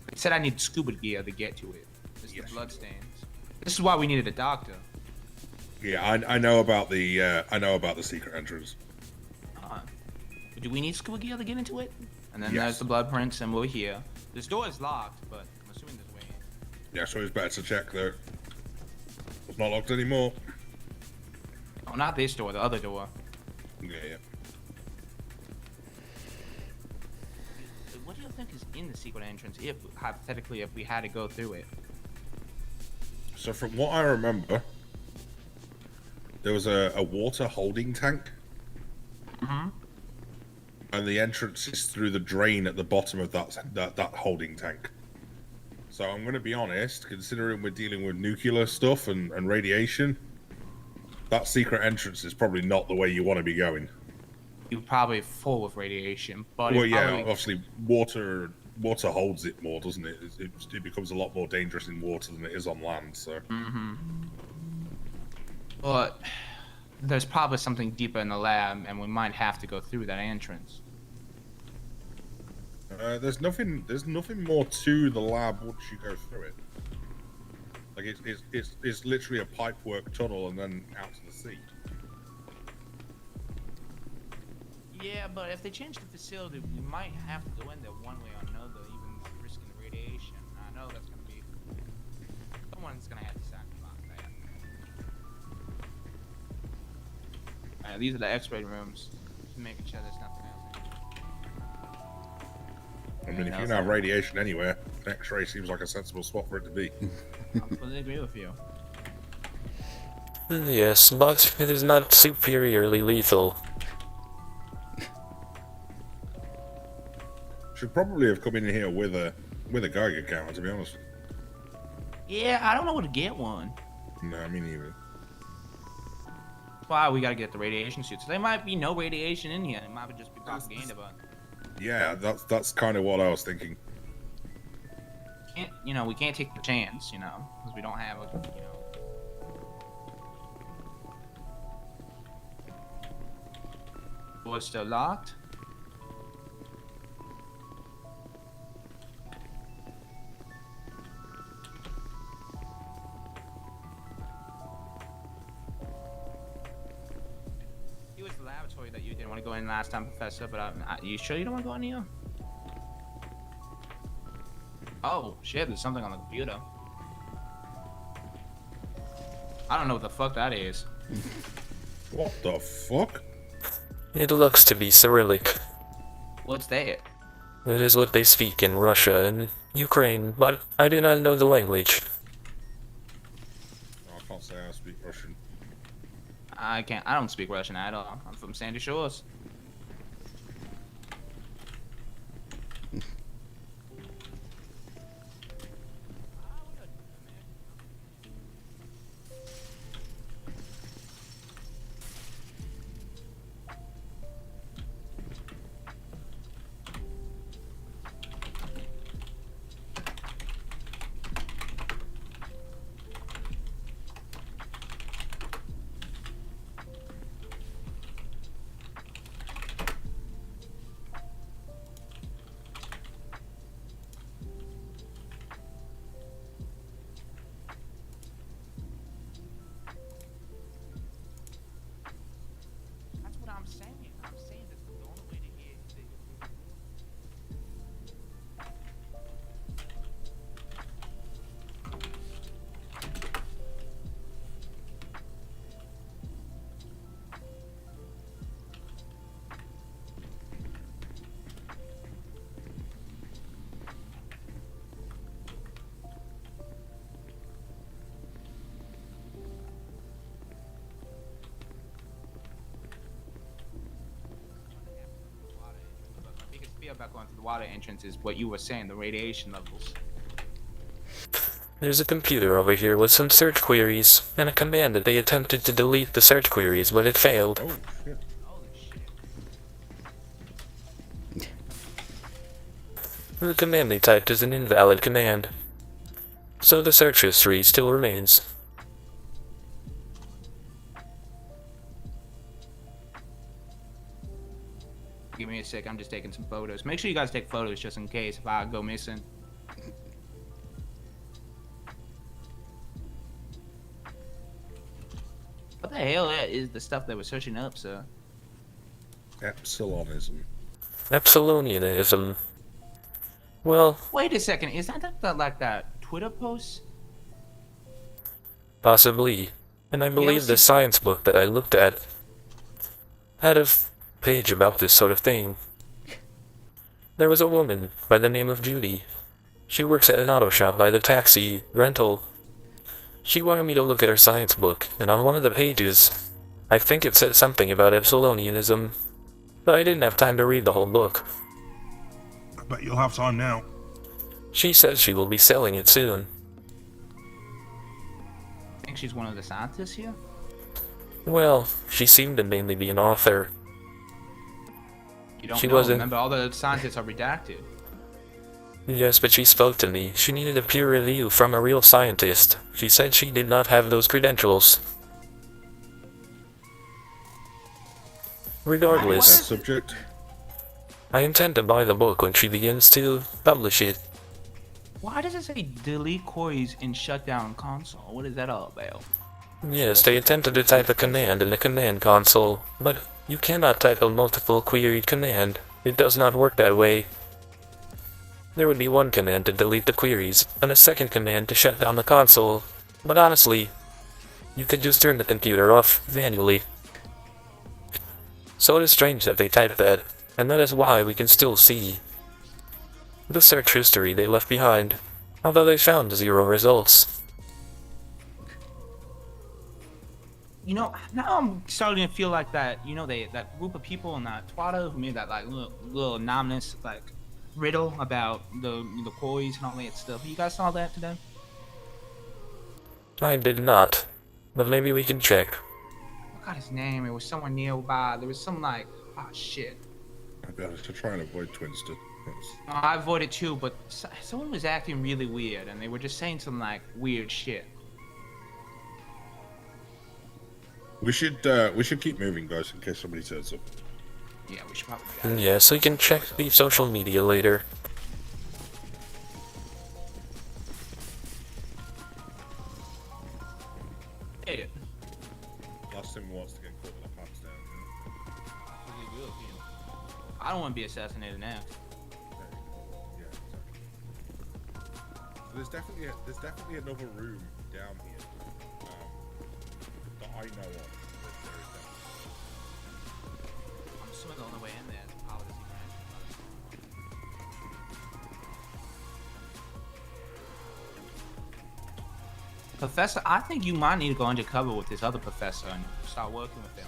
They said I need scuba gear to get to it. It's the bloodstains. This is why we needed a doctor. Yeah, I know about the secret entrance. Do we need scuba gear to get into it? And then Yes. there's the blood prints, and we're here. This door is locked, but I'm assuming there's a way in. Yeah, so it's better to check though. It's not locked anymore. Oh, not this door, the other door. Yeah. What do you think is in the secret entrance if, hypothetically, if we had to go through it? So from what I remember, there was a water holding tank. Mm-hmm. And the entrance is through the drain at the bottom of that holding tank. So I'm going to be honest, considering we're dealing with nuclear stuff and radiation, that secret entrance is probably not the way you want to be going. You're probably full of radiation, but Well, it yeah, probably- obviously water holds it more, doesn't it? It becomes a lot more dangerous in water than it is on land. So. Mm-hmm. But there's probably something deeper in the lab, and we might have to go through that entrance. There's nothing more to the lab once you go through it. Like it's literally a pipework tunnel and then out to the sea. Yeah, but if they change the facility, we might have to go in there one way or another, even risking the radiation. I know that's gonna be someone's gonna have to sacrifice that. These are the X-ray rooms, just making sure there's nothing else. I mean, if you can have radiation anywhere, X-ray seems like a sensible spot for it to be. I completely agree with you. Yes, but it is not superiorly lethal. Should probably have come in here with a Geiger counter, to be honest. Yeah, I don't know where to get one. No, me neither. That's why we gotta get the radiation suits. There might be no radiation in here. It might just be propaganda, but Yeah, that's kind of what I was thinking. we can't take the chance, because we don't have a, Door's still locked. It was the laboratory that you didn't want to go in last time, Professor, but you sure you don't want to go in here? Oh, shit, there's something on the computer. I don't know what the fuck that is. What the fuck? It looks to be Cyrillic. What's that? It is what they speak in Russia and Ukraine, but I do not know the language. I can't say I speak Russian. I don't speak Russian at all. I'm from Sandy Shores. fear about going through the water entrance is what you were saying, the radiation levels. There's a computer over here with some search queries, and a command that they attempted to delete the search queries, but it failed. Oh, shit. Holy shit. The command they typed is an invalid command, so the search history still remains. Give me a sec, I'm just taking some photos. Make sure you guys take photos just in case if I go missing. What the hell is the stuff that we're searching up, sir? Epsilonism. Epsilonianism. Well, Wait a second, is that like that Twitter post? possibly. And I believe the science book that I looked at had a page about this sort of thing. There was a woman by the name of Judy. She works at an auto shop by the taxi rental. She wanted me to look at her science book, and on one of the pages, I think it said something about Epsilonianism, but I didn't have time to read the whole book. I bet you'll have time now. She says she will be selling it soon. Think she's one of the scientists here? Well, she seemed to mainly be an author. You don't She know. wasn't- Remember, all the scientists are redacted. Yes, but she spoke to me. She needed a peer review from a real scientist. She said she did not have those credentials. Regardless, Subject. I intend to buy the book when she begins to publish it. Why does it say delete queries in shutdown console? What is that all about? Yes, they attempted to type a command in the command console, but you cannot type a multiple queried command. It does not work that way. There would be one command to delete the queries, and a second command to shut down the console, but honestly, you could just turn the computer off manually. So it is strange that they typed that, and that is why we can still see the search history they left behind, although they found 0 results. You know, now I'm starting to feel like that. You know, that group of people in that Twitter who made that like little anonymous like riddle about the queries and all that stuff. You guys saw that today? I did not, but maybe we can check. I forgot his name. It was somewhere nearby. There was some like, oh shit. I'd be honest, to try and avoid Twinster. No, I avoided too, but someone was acting really weird, and they were just saying some like weird shit. We should keep moving, guys, in case somebody turns up. Yeah, we should probably. Yeah, so you can check the social media later. Hey. Last thing we want is to get caught with our pants down. I don't want to be assassinated now. Yeah, exactly. There's definitely another room down here that I know of. That there is definitely. I'm assuming the only way in there is how does he Professor, I think you might need to go undercover with this other professor and start working with him.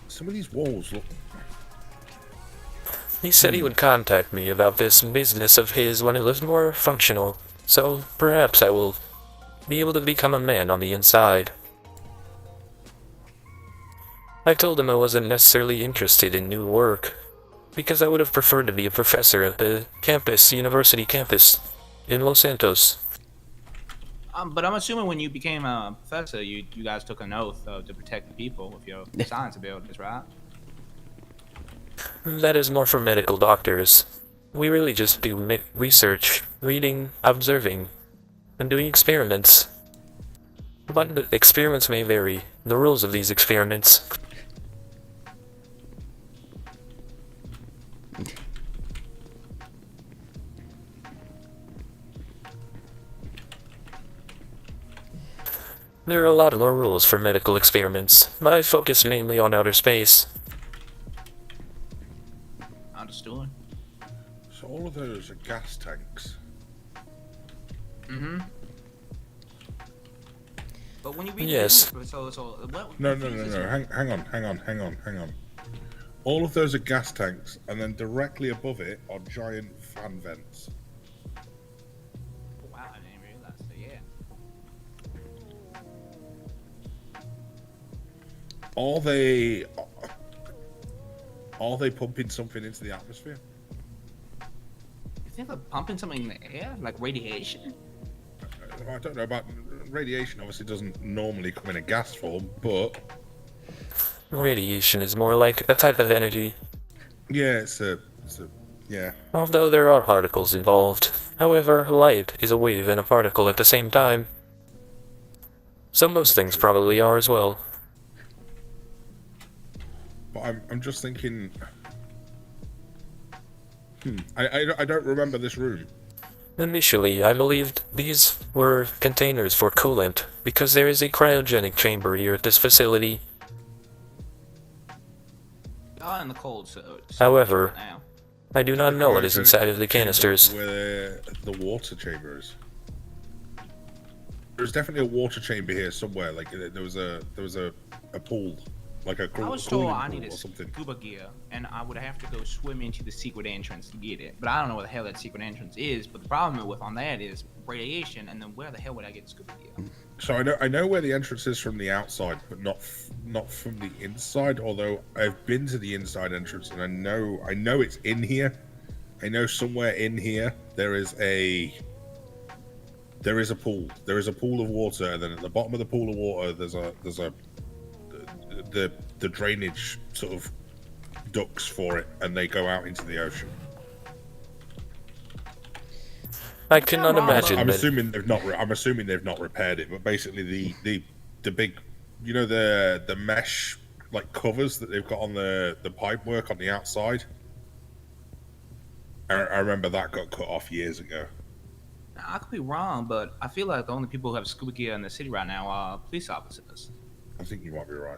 Some of these walls look. He said he would contact me about this business of his when it was more functional, so perhaps I will be able to become a man on the inside. I told him I wasn't necessarily interested in new work, because I would have preferred to be a professor at the university campus, in Los Santos. But I'm assuming when you became a professor, you guys took an oath to protect the people with your science abilities, right? That is more for medical doctors. We really just do research, reading, observing, and doing experiments. But the experiments may vary, the rules of these experiments. There are a lot more rules for medical experiments. I focus mainly on outer space. Understood. So all of those are gas tanks. Mm-hmm. But when you read Yes. the news, so what? No. Hang on. All of those are gas tanks, and then directly above it are giant fan vents. Wow, I didn't realize that. Yeah. Are they pumping something into the atmosphere? You think they're pumping something in the air, like radiation? I don't know about radiation. Obviously, doesn't normally come in a gas form, but Radiation is more like a type of energy, yeah, yeah. although there are particles involved. However, light is a wave and a particle at the same time. So most things probably are as well. But I'm just thinking. I don't remember this room. Initially, I believed these were containers for coolant, because there is a cryogenic chamber here at this facility. Oh, in the cold, so However, now. I do not know what is inside of the canisters. Where the water chamber is. There's definitely a water chamber here somewhere. Like there was a pool, like a I was cooling told I pool needed or something. scuba gear, and I would have to go swim into the secret entrance to get it. But I don't know what the hell that secret entrance is. But the problem with on that is radiation, and then where the hell would I get scuba gear? So I know where the entrance is from the outside, but not from the inside. Although I've been to the inside entrance, and I know it's in here. I know somewhere in here there is a pool. There is a pool of water, and then at the bottom of the pool of water there's the drainage sort of ducts for it, and they go out into the ocean. I cannot imagine. I'm assuming they've not. I'm assuming they've not repaired it, but basically the big, you know, the mesh like covers that they've got on the pipe work on the outside. I remember that got cut off years ago. Now, I could be wrong, but I feel like the only people who have scuba gear in the city right now are police officers. I think you might be right.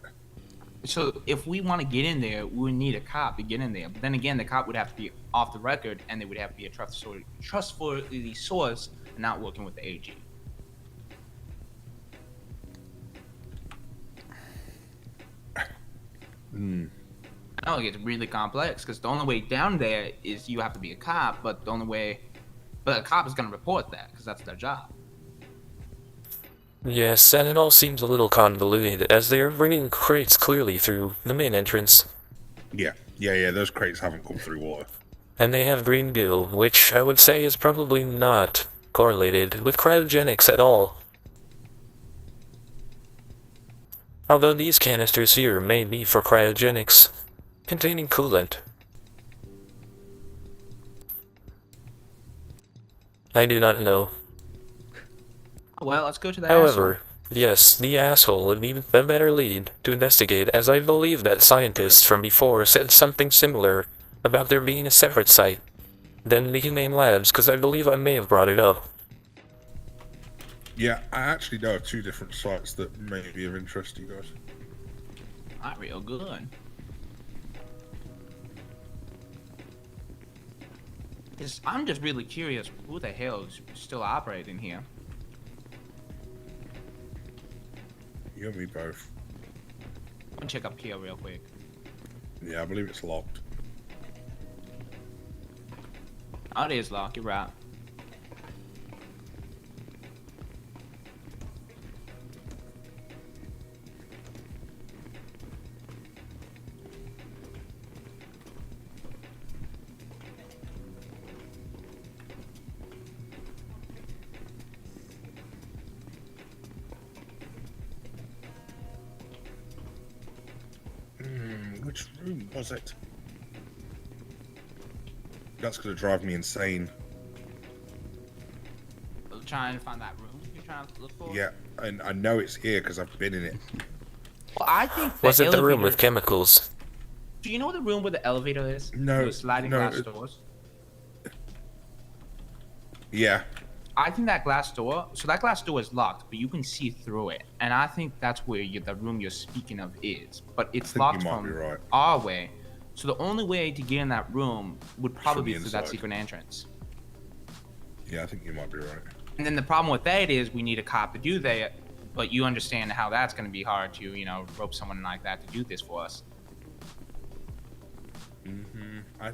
So if we want to get in there, we would need a cop to get in there. But then again, the cop would have to be off the record, and they would have to be a trustworthy source, and not working with the AG. I know it gets really complex because the only way down there is you have to be a cop, but a cop is going to report that because that's their job. Yes, and it all seems a little convoluted, as they are bringing crates clearly through the main entrance. Yeah. Those crates haven't come through water. And they have green goo, which I would say is probably not correlated with cryogenics at all. Although these canisters here may be for cryogenics, containing coolant. I do not know. Well, let's go to the However, asshole. yes, the asshole would be the better lead to investigate, as I believe that scientists from before said something similar about there being a separate site than the Humane Labs, because I believe I may have brought it up. Yeah, I actually know of 2 different sites that may be of interest to you guys. Not real good. I'm just really curious who the hell is still operating here. You and me both. I'm gonna check up here real quick. Yeah, I believe it's locked. Oh, it is locked, you're right. Which room was it? That's gonna drive me insane. Trying to find that room you're trying to look for? Yeah, and I know it's here because I've been in it. Well, I think Was it the room with chemicals? Do you know the room where the elevator is? No, The sliding no, glass doors? Yeah. I think that glass door, so that glass door is locked, but you can see through it. And I think that's where the room you're speaking of is. But it's locked you might from be right. our way. So the only way to get in that room would probably From be the through that inside. secret entrance. Yeah, I think you might be right. And then the problem with that is we need a cop to do that. But you understand how that's going to be hard to, rope someone like that to do this for us. I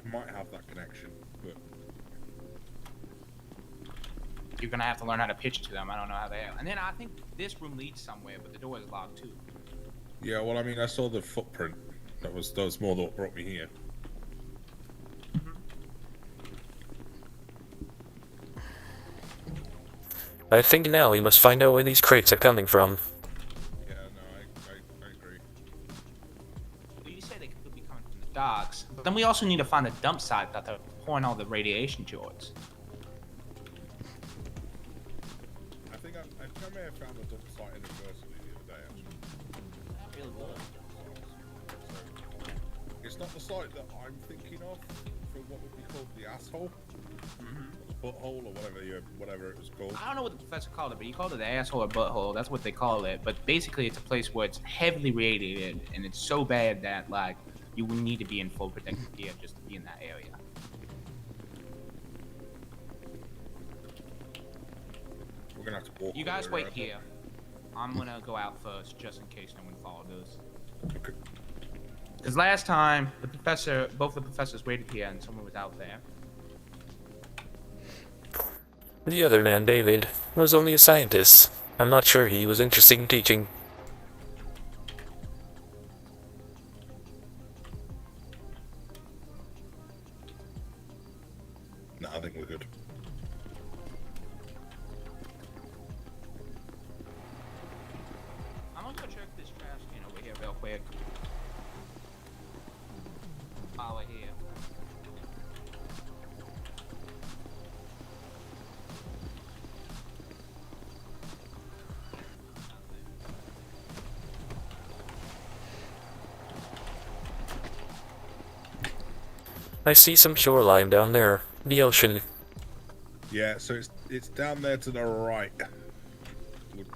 might have that connection, but You're gonna have to learn how to pitch to them. I don't know how they are. And then I think this room leads somewhere, but the door is locked too. yeah. Well, I mean, I saw the footprint. That was more that brought me here. I think now we must find out where these crates are coming from. Yeah, no, I agree. Well, you say they could be coming from the docks, but then we also need to find the dump site that they're pouring all the radiation towards. I think I may have found the dump site universally the other day, actually. Really cool. So, it's not the site that I'm thinking of for what would be called the asshole, the butthole, or whatever it was called. I don't know what the professor called it, but he called it the asshole or butthole. That's what they call it. But basically, it's a place where it's heavily radiated, and it's so bad that like you would need to be in full protective gear just to be in that area. We're gonna have to walk. You guys all the way wait around. here. I'm gonna go out first, just in case no one followed us. Okay. Because last time, both the professors waited here, and someone was out there. The other man, David, was only a scientist. I'm not sure he was interested in teaching. No, I think we're good. I'm gonna go check this trash can over here real quick. While we're here. I see some shoreline down there. The ocean. Yeah, so it's down there to the right.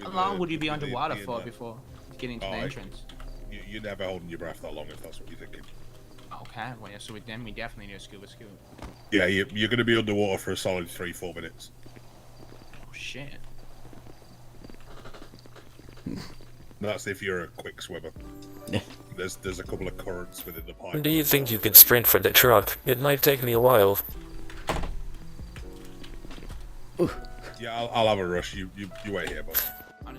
How long would you be underwater for before getting to the Oh, entrance? You're never holding your breath that long if that's what you're thinking. Okay, well, yeah, so then we definitely need a scuba. Yeah, you're going to be underwater for a solid 3-4 minutes. Oh, shit. That's if you're a quick swimmer. There's a couple of currents within the pipe. Do you think you could sprint for the truck? It might take me a while. Yeah, I'll have a rush. You wait here, bud.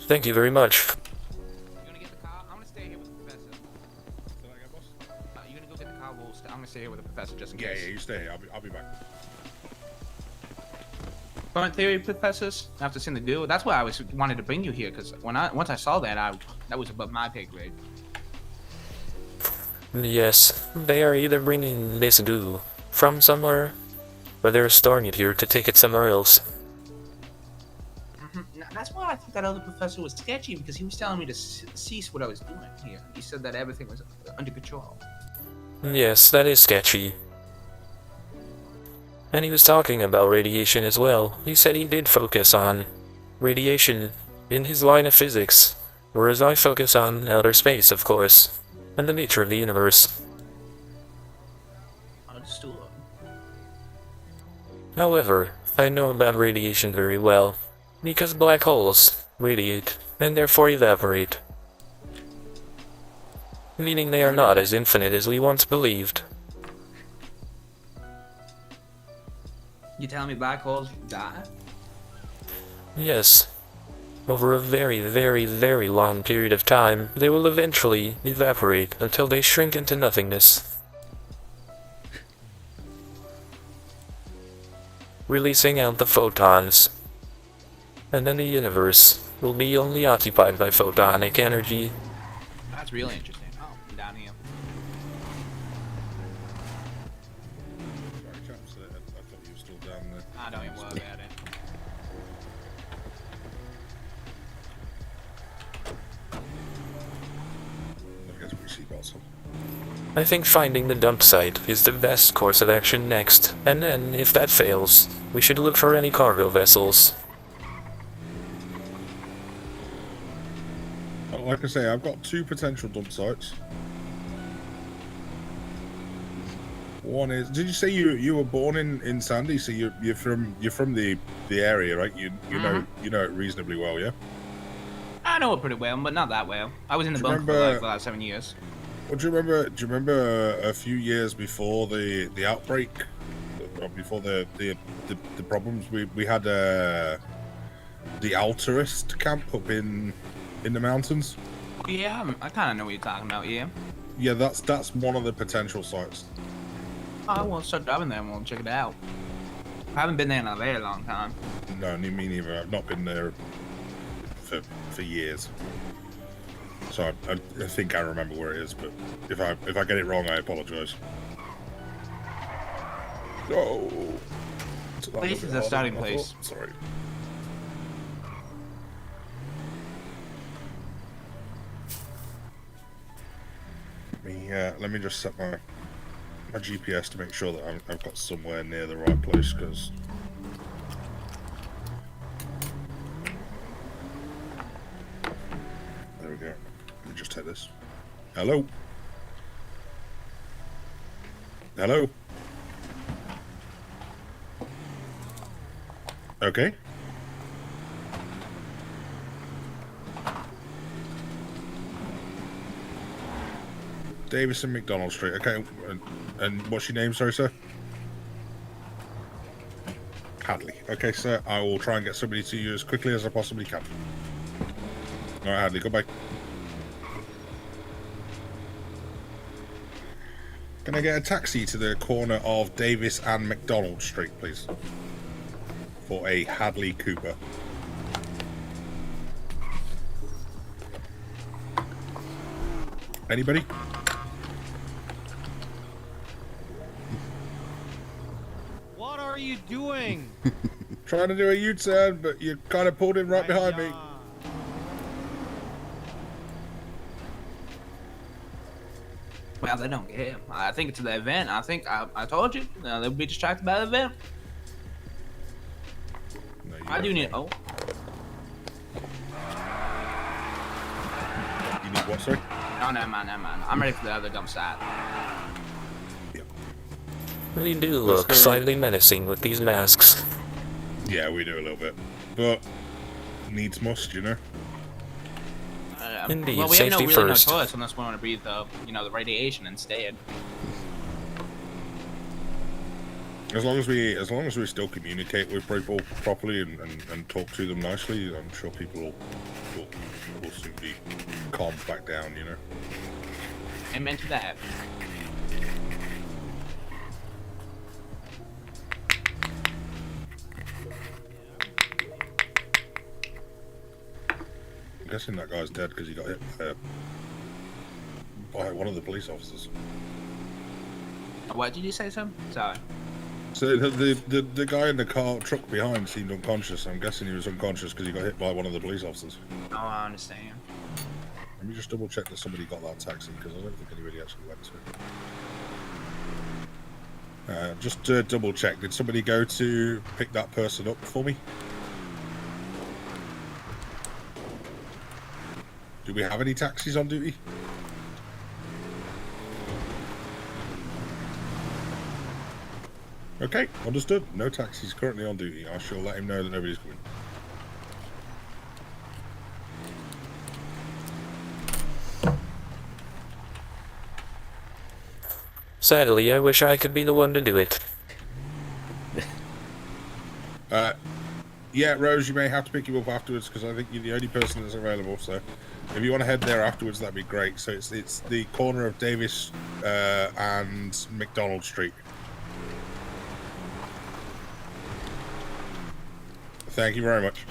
Thank you very much. You gonna get the car? I'm gonna stay here with the professor. You gonna go get the car? I'm gonna stay here with the professor just in case. Yeah, you stay here. I'll be back. Current theory, professors. After seeing the deal, that's why I wanted to bring you here, because once I saw that, that was above my pay grade. Yes, they are either bringing this goo from somewhere, or they're storing it here to take it somewhere else. That's why I think that other professor was sketchy, because he was telling me to cease what I was doing here. He said that everything was under control. Yes, that is sketchy. And he was talking about radiation as well. He said he did focus on radiation in his line of physics, whereas I focus on outer space, of course, and the nature of the universe. Understood. However, I know about radiation very well, because black holes radiate and therefore evaporate, meaning they are not as infinite as we once believed. You telling me black holes die? Yes. Over a very, very, very long period of time, they will eventually evaporate until they shrink into nothingness, releasing out the photons. And then the universe will be only occupied by photonic energy. That's really interesting. Oh, I'm down here. Sorry, chaps. I thought you were still down there. I don't even worry about it. I guess we see belts on. I think finding the dump site is the best course of action next, and then, if that fails, we should look for any cargo vessels. Like I say, I've got 2 potential dump sites. One is. Did you say you were born in Sandy? So you're from the area, right? You know it reasonably well, yeah. I know it pretty well, but not that well. I was in the Do you bunker for remember- like the last 7 years. Well, do you remember a few years before the outbreak, or before the problems? We had the Altarist camp up in the mountains. Yeah, I kind of know what you're talking about. Yeah. Yeah, that's one of the potential sites. I will start driving there and we'll check it out. I haven't been there in a very long time. No, me neither. I've not been there for years. So I think I remember where it is, but if I get it wrong, I apologize. Oh, Place is a starting place. Sorry. Let me just set my GPS to make sure that I've got somewhere near the right place, because there we go. Let me just take this. Hello? Hello? Okay. Davis and McDonald Street. Okay, and what's your name, sorry, sir? Hadley. Okay, sir, I will try and get somebody to you as quickly as I possibly can. Alright, Hadley, goodbye. Can I get a taxi to the corner of Davis and McDonald Street, please? For a Hadley Cooper. Anybody? What are you doing? Trying to do a U-turn, but you kind of pulled in right behind me. Well, they don't care. I think it's the event. I think I told you. They'll be distracted by the event. No, I do need. Oh. You need what, sorry? No, never mind. I'm ready for the other dump site. We do look slightly menacing with these masks. Yeah, we do a little bit. But needs must, you know? Indeed, well, we safety have no first. choice unless we want to breathe the, the radiation instead. As long as we still communicate with people properly and talk to them nicely, I'm sure people will soon be calmed back down, you know? Amen to that. I'm guessing that guy's dead because he got hit by one of the police officers. What did you say, Sam? Sorry. So the guy in the truck behind seemed unconscious. I'm guessing he was unconscious because he got hit by one of the police officers. Oh, I understand. Let me just double check that somebody got that taxi, because I don't think anybody actually went to it. Just to double check, did somebody go to pick that person up for me? Do we have any taxis on duty? Okay, understood. No taxis currently on duty. I shall let him know that nobody's coming. Sadly, I wish I could be the one to do it. Yeah, Rose, you may have to pick you up afterwards because I think you're the only person that's available. So, if you want to head there afterwards, that'd be great. So it's the corner of Davis and McDonald Street. Thank you very much.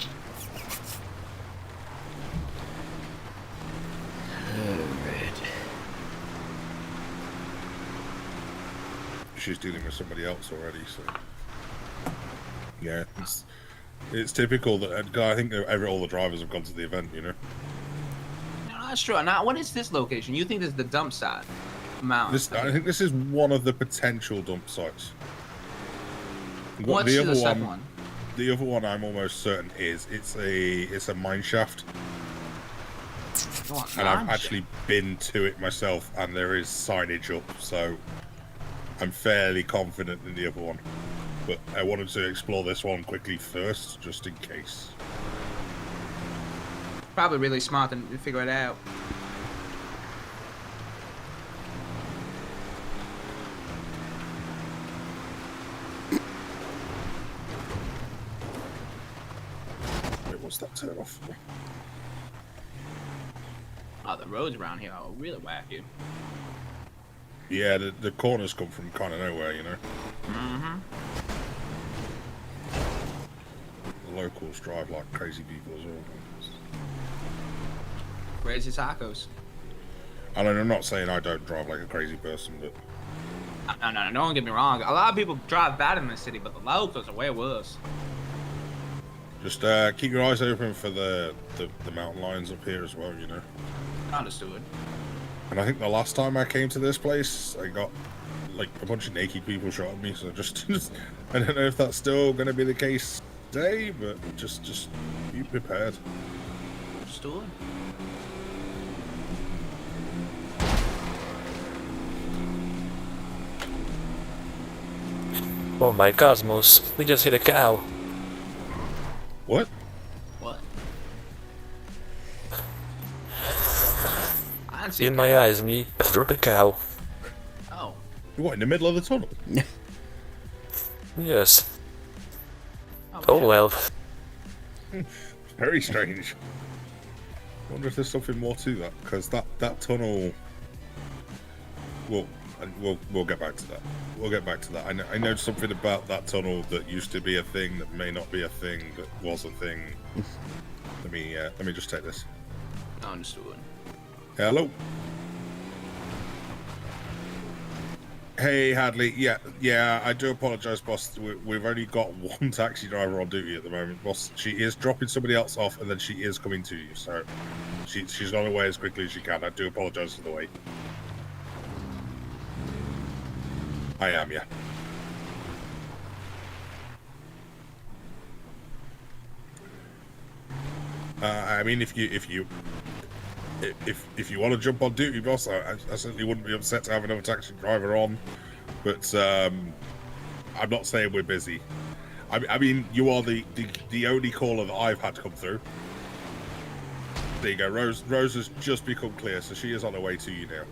She's dealing with somebody else already, so yeah, it's typical that I think all the drivers have gone to the event, you know. No, that's true. Now, what is this location? You think this is the dump site? Mountain. I think this is one of the potential dump sites. What's the second one? The other one, I'm almost certain it's a mine shaft. And I've actually been to it myself, and there is signage up, so I'm fairly confident in the other one. But I wanted to explore this one quickly first, just in case. Probably really smart to figure it out. Wait, what's that turn off for? Oh, the roads around here are really wacky. Yeah, the corners come from kind of nowhere, you know. Mm-hmm. The locals drive like crazy people as well. Crazy tacos. And I'm not saying I don't drive like a crazy person, but No, don't get me wrong. A lot of people drive bad in this city, but the locals are way worse. just keep your eyes open for the mountain lions up here as well, you know. Understood. And I think the last time I came to this place, I got like a bunch of naked people shot at me. So just I don't know if that's still going to be the case today, but just be prepared. Understood. Oh my cosmos, we just hit a cow. What? What? In my eyes, me, struck a cow. Oh. What, in the middle of the tunnel? Yes. Oh well. Very strange. I wonder if there's something more to that, because that tunnel. We'll get back to that. We'll get back to that. I know something about that tunnel that used to be a thing that may not be a thing that was a thing. Let me just take this. Understood. Hello. Hey Hadley, yeah, I do apologise, boss. We've only got one taxi driver on duty at the moment, boss. She is dropping somebody else off, and then she is coming to you. So she's on her way as quickly as she can. I do apologise for the wait. I am, yeah. I mean, if you want to jump on duty, boss, I certainly wouldn't be upset to have another taxi driver on. But I'm not saying we're busy. I mean, you are the only caller that I've had to come through. There you go. Rose has just become clear, so she is on her way to you now.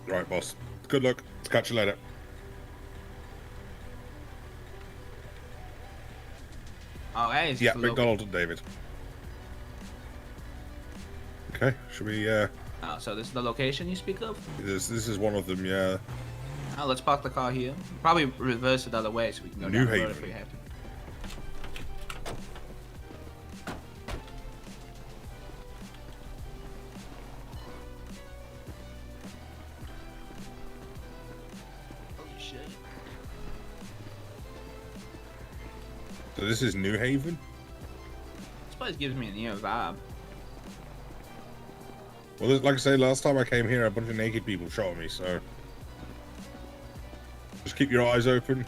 Right, boss. Good luck. Catch you later. Oh, hey. Yeah, McDonald and David. Okay, should we? Oh, so this is the location you speak of? This is one of them. Yeah. Oh, let's park the car here. Probably reverse it the other way so we can go New down the road Haven. if we have to. Holy shit. So this is New Haven. This place gives me a Neo vibe. Well, like I say, last time I came here, a bunch of naked people shot at me. So just keep your eyes open,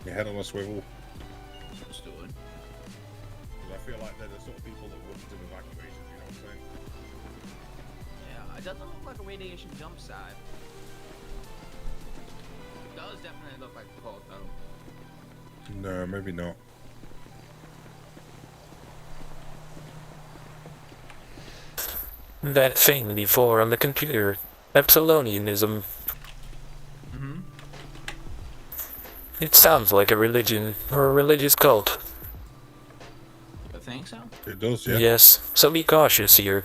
your head on a swivel. Let's do it. 'Cause I feel like they're the sort of people that wouldn't have evacuated. You know what I'm saying? Yeah, it doesn't look like a radiation jump site. It does definitely look like a cult, though. No, maybe not. That thing before on the computer. Epsilonianism. Mm-hmm. It sounds like a religion, or a religious cult. You think so? It does, yeah. Yes, so be cautious here.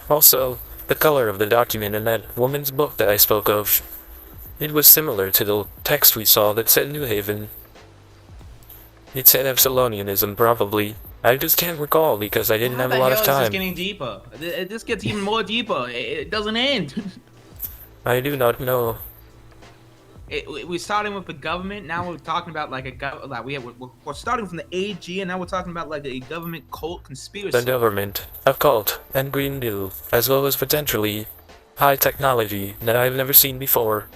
Also, the color of the document in that woman's book that I spoke of. It was similar to the text we saw that said New Haven. It said Epsilonianism, probably. I just can't recall because I didn't have a lot of This time. getting deeper. This gets even more deeper. It doesn't end. I do not know. We're starting with the government. Now we're talking about like we're starting from the AG, and now we're talking about like a government cult conspiracy. The government, a cult, and Green New, as well as potentially high technology that I've never seen before.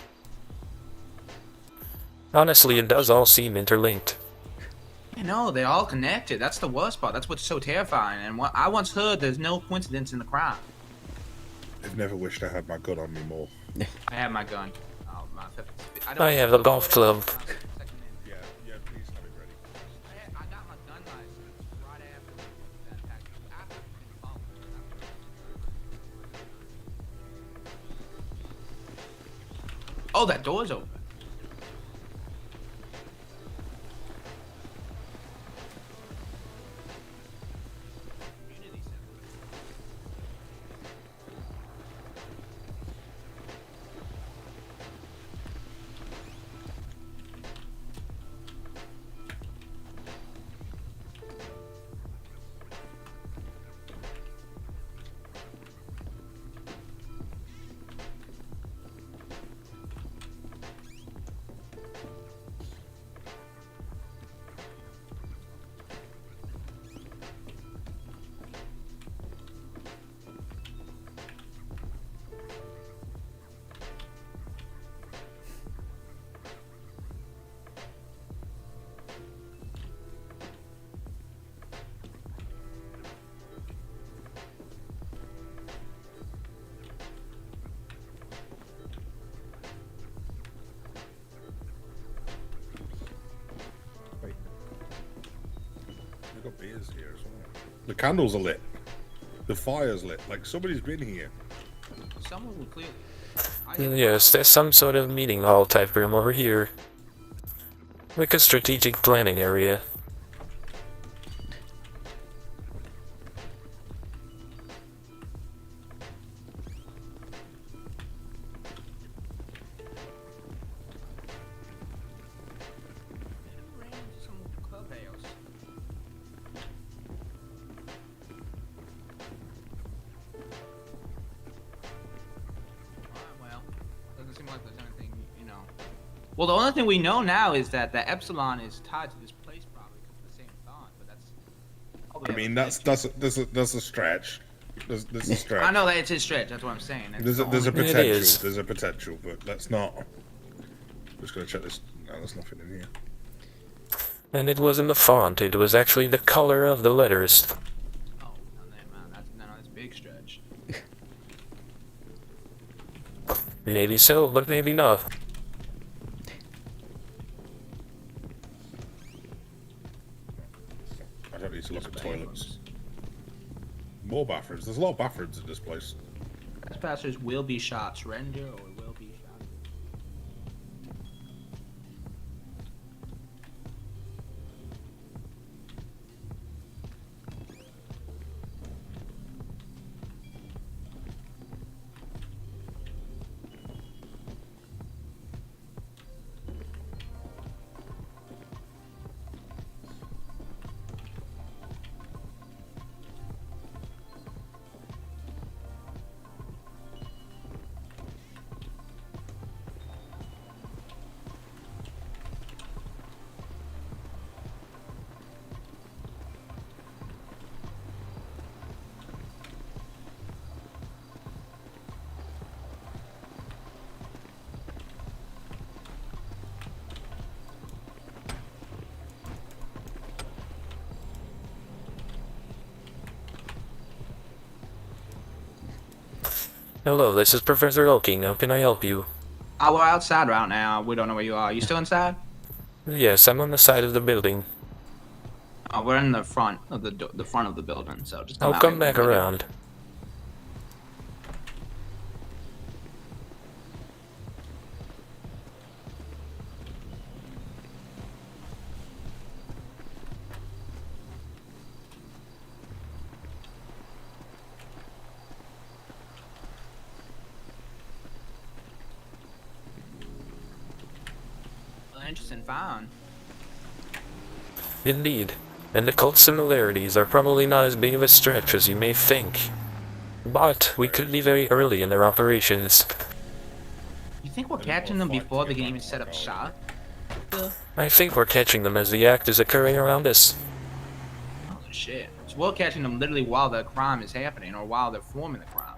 Honestly, it does all seem interlinked. You know, they're all connected. That's the worst part. That's what's so terrifying. And I once heard there's no coincidence in the crime. I've never wished I had my gun on me more. I have my gun. Oh, my. I have a golf club. Yeah, please have it ready. I got my gun license right after Oh, that door's open. They've got beers here as well. The candles are lit. The fire's lit. Like somebody's been here. Someone will clearly. Yes, there's some sort of meeting hall type room over here. Like a strategic planning area. Well, doesn't seem like there's anything, you know. Well, the only thing we know now is that the Epsilon is tied to this place probably because of the same thought, but that's. I mean, that's a stretch. There's a stretch. I know that it's a stretch. That's what I'm saying. There's a only- potential. There's a potential, but that's not. I'm just gonna check this. No, there's nothing in here. And it wasn't the font, it was actually the color of the letters. Oh, man, that's a big stretch. Maybe so, but maybe not. I don't need to look at toilets. More bathrooms. There's a lot of bathrooms in this place. Trespassers will be shot. Surrender or will be shot. Hello, this is Professor Hoeking. How can I help you? We're outside right now. We don't know where you are. You still inside? Yes, I'm on the side of the building. We're in the front of the front of the building. So just I'll out come here. back around. Interesting find. Indeed. And the cult similarities are probably not as big of a stretch as you may think. But we could be very early in their operations. You think we're catching them before they can even set up shop? I think we're catching them as the act is occurring around us. Oh shit. So we're catching them literally while the crime is happening or while they're forming the crime.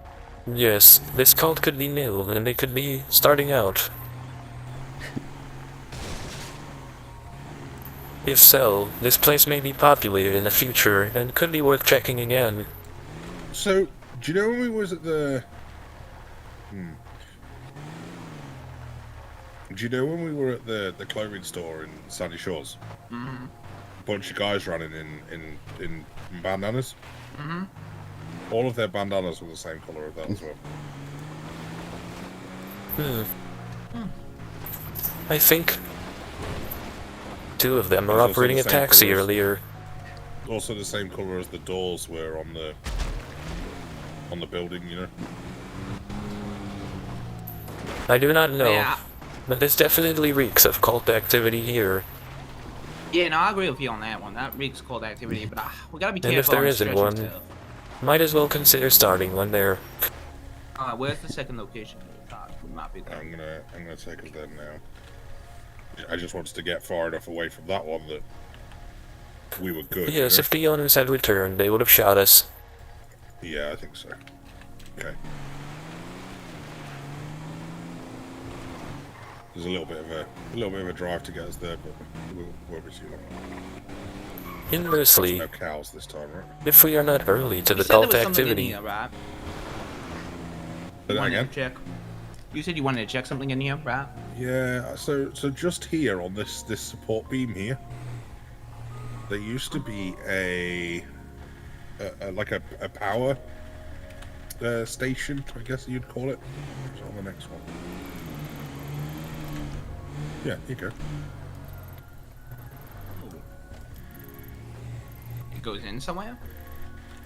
Yes, this cult could be new, and they could be starting out. If so, this place may be populated in the future, and could be worth checking again. So, do you know when we was at the... Do you know when we were at the clothing store in Sandy Shores? Mm-hmm. A bunch of guys running in bandanas? Mm-hmm. All of their bandanas were the same colour of that as well. I think 2 of them It's are also operating the a same taxi colour as- earlier. Also the same color as the doors were on the building, you know. I do not know, Yeah. but this definitely reeks of cult activity here. Yeah, no, I agree with you on that one. That reeks cold activity, but we gotta be And if careful there on isn't stretching one, stuff. might as well consider starting one there. Where's the second location? We might be there. I'm gonna take us there now. I just wanted to get far enough away from that one that we were good. Yes, you know? if the owners had returned, they would have shot us. Yeah, I think so. Okay. There's a little bit of a drive to get us there, but won't be too long. Inversely, No cows this time, right? if we are not early to You the said there cult was something in activity, here, right? Say You that wanted again? to check. You said you wanted to check something in here, right? Yeah. So just here on this support beam here, there used to be a power station, I guess you'd call it. It's on the next one. Yeah, here you go. It goes in somewhere?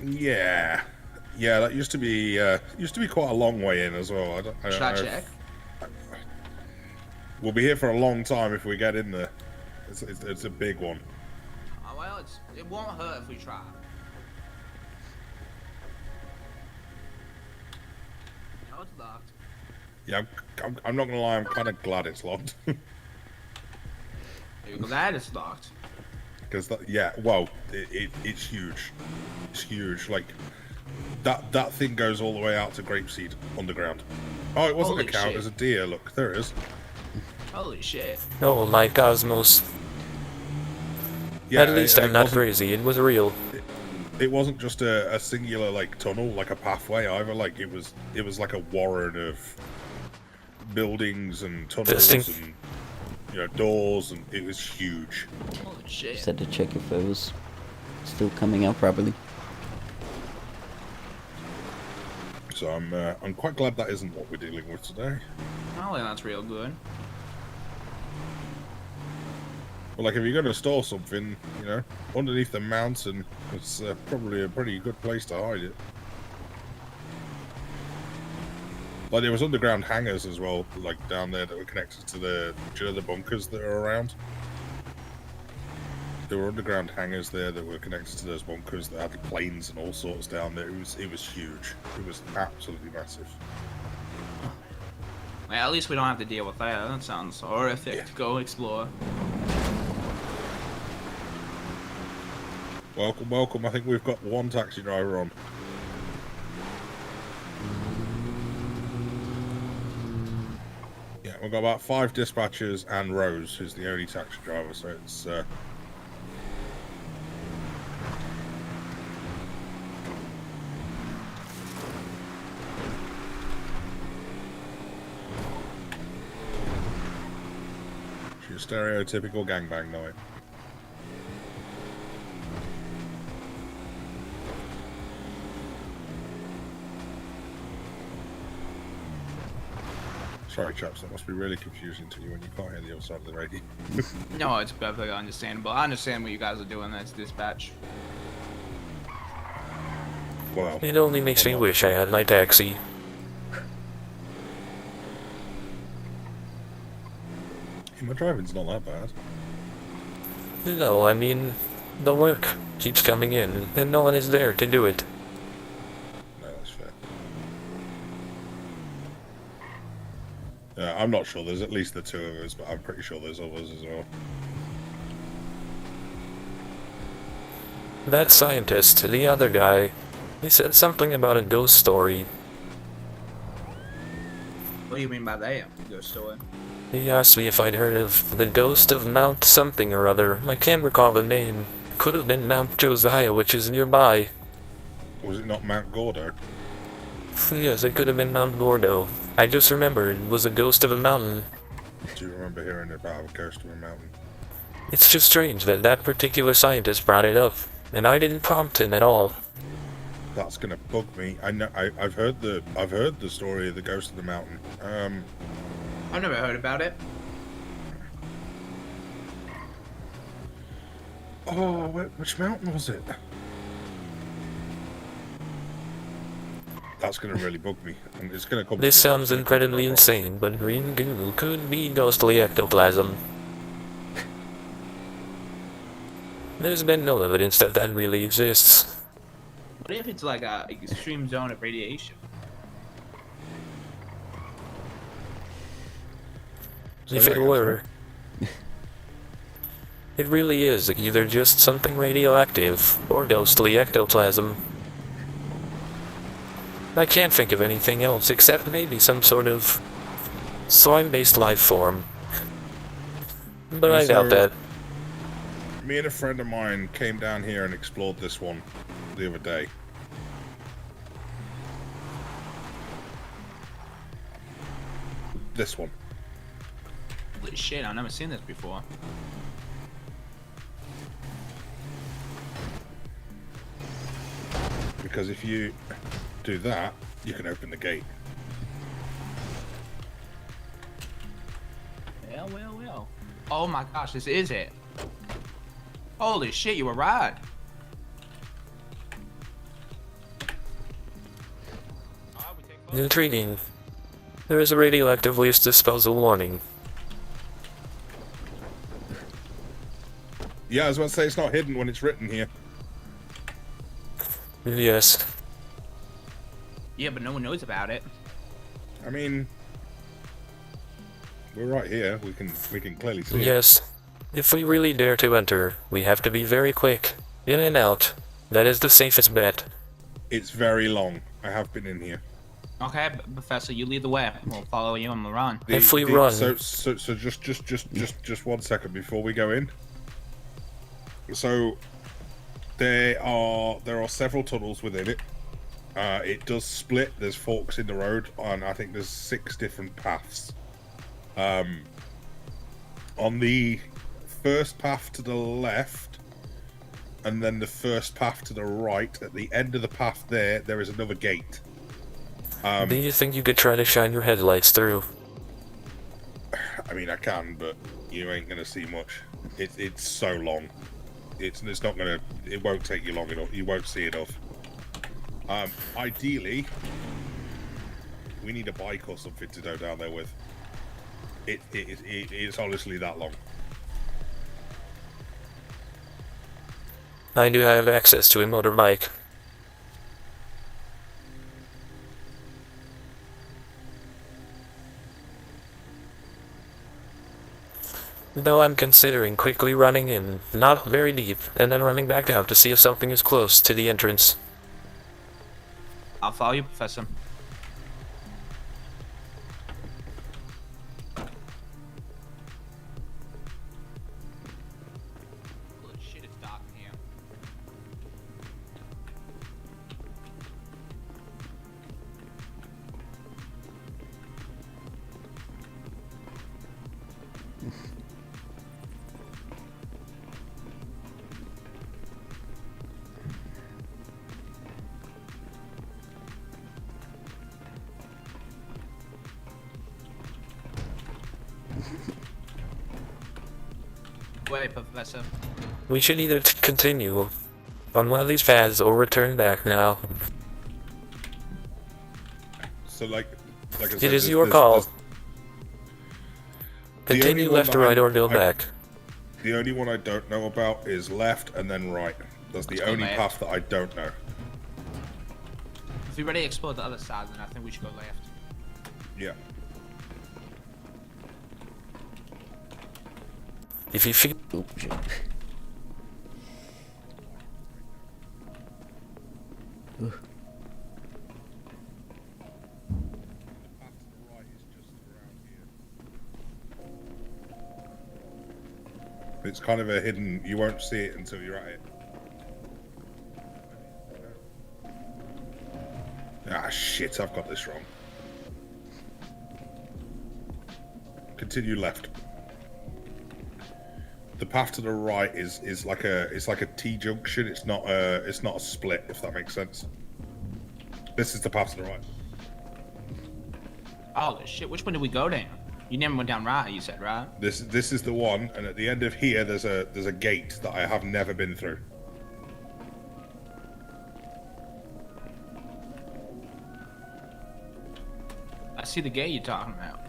Yeah, that used to be quite a long way in as well. Should I check? We'll be here for a long time if we get in there. It's a big one. Well, it won't hurt if we try. No, it's locked. Yeah, I'm not gonna lie. I'm kind of glad it's locked. You're glad it's locked. Because it's huge. It's huge. Like that thing goes all the way out to Grapeseed underground. Oh, it wasn't Holy a cow. shit. It was a deer. Look, there it is. Holy shit. oh my cosmos. Yeah, At least I'm not crazy, it was real. It wasn't just a singular like tunnel, like a pathway either. Like it was like a warren of buildings and tunnels and doors, and it was huge. Holy shit. Just had to check if it was still coming out properly. So I'm quite glad that isn't what we're dealing with today. Oh, well, that's real good. But like, if you're going to store something, underneath the mountain, it's probably a pretty good place to hide it. Like, there was underground hangars as well, like down there that were connected to the bunkers that are around. There were underground hangars there that were connected to those bunkers that had planes and all sorts down there. It was huge. It was absolutely massive. Well, at least we don't have to deal with that. That sounds horrific to go explore. Welcome, welcome. I think we've got one taxi driver on. Yeah, we've got about 5 dispatchers and Rose, who's the only taxi driver, so it's... She's a stereotypical gangbang night. Sorry, chaps, that must be really confusing to you when you can't hear the other side of the radio. No, it's perfectly understandable. I understand what you guys are doing. That's dispatch. Wow. It only makes me wish I had my taxi. Hey, my driving's not that bad. No, I mean, the work keeps coming in, and no one is there to do it. No, that's fair. I'm not sure. There's at least the 2 of us, but I'm pretty sure there's others as well. That scientist, the other guy, he said something about a ghost story. What do you mean by that? Ghost story? He asked me if I'd heard of the ghost of Mount something or other. I can't recall the name. Could have been Mount Josiah, which is nearby. Was it not Mount Gordo? Yes, it could have been Mount Gordo. I just remember it was a ghost of a mountain. Do you remember hearing about a ghost of a mountain? It's just strange that that particular scientist brought it up, and I didn't prompt him at all. That's gonna bug me. I know. I've heard the story of the ghost of the mountain. I've never heard about it. Oh, which mountain was it? That's gonna really bug me, and it's gonna come. This sounds incredibly insane, but green goo could be ghostly ectoplasm. There's been no evidence that that really exists. What if it's like a extreme zone of radiation? If it were, it really is either just something radioactive or ghostly ectoplasm. I can't think of anything else except maybe some sort of slime-based life form. But I doubt that. Me and a friend of mine came down here and explored this one the other day. This one. Holy shit, I've never seen this before. Because if you do that, you can open the gate. Well. Oh my gosh, this is it. Holy shit, you were right. Intriguing. There is a radioactive waste disposal warning. Yeah, I was about to say it's not hidden when it's written here. Yes. Yeah, but no one knows about it. I mean, we're right here. We can clearly see it. Yes. If we really dare to enter, we have to be very quick. In and out. That is the safest bet. It's very long. I have been in here. Okay, Professor, you lead the way. We'll follow you on the run. If we run. So just 1 second before we go in. So there are several tunnels within it. It does split. There's forks in the road, and I think there's 6 different paths. On the first path to the left, and then the first path to the right, at the end of the path there is another gate. Do you think you could try to shine your headlights through? I mean, I can, but you ain't gonna see much. It's so long. It's not gonna. It won't take you long enough. You won't see enough. Ideally, we need a bike or something to go down there with. It's honestly that long. I do have access to a motorbike. Though I'm considering quickly running in, not very deep, and then running back out to see if something is close to the entrance. I'll follow you, Professor. Holy shit, it's dark in here. Wait, Professor. We should either continue on one of these paths or return back now. So like I said, It is your call. Continue left or right or go back. The only one I don't know about is left and then right. That's the only path that I don't know. If we already explored the other side, then I think we should go left. Yeah. If you feel... Oh, shit. Ugh. It's kind of a hidden. You won't see it until you're at it. Ah, shit! I've got this wrong. Continue left. The path to the right is like a T junction. It's not a split, if that makes sense. This is the path to the right. Holy shit, which one did we go down? You never went down right, you said, right? This is the one, and at the end of here, there's a gate that I have never been through. I see the gate you're talking about.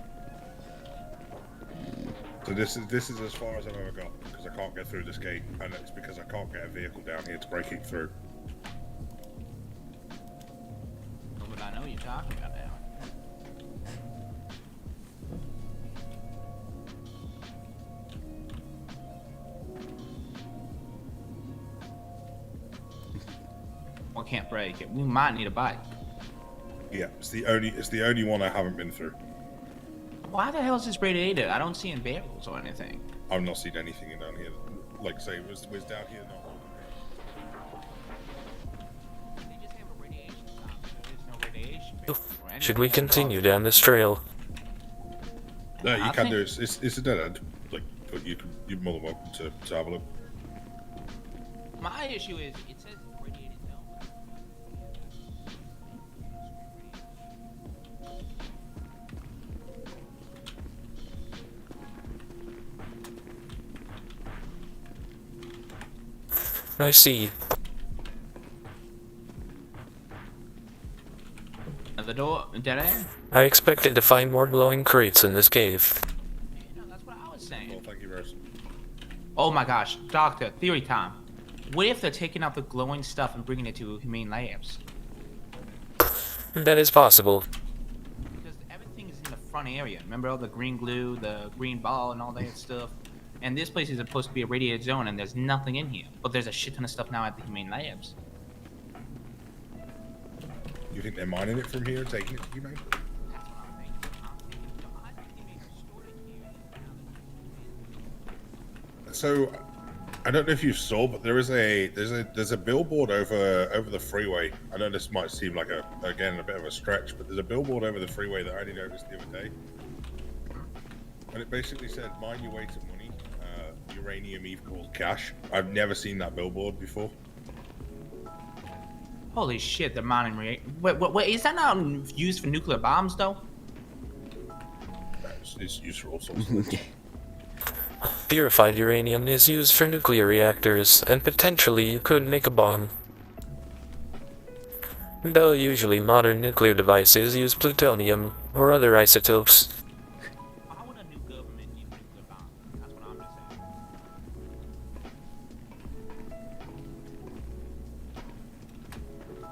So this is as far as I've ever got, because I can't get through this gate, and it's because I can't get a vehicle down here to break it through. But I know what you're talking about now. Well, can't break it. We might need a bike. Yeah, it's the only one I haven't been through. Why the hell is this radiated? I don't see any barrels or anything. I've not seen anything down here. Like I say, it was down here not long Should we continue down this trail? ago. No, you I can think- do it. It's a dead end. Like, but you're more than welcome to have a look. My issue is it says radiated zone. I see. The door, dead end? I expected to find more glowing crates in this cave. That's what I was saying. Well, thank you, Rose. Oh my gosh, Doctor, theory time. What if they're taking out the glowing stuff and bringing it to Humane Labs? That is possible. Because everything is in the front area. Remember all the green glue, the green ball, and all that stuff? And this place is supposed to be a radiated zone, and there's nothing in here. But there's a shit ton of stuff now at the Humane Labs. You think they're mining it from here and taking it to Humane? So, I don't know if you saw, but there's a billboard over the freeway. I know this might seem like a bit of a stretch, but there's a billboard over the freeway that I only noticed the other day, and it basically said "Mine your way to money, uranium equals cash." I've never seen that billboard before. Holy shit, they're mining wait, is that not used for nuclear bombs, though? It's used for all sorts of things. Purified uranium is used for nuclear reactors, and potentially you could make a bomb. Though usually modern nuclear devices use plutonium or other isotopes. How would a new government use nuclear bombs? That's what I'm just saying.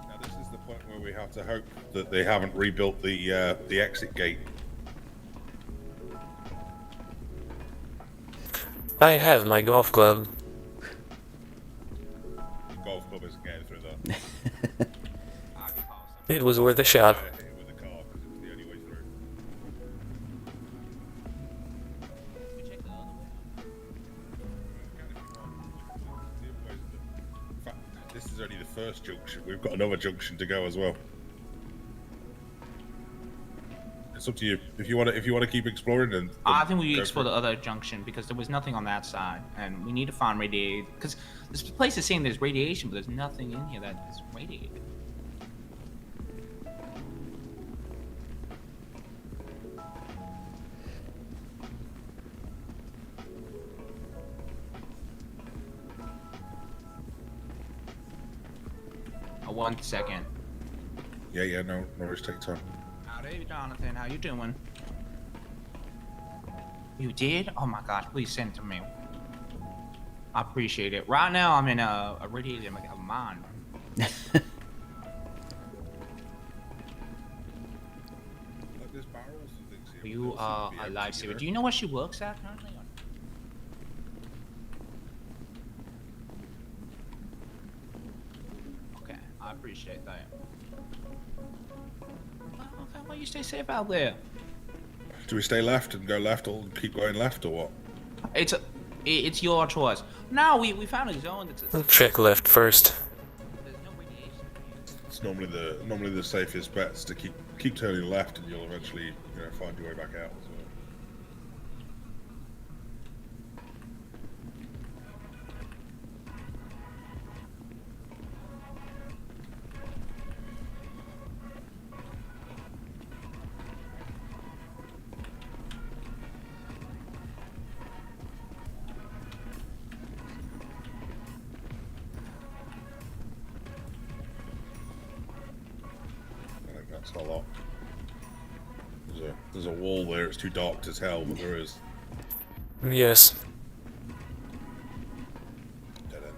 Now this is the point where we have to hope that they haven't rebuilt the exit gate. I have my golf club. The golf club isn't getting through that. It was worth a shot. I hit it with the car because it was the only way through. In fact, this is only the first junction. We've got another junction to go as well. It's up to you. If you want to keep exploring, then I think we go explore for the it. other junction because there was nothing on that side, and we need to find radiated. Because this place is saying there's radiation, but there's nothing in here that is radiated. One second. Yeah, no worries, take time. Howdy, Jonathan. How you doing? You did? Oh my gosh, please send it to me. I appreciate it. Right now, I'm in a radiated mine. Like there's barrels and things here. You are a lifesaver. Do you know where she works at currently? Okay, I appreciate that. Okay, well, you stay safe out there. Do we stay left and go left, or keep going left, or what? It's your choice. No, we found a zone that's. I'll check left first. It's normally the safest bets to keep turning left, and you'll eventually find your way back out as well. It's not a lot. There's a wall there. It's too dark to tell, but there is. Yes. Dead end.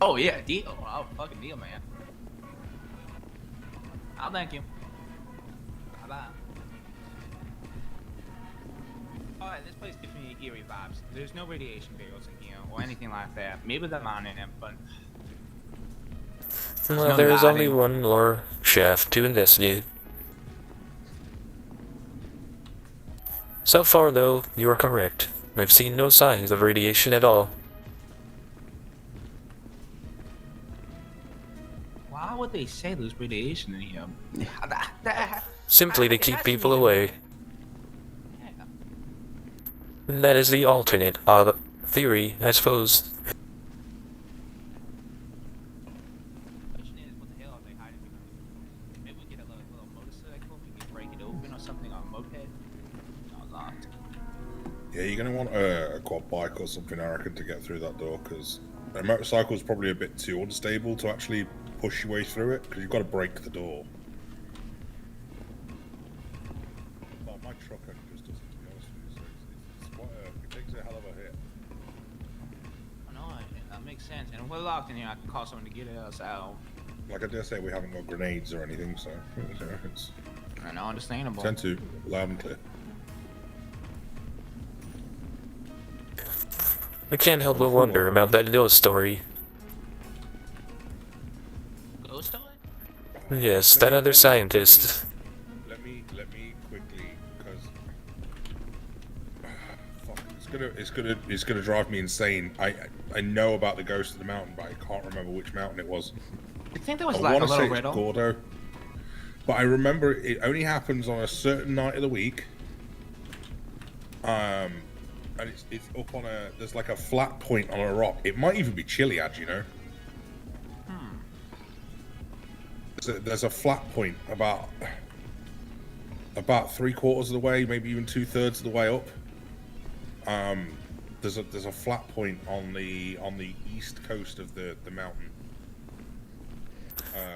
Oh yeah, deal. Oh, fucking deal, man. I'll thank you. Bye bye. Alright, this place gives me eerie vibes. There's no radiation barrels in here or anything like that. Maybe they're mining it, but Well, no there's only lighting. one more shaft to investigate. So far, though, you are correct. I've seen no signs of radiation at all. Why would they say there's radiation in here? Simply to keep people away. That is the alternate theory, I suppose. Question is, what the hell are they hiding behind? Maybe we get a little motorcycle, we can break it open or something on a moped. Not locked. Yeah, you're gonna want a quad bike or something, I reckon, to get through that door, because a motorcycle is probably a bit too unstable to actually push your way through it, because you've got to break the door. Well, my truck only just does it, to be honest with you, so it's quite it takes a hell of a hit. I know, that makes sense. And if we're locked in here, I can call someone to get us out. Like I dare say, we haven't got grenades or anything, so it's I know, understandable. 10-2, loud and clear. I can't help but wonder about that ghost story. Ghost story? Yes, that other scientist. Let me quickly, because it's gonna drive me insane. I know about the ghost of the mountain, but I can't remember which mountain it was. I think that was I like a wanna say little it's riddle. Gordo, but I remember it only happens on a certain night of the week. And it's up on there's like a flat point on a rock. It might even be Chiliad, you know. There's a flat point about 3/4 of the way, maybe even 2/3 of the way up. There's a flat point on the east coast of the mountain.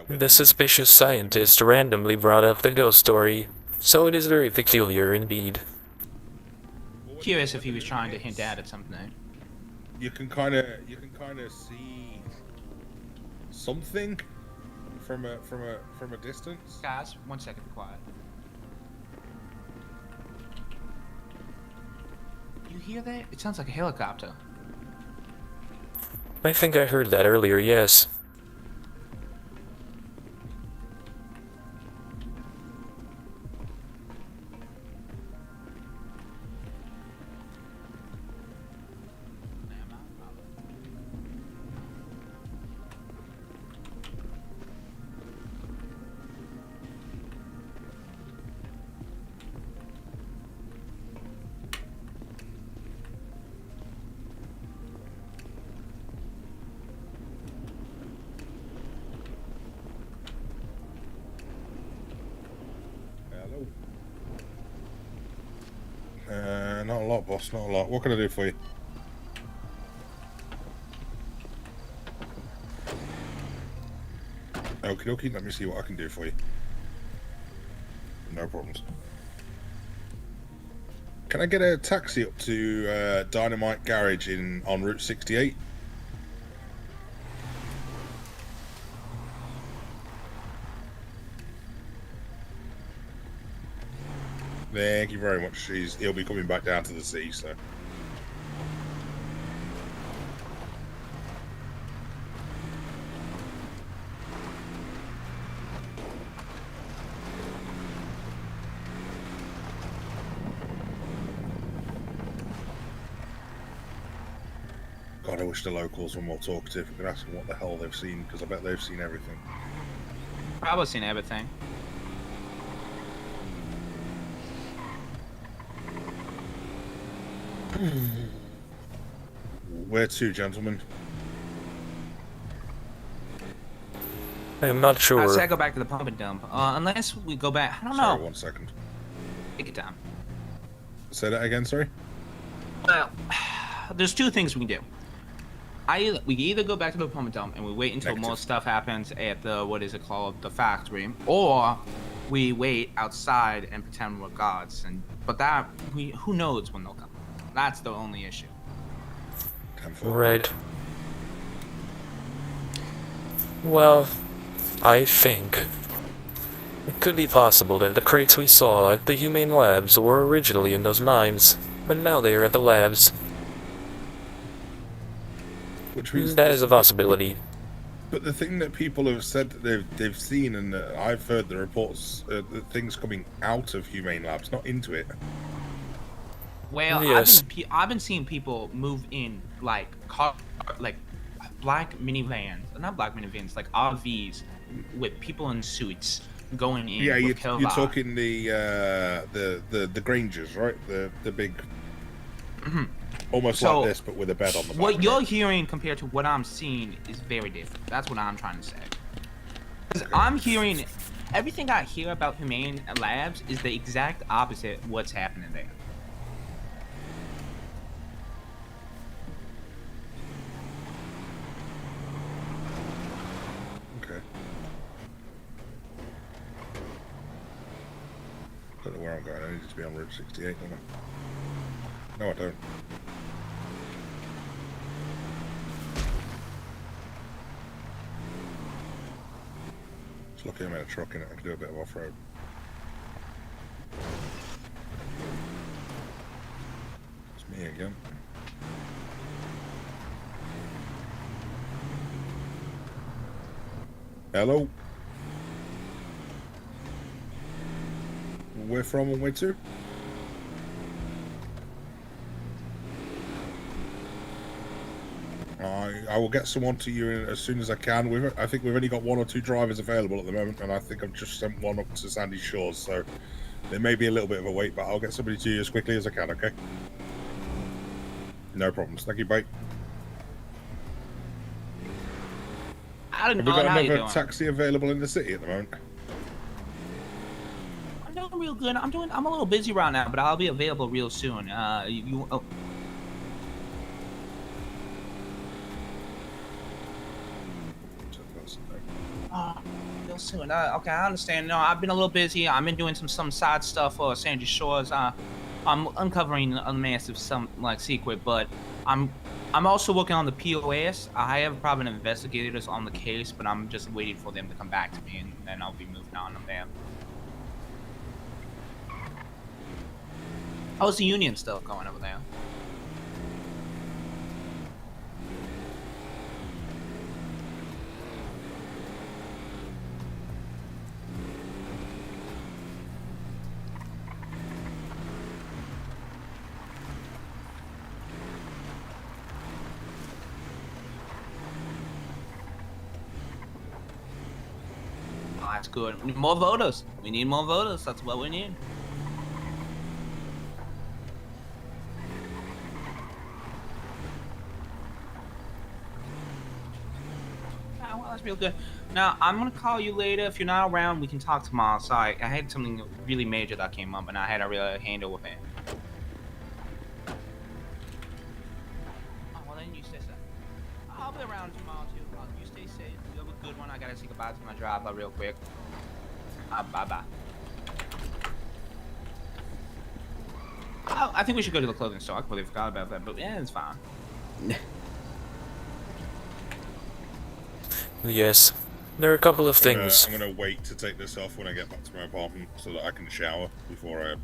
The suspicious scientist randomly brought up the ghost story, so it is very peculiar indeed. Curious if he was trying to hint at something. You can kind of see something from a distance. Guys, 1 second, be quiet. You hear that? It sounds like a helicopter. I think I heard that earlier, yes. Not a lot, boss, not a lot. What can I do for you? Okie dokie, let me see what I can do for you. No problems. Can I get a taxi up to Dynamite Garage on Route 68? Thank you very much. He'll be coming back down to the sea, so. God, I wish the locals were more talkative. We could ask them what the hell they've seen, because I bet they've seen everything. Probably seen everything. Where to, gentlemen? I'm not sure. I'd say I go back to the pump and dump. Unless we go back. I don't know. Sorry, 1 second. Take your time. Say that again, sorry? Well, there's two things we can do. we either go back to the pump dump and we wait until more stuff happens at the the factory, or we wait outside and pretend we're guards. But who knows when they'll come? That's the only issue. Right. Well, I think it could be possible that the crates we saw at the Humane Labs were originally in those mines, but now they are at the labs. Which means that is a possibility. But the thing that people have said that they've seen, and I've heard the reports, the things coming out of Humane Labs, not into it. Well, Yes. I've been seeing people move in like black minivans, not black minivans, like RVs with people in suits going in. Yeah, with you're talking the Grangers, right? The big, almost So, like this, but with a bed on the back. What you're hearing compared to what I'm seeing is very different. That's what I'm trying to say. Because I'm hearing everything I hear about Humane Labs is the exact opposite of what's happening there. Okay. I don't know where I'm going. I need to be on Route 68, don't I? No, I don't. It's lucky I'm in a truck in it. I can do a bit of off-road. It's me again. Hello? Where from and where to? I will get someone to you as soon as I can. I think we've only got 1 or 2 drivers available at the moment, and I think I've just sent one up to Sandy Shores, so there may be a little bit of a wait, but I'll get somebody to you as quickly as I can, okay? No problems. Thank you, bye. I don't Have we know got how you another doing. taxi available in the city at the moment? I'm doing real good. I'm a little busy right now, but I'll be available real soon. Real soon. Okay, I understand. No, I've been a little busy. I've been doing some side stuff for Sandy Shores. I'm uncovering a massive secret, but I'm also working on the POS. I have private investigators on the case, but I'm just waiting for them to come back to me, and then I'll be moving on from there. How's the union stuff going over there? Oh, that's good. We need more voters. We need more voters. That's what we need. Well, that's real good. Now, I'm gonna call you later. If you're not around, we can talk tomorrow. Sorry, I had something really major that came up, and I had to really handle with it. Oh, well, then you stay safe. I'll be around tomorrow, too. You stay safe. You have a good one. I gotta say goodbye to my driver real quick. Bye-bye. I think we should go to the clothing store. I completely forgot about that, but yeah, it's fine. Yes. There are a couple of things. I'm gonna wait to take this off when I get back to my apartment so that I can shower before I,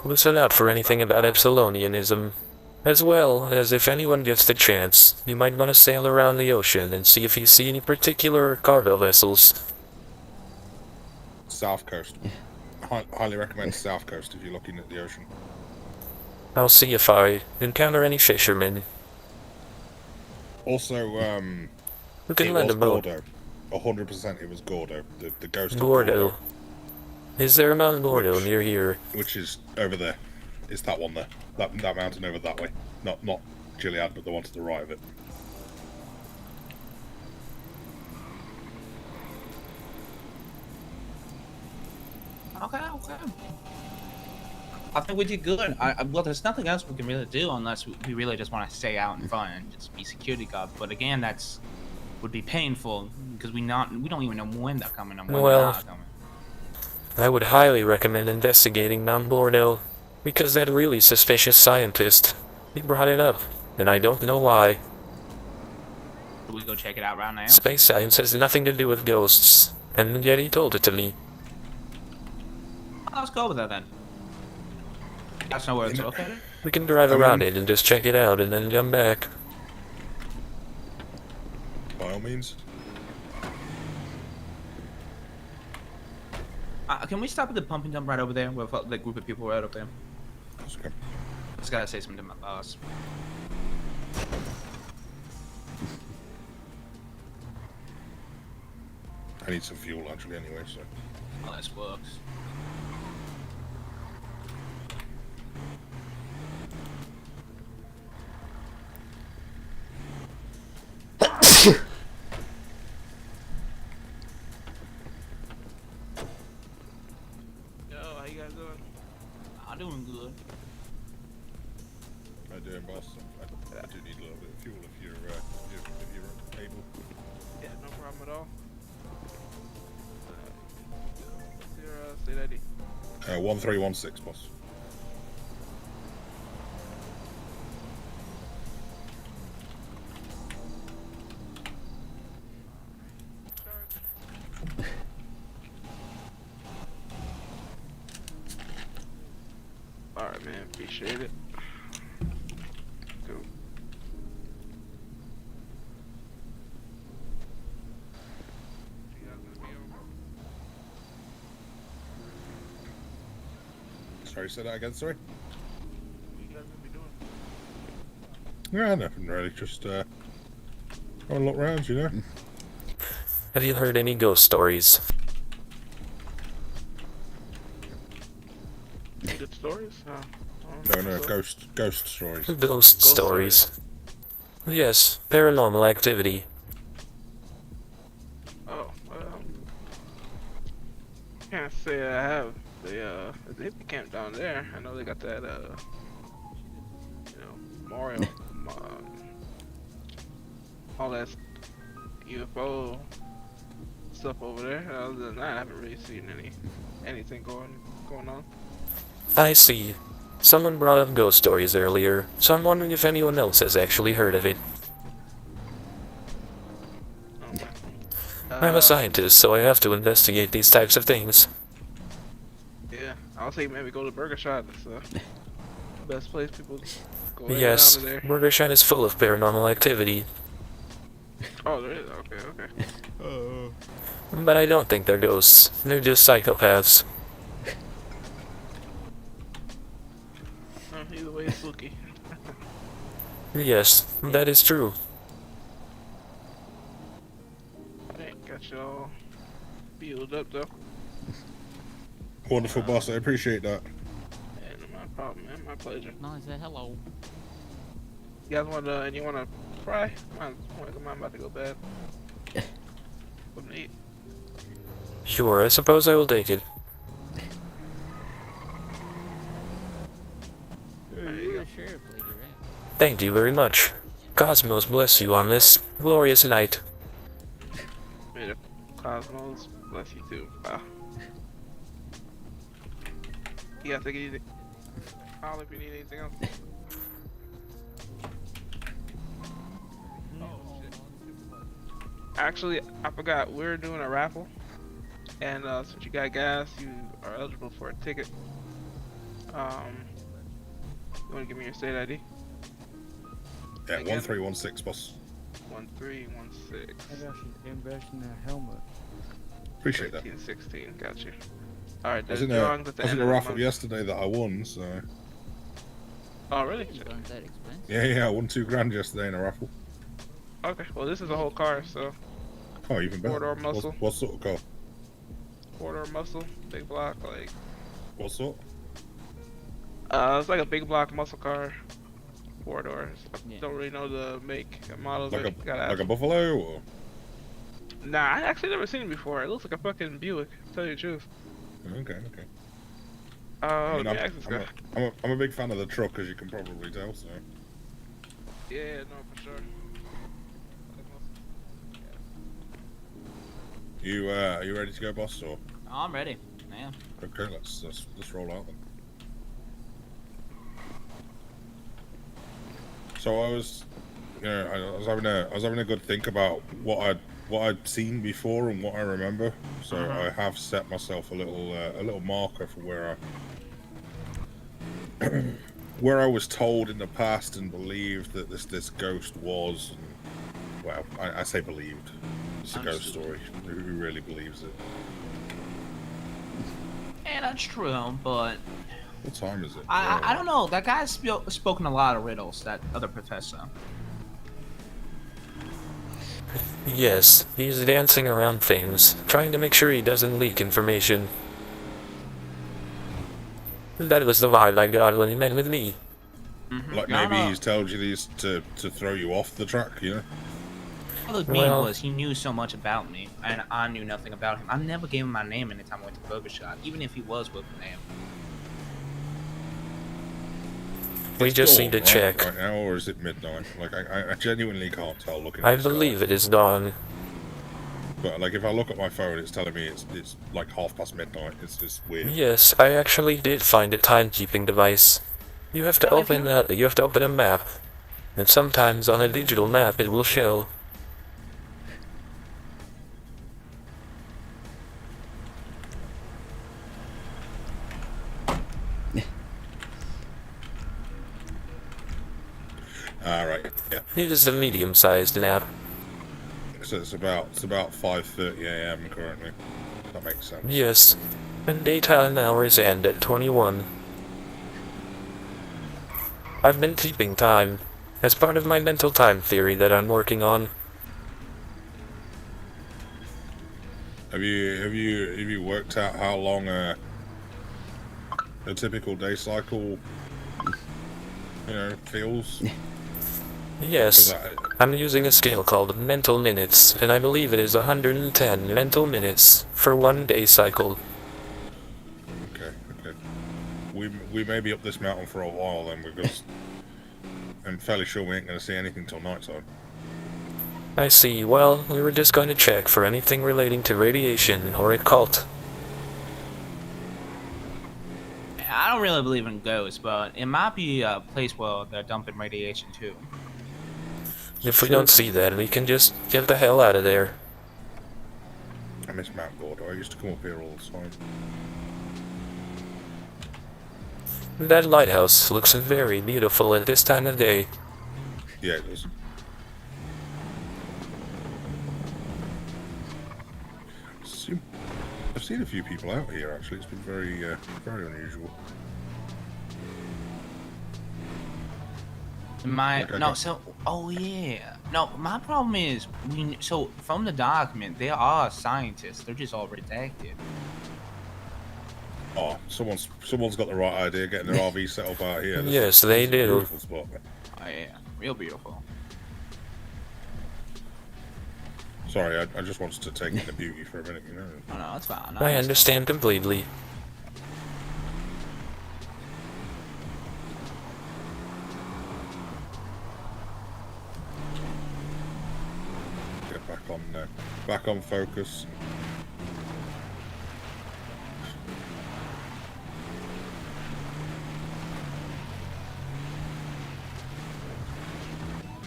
Listen out for anything about Epsilonianism. As well as if anyone gets the chance, you might want to sail around the ocean and see if you see any particular cargo vessels. South Coast. Highly recommend South Coast if you're looking at the ocean. I'll see if I encounter any fishermen. Also, Who can it lend was a boat? Gordo. 100% it was Gordo. The ghost of Gordo. Is there a Mount Gordo near here? Which is over there. It's that one there. That mountain over that way. Not Gilead, but the one to the right of it. Okay. I think we did good. Well, there's nothing else we can really do unless we really just want to stay out in front and just be security guards. But again, would be painful because we don't even know when they're coming and when they're Well, not coming. I would highly recommend investigating Mount Bordeaux, because that really suspicious scientist, he brought it up, and I don't know why. Should we go check it out right now? Space science has nothing to do with ghosts, and yet he told it to me. Let's go with that then. You guys know where it's located? We can drive around it and just check it out and then come back. By all means. Can we stop at the pumping dump right over there with the group of people right over there? Okay. Just gotta say something to my boss. I need some fuel actually anyway, so. Oh, this works. Yo, how you guys doing? I'm doing good. How you doing, boss? I do need a little bit of fuel if you're able. Yeah, no problem at all. What's your state ID? 1316, boss. Alright, man, appreciate it. Cool. Sorry, say that again, sorry? What you guys gonna be doing? Yeah, nothing really, just have a look around, you know? Have you heard any ghost stories? Good stories? No, ghost stories. Ghost stories. Yes, paranormal activity. Oh, can't say I have. They camp down there. I know they got that, memorial, all that UFO stuff over there. Other than that, I haven't really seen anything going on. I see. Someone brought up ghost stories earlier, so I'm wondering if anyone else has actually heard of it. I'm a scientist, so I have to investigate these types of things. Yeah, I'll say maybe go to Burger Shot. It's the best place people go. Yes, down there. Burger Shine is full of paranormal activity. Oh, there is. Okay. But I don't think they're ghosts. They're just psychopaths. Either way, it's spooky. Yes, that is true. Alright, got you all fueled up though. Wonderful, boss. I appreciate that. Yeah, no problem, man. My pleasure. No, I said hello. You guys wanna fry? I'm about to go bed. Something to eat. Sure, I suppose I will take it. You're a sheriff lady, right? Thank you very much. Cosmos bless you on this glorious night. May the Cosmos bless you too. Wow. You guys take it easy. Call if you need anything else. Actually, I forgot, we're doing a raffle, and since you got gas, you are eligible for a ticket. You wanna give me your state ID? Yeah, 1316, boss. 1316. I got you invest in that helmet. Appreciate that. 16, got you. Alright, I was there's in drawings at the a end of the raffle month. yesterday that I won, so. Oh, really? Aren't that expensive? Yeah, I won $2,000 yesterday in a raffle. Okay, well this is a whole car, so Oh, even better. Four-door muscle. What sort of car? 4-door muscle, big block, like What sort? it's like a big block muscle car, 4 doors. Yeah. Don't really know the make and model. Like of it. Gotta like a ask. Buffalo or? Nah, I actually never seen it before. It looks like a fucking Buick. To tell you the truth. Okay. Oh, mean, let me ask this guy. I'm a big fan of the truck, as you can probably tell. So. Yeah, no, for sure. Are you ready to go, boss? Or Oh, I'm ready. Yeah. okay, let's roll out then. So I was having a good think about what I'd seen before and what I remember. So I have set myself a little marker for where I was told in the past and believed that this ghost was. And, well, I say believed. It's a ghost story. Who really believes it? Yeah, that's true, but What time is it? I don't know. That guy's spoken a lot of riddles, that other professor. Yes, he's dancing around things, trying to make sure he doesn't leak information. That was the vibe I got when he met with me. Like maybe he's told you these to throw you off the track, you know? All it mean was he knew so much about me, and I knew nothing about him. I never gave him my name anytime I went to Burger Shot, even if he was with the name. We just need to check. Right now, or is it midnight? Like, I genuinely can't tell looking I at the believe sky. it is dawn. But, like, if I look at my phone, it's telling me it's like midnight. It's just weird. Yes, I actually did find a timekeeping device. You have to open a map, and sometimes on a digital map it will show. Alright, yeah. It is a medium-sized map. So it's about 5:30 a.m. currently. That makes sense. Yes, and daytime hours end at 21. I've been keeping time, as part of my mental time theory that I'm working on. Have you worked out how long a typical day cycle, feels? Yes, I'm using a scale called mental minutes, and I believe it is 110 mental minutes for 1 day cycle. Okay. We may be up this mountain for a while then, because I'm fairly sure we ain't gonna see anything till nighttime. I see. Well, we were just going to check for anything relating to radiation or a cult. I don't really believe in ghosts, but it might be a place where they're dumping radiation too. If we don't see that, we can just get the hell out of there. I miss Mount Gordo. I used to come up here all the time. That lighthouse looks very beautiful at this time of day. Yeah, it does. I've seen a few people out here actually. It's been very unusual. My problem is so from the document they are scientists. They're just all redacted. Oh, someone's got the right idea getting their RV set up out here. Yes, they do. Beautiful spot. Oh yeah, real beautiful. Sorry, I just wanted to take in the beauty for a minute, you know. Oh, no, that's fine. I understand completely. Get back on focus.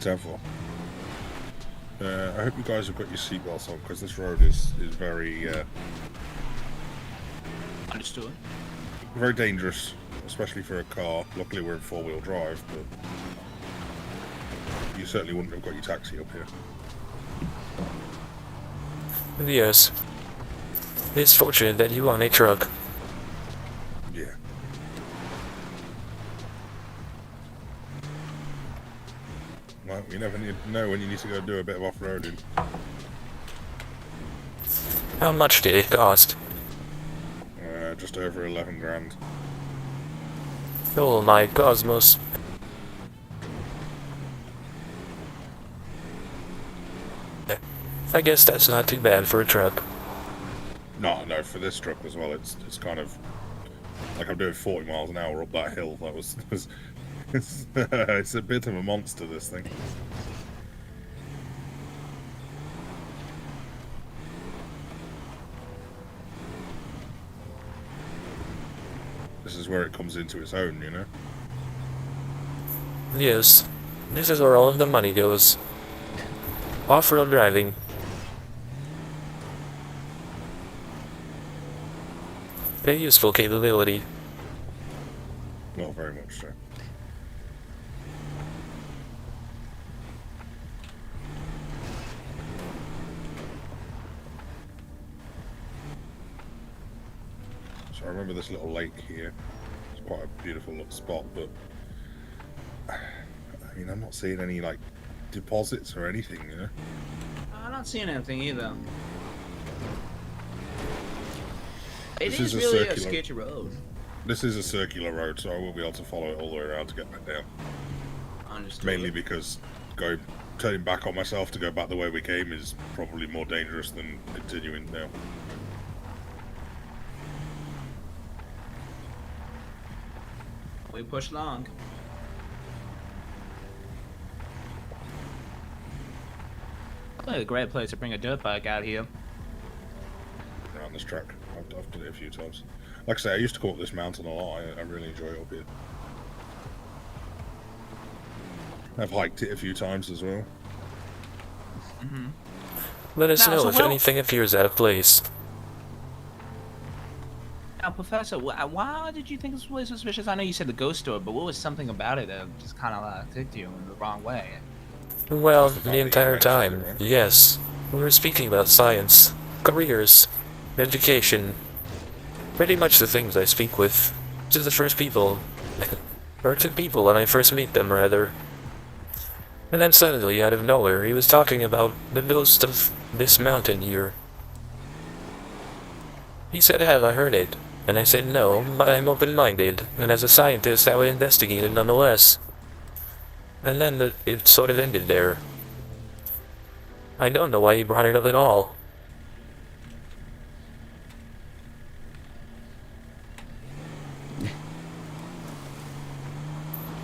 Devil. I hope you guys have got your seatbelts on, because this road is very understood. Very dangerous, especially for a car. Luckily we're in 4-wheel drive, but you certainly wouldn't have got your taxi up here. Yes. It's fortunate that you own a truck. Yeah. Well, you never know when you need to go do a bit of off-roading. How much did it cost? Just over 11 grand. Oh my cosmos. I guess that's not too bad for a truck. No, for this truck as well, it's kind of Like I'm doing 40 miles an hour up that hill. That was it's a bit of a monster, this thing. This is where it comes into its own, you know? Yes, this is where all of the money goes. Off-road driving. A useful capability. Not very much so. So I remember this little lake here. It's quite a beautiful little spot, but I mean, I'm not seeing any like deposits or anything, you know. I'm not seeing anything either. It This is is a really a circular- sketchy road. This is a circular road, so I will be able to follow it all the way around to get back down. Understood. Mainly because turning back on myself to go back the way we came is probably more dangerous than continuing now. We push along. Probably a great place to bring a dirt bike out here. Around this track, I've done it a few times. Like I say, I used to go up this mountain a lot. I really enjoy it up here. I've hiked it a few times as well. Mm-hmm. Let us Now, know so if well- anything appears out of place. Now, Professor, why did you think this was suspicious? I know you said the ghost store, but what was something about it that just kind of ticked you in the wrong way? Well, the entire time, yes. We were speaking about science, careers, education. Pretty much the things I speak with. To the first people. Or to people when I first meet them, rather. And then suddenly, out of nowhere, he was talking about the ghost of this mountain here. He said, have I heard it? And I said, no, but I'm open-minded, and as a scientist, I would investigate it nonetheless. And then it sort of ended there. I don't know why he brought it up at all.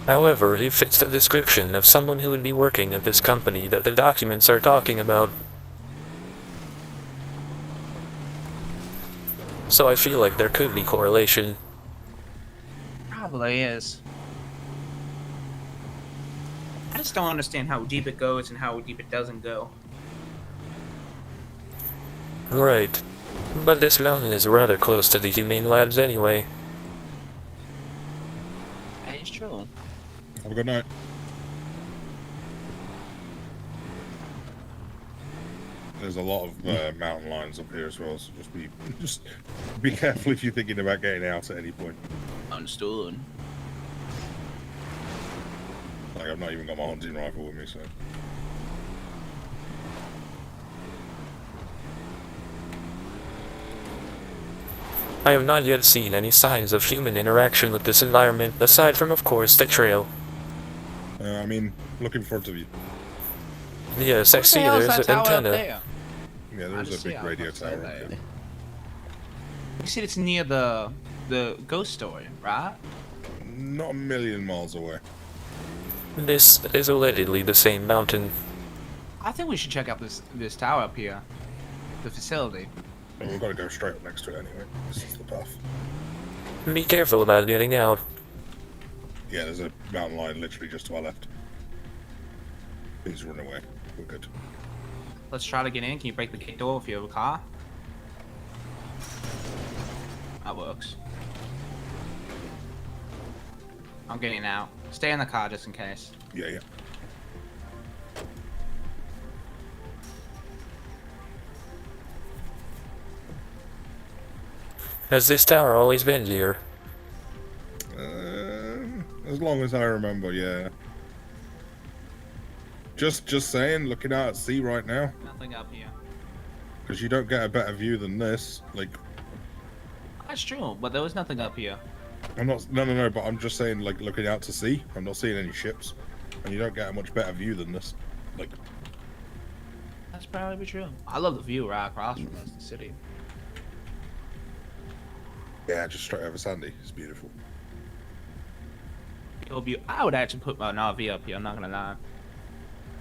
However, he fits the description of someone who would be working at this company that the documents are talking about. So I feel like there could be correlation. Probably is. I just don't understand how deep it goes and how deep it doesn't go. Right. But this mountain is rather close to the humane labs anyway. That is true. Have a good night. There's a lot of mountain lions up here as well, so just be careful if you're thinking about getting out at any point. Understood. Like I've not even got my hunting rifle with me, so. I have not yet seen any signs of human interaction with this environment, aside from, of course, the trail. I mean, look in front of you. Yes, I What the see hell is there's that an tower up antenna. there? Yeah, I there's just a big see how radio much tower that up is. here. You said it's near the ghost story, right? Not a million miles away. This is allegedly the same mountain. I think we should check out this tower up here. The facility. Well, we've got to go straight up next to it anyway. This is the path. Be careful about getting out. Yeah, there's a mountain lion literally just to our left. Please run away. We're good. Let's try to get in. Can you break the gate door if you have a car? That works. I'm getting out. Stay in the car just in case. Yeah, yeah. Has this tower always been here? As long as I remember, yeah. Just saying, looking out at sea right now. Nothing up here. Because you don't get a better view than this. Like, That's true, but there was nothing up here. I'm not. No. But I'm just saying, like, looking out to sea. I'm not seeing any ships, and you don't get a much better view than this. Like, That's probably true. I love the view right across from us, the city. Yeah, just straight over Sandy. It's beautiful. I would actually put an RV up here. I'm not gonna lie.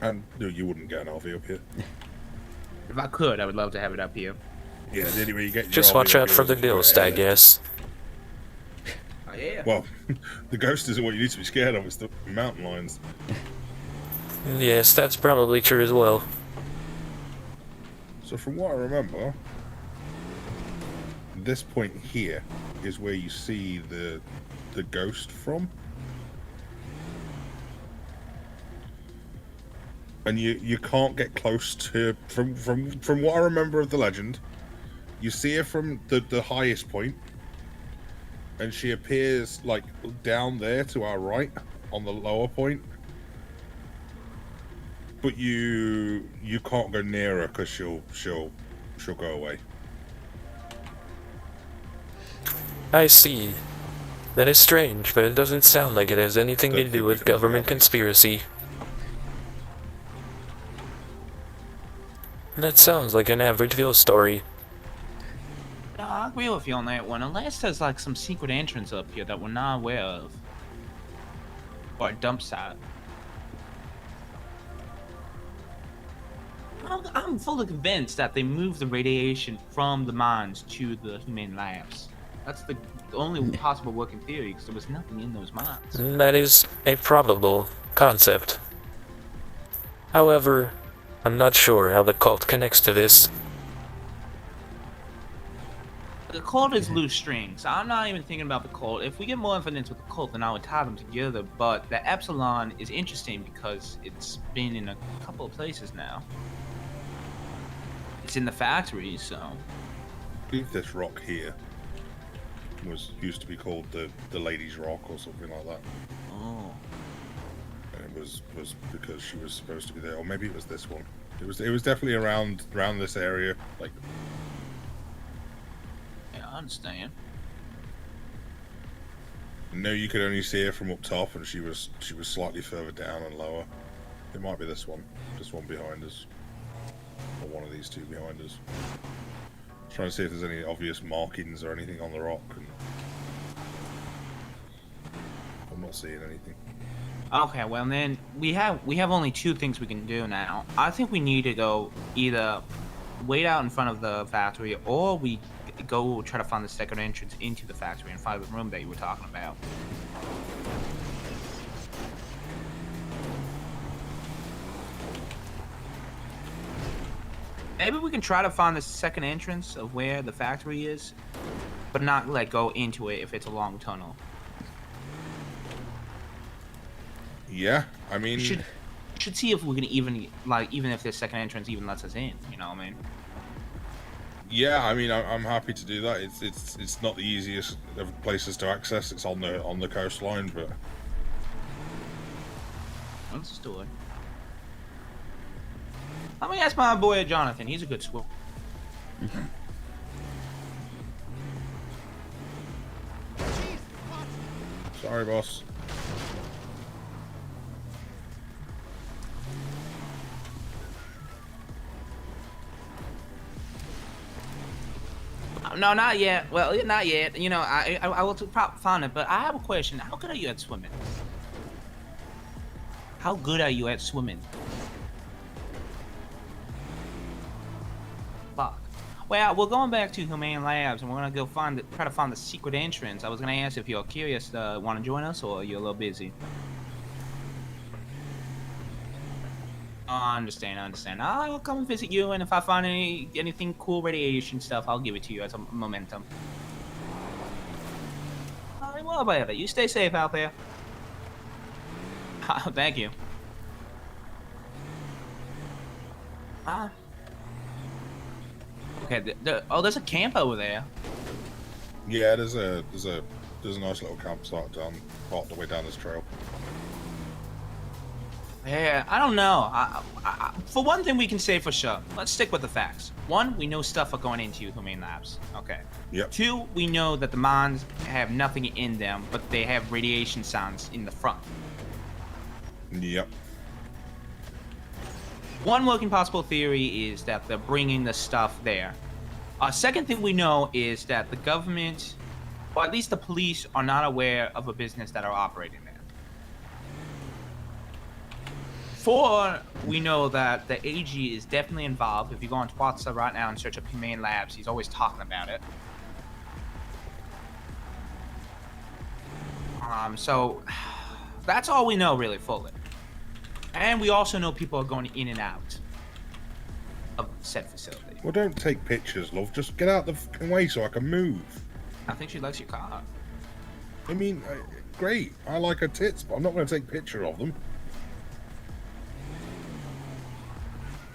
And no, you wouldn't get an RV up here. If I could, I would love to have it up here. Yeah, the only way you get your Just RV watch up out here for is the if you go ghost, I airlift. guess. Oh, yeah. Well, the ghost isn't what you need to be scared of. It's the mountain lions. Yes, that's probably true as well. So from what I remember, this point here is where you see the ghost from. And you can't get close to from what I remember of the legend. You see her from the highest point, and she appears like down there to our right on the lower point. But you can't go near her because she'll go away. I see. That is strange, but it doesn't sound like it has anything to do with government conspiracy. That sounds like an average ghost story. No, I agree with you on that one. Unless there's like some secret entrance up here that we're not aware of. Or a dump site. I'm fully convinced that they moved the radiation from the mines to the humane labs. That's the only possible working theory, because there was nothing in those mines. That is a probable concept. However, I'm not sure how the cult connects to this. The cult is loose strings. I'm not even thinking about the cult. If we get more evidence with the cult, then I would tie them together. But the Epsilon is interesting because it's been in a couple of places now. It's in the factory, so. I believe this rock here used to be called the Lady's Rock or something like that. Oh. And it was because she was supposed to be there, or maybe it was this one. It was definitely around this area, like. Yeah, I understand. No, you could only see her from up top, and she was slightly further down and lower. It might be this one behind us, or one of these two behind us. Trying to see if there's any obvious markings or anything on the rock, and I'm not seeing anything. Okay, well then we have only two things we can do now. I think we need to go either wait out in front of the factory, or we go try to find the second entrance into the factory and find the room that you were talking about. Maybe we can try to find the second entrance of where the factory is, but not like go into it if it's a long tunnel. Yeah, I mean, should see if we can even if this second entrance even lets us in. You know what I mean? yeah, I mean, I'm happy to do that. It's not the easiest of places to access. It's on the coastline, but Let's just do it. Let me ask my boy Jonathan. He's a good swimmer. sorry, boss. No, not yet. Well, not yet. You know, I will find it, but I have a question. How good are you at swimming? How good are you at swimming? Fuck. Well, we're going back to Humane Labs, and we're gonna go try to find the secret entrance. I was gonna ask if you're curious, want to join us, or you're a little busy. Oh, I understand. I'll come and visit you, and if I find anything cool radiation stuff, I'll give it to you as a momentum. Alright, well, about it. You stay safe out there. Thank you. Okay, there's a camp over there. Yeah, there's a nice little campsite part the way down this trail. Yeah, I don't know. For one thing, we can say for sure. Let's stick with the facts. One, we know stuff are going into Humane Labs. Okay. Yep. Two, we know that the mines have nothing in them, but they have radiation sounds in the front. Yep. One working possible theory is that they're bringing the stuff there. Second thing we know is that the government Or at least the police are not aware of a business that are operating there. 4, we know that the AG is definitely involved. If you go on Twitter right now and search up Humane Labs, he's always talking about it. So that's all we know really fully. And we also know people are going in and out of said facility. Well, don't take pictures, love. Just get out the fucking way so I can move. I think she likes your car. I mean, great. I like her tits, but I'm not going to take a picture of them.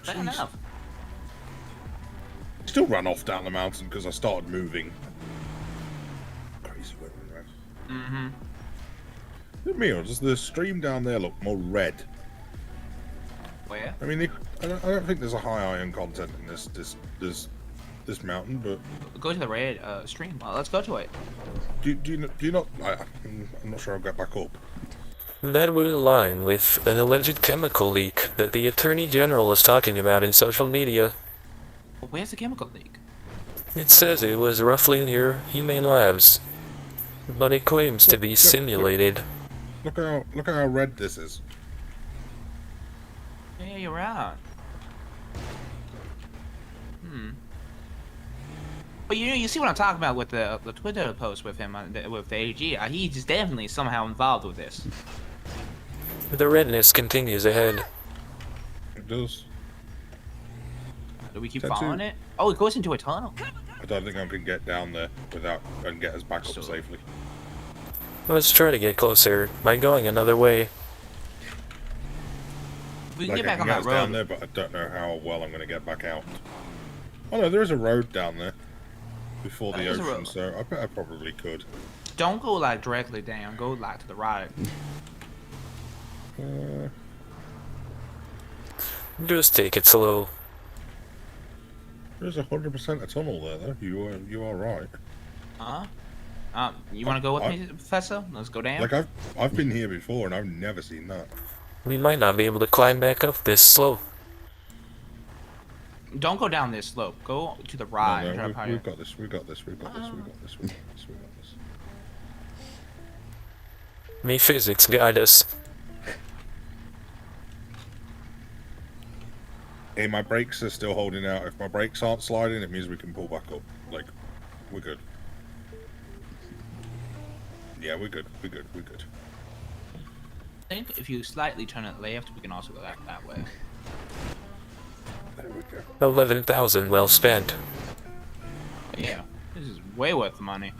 Fair enough. Still ran off down the mountain because I started moving. Crazy women, right? Mm-hmm. Mio, does the stream down there look more red? Where? I mean, I don't think there's a high iron content in this mountain, but Go to the red stream. Well, let's go to it. do you not? I'm not sure I'll get back up. That would align with an alleged chemical leak that the Attorney General is talking about in social media. Where's the chemical leak? It says it was roughly near Humane Labs, but it claims to be simulated. Look how red this is. Yeah, you're right. But you see what I'm talking about with the Twitter post with him with the AG. He's definitely somehow involved with this. The redness continues ahead. It does. Do we keep Tattoo. following it? Oh, it goes into a tunnel. I don't think I can get down there without and get us back up safely. Let's try to get closer by going another way. We can Like, get back I on can that get us down road. there, but I don't know how well I'm going to get back out. Oh no, there is a road down there before the There is a ocean, road. so I bet I probably could. Don't go like directly down. Go like to the right. Just take it slow. There's 100% a tunnel there, though. You are right. Huh? You want to go with me, Professor? Let's go down. Like I've been here before and I've never seen that. We might not be able to climb back up this slope. Don't go down this slope. Go to the right. No, and try to we've got this. We've got this. We've got this. We've got this. We've got this. We've got this. May physics guide us. Hey, my brakes are still holding out. If my brakes aren't sliding, it means we can pull back up. Like, we're good. Yeah, we're good. We're good. We're good. I think if you slightly turn it left, we can also go that way. There we go. 11,000 well spent. Yeah, this is way worth the money.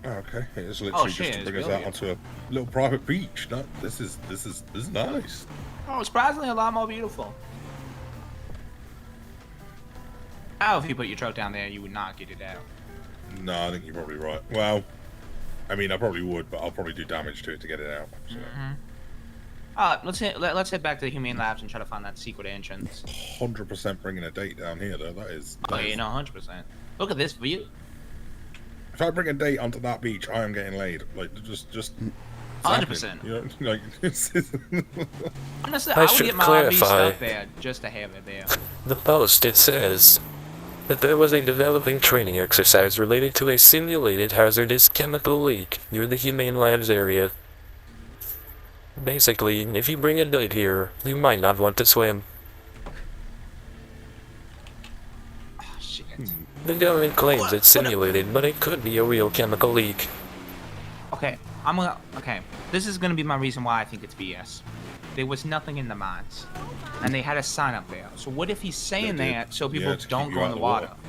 Okay, it's literally shit, just to it's bring us out brilliant. onto a little private beach. No, this is nice. Oh, surprisingly a lot more beautiful. Now, if you put your truck down there, you would not get it out. No, I think you're probably right. Well, I mean, I probably would, but I'll probably do damage to it to get it out. So. Let's head back to the Humane Labs and try to find that secret entrance. 100% bringing a date down here, though. That is. Oh, you know, 100%. Look at this view. If I bring a date onto that beach, I am getting laid. Like, just. 100%. You know, like. Honestly, I I would should get my RV clarify. stuff there just to have it there. The post, it says that there was a developing training exercise related to a simulated hazardous chemical leak near the Humane Labs area. Basically, if you bring a date here, you might not want to swim. Oh, shit. The government claims it's simulated, but it could be a real chemical leak. Okay, okay, this is gonna be my reason why I think it's BS. There was nothing in the mines, and they had a sign up there. So what if he's saying that so people to don't keep go you in out the of the water? water.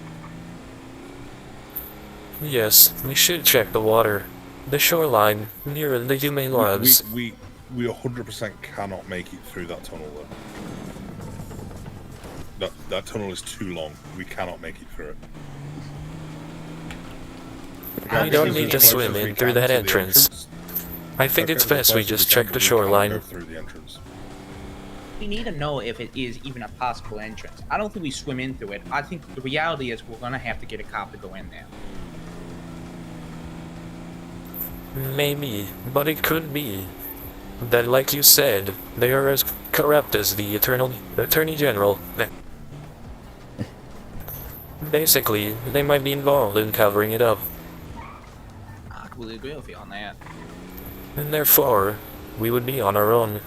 Yes, we should check the water. The shoreline, near the Humane Labs. We 100% cannot make it through that tunnel, though. That tunnel is too long. We cannot make it through it. We don't need to swim in through that entrance. I think it's best we just check the shoreline. Go through the entrance. We need to know if it is even a possible entrance. I don't think we swim in through it. I think the reality is we're gonna have to get a cop to go in there. Maybe, but it could be. that, like you said, they are as corrupt as the Attorney General. Basically, they might be involved in covering it up. I completely agree with you on that. And therefore, we would be on our own.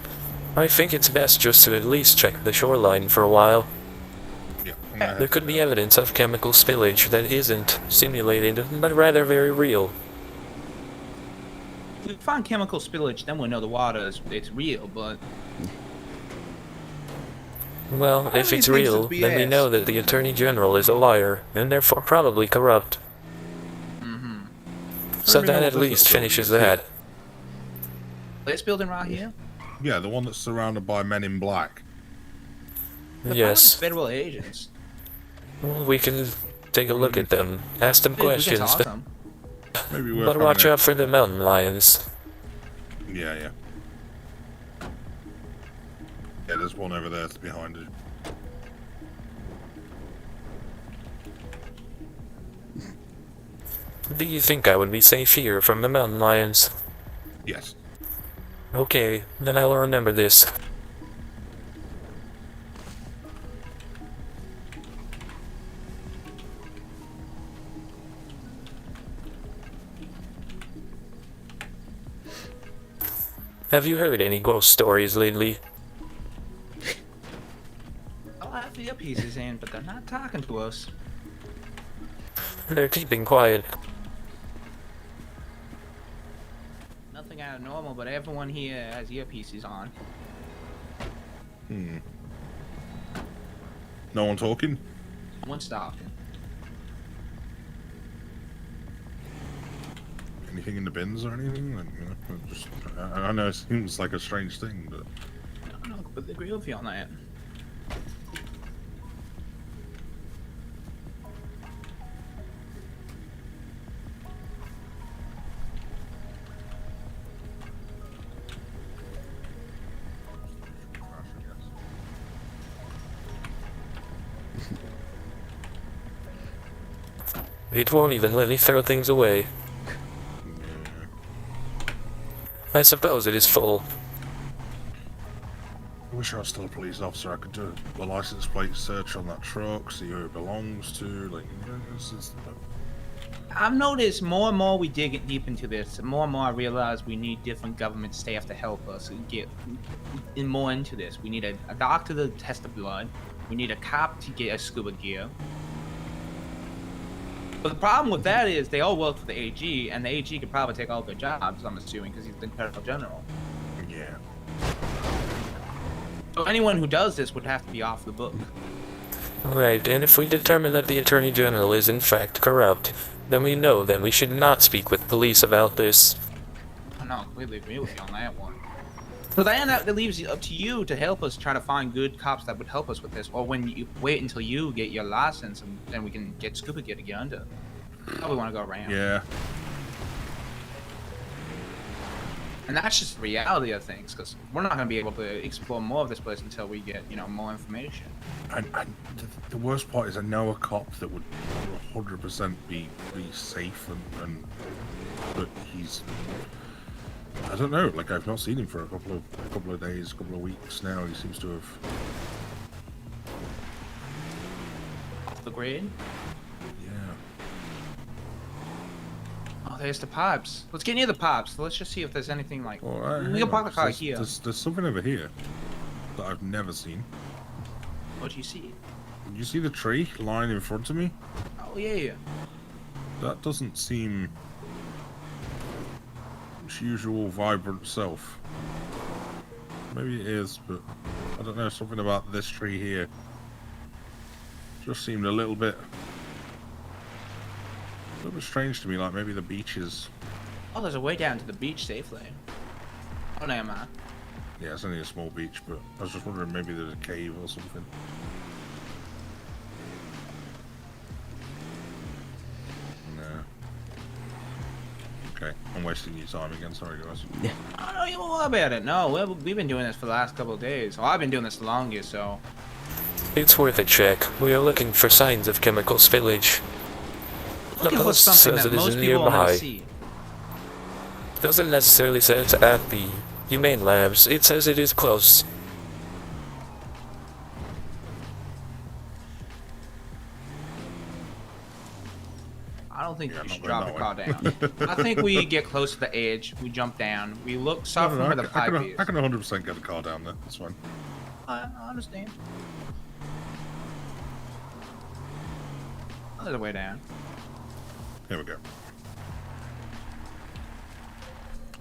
I think it's best just to at least check the shoreline for a while. Yeah, There could be evidence of chemical spillage that isn't simulated, but rather very real. If we find chemical spillage, then we know the water it's real, but... Well, if many it's things real, is then we BS? know that the Attorney General is a liar, and therefore probably corrupt. So that at least finishes that. This building right here? Yeah, the one that's surrounded by men in black. Yes. Federal agents. Well, we can take a look at them, ask them We can questions, talk to them. Maybe we're but watch out for the mountain lions. Yeah, yeah. Yeah, there's one over there behind it. Do you think I would be safe here from the mountain lions? Yes. Okay, then I'll remember this. Have you heard any ghost stories lately? I'll have the earpieces in, but they're not talking to us. They're keeping quiet. Nothing out of normal, but everyone here has earpieces on. No one talking? Someone's talking. Anything in the bins or anything? Like, you know, just, I know it seems like a strange thing, but... I don't completely agree with you on that. It won't even let me throw things away. I suppose it is full. I wish I was still a police officer. I could do a license plate search on that truck, see who it belongs to. Like, this is. I've noticed more and more we dig deep into this, the more and more I realize we need different government staff to help us get more into this. We need a doctor to test the blood. We need a cop to get a scuba gear. But the problem with that is they all work for the AG, and the AG could probably take all their jobs, I'm assuming, because he's the Federal General. Yeah. So anyone who does this would have to be off the book. Right, and if we determine that the Attorney General is in fact corrupt, then we know that we should not speak with police about this. No, I completely agree with you on that one. So then that leaves it up to you to help us try to find good cops that would help us with this, or when you wait until you get your license and then we can get scuba gear to get under. How we want to go around. Yeah. And that's just the reality of things, because we're not going to be able to explore more of this place until we get, more information. And the worst part is I know a cop that would 100% be safe and but he's, I don't know, like I've not seen him for a couple of days, couple of weeks now. He seems to have Off the grid? Yeah. Oh, there's the pipes. Let's get near the pipes. Let's just see if there's anything like... we can park the car here. There's something over here that I've never seen. What do you see? You see the tree lying in front of me? Oh, yeah. That doesn't seem its usual vibrant self. Maybe it is, but I don't know, something about this tree here just seemed a little bit strange to me, like maybe the beaches. Oh, there's a way down to the beach safely. Oh, never mind. Yeah, it's only a small beach, but I was just wondering maybe there's a cave or something. No. Okay, I'm wasting your time again, sorry guys. Oh, no, you won't worry about it. No, we've been doing this for the last couple of days. Well, I've been doing this the longest, so... It's worth a check. We are looking for signs of chemical spillage. Looking The for post something says that it is most people will never nearby. see. Doesn't necessarily say it's at the Humane Labs. It says it is close. I don't think Yeah, you should not drop going the that car way. down. I think we get close to the edge. We jump down. We look, start No, from no, where the I pipe can, is. I can 100% get the car down there. That's fine. I understand. There's a way down. Here we go.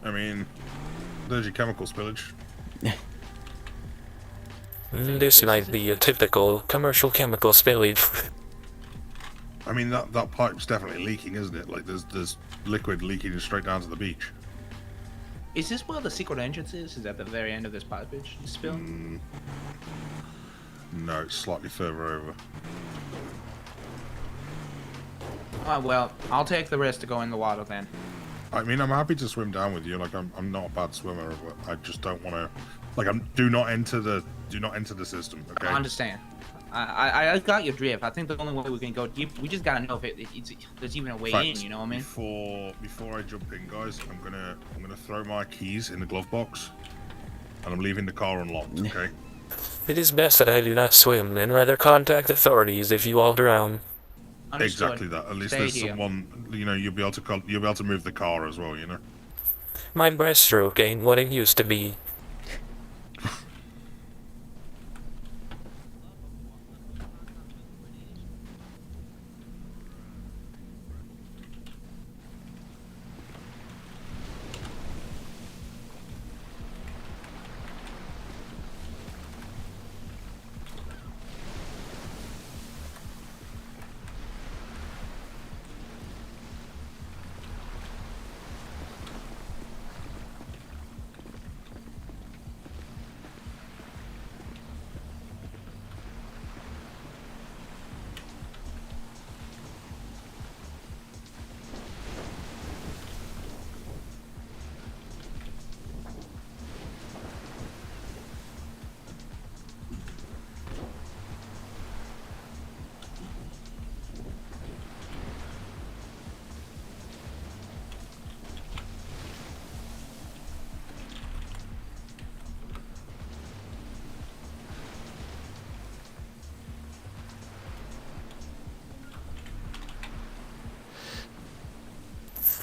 I mean, there's your chemical spillage. This might be a typical commercial chemical spillage. I mean, that pipe's definitely leaking, isn't it? Like, there's liquid leaking straight down to the beach. Is this where the secret entrance is? Is at the very end of this pipage spill? No, it's slightly further over. Alright, well, I'll take the risk to go in the water then. I mean, I'm happy to swim down with you. Like, I'm not a bad swimmer, but I just don't want to. Like, do not enter the system. Okay. I understand. I got your drift. I think the only way we can go deep, we just gotta know if there's even a way Thanks. in. You know what I mean? Before I jump in, guys, I'm gonna throw my keys in the glove box, and I'm leaving the car unlocked. Okay. It is best that I do not swim and rather contact authorities if you all drown. Understood. Exactly that. At least Stay there's here. someone. You know, you'll be able to move the car as well. You know. My breaststroke ain't what it used to be.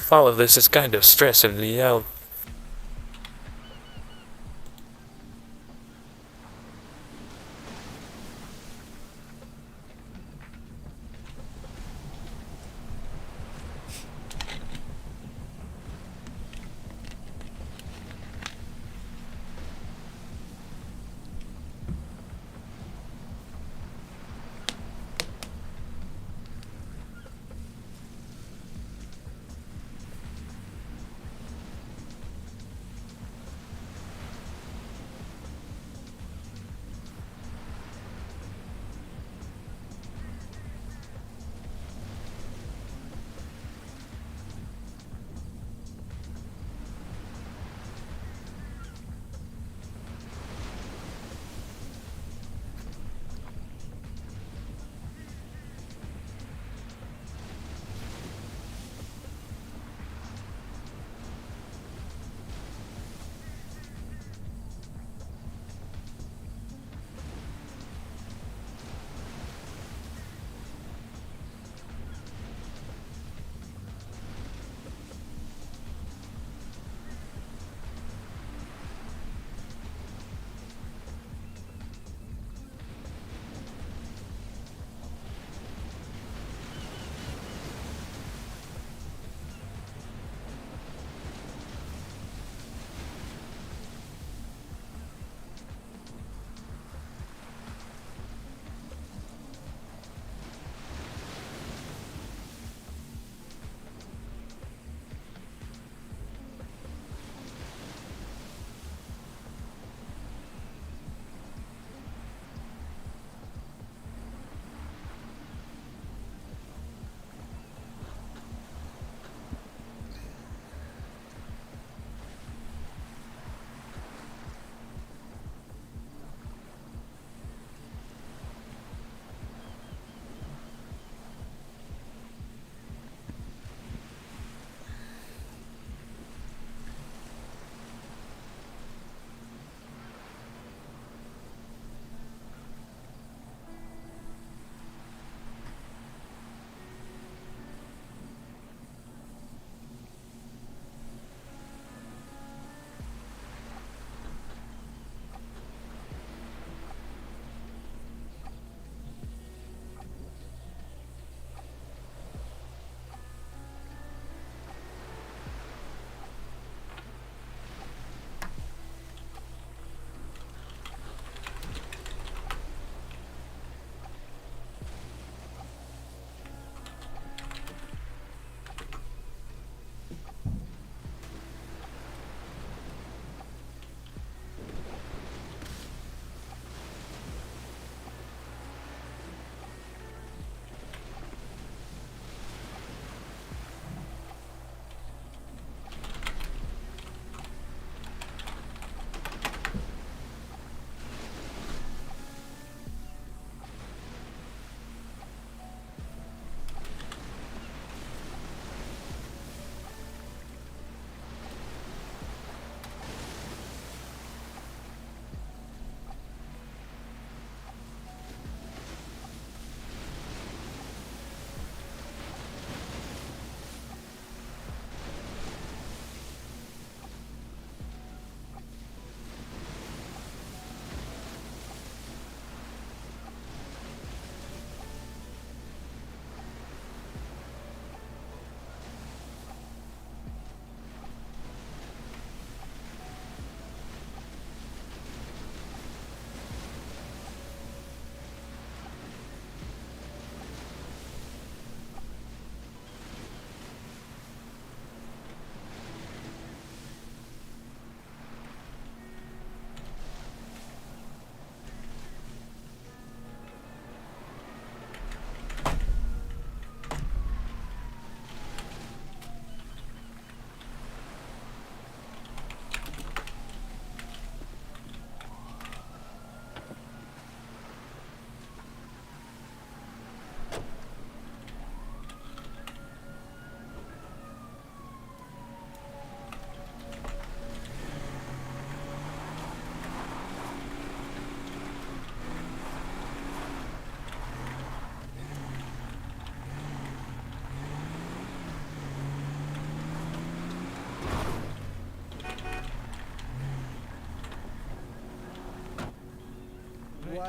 All of this is kind of stressing me out.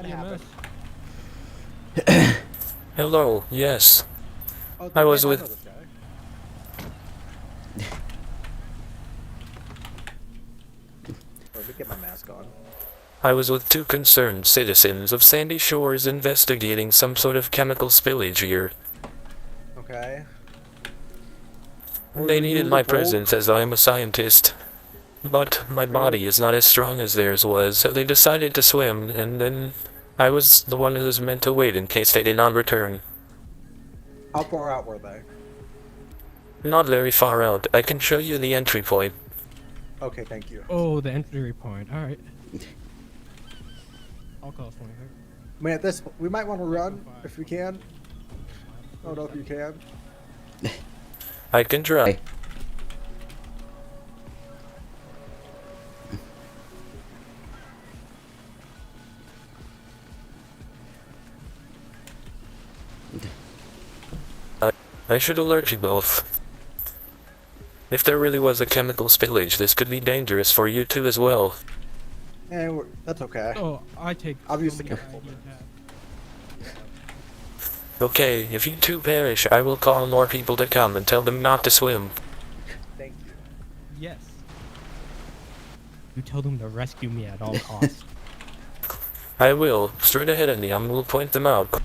EMS. Hello, yes. Oh, I was man, with. know this guy. Let me get my mask on. I was with two concerned citizens of Sandy Shores investigating some sort of chemical spillage here. Okay. They needed my presence as I am a scientist. But my body is not as strong as theirs was, so they decided to swim, and then I was the one who was meant to wait in case they did not return. How far out were they? Not very far out. I can show you the entry point. Okay, thank you. Oh, the entry point. All right. I'll call 20. I mean, at this, we might want to run if we can. I don't know if you can. I can try. I should alert you both. If there really was a chemical spillage, this could be dangerous for you two as well. Yeah, that's okay. Oh, I take. I've used the so many chemical. ideas. Okay, if you two perish, I will call more people to come and tell them not to swim. Thank you. Yes. You tell them to rescue me at all costs. I will. Straight ahead of me, I will point them out.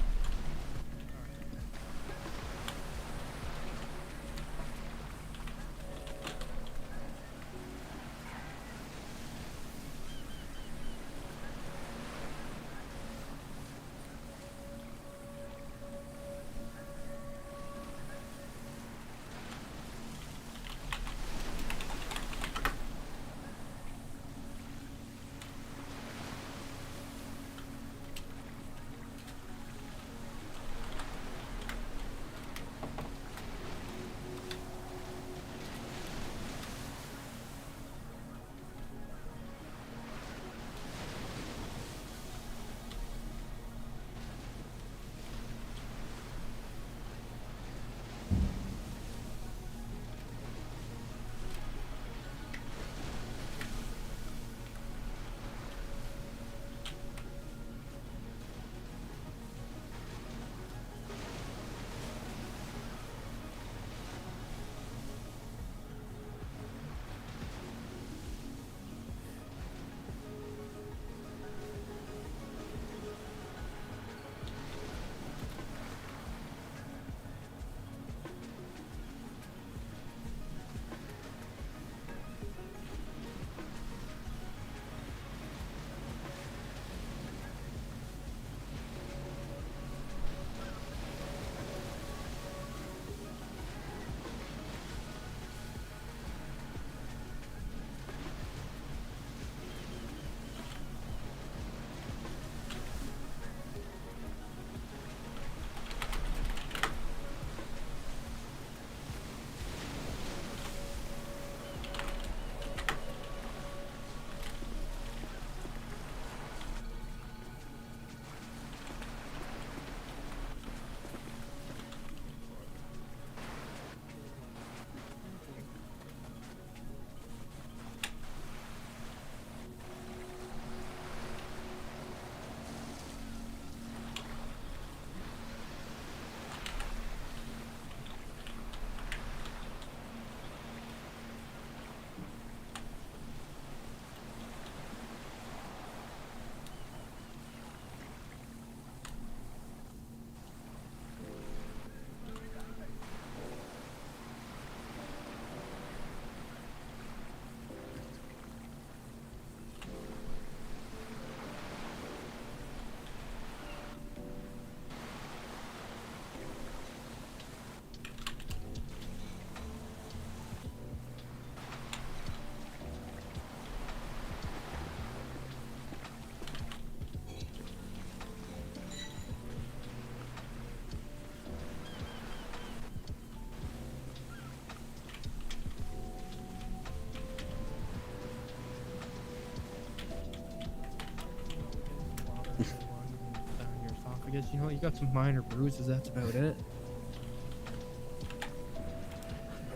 Esophagus, you know, you got some minor bruises. That's about it.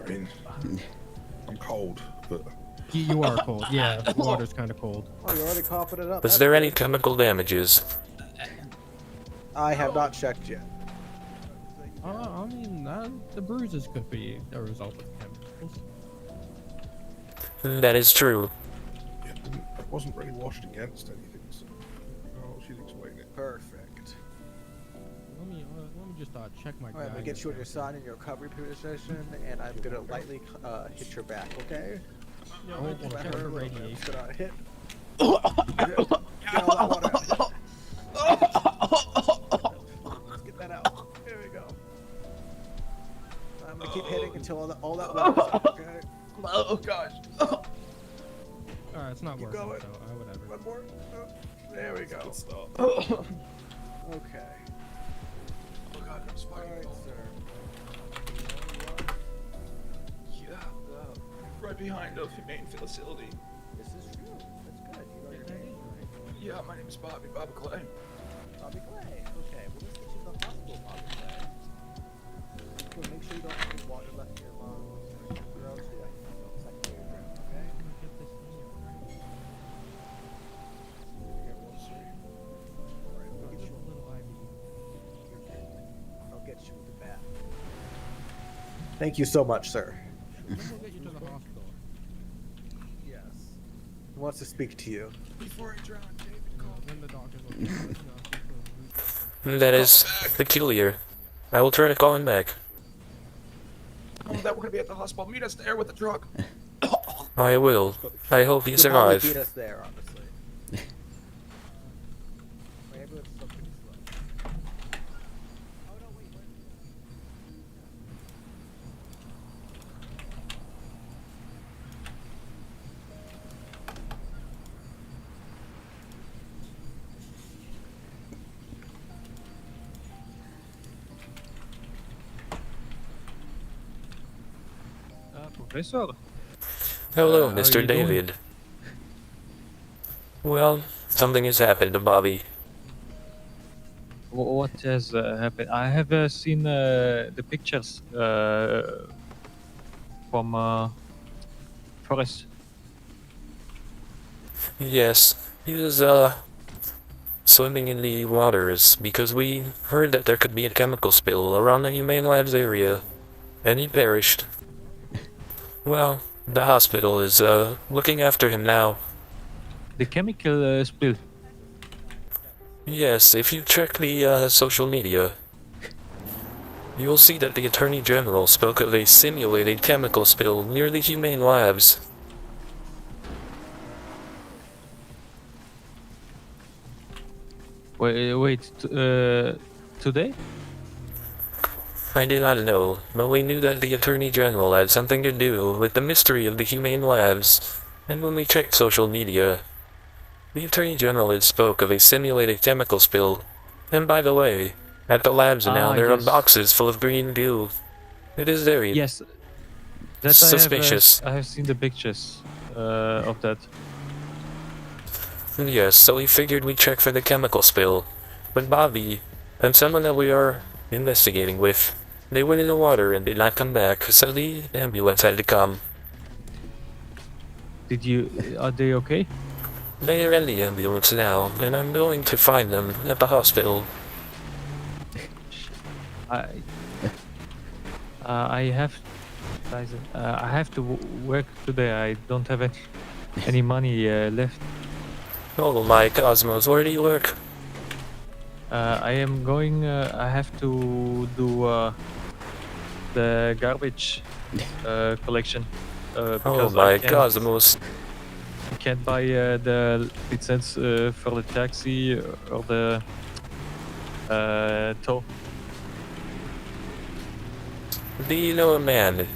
I mean, I'm cold, but You are cold. Yeah, the water's kind of cold. Oh, you're already coughing it up. Was there any chemical damages? I have not checked yet. I mean, the bruises could be a result of chemicals. That is true. Yeah, I wasn't really washed against anything, so she'd explain it. Perfect. Let me just check my. All right, I'm gonna get you on your side in your recovery position, and I'm gonna lightly hit your back. Okay? Yeah, hold on, check for radiation. Just gonna hit. Get all that water out. Let's get that out. There we go. I'm gonna keep hitting until all that water. Okay. Oh gosh. Alright, it's not Keep working, going. so whatever. One more. There we go. Okay. Oh god, I'm spotting. Alright, sir. Yeah, right behind the humane facility. This is true. That's good. You know your name. Yeah, my name is Bobby Clay. Bobby Clay. Okay, well let's get you to the hospital, Bobby Clay. So make sure you don't have any water left in your lungs or your throat, so that you don't secondary drip, okay? Here, we'll see. Alright, we'll get you a little IV. I'll get you with the bat. Thank you so much, sir. We'll get you to the hospital. Yes. He wants to speak to you. Before I drown, David Then the doctors That is peculiar. I will try to call him back. that we're gonna be at the hospital. Meet us there with the truck. I will. I hope he You'll probably survives. beat us there, honestly. My ambulance is still pretty slow. Oh no, wait, wait. Professor. Hello, how are Mr. you doing? David. Well, something has happened to Bobby. What has happened? I have seen the pictures from Forest. Yes, he was, swimming in the waters because we heard that there could be a chemical spill around the Humane Labs area, and he perished. Well, the hospital is, looking after him now. The chemical spill. Yes, if you check the, social media, you'll see that the Attorney General spoke of a simulated chemical spill near the Humane Labs. Wait, today? I did not know, but we knew that the Attorney General had something to do with the mystery of the Humane Labs, and when we checked social media, the Attorney General had spoke of a simulated chemical spill. And by the way, at the labs now there are yes. boxes full of green goo. It is very Yes. That suspicious. I have seen the pictures of that. Yes, so we figured we'd check for the chemical spill. But Bobby, and someone that we are investigating with, they went in the water and did not come back, so the ambulance had to come. Are they okay? They are in the ambulance now, and I'm going to find them at the hospital. I have to work today. I don't have any money left. Oh my cosmos, where do you work? I am going. I have to do the garbage collection. Oh Because my cosmos. I can't buy the license for the taxi or the tow. Do you know a man?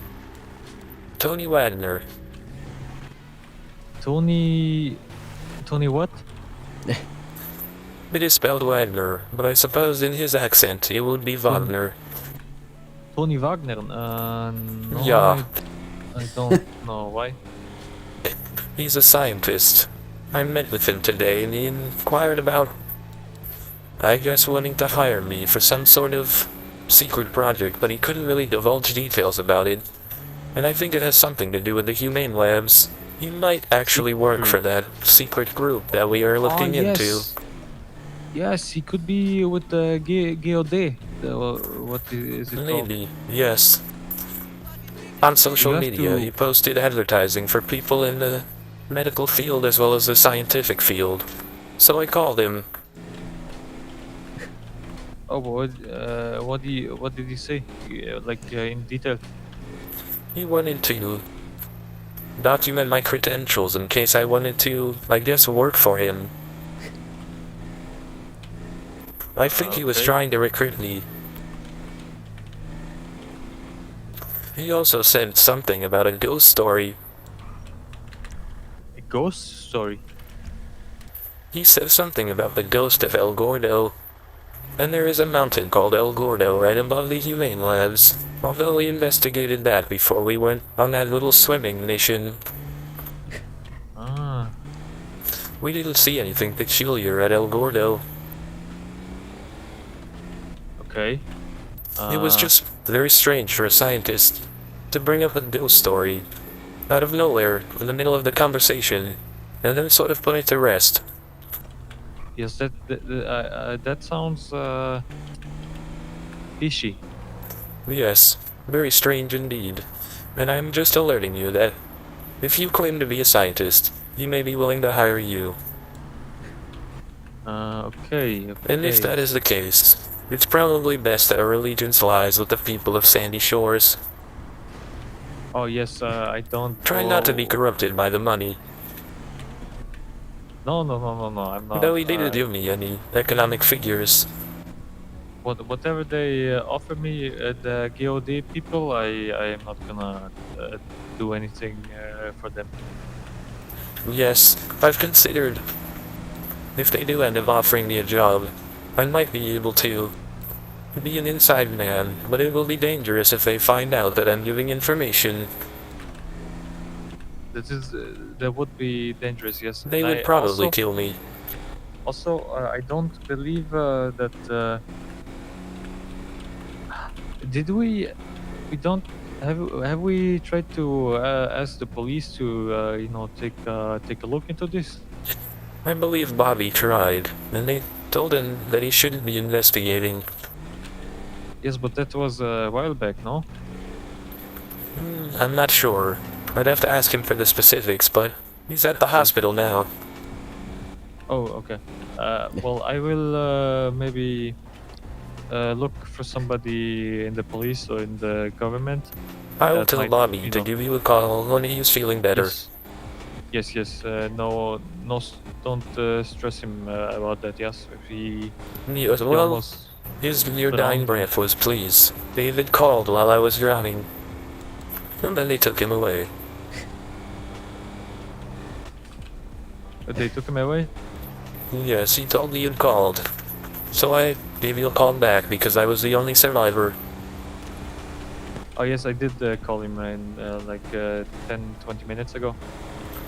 Tony Wagner. Tony what? It is spelled Wagner, but I suppose in his accent it would be Wagner. Tony Wagner? No, Yeah. I don't know why. He's a scientist. I met with him today and he inquired about, I guess, wanting to hire me for some sort of secret project, but he couldn't really divulge details about it. And I think it has something to do with the Humane Labs. He might actually work for that secret group that we are looking into. Yes, he could be with the GOD. What is it called? Maybe, yes. On social You have media, he to. posted advertising for people in the medical field as well as the scientific field. So I called him. Oh, what did he say? Like in detail? He wanted to document my credentials in case I wanted to, I guess, work for him. I think he was Okay. trying to recruit me. He also said something about a ghost story. A ghost story. He said something about the ghost of El Gordo. And there is a mountain called El Gordo right above the Humane Labs. Although we investigated that before we went on that little swimming mission. Ah. We didn't see anything peculiar at El Gordo. Okay. It was just very strange for a scientist to bring up a ghost story out of nowhere in the middle of the conversation, and then sort of put it to rest. Yes, that sounds fishy. Yes, very strange indeed. And I'm just alerting you that if you claim to be a scientist, he may be willing to hire you. Okay. And if that is the case, it's probably best that our allegiance lies with the people of Sandy Shores. Oh yes, I don't. Try not to be corrupted by the money. No, I'm not. Though he didn't give me any economic figures. Whatever they offer me, the GOD people, I am not gonna do anything for them. Yes, I've considered. If they do end up offering me a job, I might be able to be an inside man, but it will be dangerous if they find out that I'm giving information. That would be dangerous. Yes. They And would I probably also, kill me. Also, I don't believe that. Did we? We don't. Have we tried to ask the police to take a look into this? I believe Bobby tried, and they told him that he shouldn't be investigating. Yes, but that was a while back, no? I'm not sure. I'd have to ask him for the specifics, but he's at the hospital now. Oh, okay. Well, I will maybe look for somebody in the police or in the government. I'll that tell might, Bobby to give you a call when he's feeling better. Yes. No, don't stress him about that. Yes, if he. Yes, if he well, almost his near drowned. dying breath was, please. David called while I was drowning. And then they took him away. They took him away. Yes, he told me you'd called. So I gave you a call back because I was the only survivor. Oh yes, I did call him in 10-20 minutes ago.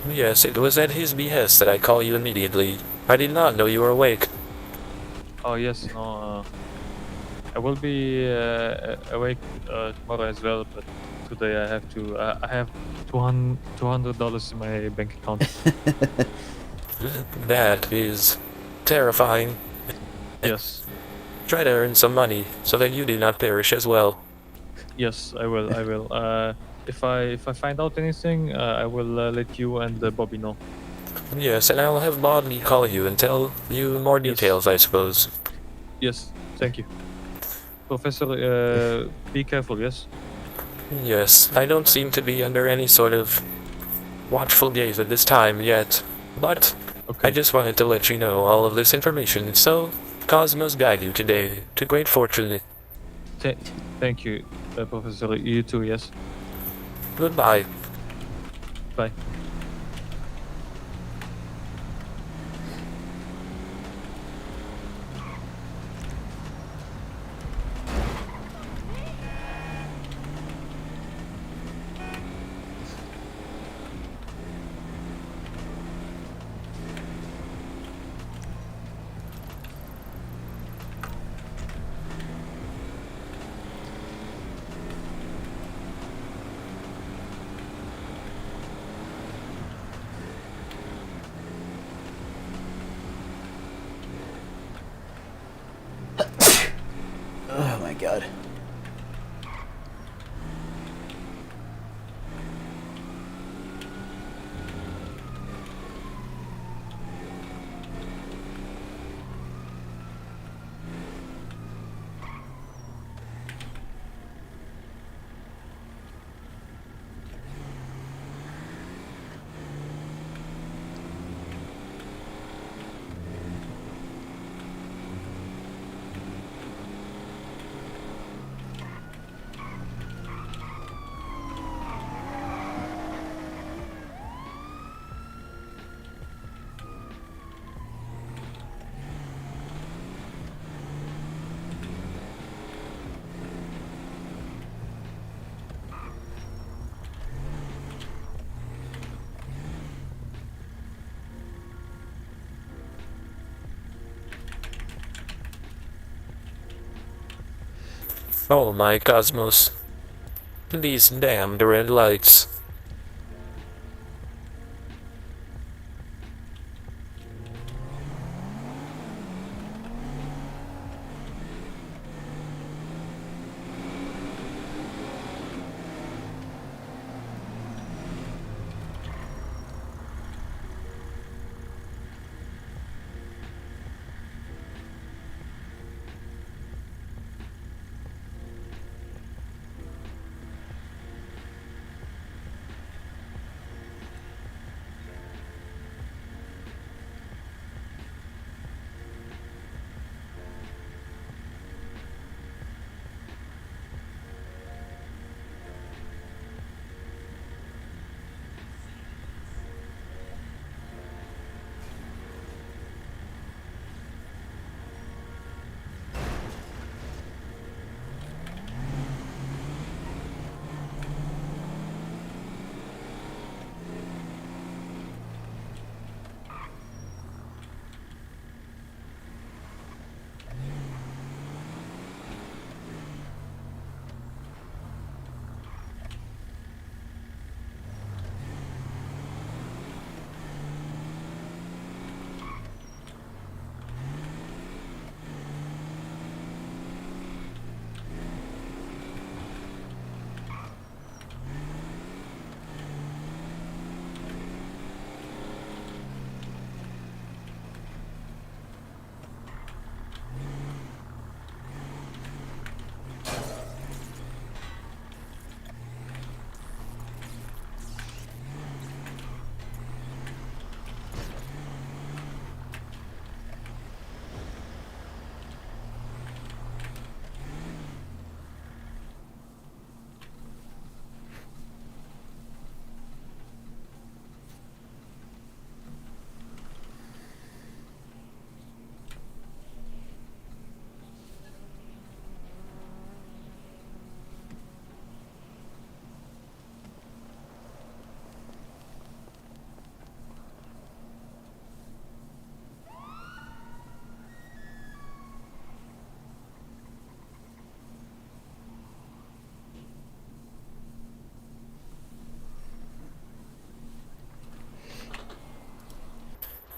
Yes, it was at his behest that I called you immediately. I did not know you were awake. Oh yes, no. I will be awake tomorrow as well, but today I have to. I have $200 in my bank account. That is terrifying. Yes. Try to earn some money so that you do not perish as well. Yes, I will. If I find out anything, I will let you and Bobby know. Yes, and I'll have Bobby call you and tell you more details, I suppose. Yes, thank you. Professor, be careful, yes? Yes, I don't seem to be under any sort of watchful gaze at this time yet, but I just wanted to let you know all of this information, so Cosmos guide you today to great fortune. Thank you, Professor. You too, yes? Goodbye. Bye. God. Oh my cosmos. These damned red lights.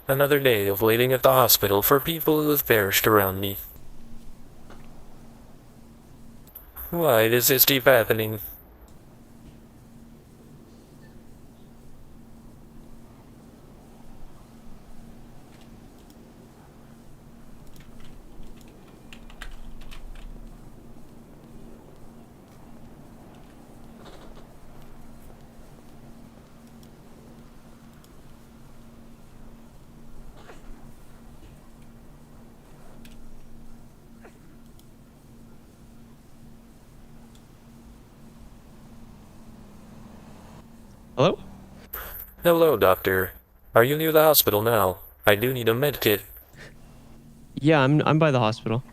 Another day of waiting at the hospital for people who have perished around me. Why does this keep happening? Hello? Hello, doctor. Are you near the hospital now? I do need a med kit. Yeah, I'm by the hospital.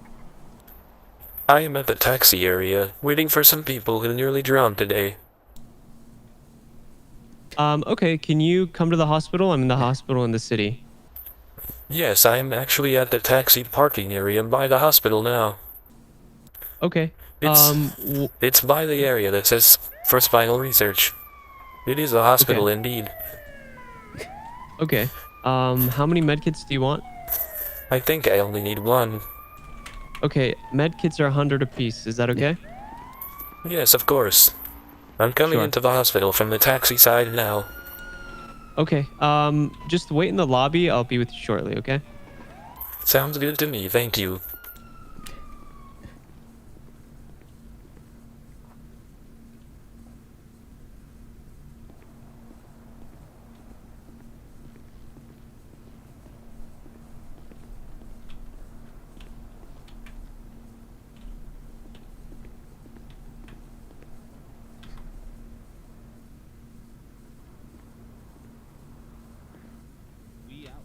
I am at the taxi area, waiting for some people who nearly drowned today. Okay, can you come to the hospital? I'm in the hospital in the city. Yes, I am actually at the taxi parking area by the hospital now. Okay. It's by the area that says for spinal research. It is a hospital indeed. Okay. How many medkits do you want? I think I only need one. Okay, med kits are 100 apiece. Is that okay? Yes, of course. I'm coming Sure. into the hospital from the taxi side now. Okay. Just wait in the lobby. I'll be with you shortly. Okay. Sounds good to me, thank you. We out.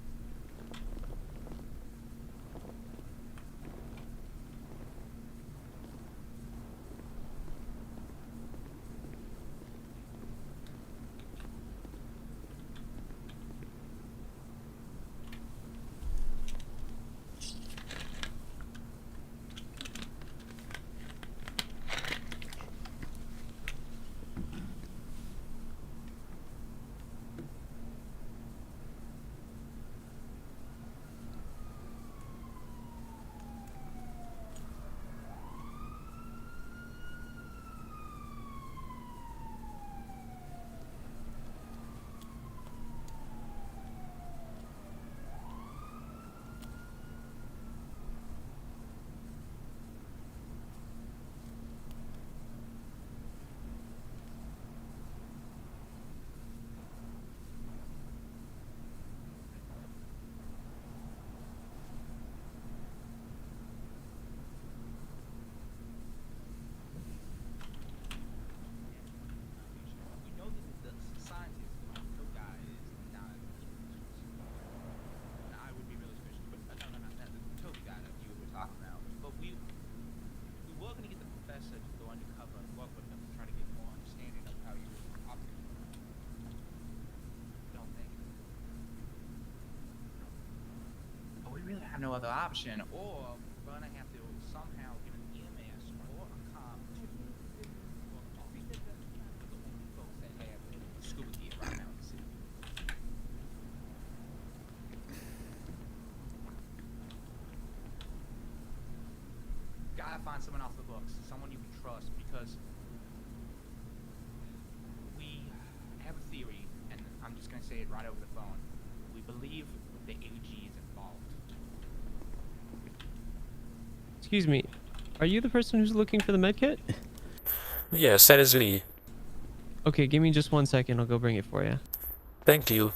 We know that the scientist, the tow guy, is not. I would be really suspicious, but no, the tow guy that you were talking about. But we were gonna get the professor to go undercover and work with them to try to get more understanding of how you operate. Don't think. But we really have no other option, or we're gonna have to somehow get an EMS or a cop to folks that have scuba gear right now in the city. Gotta find someone off the books, someone you can trust, because we have a theory, and I'm just gonna say it right over the phone. We believe the AG is involved. Excuse me. Are you the person who's looking for the med kit? Yes, that is me. Okay, give me just 1 second. I'll go bring it for you. Thank you.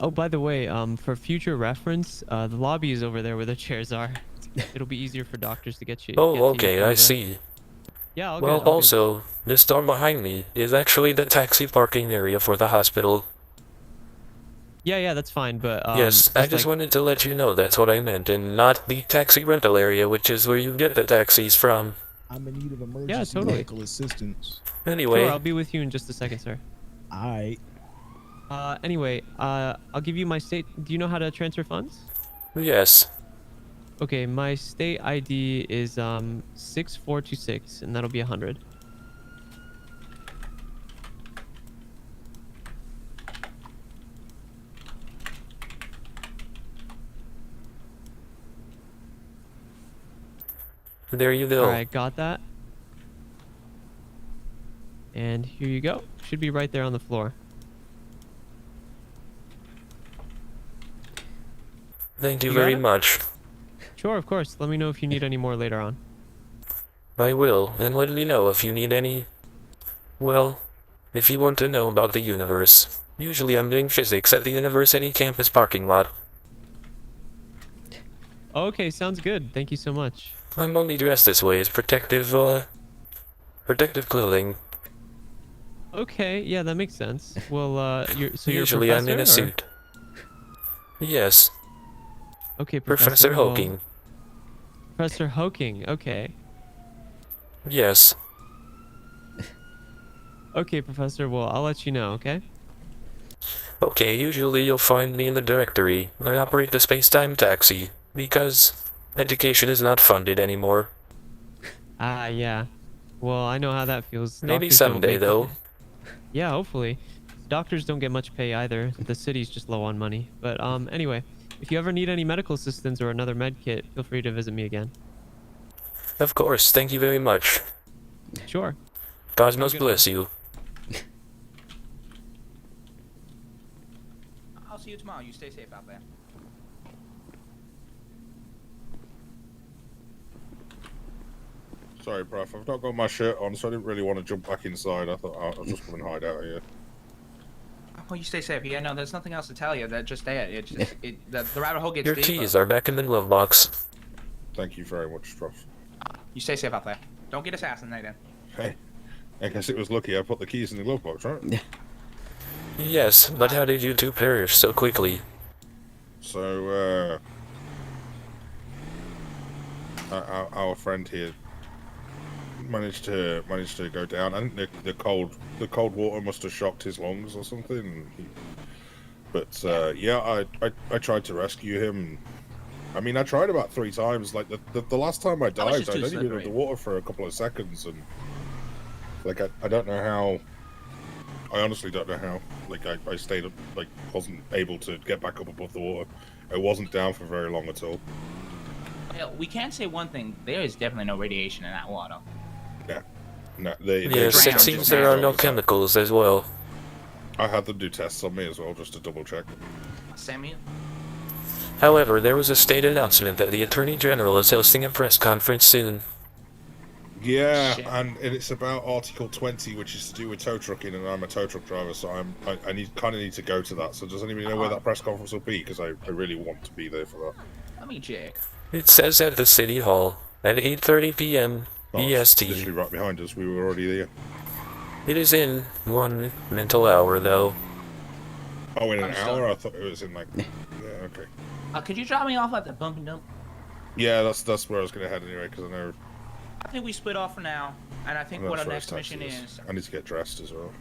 Oh, by the way, for future reference, the lobby is over there where the chairs are. It'll be easier for doctors to get you. get to Oh, you okay, from I there. see. Yeah, all Well, good, all good. also, this door behind me is actually the taxi parking area for the hospital. Yeah, that's fine, but Yes, I just like, wanted to let you know that's what I meant, and not the taxi rental area, which is where you get the taxis from. I'm in need of emergency Yeah, totally. medical assistance. Anyway. Sure, I'll be with you in just a second, sir. Alright. Anyway, I'll give you my state. Do you know how to transfer funds? Yes. Okay, my state ID is 6426, and that'll be 100. There you go. All right, got that. And here you go. Should be right there on the floor. Thank you You got very it? much. Sure, of course. Let me know if you need any more later on. I will, and let me know if you need any... Well, if you want to know about the universe. Usually I'm doing physics at the university campus parking lot. Okay, sounds good. Thank you so much. I'm only dressed this way as protective clothing. Okay, yeah, that makes sense. Well, you're a Usually I'm in a professor, or? suit. Yes. Okay, Professor Professor. Well, Hoeking. Professor Hoeking. Okay. Yes. Okay, Professor. Well, I'll let you know. Okay. Okay, usually you'll find me in the directory. I operate the space-time taxi, because education is not funded anymore. Ah, yeah. Well, I know how that feels. Maybe Doctors don't someday, make though. Yeah, hopefully. Doctors don't get much pay either. The city's just low on money. But anyway, if you ever need any medical assistance or another med kit, feel free to visit me again. Of course, thank you very much. Sure. Cosmos bless you. I'll see you tomorrow. You stay safe out there. Sorry, Prof. I've not got my shirt on, so I didn't really want to jump back inside. I thought I was just going to hide out here. Well, you stay safe. Yeah, no, there's nothing else to tell you. That just that. It's just, the rabbit hole gets Your deeper. keys are back in the glove box. Thank you very much, Prof. You stay safe out there. Don't get assassinated. Hey, I guess it was lucky I put the keys in the glove box, right? Yes, but how did you two perish so quickly? So, our friend here managed to go down. I think the cold water must have shocked his lungs or something. But yeah, I tried to rescue him. I mean, I tried about 3 times. Like the last time I dived, I'd only been underwater for a couple of seconds, and like I don't know how. I honestly don't know how. Like I stayed up, like wasn't able to get back up above the water. I wasn't down for very long at all. Well, we can say one thing. There is definitely no radiation in that water. Yeah. No, Yes, it seems there are no chemicals as well. I had them do tests on me as well, just to double check. Samuel? However, there was a state announcement that the Attorney General is hosting a press conference soon. Yeah, and it's about Article 20, which is to do with tow trucking, and I'm a tow truck driver, so I kind of need to go to that. So does anybody know where that press conference will be? Because I really want to be there for that. Let me check. It says at the City Hall at 8:30 p.m. It's EST. literally right behind us. We were already there. It is in 1 mental hour, though. Oh, in an hour? I thought it was in like. Yeah, okay. Could you drop me off at the bump and dump? Yeah, that's where I was gonna head anyway, because I know. I think we split off for now, and I think what our next mission is. I need to get dressed as well.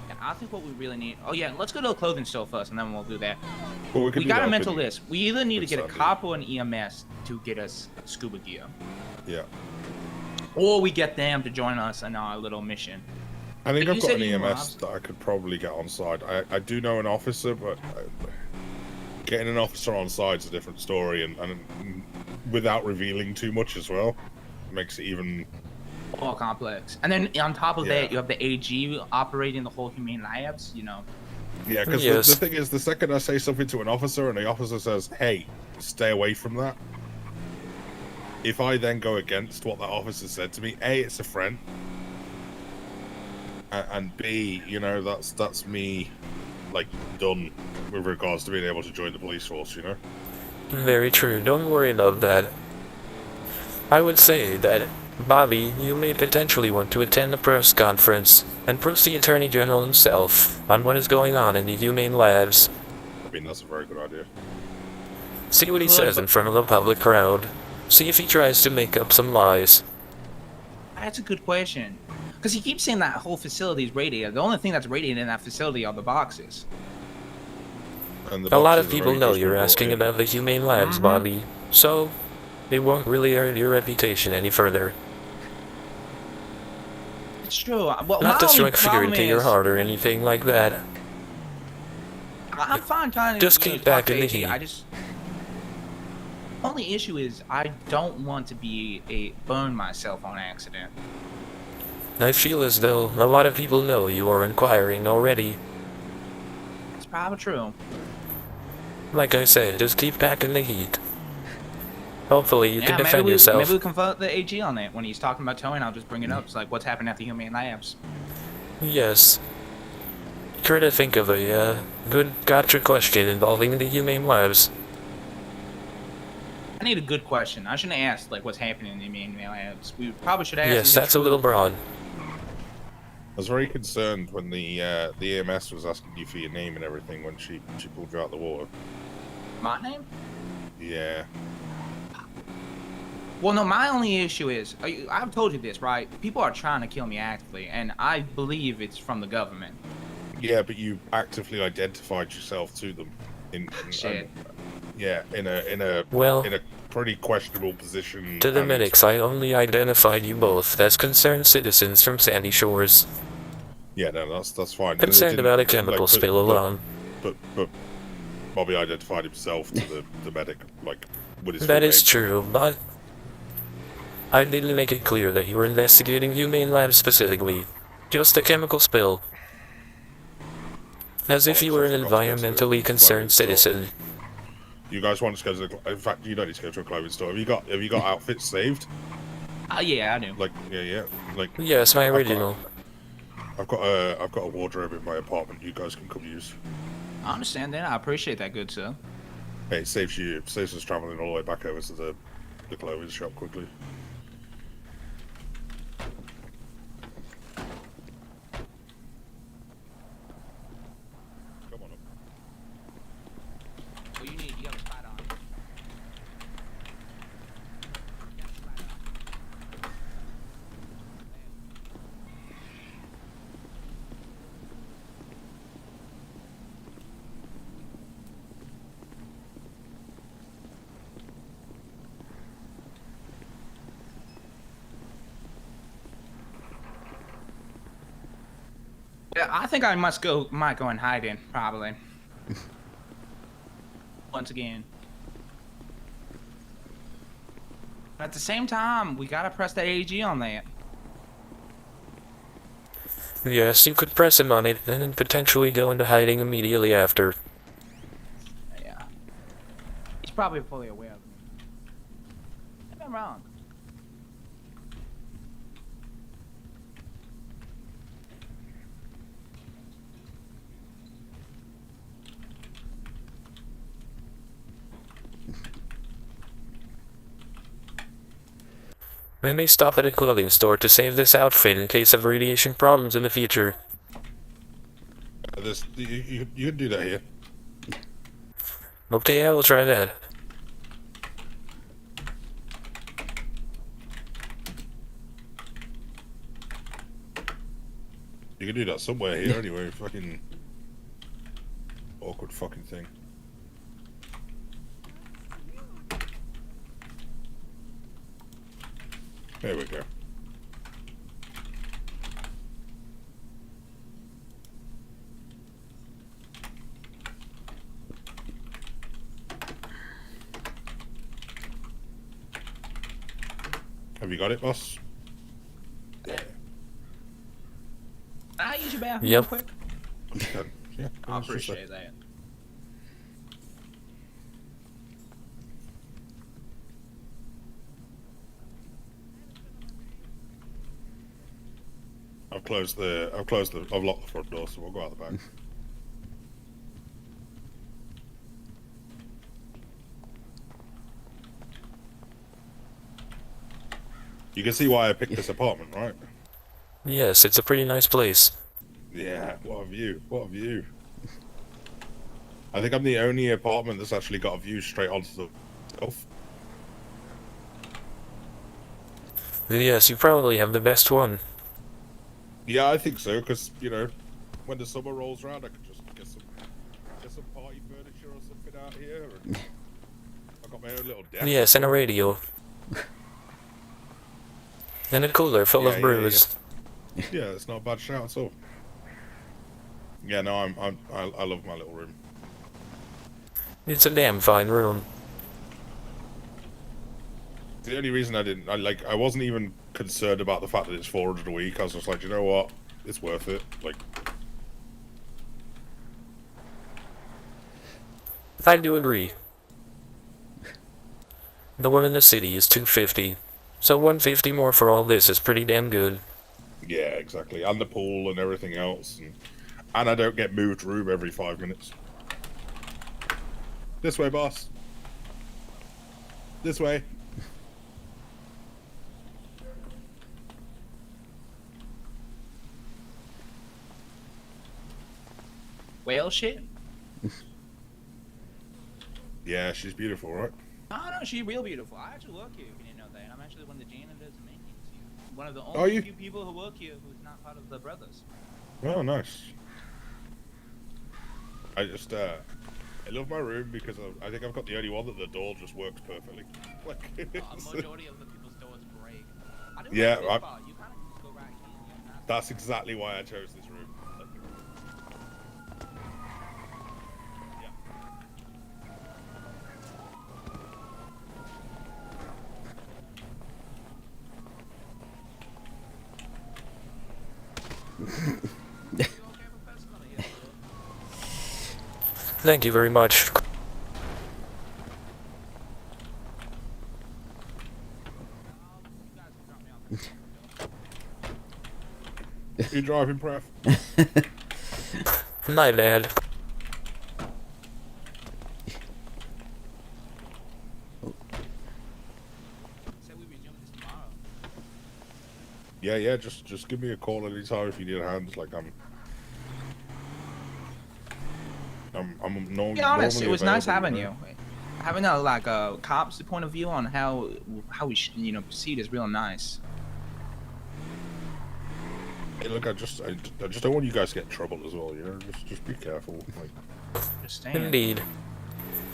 And I think what we really need. Oh yeah, let's go to the clothing store first, and then we'll do that. Well, we got a mental list. We either need to get a cop or an EMS to get us scuba gear, Yeah. or we get them to join us in our little mission. I think But I've you got said an you were EMS that I could probably get on side. I do know an officer, but getting an officer on side's a different story, and without revealing too much as well, makes it even more complex. And then on top of that, you have the AG operating the whole humane labs. You know. Yeah, because the thing is, the second I say something to an officer and the officer says, "Hey, stay away from that," if I then go against what that officer said to me, A, it's a friend, and B, you know, that's me, like, done with regards to being able to join the police force, you know? Very true. Don't worry about that. I would say that, Bobby, you may potentially want to attend a press conference and press the Attorney General himself on what is going on in the humane labs. I mean, that's a very good idea. See what he says in front of the public crowd. See if he tries to make up some lies. That's a good question. Because he keeps saying that whole facility is radiated. The only thing that's radiated in that facility are the boxes. And A lot of people know you're asking about the humane labs, Bobby, so it won't really hurt your reputation any further. It's true. Well, Not to my only strike fear problem into your is- heart or anything like that. I'm fine trying to Just keep back in the AG. heat. I just only issue is I don't want to burn myself on accident. I feel as though a lot of people know you are inquiring already. It's probably true. Like I said, just keep back in the heat. Hopefully you can defend yourself. Maybe we can vote the AG on it when he's talking about towing. I'll just bring it up. It's like what's happening at the humane labs. Yes. Try to think of a good gotcha question involving the humane labs. I need a good question. I shouldn't have asked like what's happening in the email ads. We probably should ask. Yes, is it that's a true- little broad. I was very concerned when the EMS was asking you for your name and everything when she pulled you out of the water. My name? Yeah. Well, no. My only issue is I've told you this, right? People are trying to kill me actively, and I believe it's from the government. Yeah, but you actively identified yourself to them. Shit. Yeah, in a Well, in a pretty questionable position. To the and- medics, I only identified you both as concerned citizens from Sandy Shores. Yeah, no, that's fine. Concerned about a chemical spill alone. But Bobby identified himself to the medic, like with his. That full is name. true, but I didn't make it clear that you were investigating Humane Labs specifically. Just a chemical spill. As if you were an environmentally concerned citizen. You guys want to go to the? In fact, you don't need to go to a clothing store. Have you got outfits saved? Yeah, I do. Like yeah, like. Yes, my original. I've got a wardrobe in my apartment. You guys can come use. I understand that. I appreciate that, good sir. Hey, it saves us traveling all the way back over to the clothing shop quickly. Come on up. Well, you got a spot on. Yeah, I think I might go and hide in, probably. Once again. But at the same time, we gotta press that AG on that. Yes, you could press him on it, and then potentially go into hiding immediately after. Yeah. He's probably fully aware of me. Maybe I'm wrong. I may stop at a clothing store to save this outfit in case of radiation problems in the future. You can do that here. Okay, I will try that. You can do that somewhere here anyway. Fucking awkward fucking thing. There we go. Have you got it, boss? Can I use your bathroom Yep. real quick? Yeah, I appreciate that. I've locked the front door, so we'll go out the back. You can see why I picked this apartment, right? Yes, it's a pretty nice place. Yeah, what a view, what a view. I think I'm the only apartment that's actually got a view straight onto the Gulf. Yes, you probably have the best one. Yeah, I think so, because, you know, when the summer rolls around, I could just get some party furniture or something out here. And I've got my own little deck. Yes, and a radio. And a cooler full of brews. Yeah, it's not a bad shout at all. Yeah, no, I love my little room. It's a damn fine room. The only reason I wasn't even concerned about the fact that it's 400 a week. I was just like, you know what, it's worth it. Like, I do agree. The one in the city is $250, so $150 more for all this is pretty damn good. yeah, exactly, and the pool and everything else, and I don't get moved room every 5 minutes. This way, boss. This way. Whale shit? Yeah, she's beautiful, right? Oh no, she's real beautiful. I actually work here. If you didn't know that, I'm actually one of the janitors and maintenance here. One of the Are only you? few people who work here who's not part of the brothers. Oh, nice. I just, I love my room because I think I've got the only one that the door just works perfectly. Like, A majority of the people's doors break. I don't yeah, like this part. You kind of just go right in. that's exactly why I chose this room. Like, Thank you very much. you driving, Pref? My lad. Yeah, just give me a call anytime if you need a hand. Like I'm Be honest, normally it was nice available, having you. Having a like a cop's point of view on how we should, proceed is real nice. Hey, look, I just don't want you guys to get in trouble as well. You know, just be careful. Like, Indeed.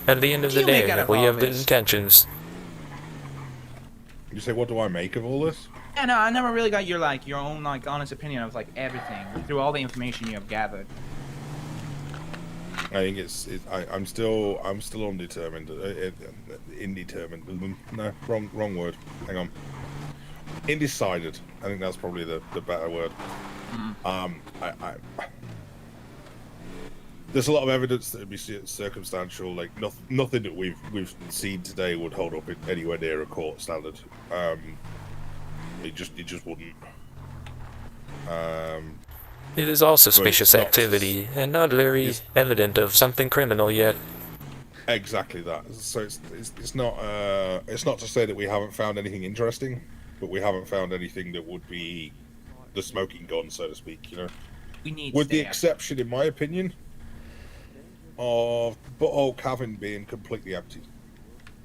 At the end of What the do you make day, out of we all have good this? intentions. you say, what do I make of all this? Yeah, no, I never really got your own honest opinion of like everything through all the information you have gathered. I think I'm still undetermined. Indetermined. No, wrong word. Hang on. Indecided. I think that's probably the better word. There's a lot of evidence that would be circumstantial. Like nothing that we've seen today would hold up anywhere near a court standard. It just wouldn't. It is all suspicious activity, and not very evident of something criminal yet. Exactly that. So it's not to say that we haven't found anything interesting, but we haven't found anything that would be the smoking gun, so to speak. You know, we need with the staff. exception, in my opinion, of Butthole Cavern being completely empty,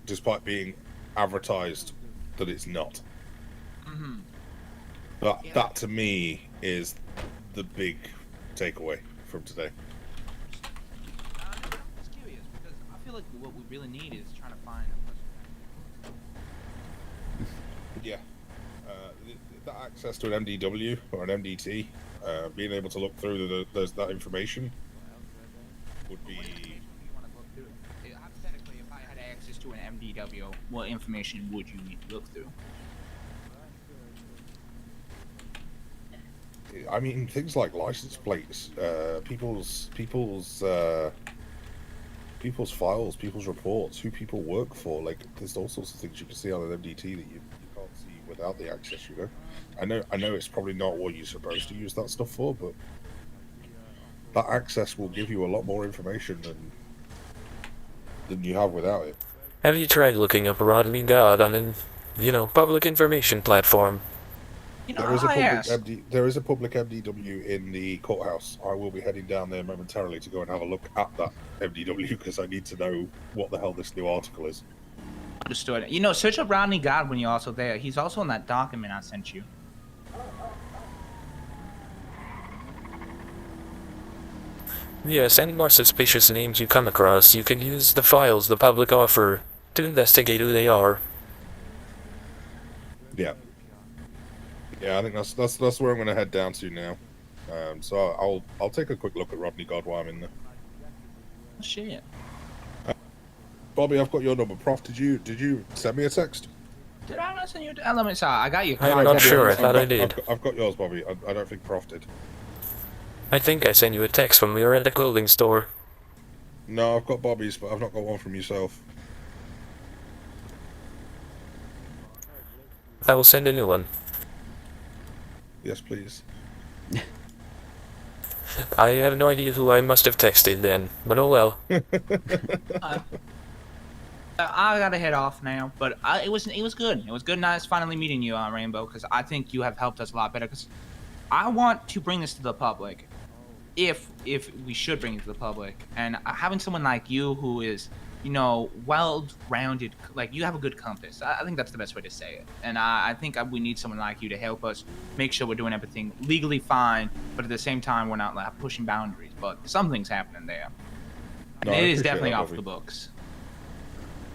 despite being advertised that it's not. That to me is the big takeaway from today. I'm just curious because I feel like what we really need is trying to find a person. Yeah, that access to an MDW or an MDT, being able to look through that information would be. Hypothetically, if I had access to an MDW, what information would you need to look through? I mean, things like license plates, people's files, people's reports, who people work for. Like, there's all sorts of things you can see on an MDT that you can't see without the access. You know, I know it's probably not what you're supposed to use that stuff for, but that access will give you a lot more information than you have without it. Have you tried looking up Rodney God on an, public information platform? There is a public MDW in the courthouse. I will be heading down there momentarily to go and have a look at that MDW because I need to know what the hell this new article is. Understood. Search up Rodney God when you're also there. He's also in that document I sent you. Yes, any more suspicious names you come across, you can use the files the public offer to investigate who they are. Yeah. Yeah, I think that's where I'm going to head down to now. So I'll take a quick look at Rodney God while I'm in there. Shit. Bobby, I've got your number. Prof, did you send me a text? Did I not send you elements? I got your I'm card. not sure. I thought I did. I've got yours, Bobby. I don't think Prof did. I think I sent you a text when we were at the clothing store. No, I've got Bobby's, but I've not got one from yourself. I will send a new one. Yes, please. I have no idea who I must have texted then, but oh well. I gotta head off now, but it was good. It was good, nice finally meeting you, Rainbow, because I think you have helped us a lot better. Because I want to bring this to the public, if we should bring it to the public, and having someone like you who is, you know, well-rounded, like you have a good compass. I think that's the best way to say it. And I think we need someone like you to help us make sure we're doing everything legally fine, but at the same time we're not like pushing boundaries. But something's happening there. No, And I it is appreciate definitely that, off Bobby. the books.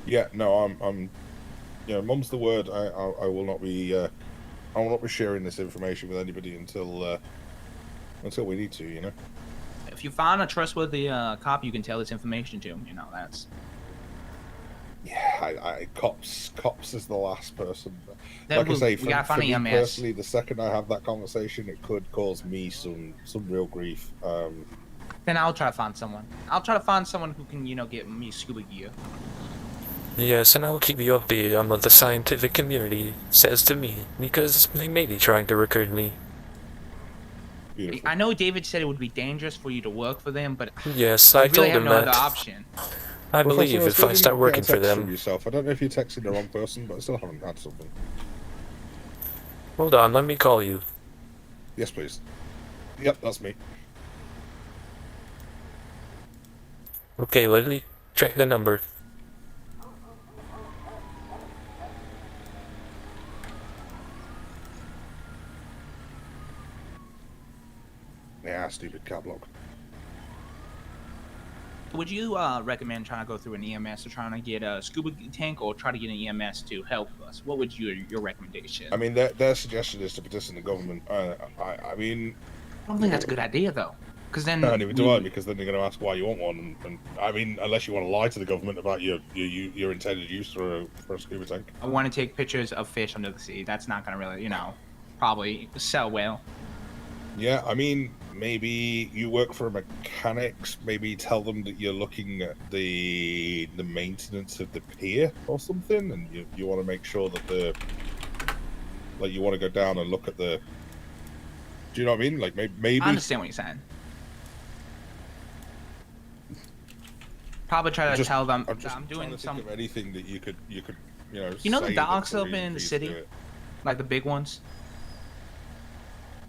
Yeah, no, I'm, you know, mum's the word. I will not be, I will not be sharing this information with anybody until we need to, you know. If you find a trustworthy cop you can tell this information to, you know, that's... Yeah, cops is the last person. Then Like I say, we gotta for find me EMS. personally, the second I have that conversation, it could cause me some real grief. Then I'll try to find someone. I'll try to find someone who can, you know, get me scuba gear. Yes, and I'll keep you updated on what the scientific community says to me, because they may be trying to recruit me. I know David said it would be dangerous for you to work for them, but Yes, we I really told have him no that. other option. I believe Professor, if still I start didn't working get a for text them. from yourself. I don't know if you're texting the wrong person, but I still haven't had something. Hold on, let me call you. Yes, please. Yep, that's me. Okay, let me check the number. Yeah, stupid cap lock. Would you recommend trying to go through an EMS or trying to get a scuba tank, or try to get an EMS to help us? What would your recommendation? I mean, their suggestion is to petition the government. I mean, I don't think that's a good idea, though. Because then... neither do I, because then they're going to ask why you want one, and I mean, unless you want to lie to the government about your intended use for a scuba tank. I want to take pictures of fish under the sea. That's not going to really, you know, probably sell well. Yeah, I mean, maybe you work for mechanics. Maybe tell them that you're looking at the maintenance of the pier or something, and you want to make sure that you want to go down and look at the. Do you know what I mean? Like maybe. I understand what you're saying. Probably try to tell them I'm doing some. Think of anything that you could you know. You know the say docks that's a open reason in the for you to city, do it. like the big ones.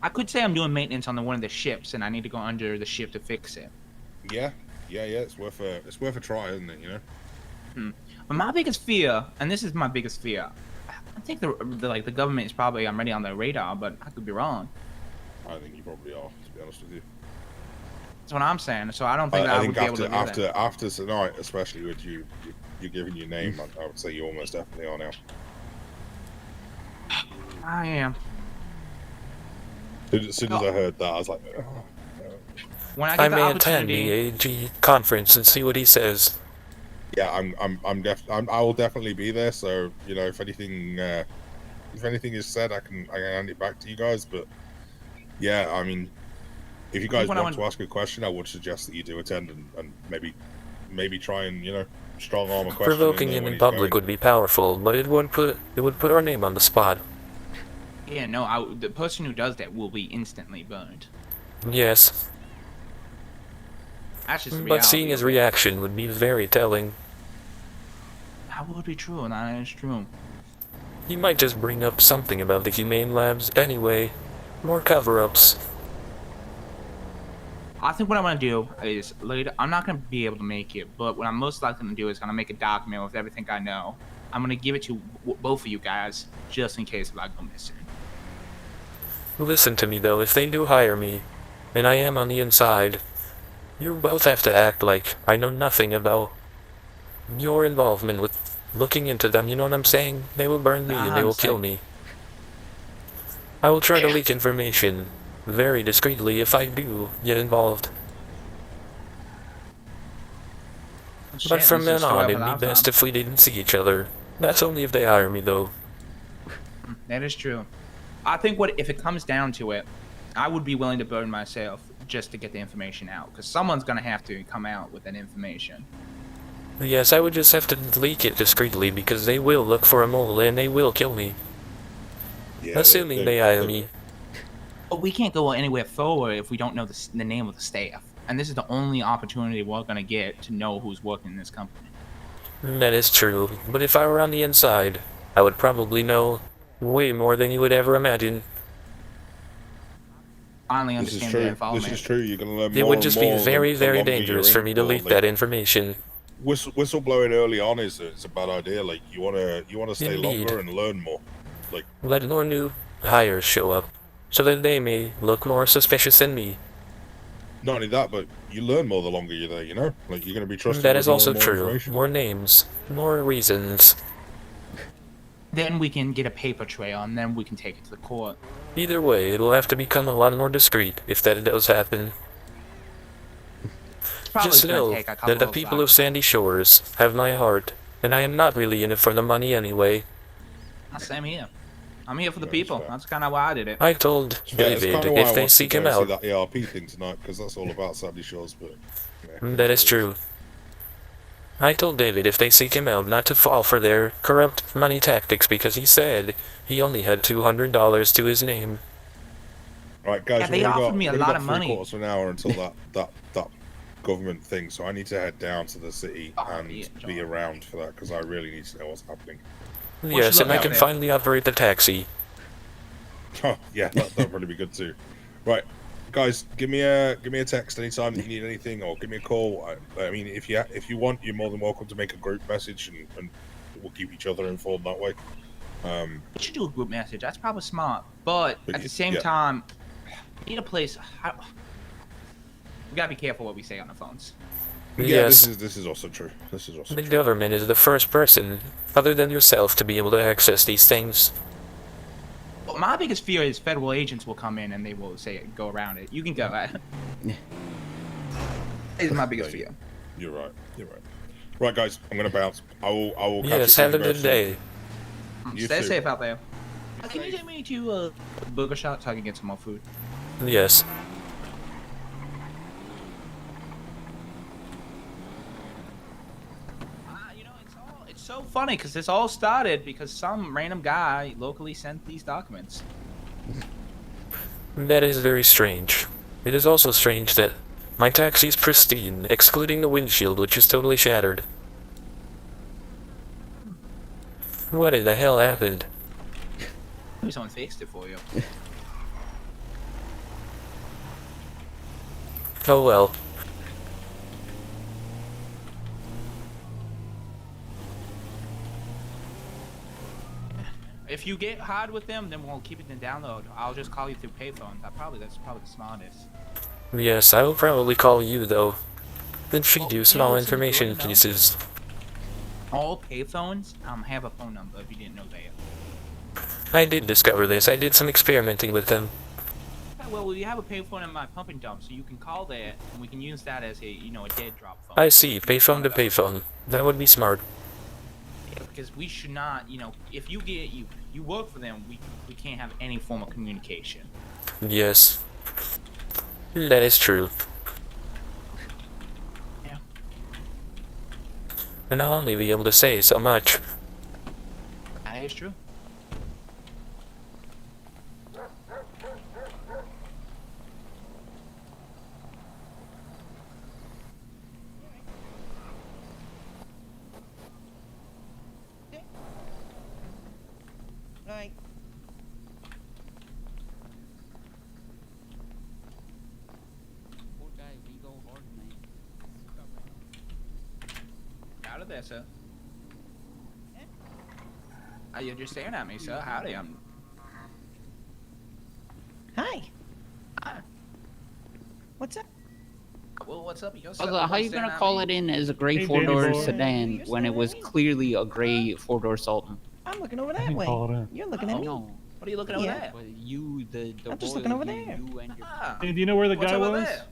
I could say I'm doing maintenance on one of the ships, and I need to go under the ship to fix it. Yeah. It's worth a try, isn't it? You know. But my biggest fear, and this is my biggest fear, I think the government is probably already on their radar, but I could be wrong. I think you probably are, to be honest with you. That's what I'm saying. So I don't think I would be able to do that. After tonight, especially with you giving your name, I would say you almost definitely are now. I am. As soon as I heard that, I was like, oh, no. When I may attend the AG conference and see what he says. Yeah, I will definitely be there. So you know, if anything is said, I can hand it back to you guys. But yeah, I mean, if you guys want to ask a question, I would suggest that you do attend and maybe try and, you know, strong arm a question. Provoking him in public would be powerful, but it would put our name on the spot. Yeah, no, the person who does that will be instantly burned. Yes. That's just the But reality seeing his of it. reaction would be very telling. That would be true, and that is true. He might just bring up something about the humane labs anyway. More cover-ups. I think what I'm gonna do is later. I'm not gonna be able to make it, but what I'm most likely gonna do is gonna make a document with everything I know. I'm gonna give it to both of you guys, just in case if I go missing. Listen to me though, if they do hire me, and I am on the inside, you both have to act like I know nothing about your involvement with looking into them, you know what I'm saying? They will burn me and they will kill me. I will try to leak information very discreetly if I do get involved. But from then on, it'd be best if we didn't see each other. That's only if they hire me though. That is true. I think if it comes down to it, I would be willing to burn myself just to get the information out, because someone's gonna have to come out with that information. Yes, I would just have to leak it discreetly because they will look for a mole and they will kill me. Yeah, assuming they hire me. But we can't go anywhere forward if we don't know the name of the staff. And this is the only opportunity we're gonna get to know who's working in this company. That is true, but if I were on the inside, I would probably know way more than you would ever imagine. Finally This is understand the true. This involvement. is true. You're going to learn It more would and just be more very, the very longer dangerous you're for in me to for. leak Like, that information. whistleblowing early on is a bad idea. Like, you wanna stay Indeed. longer and learn more. Like, Let more new hires show up, so that they may look more suspicious than me. not only that, but you learn more the longer you're there. You know, like you're going to be trusted That with is more also and more true. information. More names, more reasons. Then we can get a paper trail, and then we can take it to the court. Either way, it will have to become a lot more discreet if that does happen. Probably Just gonna know take a that couple the of, people of Sandy Shores have my heart, and I am not really in it for the money anyway. Same here. I'm here for the people. That's kind of why I did it. I told Yeah, that's David kind of why I if they wanted to seek go him and see out, that ERP thing tonight, because that's all about Sandy Shores. But yeah, that is true. I told David if they seek him out not to fall for their corrupt money tactics because he said he only had $200 to his name. Right, guys, Yeah, they offered me a lot of money. 3/4 of an hour until that government thing, so I need to head down to the city and be around for that because I really need to know what's happening. Yes, and I can finally operate the taxi. Oh yeah, that'd probably be good too. Right, guys, give me a text anytime that you need anything, or give me a call. I mean, if you want, you're more than welcome to make a group message, and we'll keep each other informed that way. We should do a group message. That's probably smart. But at the same time, we need a place. We gotta be careful what we say on the phones. Yeah, Yes. this is also true. This is also The government is the first person, other than yourself, to be able to access these things. Well, my biggest fear is federal agents will come in and they will say go around it. You can go. Is my biggest fear. You're right. You're right. Right, guys, I'm gonna bounce. I will. Catch Yes, up have a with you good very day. soon. You Stay too. safe out there. Can you take me to Burger Shot so I can get some more food? Yes. It's so funny because this all started because some random guy locally sent these documents. That is very strange. It is also strange that my taxi is pristine, excluding the windshield, which is totally shattered. What in the hell happened? Maybe someone fixed it for you. Oh well. If you get hard with them, then we'll keep it in download. I'll just call you through payphone. That's probably the smartest. Yes, I will probably call you, though. Then feed you small it's information important, though. pieces. All payphones have a phone number. If you didn't know that. I did discover this. I did some experimenting with them. Well, we have a payphone at my pumping dump, so you can call that, and we can use that as a a dead drop phone. I see. Payphone to payphone. That would be smart. Because we should not, if you get you work for them, we can't have any form of communication. Yes. That is true. Yeah. And I'll only be able to say so much. That is true. Night. Poor guy, we go hard, man. Out of there, sir. You're just staring at me, sir. Howdy, Hi. What's up? Well, what's up? You're How you gonna call it in as a gray four-door sedan when it was clearly a gray four-door Sultan? I'm looking over that way. You're looking at me. No. What are you looking over there? But you, the I'm just boy, looking over you, there. You and your Hey, do you know where the What's guy over was? there?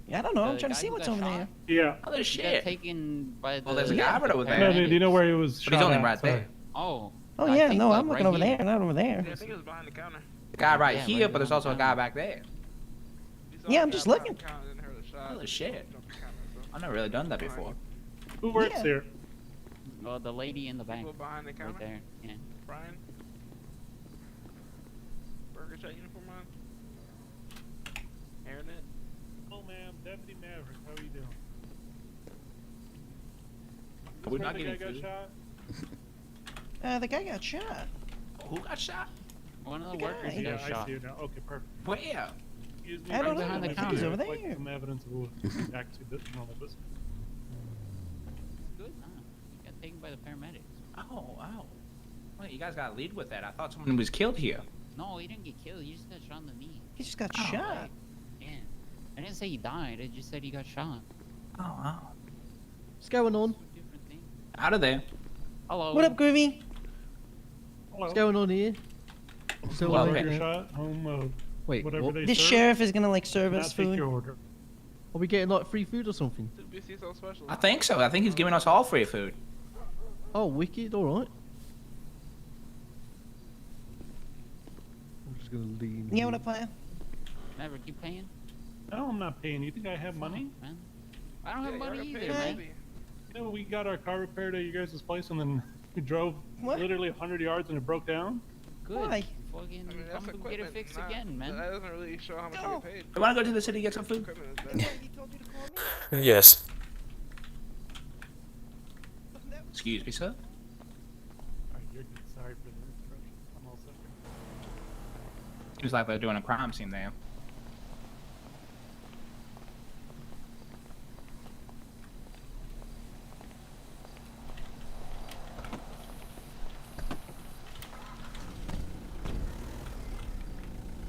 Yeah, I don't know. I'm The trying to guy see who what's got over shot? there. Yeah. Oh, there's He got shit. taken by the. Well, there's a guy right over there. No, do you know where he was But shot he's only at? right Sorry. there. Oh. Oh I yeah, think, no, like, I'm looking right over here. there, not over there. I think it was behind the counter. The guy right Yeah, here, right but there's here on also the a guy counter. back there. Yeah, I'm just looking. Holy shit. I've never really done that before. Who works Yeah. here? Oh, the lady in the back. People behind the counter. Right there. Yeah. Brian. Burger shot uniform on. Hairnet. Oh, ma'am, Deputy Maverick. How are you doing? Are we where not the guy getting got food? shot? The guy got shot. Who got shot? One of the The workers guy. got Yeah, I shot. see it now. Okay, perfect. Where? Excuse me. I don't know. behind the I think he's counter. over Like there. some evidence of what actually did all of this. Good. He got taken by the paramedics. Oh, wow. Wait, you guys got to lead with that. I thought someone was killed here. No, he didn't get killed. He just got shot in the knee. He just got Oh, shot. Yeah. I didn't say he died. I just said he got shot. Oh, wow. What's going on? Different thing. Out of there. Hello. What up, Groovy? What's going on here? So, Well, Take okay. your shot, home, wait, whatever what? they The serve. sheriff is gonna like serve Not us take food. your order. Are we getting like free food or something? BC so special. I think so. I think he's giving us all free food. Oh, wicked. All right. I'm just gonna lean. Yeah, what up, player? Maverick, you paying? No, I'm not paying. You think I have money? Man. I don't have Yeah, money you're either, paying, man. baby. You know, we got our car repaired at you guys' place, and then we drove What? literally 100 yards, and it broke down. Good. Why? Fucking I mean, come that's and get it equipment, fixed not- again, man. That doesn't really show how much Go. you get paid. You want to go to the city and get some food? Equipment is bad. He told you to call me. Yes. Excuse me, sir. Alright, you're good. Sorry for the interruption. I'm all set. Seems like they're doing a crime scene there.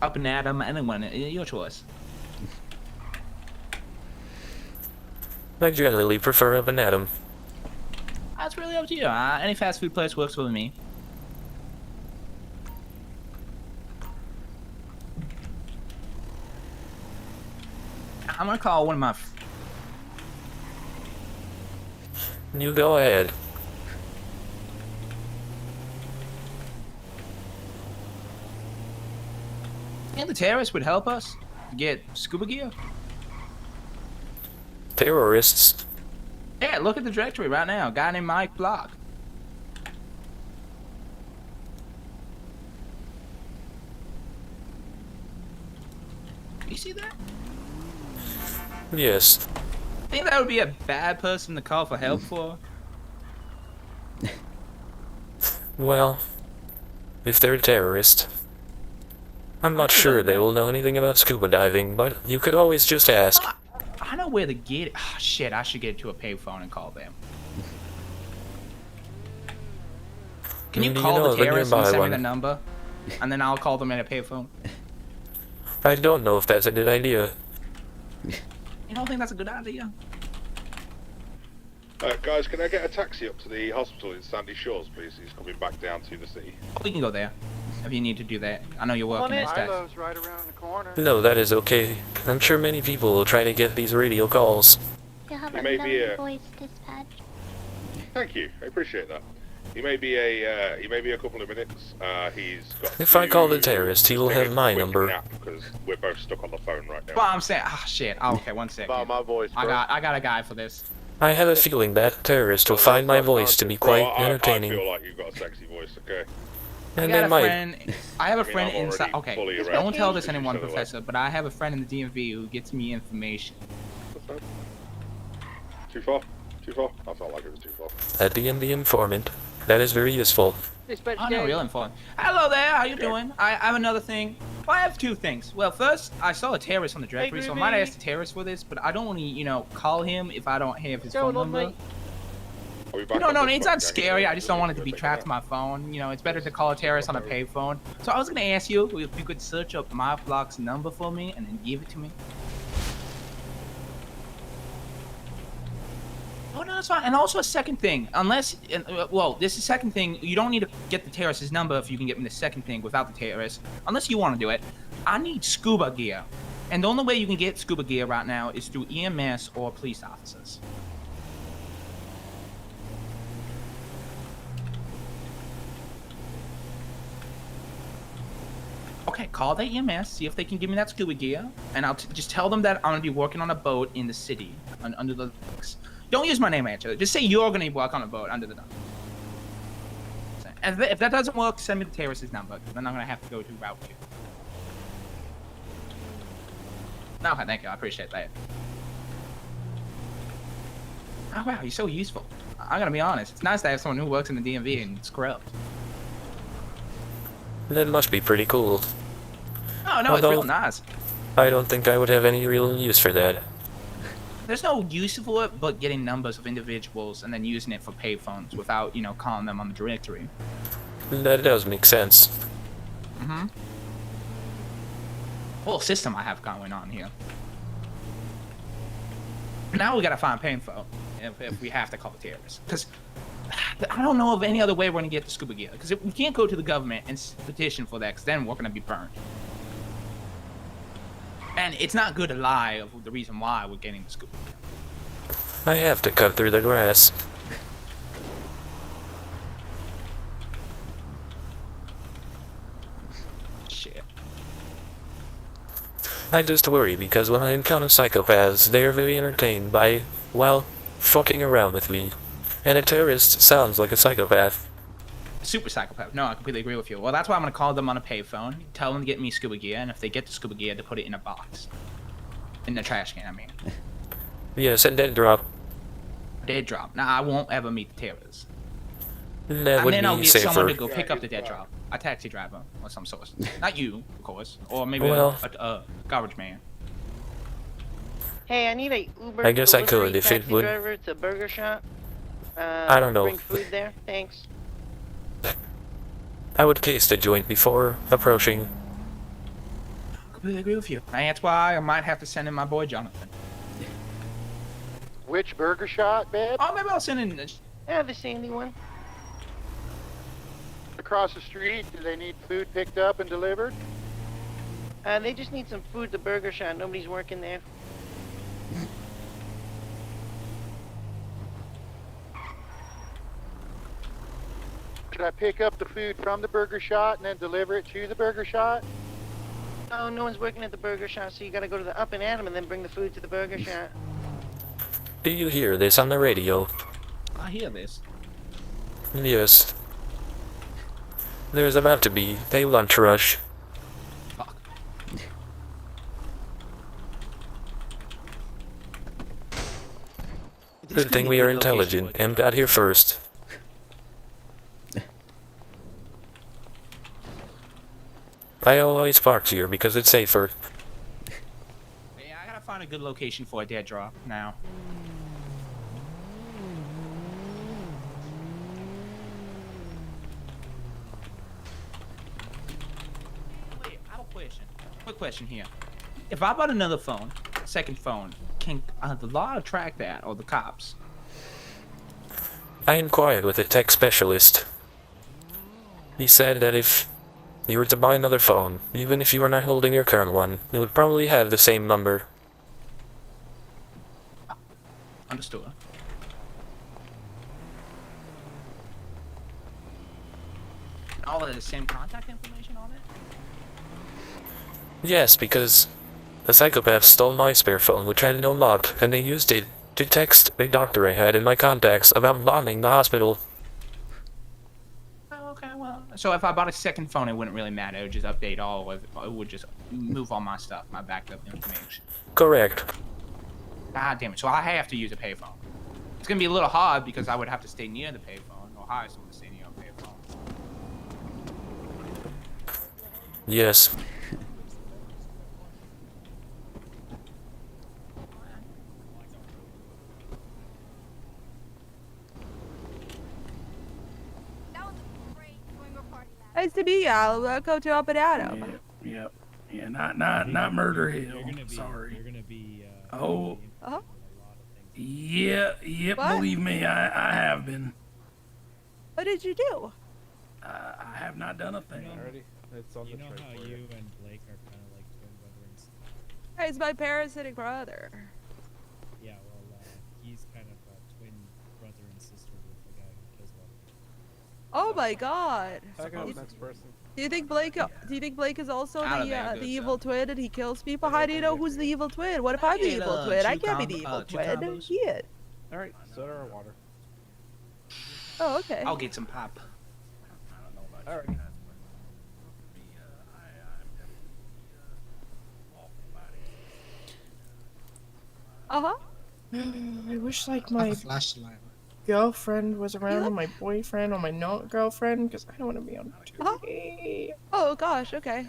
Up and Adam, anyone, your choice. I generally prefer a Atom. That's really up to you. Any fast food place works with me. I'm gonna call one of my. You go ahead. And the terrorists would help us get scuba gear. Terrorists. Yeah, look at the directory right now. Guy named Mike Block. You see that? Yes. Think that would be a bad person to call for help for? Well, if they're a terrorist, I'm not sure they will know anything about scuba diving, but you could always just ask. I know where to get it. Oh, shit, I should get to a payphone and call them. Can you Do you call know the of a terrorists and nearby send me one? the number? And then I'll call them at a payphone. I don't know if that's a good idea. You don't think that's a good idea? Guys, can I get a taxi up to the hospital in Sandy Shores, please? He's coming back down to the city. We can go there if you need to do that. I know you're working this day. Milo's right around the corner. No, that is okay. I'm sure many people will try to get these radio calls. You have He a may be lovely a- voice, dispatch. Thank you, I appreciate that. He may be a couple of minutes. He's got. If I call the terrorist, he will have my number. Because we're both stuck on the phone right now. Well, I'm saying, ah, shit. Oh, okay, one second. About my voice, I bro. got a guy for this. I have a feeling that terrorist will find my voice to be quite I entertaining. feel like you've got a sexy voice, okay? And I got they a might. friend. I have a I mean, friend I'm inside. already fully Okay, erect. don't tell this Just anyone, so that- Professor. But I have a friend in the DMV who gets me information. Too far? Too far? I felt like it was too far. At the end, the informant. That is very useful. Dispatch Oh, no, gang. real info. Hello there, how you doing? I have another thing. Well, I have two things. Well, first, I saw a terrorist on the directory, so I might Groovy. ask the terrorist for this, but I don't want to, call him if I don't have his What's phone going on, number. mate? Are we back No, on no, this it's phone, not gang? scary. I just don't want it to be Check tracked out. to my phone. It's better to call a terrorist on a payphone. So I was gonna ask you if you could search up my block's number for me and then give it to me. Oh no, that's fine. And also a second thing, this is second thing. You don't need to get the terrorist's number if you can get me the second thing without the terrorist, unless you want to do it. I need scuba gear, and the only way you can get scuba gear right now is through EMS or police officers. Okay, call the EMS, see if they can give me that scuba gear, and I'll just tell them that I'm gonna be working on a boat in the city, under the docks. Don't use my name, actually. Just say you're gonna work on a boat under the docks. And if that doesn't work, send me the terrorist's number, because then I'm gonna have to go to route you. No, thank you. I appreciate that. Oh wow, he's so useful. I'm gonna be honest. It's nice to have someone who works in the DMV and scrubs. That must be pretty cool. Oh no, it's Although, real nice. I don't think I would have any real use for that. There's no use for it but getting numbers of individuals and then using it for payphones without, calling them on the directory. That does make sense. Mm-hmm. Whole system I have going on here. Now we gotta find payphone if we have to call the terrorists. Because I don't know of any other way we're gonna get the scuba gear. Because we can't go to the government and petition for that, because then we're gonna be burned. And it's not good to lie of the reason why we're getting the scuba gear. I have to cut through the grass. Shit. I just worry because when I encounter psychopaths, they are very entertained by, well, fucking around with me. And a terrorist sounds like a psychopath. Super psychopath. No, I completely agree with you. Well, that's why I'm gonna call them on a payphone, tell them to get me scuba gear, and if they get the scuba gear, to put it in a box. In the trash can, I mean. Yes, and then drop. Dead drop. Now, I won't ever meet the terrorists. That And would then I'll be get someone safer. to go pick up the dead drop. A taxi driver or some sort. Not you, of course. Or maybe Well- a garbage man. Hey, I need a Uber I guess I delivery could if it taxi would- driver to Burger Shop. I don't know. Bring food there, thanks. I would case the joint before approaching. Completely agree with you. And that's why I might have to send in my boy Jonathan. Which burger shot, babe? Oh, maybe I'll send in. Yeah, the sandy one. Across the street, do they need food picked up and delivered? They just need some food to Burger Shop. Nobody's working there. Should I pick up the food from the burger shot and then deliver it to the burger shot? Oh, no one's working at the Burger Shop, so you gotta go to the Up and Atom and then bring the food to the Burger Shop. Do you hear this on the radio? I hear this. Yes. There's about to be a lunch rush. Good thing we are intelligent and got here first. I always park here because it's safer. Yeah, I gotta find a good location for a dead drop now. Wait, I have a question. Quick question here. If I bought another phone, second phone, can the law track that, or the cops? I inquired with a tech specialist. He said that if you were to buy another phone, even if you were not holding your current one, it would probably have the same number. Understood. All of the same contact information on it? Yes, because the psychopath stole my spare phone, which had no lock, and they used it to text a doctor I had in my contacts about bombing the hospital. Oh, okay, well. So if I bought a second phone, it wouldn't really matter. It would just update all of it. It would just move all my stuff, my backed up information. Correct. God damn it. So I have to use a payphone. It's gonna be a little hard because I would have to stay near the payphone or hire someone to stay near a payphone. Yes. Nice to meet you. Welcome to Up and Atom. Yep. Yeah, not Murder Hill. Sorry. You're gonna be. Oh. Uh-huh. Yeah. Yep. What? Believe me, I have been. What did you do? I have not done a thing. Already? It's on You the know tray how for you and Blake are kind of like twin brother and sister? Hey, it's my parasitic brother. Yeah, well, he's kind of a twin brother and sister with the guy who kills a lot of people. Oh my god. Second, next person. Do you think Blake is also Out of the there, good evil twin and he kills people? How do you know who's the evil twin? What if I'm the evil twin? I can't be the evil twin. Shit. Alright, soda or water? Oh, okay. I'll get some pop. Alright. Uh-huh. I wish like my girlfriend was around, or my boyfriend, or my not girlfriend, because I don't want to be on duty. Oh gosh, okay.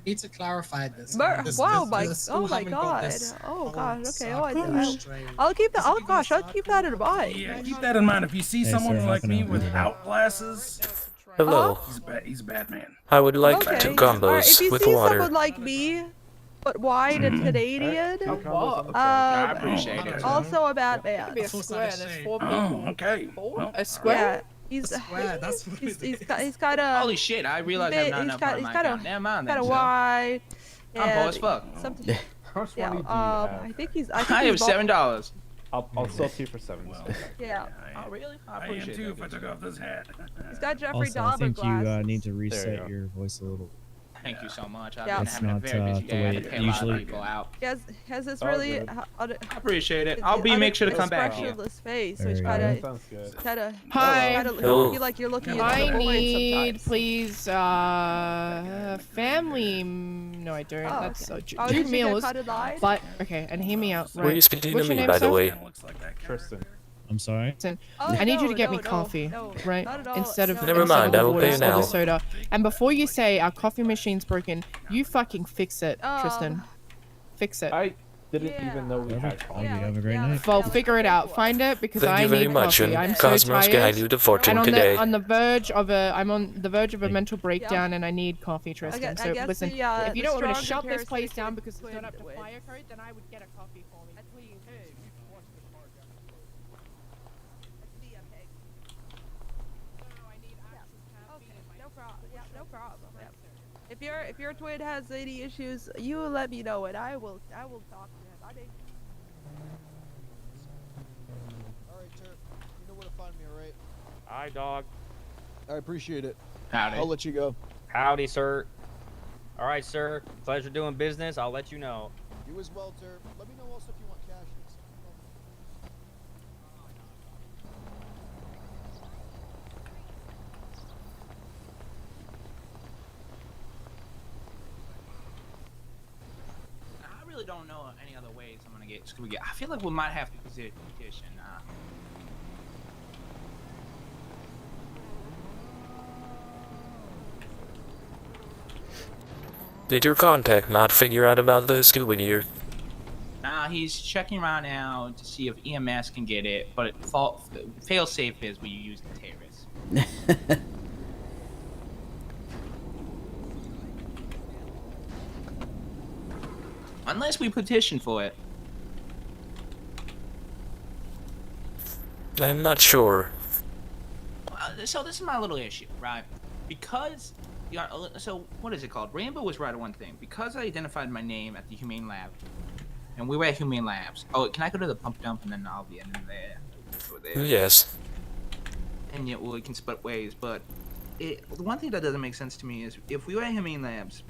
Need to clarify this. Wow, oh my god. Oh gosh, okay. I'll keep that. Oh gosh, I'll keep that in mind. Yeah, keep that in mind. If you see someone like me without glasses, Hello. he's a bad man. I would like Okay. two If combos you with see water. someone like me, but wide and Canadian, I appreciate it. also a bad man. Be a square. There's 4 people. Oh, okay. A square. He's he's kind of. Holy shit! I realized I have not enough on my account. Never mind kind then. of so. wide. I'm poor as fuck. Yeah. I think he's. I think I he's have $7. I'll sell to you for 7. Yeah. Oh really? I I am appreciate too it. if I took off this hat. He's got Jeffrey Also, I Dahmer think you glasses. need to There you reset go. your voice a little. Thank you so much. I've Yeah. been That's having a not, very busy the day. I way had to it pay a lot of usually- people out. Has this Oh, really? good. I appreciate it. I'll make sure to come back here. Expressionless face, There which you kind go. of, Sounds good. Hi. Hello. feel like you're looking into I the void need, sometimes. please, family. No, I don't. Oh, That's okay. two Oh, did you get meals. cut and lied? But okay, and hear me out. Were you Right. speaking What's to your me, name, by the sir? way? Tristan. I'm sorry. Listen, Oh, I need you to no, get me no, coffee, no, right? not at all, Instead of no. Never instead mind, of I will the pay waters or now. the soda. And before you say our coffee machine's broken, you fucking fix it, Tristan. Fix it. I didn't even know we had Oh, you have a great night. Well, figure it out. Find it because Thank I you very need much, coffee. and I'm so Cosmos tired. guide you to fortune And today. on the verge of a mental breakdown, and I need coffee, Tristan. I So guess listen, the, if you don't want me to strong shut this comparison place is down the because it's not up to twin fire code, then I would get a coffee for me, please. No problem. Yeah, no problem. Yeah. If your twin has any issues, you let me know, and I will talk to him. I think. Alright, Turk. You know where to find me, alright? Hi, dog. I appreciate it. Howdy. I'll let you go. Howdy, sir. All right, sir. Pleasure doing business. I'll let you know. You as well, Turk. Let me know also if you want cash. I really don't know any other ways I'm gonna get scuba gear. I feel like we might have to petition. Did your contact not figure out about the scuba gear? He's checking around now to see if EMS can get it, but fail safe is we use the terrorists. Unless we petition for it. I'm not sure. So this is my little issue, right? Because, so what is it called? Rainbow was right on one thing. Because I identified my name at the Humane Lab, and we were at Humane Labs. Oh, can I go to the pump dump and then I'll be in there? Over there. Yes. And yet, well, we can split ways. But the one thing that doesn't make sense to me is if we were at Humane Labs.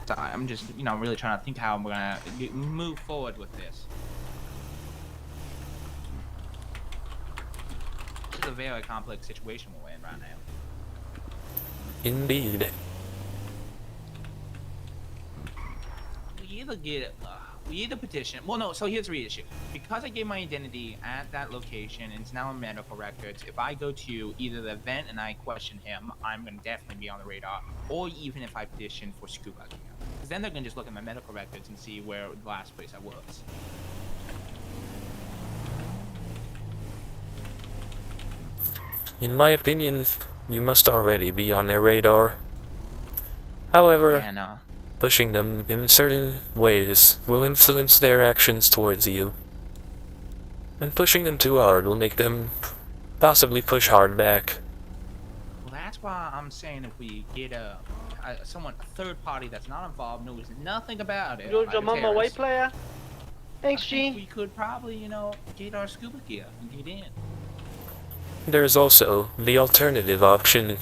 Sorry, I'm just, really trying to think how we're gonna move forward with this. This is a very complex situation we're in right now. Indeed. We either petition. Well, no. So here's the real issue. Because I gave my identity at that location and it's now in medical records. If I go to either the event and I question him, I'm gonna definitely be on the radar. Or even if I petition for scuba gear, because then they're gonna just look at my medical records and see where the last place I was. In my opinion, you must already be on their radar. However, Yeah, no. pushing them in certain ways will influence their actions towards you. And pushing them too hard will make them possibly push hard back. Well, that's why I'm saying if we get a third party that's not involved, knows nothing about it. You're like a on my way, terrorist, player. Thanks, I think G. we could probably, get our scuba gear and get in. There's also the alternative option,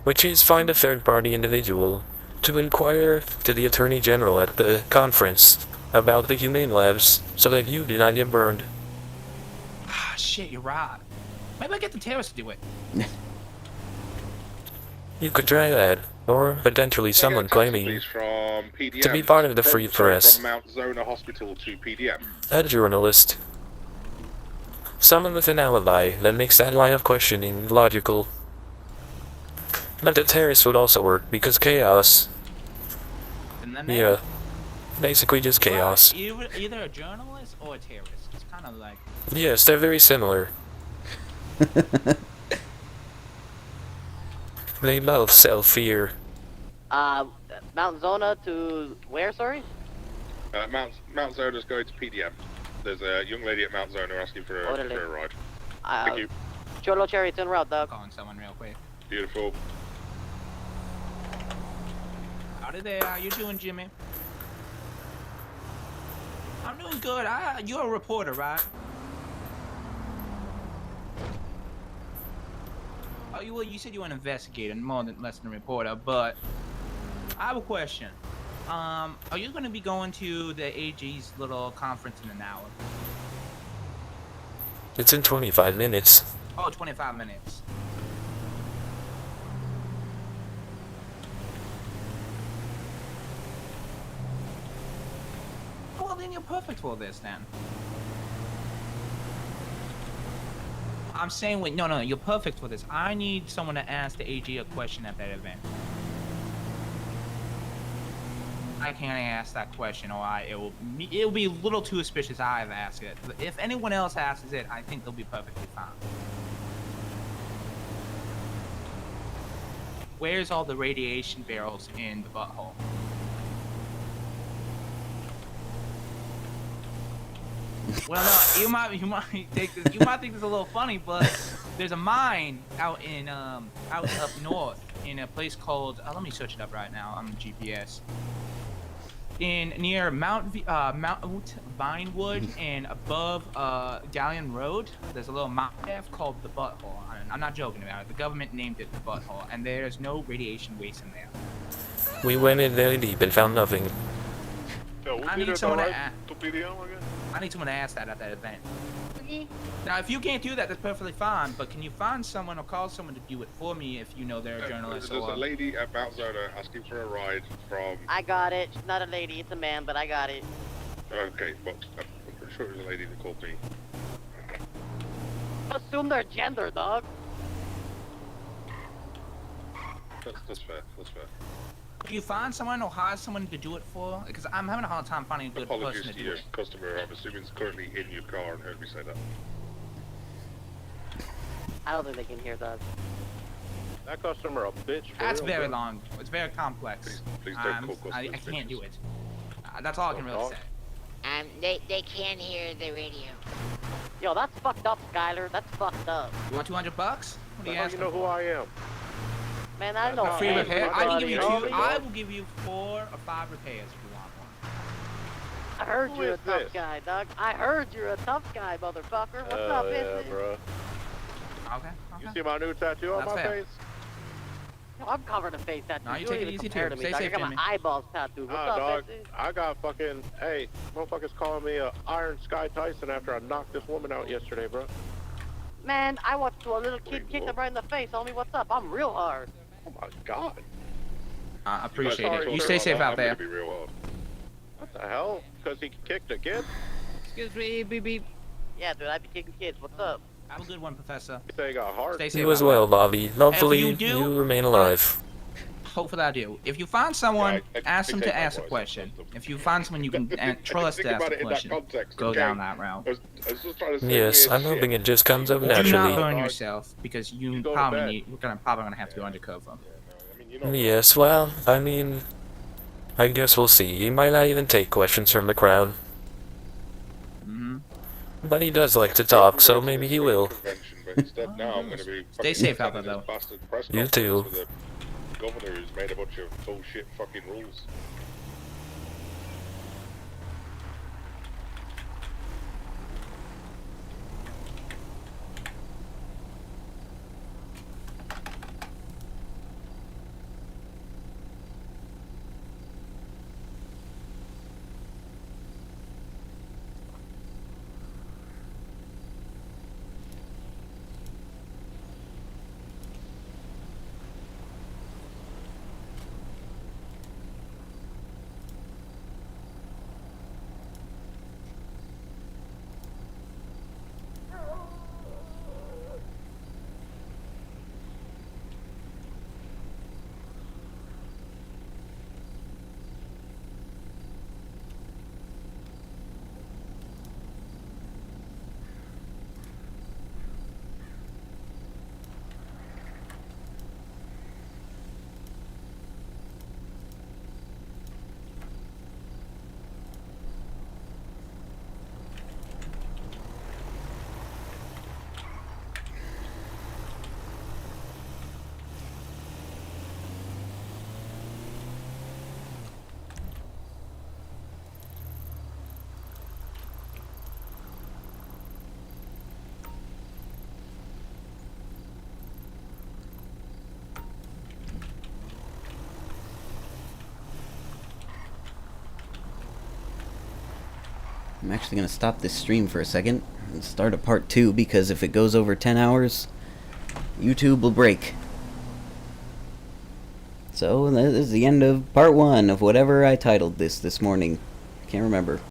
which is find a third-party individual to inquire to the Attorney General at the conference about the Humane Labs so that you do not get burned. Ah, shit, you're right. Maybe I get the terrorists to do it. You could try that, or potentially someone claiming From PDM. to be part of the free press. From Mount Zona Hospital to PDM. A journalist. Someone with an alibi that makes that line of questioning logical. But the terrorist would also work because chaos. Yeah. Basically just chaos. Either a journalist or a terrorist. It's kind of like. Yes, they're very similar. They both sell fear. Mount Zona to where, sorry? Mount Zona's going to PDM. There's a young lady at Mount Zona asking for a ride. Thank you. Cholo Cherry, it's en route, dog. Calling someone real quick. Beautiful. Howdy there, how you doing, Jimmy? I'm doing good. You're a reporter, right? Oh, you said you were an investigator, less than a reporter, but I have a question. Are you going to be going to the AG's little conference in an hour? It's in 25 minutes. Oh, 25 minutes. Well, then you're perfect for this, then. I'm saying, wait, no, you're perfect for this. I need someone to ask the AG a question at that event. I can't ask that question, or it'll be a little too suspicious. I've asked it. If anyone else asks it, I think they'll be perfectly fine. Where's all the radiation barrels in the butthole? Well, no, you might think this is a little funny, but there's a mine out up north in a place called. Let me search it up right now on GPS. Near Mount Vinewood and above Galleon Road, there's a little mountain called the Butthole. I'm not joking about it. The government named it the Butthole, and there's no radiation waste in there. We went in very deep and found nothing. I need someone to ask that at that event. Now, if you can't do that, that's perfectly fine. But can you find someone or call someone to do it for me if you know they're a journalist? There's a lady at Mount Zona asking for a ride from. I got it. It's not a lady, it's a man, but I got it. Okay, but I'm pretty sure it was a lady that called me. Assume their gender, dog. That's fair. That's fair. Can you find someone or hire someone to do it for? Because I'm having a hard time finding a good Apologies person to to do your it. customer. I'm assuming it's currently in your car and heard me say that. I don't think they can hear that. That customer a bitch. That's very long. It's very complex. Please don't call I customers can't do bitches. it. That's all I can really say. They can't hear the radio. Yo, that's fucked up, Skyler. That's fucked up. You want $200? What do you How ask? you know who I am? Man, I know. Free repair? I can give you two. Buddy. I will give you 4 or 5 repairs if you want one. I heard Who you're a is tough this? guy, dog. I heard you're a tough guy, motherfucker. What's up, yeah, is it? bro. Okay. You see my new tattoo on That's my fair. face? Yo, I'm covered in face tattoos. No, you don't take it even easy, compare too. to me, Stay dog. safe, I got Jimmy. my eyeballs tattooed. What's Nah, up, dog. bitches? I got fucking. Hey, motherfuckers calling me a Iron Sky Tyson after I knocked this woman out yesterday, bro. Man, I watched a little kid kick them right in the face. Homie, what's up? I'm real hard. Oh my god. I appreciate Sorry, it. You sir. stay safe out there. Be real hard. What the hell? Because he kicked a kid? Excuse me, beep beep. Yeah, dude, I be kicking kids. What's up? Have a good one, Professor. You say he got hard? Stay safe. You as out well, there. Bobby. Hopefully you do- you remain alive. Hopefully I do. If you find someone, Yeah, I ask them take to my ask a voice. question. If you find someone you can trust Think to ask about a it in that question, context, go okay? down that route. I was just trying to say Yes, weird I'm hoping shit. it just comes up Do not naturally. burn yourself because you go to probably bed. we're probably gonna have to go undercover. Yes, well, I mean, I guess we'll see. He might not even take questions from the crowd. But he does like to talk, so maybe he will. But instead now I'm going to be Stay safe out there, though. bastard press You conference too. with the governor who's made a bunch of bullshit fucking rules. I'm actually going to stop this stream for a second and start a part 2, because if it goes over 10 hours, YouTube will break. So, this is the end of part 1 of whatever I titled this morning. Can't remember.